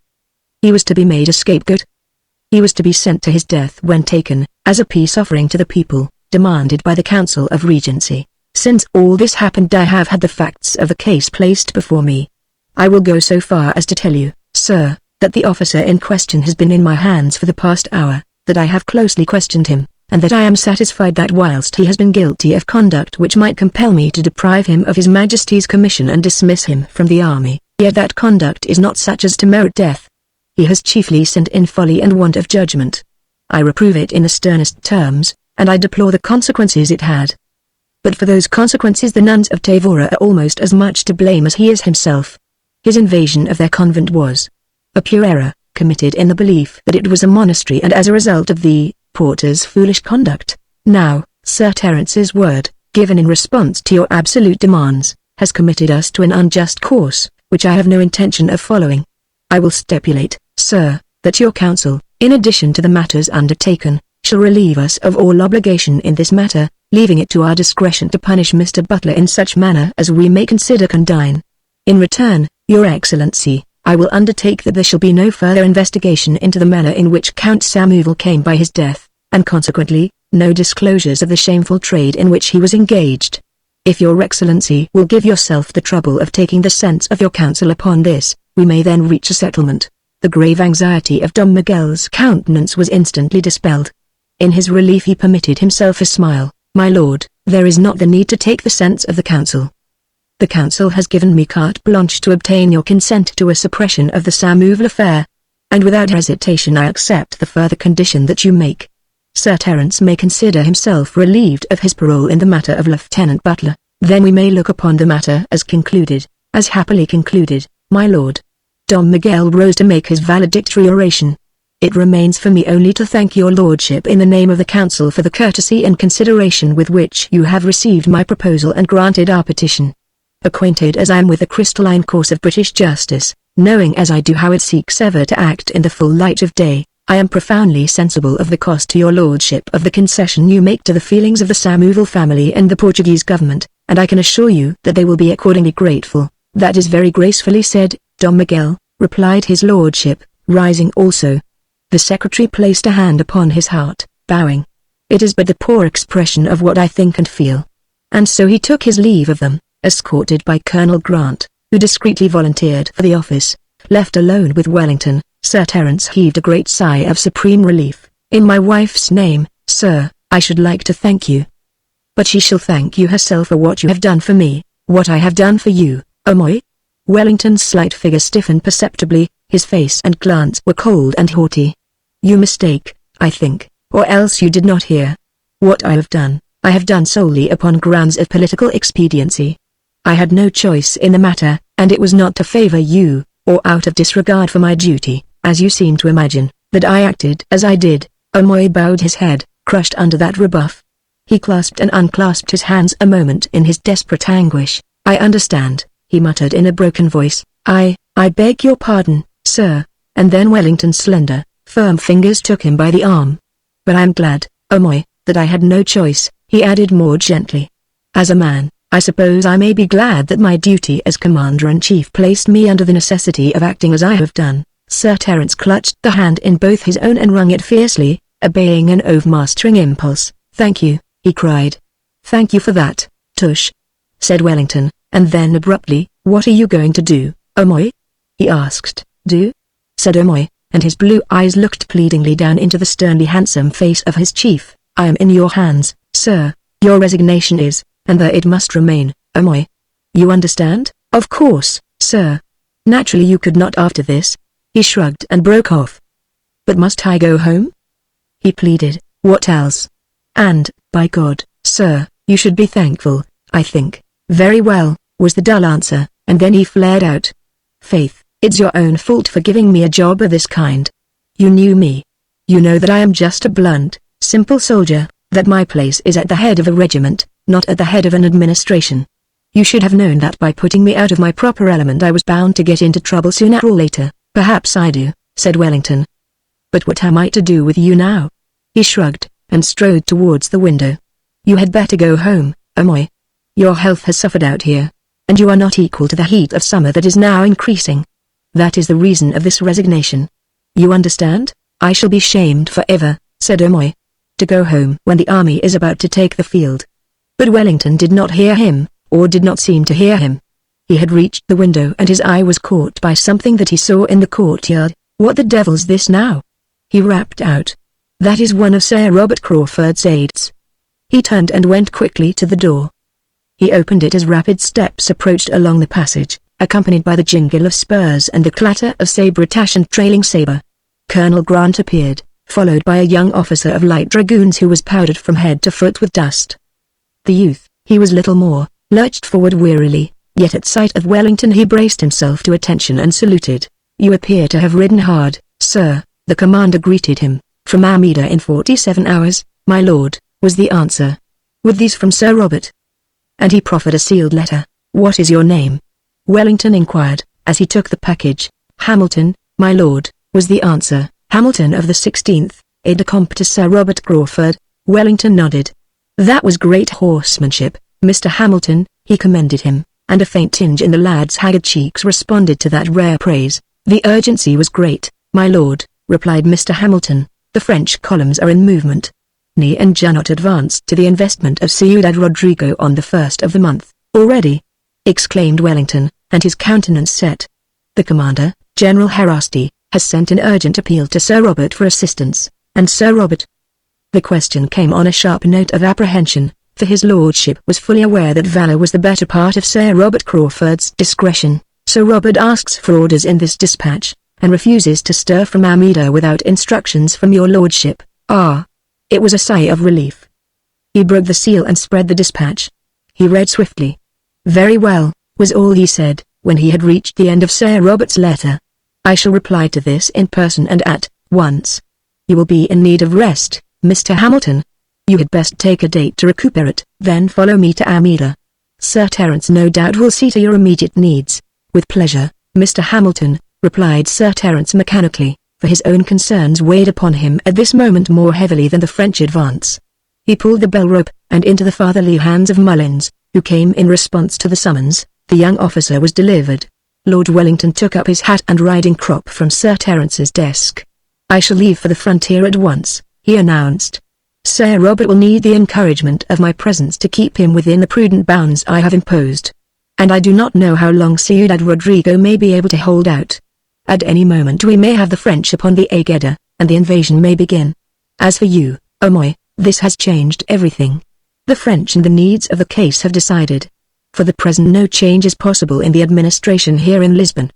Speaker 1: He was to be made a scapegoat. He was to be sent to his death when taken, as a peace offering to the people, demanded by the Council of Regency. Since all this happened, I have had the facts of the case placed before me. I will go so far as to tell you, sir, that the officer in question has been in my hands for the past hour, that I have closely questioned him, and that I am satisfied that whilst he has been guilty of conduct which might compel me to deprive him of His Majesty's commission and dismiss him from the army, yet that conduct is not such as to merit death. He has chiefly sinned in folly and want of judgment. I reprove it in the sternest terms, and I deplore the consequences it had. But for those consequences the nuns of Tavora are almost as much to blame as he is himself. His invasion of their convent was a pure error, committed in the belief that it was a monastery and as a result of the porter's foolish conduct. Now, Sir Terence's word, given in response to your absolute demands, has committed us to an unjust course, which I have no intention of following. I will stipulate, sir, that your council, in addition to the matters undertaken, shall relieve us of all obligation in this matter, leaving it to our discretion to punish Mr. Butler in such manner as we may consider condign. In return, Your Excellency, I will undertake that there shall be no further investigation into the manner in which Count Samuel came by his death, and consequently, no disclosures of the shameful trade in which he was engaged. If Your Excellency will give yourself the trouble of taking the sense of your counsel upon this, we may then reach a settlement. The grave anxiety of Don Miguel's countenance was instantly dispelled. In his relief he permitted himself a smile. My lord, there is not the need to take the sense of the council. The council has given me carte blanche to obtain your consent to a suppression of the Samuel affair. And without hesitation I accept the further condition that you make. Sir Terence may consider himself relieved of his parole in the matter of Lieutenant Butler. Then we may look upon the matter as concluded, as happily concluded, my lord. Don Miguel rose to make his valedictory oration. It remains for me only to thank your lordship in the name of the council for the courtesy and consideration with which you have received my proposal and granted our petition. Acquainted as I am with the crystalline course of British justice, knowing as I do how it seeks ever to act in the full light of day, I am profoundly sensible of the cost to your lordship of the concession you make to the feelings of the Samuel family and the Portuguese government, and I can assure you that they will be accordingly grateful. That is very gracefully said, Don Miguel, replied his lordship, rising also. The secretary placed a hand upon his heart, bowing. It is but the poor expression of what I think and feel. And so he took his leave of them, escorted by Colonel Grant, who discreetly volunteered for the office. Left alone with Wellington, Sir Terence heaved a great sigh of supreme relief. In my wife's name, sir, I should like to thank you. But she shall thank you herself for what you have done for me, what I have done for you, moi. Wellington's slight figure stiffened perceptibly, his face and glance were cold and haughty. You mistake, I think, or else you did not hear. What I have done solely upon grounds of political expediency. I had no choice in the matter, and it was not to favor you, or out of disregard for my duty, as you seem to imagine, that I acted as I did. Moi bowed his head, crushed under that rebuff. He clasped and unclasped his hands a moment in his desperate anguish. I understand, he muttered in a broken voice. I beg your pardon, sir. And then Wellington's slender, firm fingers took him by the arm. But I am glad, moi, that I had no choice, he added more gently. As a man, I suppose I may be glad that my duty as Commander-in-Chief placed me under the necessity of acting as I have done. Sir Terence clutched the hand in both his own and wrung it fiercely, obeying an overmastering impulse. Thank you, he cried. Thank you for that, Tush, said Wellington, and then abruptly, what are you going to do, moi? He asked. Do? Said moi, and his blue eyes looked pleadingly down into the sternly handsome face of his chief. I am in your hands, sir. Your resignation is, and there it must remain, moi. You understand? Of course, sir. Naturally you could not after this. He shrugged and broke off. But must I go home? He pleaded. What else? And, by God, sir, you should be thankful, I think. Very well, was the dull answer, and then he flared out. Faith, it's your own fault for giving me a job of this kind. You knew me. You know that I am just a blunt, simple soldier, that my place is at the head of a regiment, not at the head of an administration. You should have known that by putting me out of my proper element I was bound to get into trouble sooner or later. Perhaps I do, said Wellington. But what am I to do with you now? He shrugged, and strode towards the window. You had better go home, moi. Your health has suffered out here. and you are not equal to the heat of summer that is now increasing. That is the reason of this resignation. You understand? I shall be shamed forever, said O'Moy. To go home when the army is about to take the field. But Wellington did not hear him, or did not seem to hear him. He had reached the window and his eye was caught by something that he saw in the courtyard. What the devil's this now? He rapped out. That is one of Sir Robert Crawford's aides. He turned and went quickly to the door. He opened it as rapid steps approached along the passage, accompanied by the jingle of spurs and the clatter of sabretache and trailing saber. Colonel Grant appeared, followed by a young officer of light dragoons who was powdered from head to foot with dust. The youth, he was little more, lurched forward wearily, yet at sight of Wellington he braced himself to attention and saluted. You appear to have ridden hard, sir, the commander greeted him. From Armida in 47 hours, my lord, was the answer. With these from Sir Robert. And he proffered a sealed letter. What is your name? Wellington inquired, as he took the package. Hamilton, my lord, was the answer. Hamilton of the 16th, aide-de-camp to Sir Robert Crawford. Wellington nodded. That was great horsemanship, Mr. Hamilton, he commended him, and a faint tinge in the lad's haggard cheeks responded to that rare praise. The urgency was great, my lord, replied Mr. Hamilton. The French columns are in movement. Ney and Junot advanced to the investment of Ciudad Rodrigo on the 1st of the month. Already? Exclaimed Wellington, and his countenance set. The commander, General Herasti, has sent an urgent appeal to Sir Robert for assistance, and Sir Robert. The question came on a sharp note of apprehension, for his lordship was fully aware that valor was the better part of Sir Robert Crawford's discretion. Sir Robert asks for orders in this dispatch, and refuses to stir from Armida without instructions from your lordship. Ah! It was a sigh of relief. He broke the seal and spread the dispatch. He read swiftly. Very well, was all he said, when he had reached the end of Sir Robert's letter. I shall reply to this in person and at once. You will be in need of rest, Mr. Hamilton. You had best take a date to recuperate, then follow me to Armida. Sir Terence no doubt will see to your immediate needs. With pleasure, Mr. Hamilton, replied Sir Terence mechanically, for his own concerns weighed upon him at this moment more heavily than the French advance. He pulled the bell rope, and into the fatherly hands of Mullins, who came in response to the summons, the young officer was delivered. Lord Wellington took up his hat and riding crop from Sir Terence's desk. I shall leave for the frontier at once, he announced. Sir Robert will need the encouragement of my presence to keep him within the prudent bounds I have imposed. And I do not know how long Ciudad Rodrigo may be able to hold out. At any moment we may have the French upon the Agueda, and the invasion may begin. As for you, O'Moy, this has changed everything. The French and the needs of the case have decided. For the present no change is possible in the administration here in Lisbon.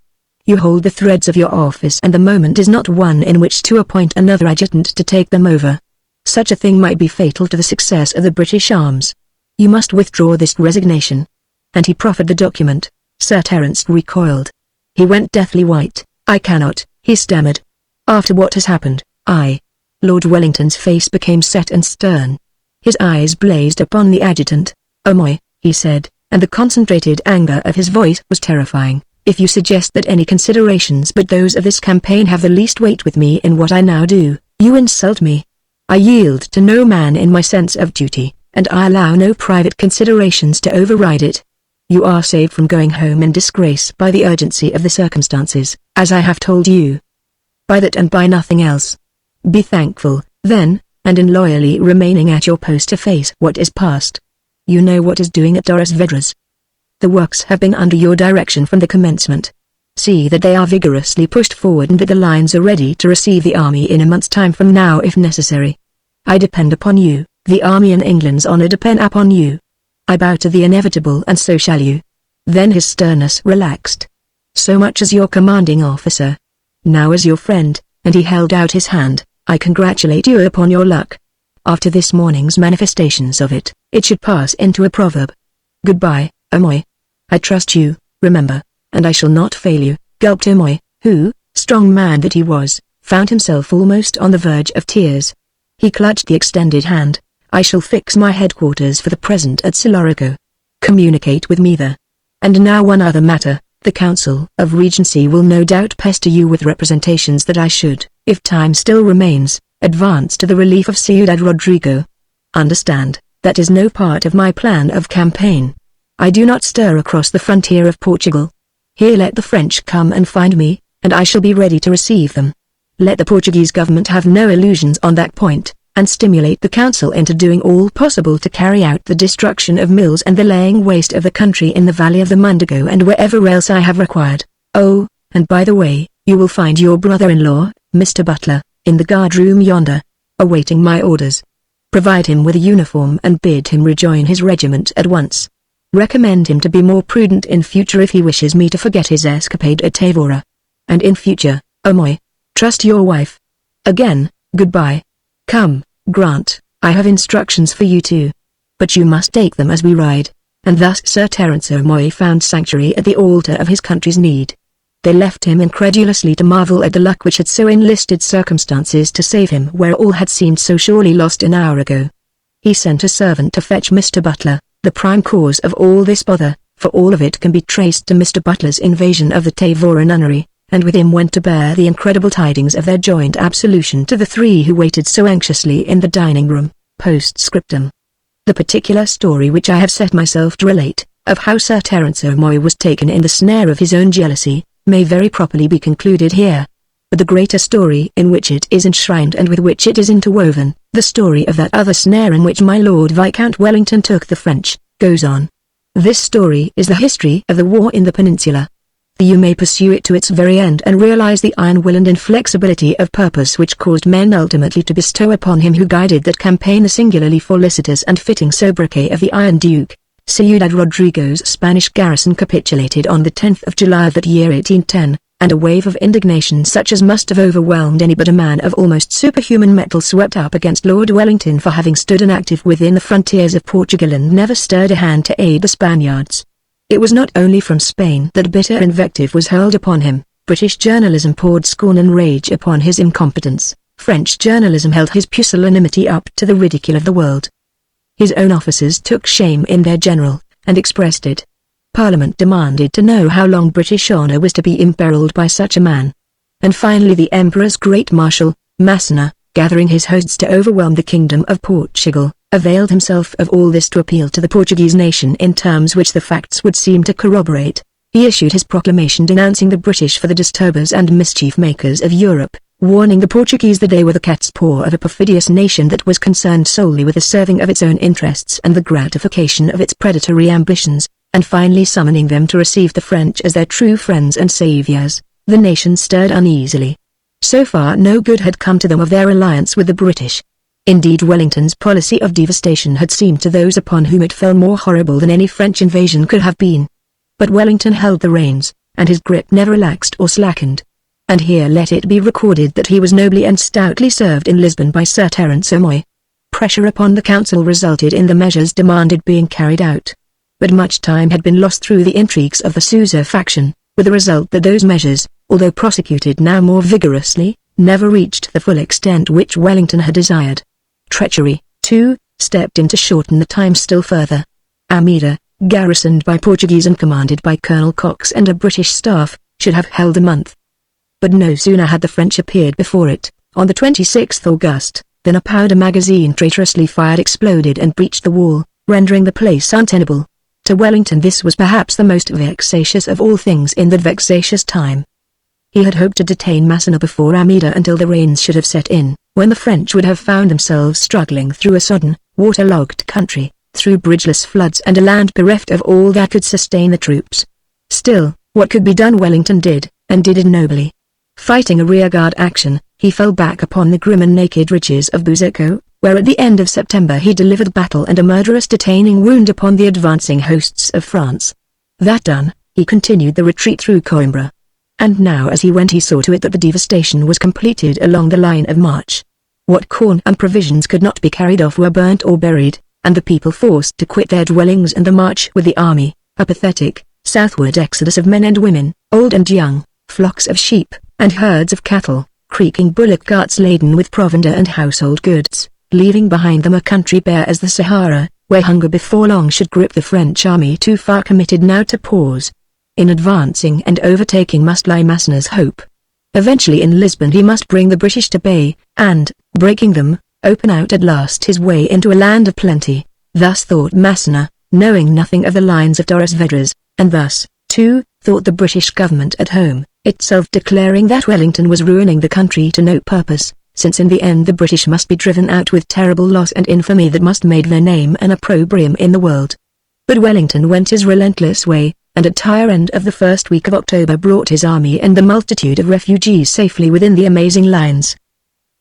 Speaker 1: You hold the threads of your office and the moment is not one in which to appoint another adjutant to take them over. Such a thing might be fatal to the success of the British arms. You must withdraw this resignation. And he proffered the document. Sir Terence recoiled. He went deathly white. I cannot, he stammered. After what has happened, Lord Wellington's face became set and stern. His eyes blazed upon the adjutant. O'Moy, he said, and the concentrated anger of his voice was terrifying. If you suggest that any considerations but those of this campaign have the least weight with me in what I now do, you insult me. I yield to no man in my sense of duty, and I allow no private considerations to override it. You are saved from going home in disgrace by the urgency of the circumstances, as I have told you. By that and by nothing else. Be thankful, then, and in loyally remaining at your post to face what is past. You know what is doing at Torres Vedras. The works have been under your direction from the commencement. See that they are vigorously pushed forward and that the lines are ready to receive the army in a month's time from now if necessary. I depend upon you, the army and England's honor depend upon you. I bow to the inevitable and so shall you. Then his sternness relaxed. So much as your commanding officer. Now as your friend, and he held out his hand, I congratulate you upon your luck. After this morning's manifestations of it, it should pass into a proverb. Goodbye, O'Moy. I trust you, remember, and I shall not fail you, gulped O'Moy, who, strong man that he was, found himself almost on the verge of tears. He clutched the extended hand. I shall fix my headquarters for the present at Silorico. Communicate with me there. And now one other matter, the Council of Regency will no doubt pester you with representations that I should, if time still remains, advance to the relief of Ciudad Rodrigo. Understand, that is no part of my plan of campaign. I do not stir across the frontier of Portugal. Here let the French come and find me, and I shall be ready to receive them. Let the Portuguese government have no illusions on that point, and stimulate the council into doing all possible to carry out the destruction of mills and the laying waste of the country in the valley of the Mundigo and wherever else I have required. Oh, and by the way, you will find your brother-in-law, Mr. Butler, in the guard-room yonder, awaiting my orders. Provide him with a uniform and bid him rejoin his regiment at once. Recommend him to be more prudent in future if he wishes me to forget his escapade at Tavora. And in future, Omoy, trust your wife. Again, goodbye. Come, Grant, I have instructions for you too. But you must take them as we ride. And thus Sir Terence O'Moy found sanctuary at the altar of his country's need. They left him incredulously to marvel at the luck which had so enlisted circumstances to save him where all had seemed so surely lost an hour ago. He sent a servant to fetch Mr. Butler, the prime cause of all this bother, for all of it can be traced to Mr. Butler's invasion of the Tavora nunnery, and with him went to bear the incredible tidings of their joint absolution to the three who waited so anxiously in the dining-room. Postscriptum. The particular story which I have set myself to relate, of how Sir Terence O'Moy was taken in the snare of his own jealousy, may very properly be concluded here. But the greater story in which it is enshrined and with which it is interwoven, the story of that other snare in which my Lord Viscount Wellington took the French, goes on. This story is the history of the war in the peninsula. You may pursue it to its very end and realize the iron will and inflexibility of purpose which caused men ultimately to bestow upon him who guided that campaign the singularly felicitous and fitting sobriquet of the Iron Duke. Ciudad Rodrigo's Spanish garrison capitulated on the 10th of July of that year 1810, and a wave of indignation such as must have overwhelmed any but a man of almost superhuman mettle swept up against Lord Wellington for having stood inactive within the frontiers of Portugal and never stirred a hand to aid the Spaniards. It was not only from Spain that bitter invective was hurled upon him. British journalism poured scorn and rage upon his incompetence. French journalism held his pusillanimity up to the ridicule of the world. His own officers took shame in their general, and expressed it. Parliament demanded to know how long British honour was to be imperilled by such a man. And finally the Emperor's great marshal, Massena, gathering his hosts to overwhelm the kingdom of Portugal, availed himself of all this to appeal to the Portuguese nation in terms which the facts would seem to corroborate. He issued his proclamation denouncing the British for the disturbers and mischief-makers of Europe, warning the Portuguese that they were the cat's paw of a perfidious nation that was concerned solely with the serving of its own interests and the gratification of its predatory ambitions, and finally summoning them to receive the French as their true friends and saviors. The nation stirred uneasily. So far no good had come to them of their alliance with the British. Indeed Wellington's policy of devastation had seemed to those upon whom it fell more horrible than any French invasion could have been. But Wellington held the reins, and his grip never relaxed or slackened. And here let it be recorded that he was nobly and stoutly served in Lisbon by Sir Terence O'Moy. Pressure upon the council resulted in the measures demanded being carried out. But much time had been lost through the intrigues of the Sousa faction, with the result that those measures, although prosecuted now more vigorously, never reached the full extent which Wellington had desired. Treachery, too, stepped in to shorten the time still further. Almeida, garrisoned by Portuguese and commanded by Colonel Cox and a British staff, should have held a month. But no sooner had the French appeared before it, on the 26th August, than a powder magazine traitorously fired exploded and breached the wall, rendering the place untenable. To Wellington this was perhaps the most vexatious of all things in that vexatious time. He had hoped to detain Massena before Almeida until the rains should have set in, when the French would have found themselves struggling through a sodden, waterlogged country, through bridgeless floods and a land bereft of all that could sustain the troops. Still, what could be done Wellington did, and did it nobly. Fighting a rearguard action, he fell back upon the grim and naked ridges of Buzaco, where at the end of September he delivered battle and a murderous detaining wound upon the advancing hosts of France. That done, he continued the retreat through Coimbra. And now as he went he saw to it that the devastation was completed along the line of march. What corn and provisions could not be carried off were burnt or buried, and the people forced to quit their dwellings and the march with the army, a pathetic, southward exodus of men and women, old and young, flocks of sheep, and herds of cattle, creaking bullock carts laden with provender and household goods, leaving behind them a country bare as the Sahara, where hunger before long should grip the French army too far committed now to pause. In advancing and overtaking must lie Massena's hope. Eventually in Lisbon he must bring the British to bay, and, breaking them, open out at last his way into a land of plenty. Thus thought Massena, knowing nothing of the lines of Torres Vedras, and thus, too, thought the British government at home, itself declaring that Wellington was ruining the country to no purpose, since in the end the British must be driven out with terrible loss and infamy that must make their name an opprobrium in the world. But Wellington went his relentless way, and at the end of the first week of October brought his army and the multitude of refugees safely within the amazing lines.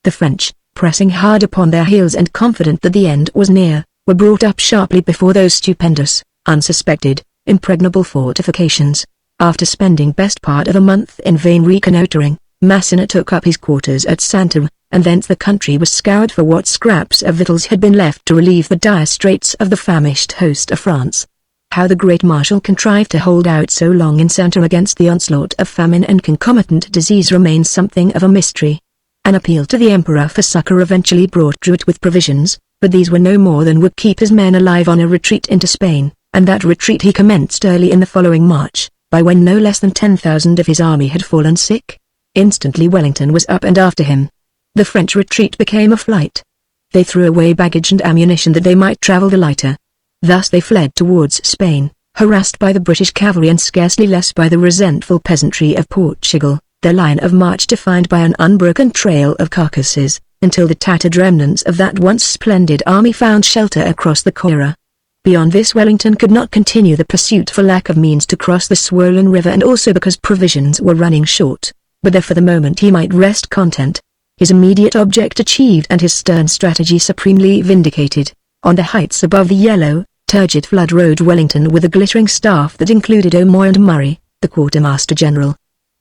Speaker 1: The French, pressing hard upon their heels and confident that the end was near, were brought up sharply before those stupendous, unsuspected, impregnable fortifications. After spending best part of a month in vain reconnoitering, Massena took up his quarters at Santarem, and thence the country was scoured for what scraps of victuals had been left to relieve the dire straits of the famished host of France. How the great Marshal contrived to hold out so long in Santarem against the onslaught of famine and concomitant disease remains something of a mystery. An appeal to the Emperor for succor eventually brought Druitt with provisions, but these were no more than would keep his men alive on a retreat into Spain, and that retreat he commenced early in the following March, by when no less than 10,000 of his army had fallen sick. Instantly Wellington was up and after him. The French retreat became a flight. They threw away baggage and ammunition that they might travel the lighter. Thus they fled towards Spain, harassed by the British cavalry and scarcely less by the resentful peasantry of Portugal, their line of march defined by an unbroken trail of carcasses, until the tattered remnants of that once splendid army found shelter across the Coira. Beyond this Wellington could not continue the pursuit for lack of means to cross the swollen river and also because provisions were running short, but there for the moment he might rest content. His immediate object achieved and his stern strategy supremely vindicated, on the heights above the yellow, turgid flood rode Wellington with a glittering staff that included O'Moy and Murray, the quartermaster general.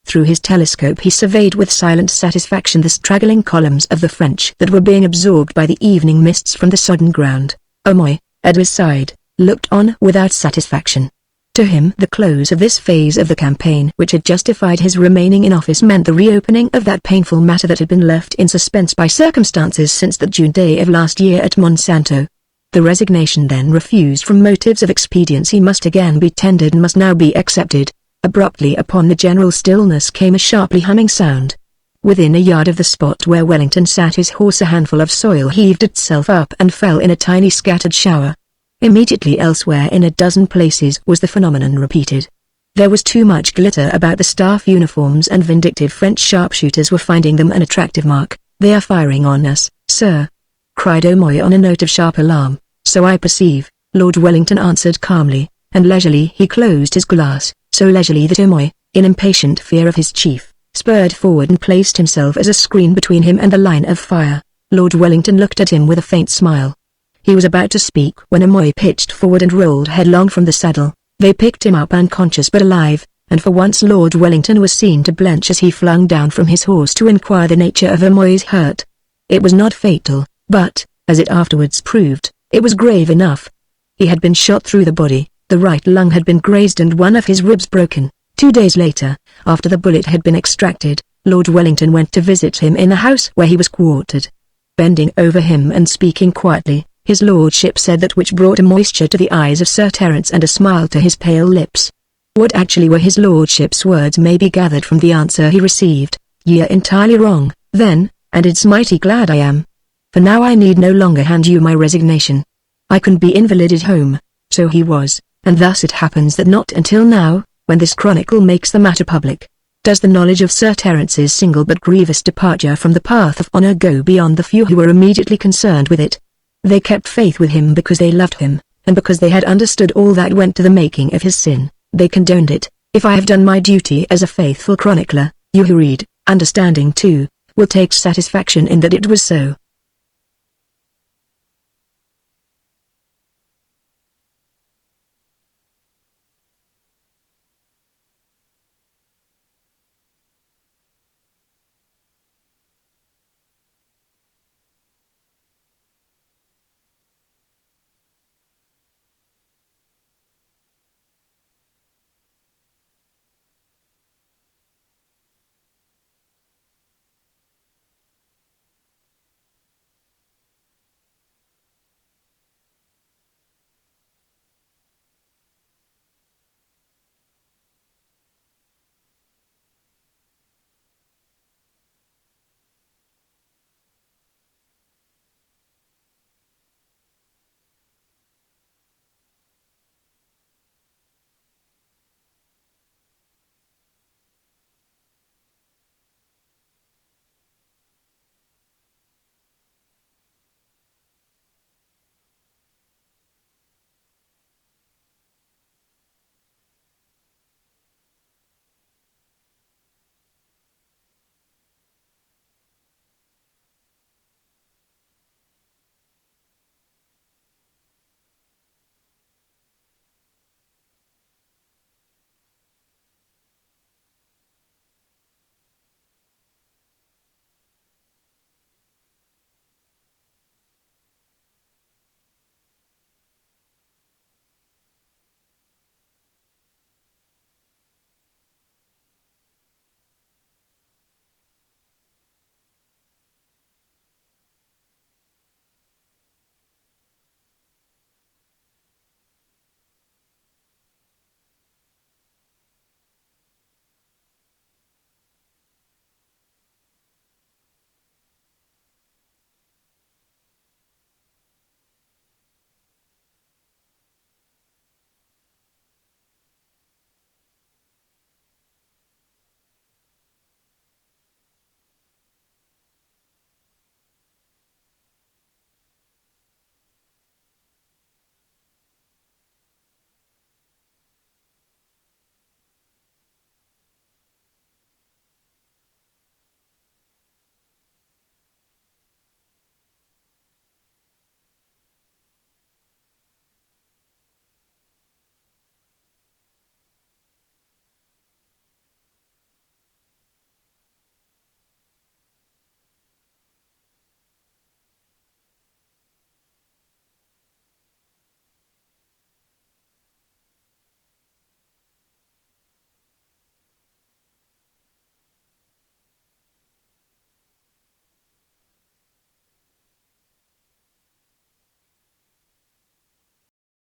Speaker 1: Through his telescope he surveyed with silent satisfaction the straggling columns of the French that were being absorbed by the evening mists from the sodden ground. O'Moy, at his side, looked on without satisfaction. To him the close of this phase of the campaign which had justified his remaining in office meant the reopening of that painful matter that had been left in suspense by circumstances since the June day of last year at Monsanto. The resignation then refused from motives of expediency must again be tendered and must now be accepted. Abruptly upon the general stillness came a sharply humming sound. Within a yard of the spot where Wellington sat his horse a handful of soil heaved itself up and fell in a tiny scattered shower. Immediately elsewhere in a dozen places was the phenomenon repeated. There was too much glitter about the staff uniforms and vindictive French sharpshooters were finding them an attractive mark. "They are firing on us, sir," cried O'Moy on a note of sharp alarm. "So I perceive," Lord Wellington answered calmly, and leisurely he closed his glass, so leisurely that O'Moy, in impatient fear of his chief, spurred forward and placed himself as a screen between him and the line of fire. Lord Wellington looked at him with a faint smile. He was about to speak when O'Moy pitched forward and rolled headlong from the saddle. They picked him up unconscious but alive, and for once Lord Wellington was seen to blench as he flung down from his horse to inquire the nature of O'Moy's hurt. It was not fatal, but, as it afterwards proved, it was grave enough. He had been shot through the body, the right lung had been grazed and one of his ribs broken. 2 days later, after the bullet had been extracted, Lord Wellington went to visit him in the house where he was quartered. Bending over him and speaking quietly, his lordship said that which brought a moisture to the eyes of Sir Terence and a smile to his pale lips. What actually were his lordship's words may be gathered from the answer he received. "Ye are entirely wrong, then, and it's mighty glad I am. For now I need no longer hand you my resignation. I can be invalided home." So he was, and thus it happens that not until now, when this chronicle makes the matter public, does the knowledge of Sir Terence's single but grievous departure from the path of honor go beyond the few who were immediately concerned with it. They kept faith with him because they loved him, and because they had understood all that went to the making of his sin. They condoned it. If I have done my duty as a faithful chronicler, you who read, understanding too, will take satisfaction in that it was so.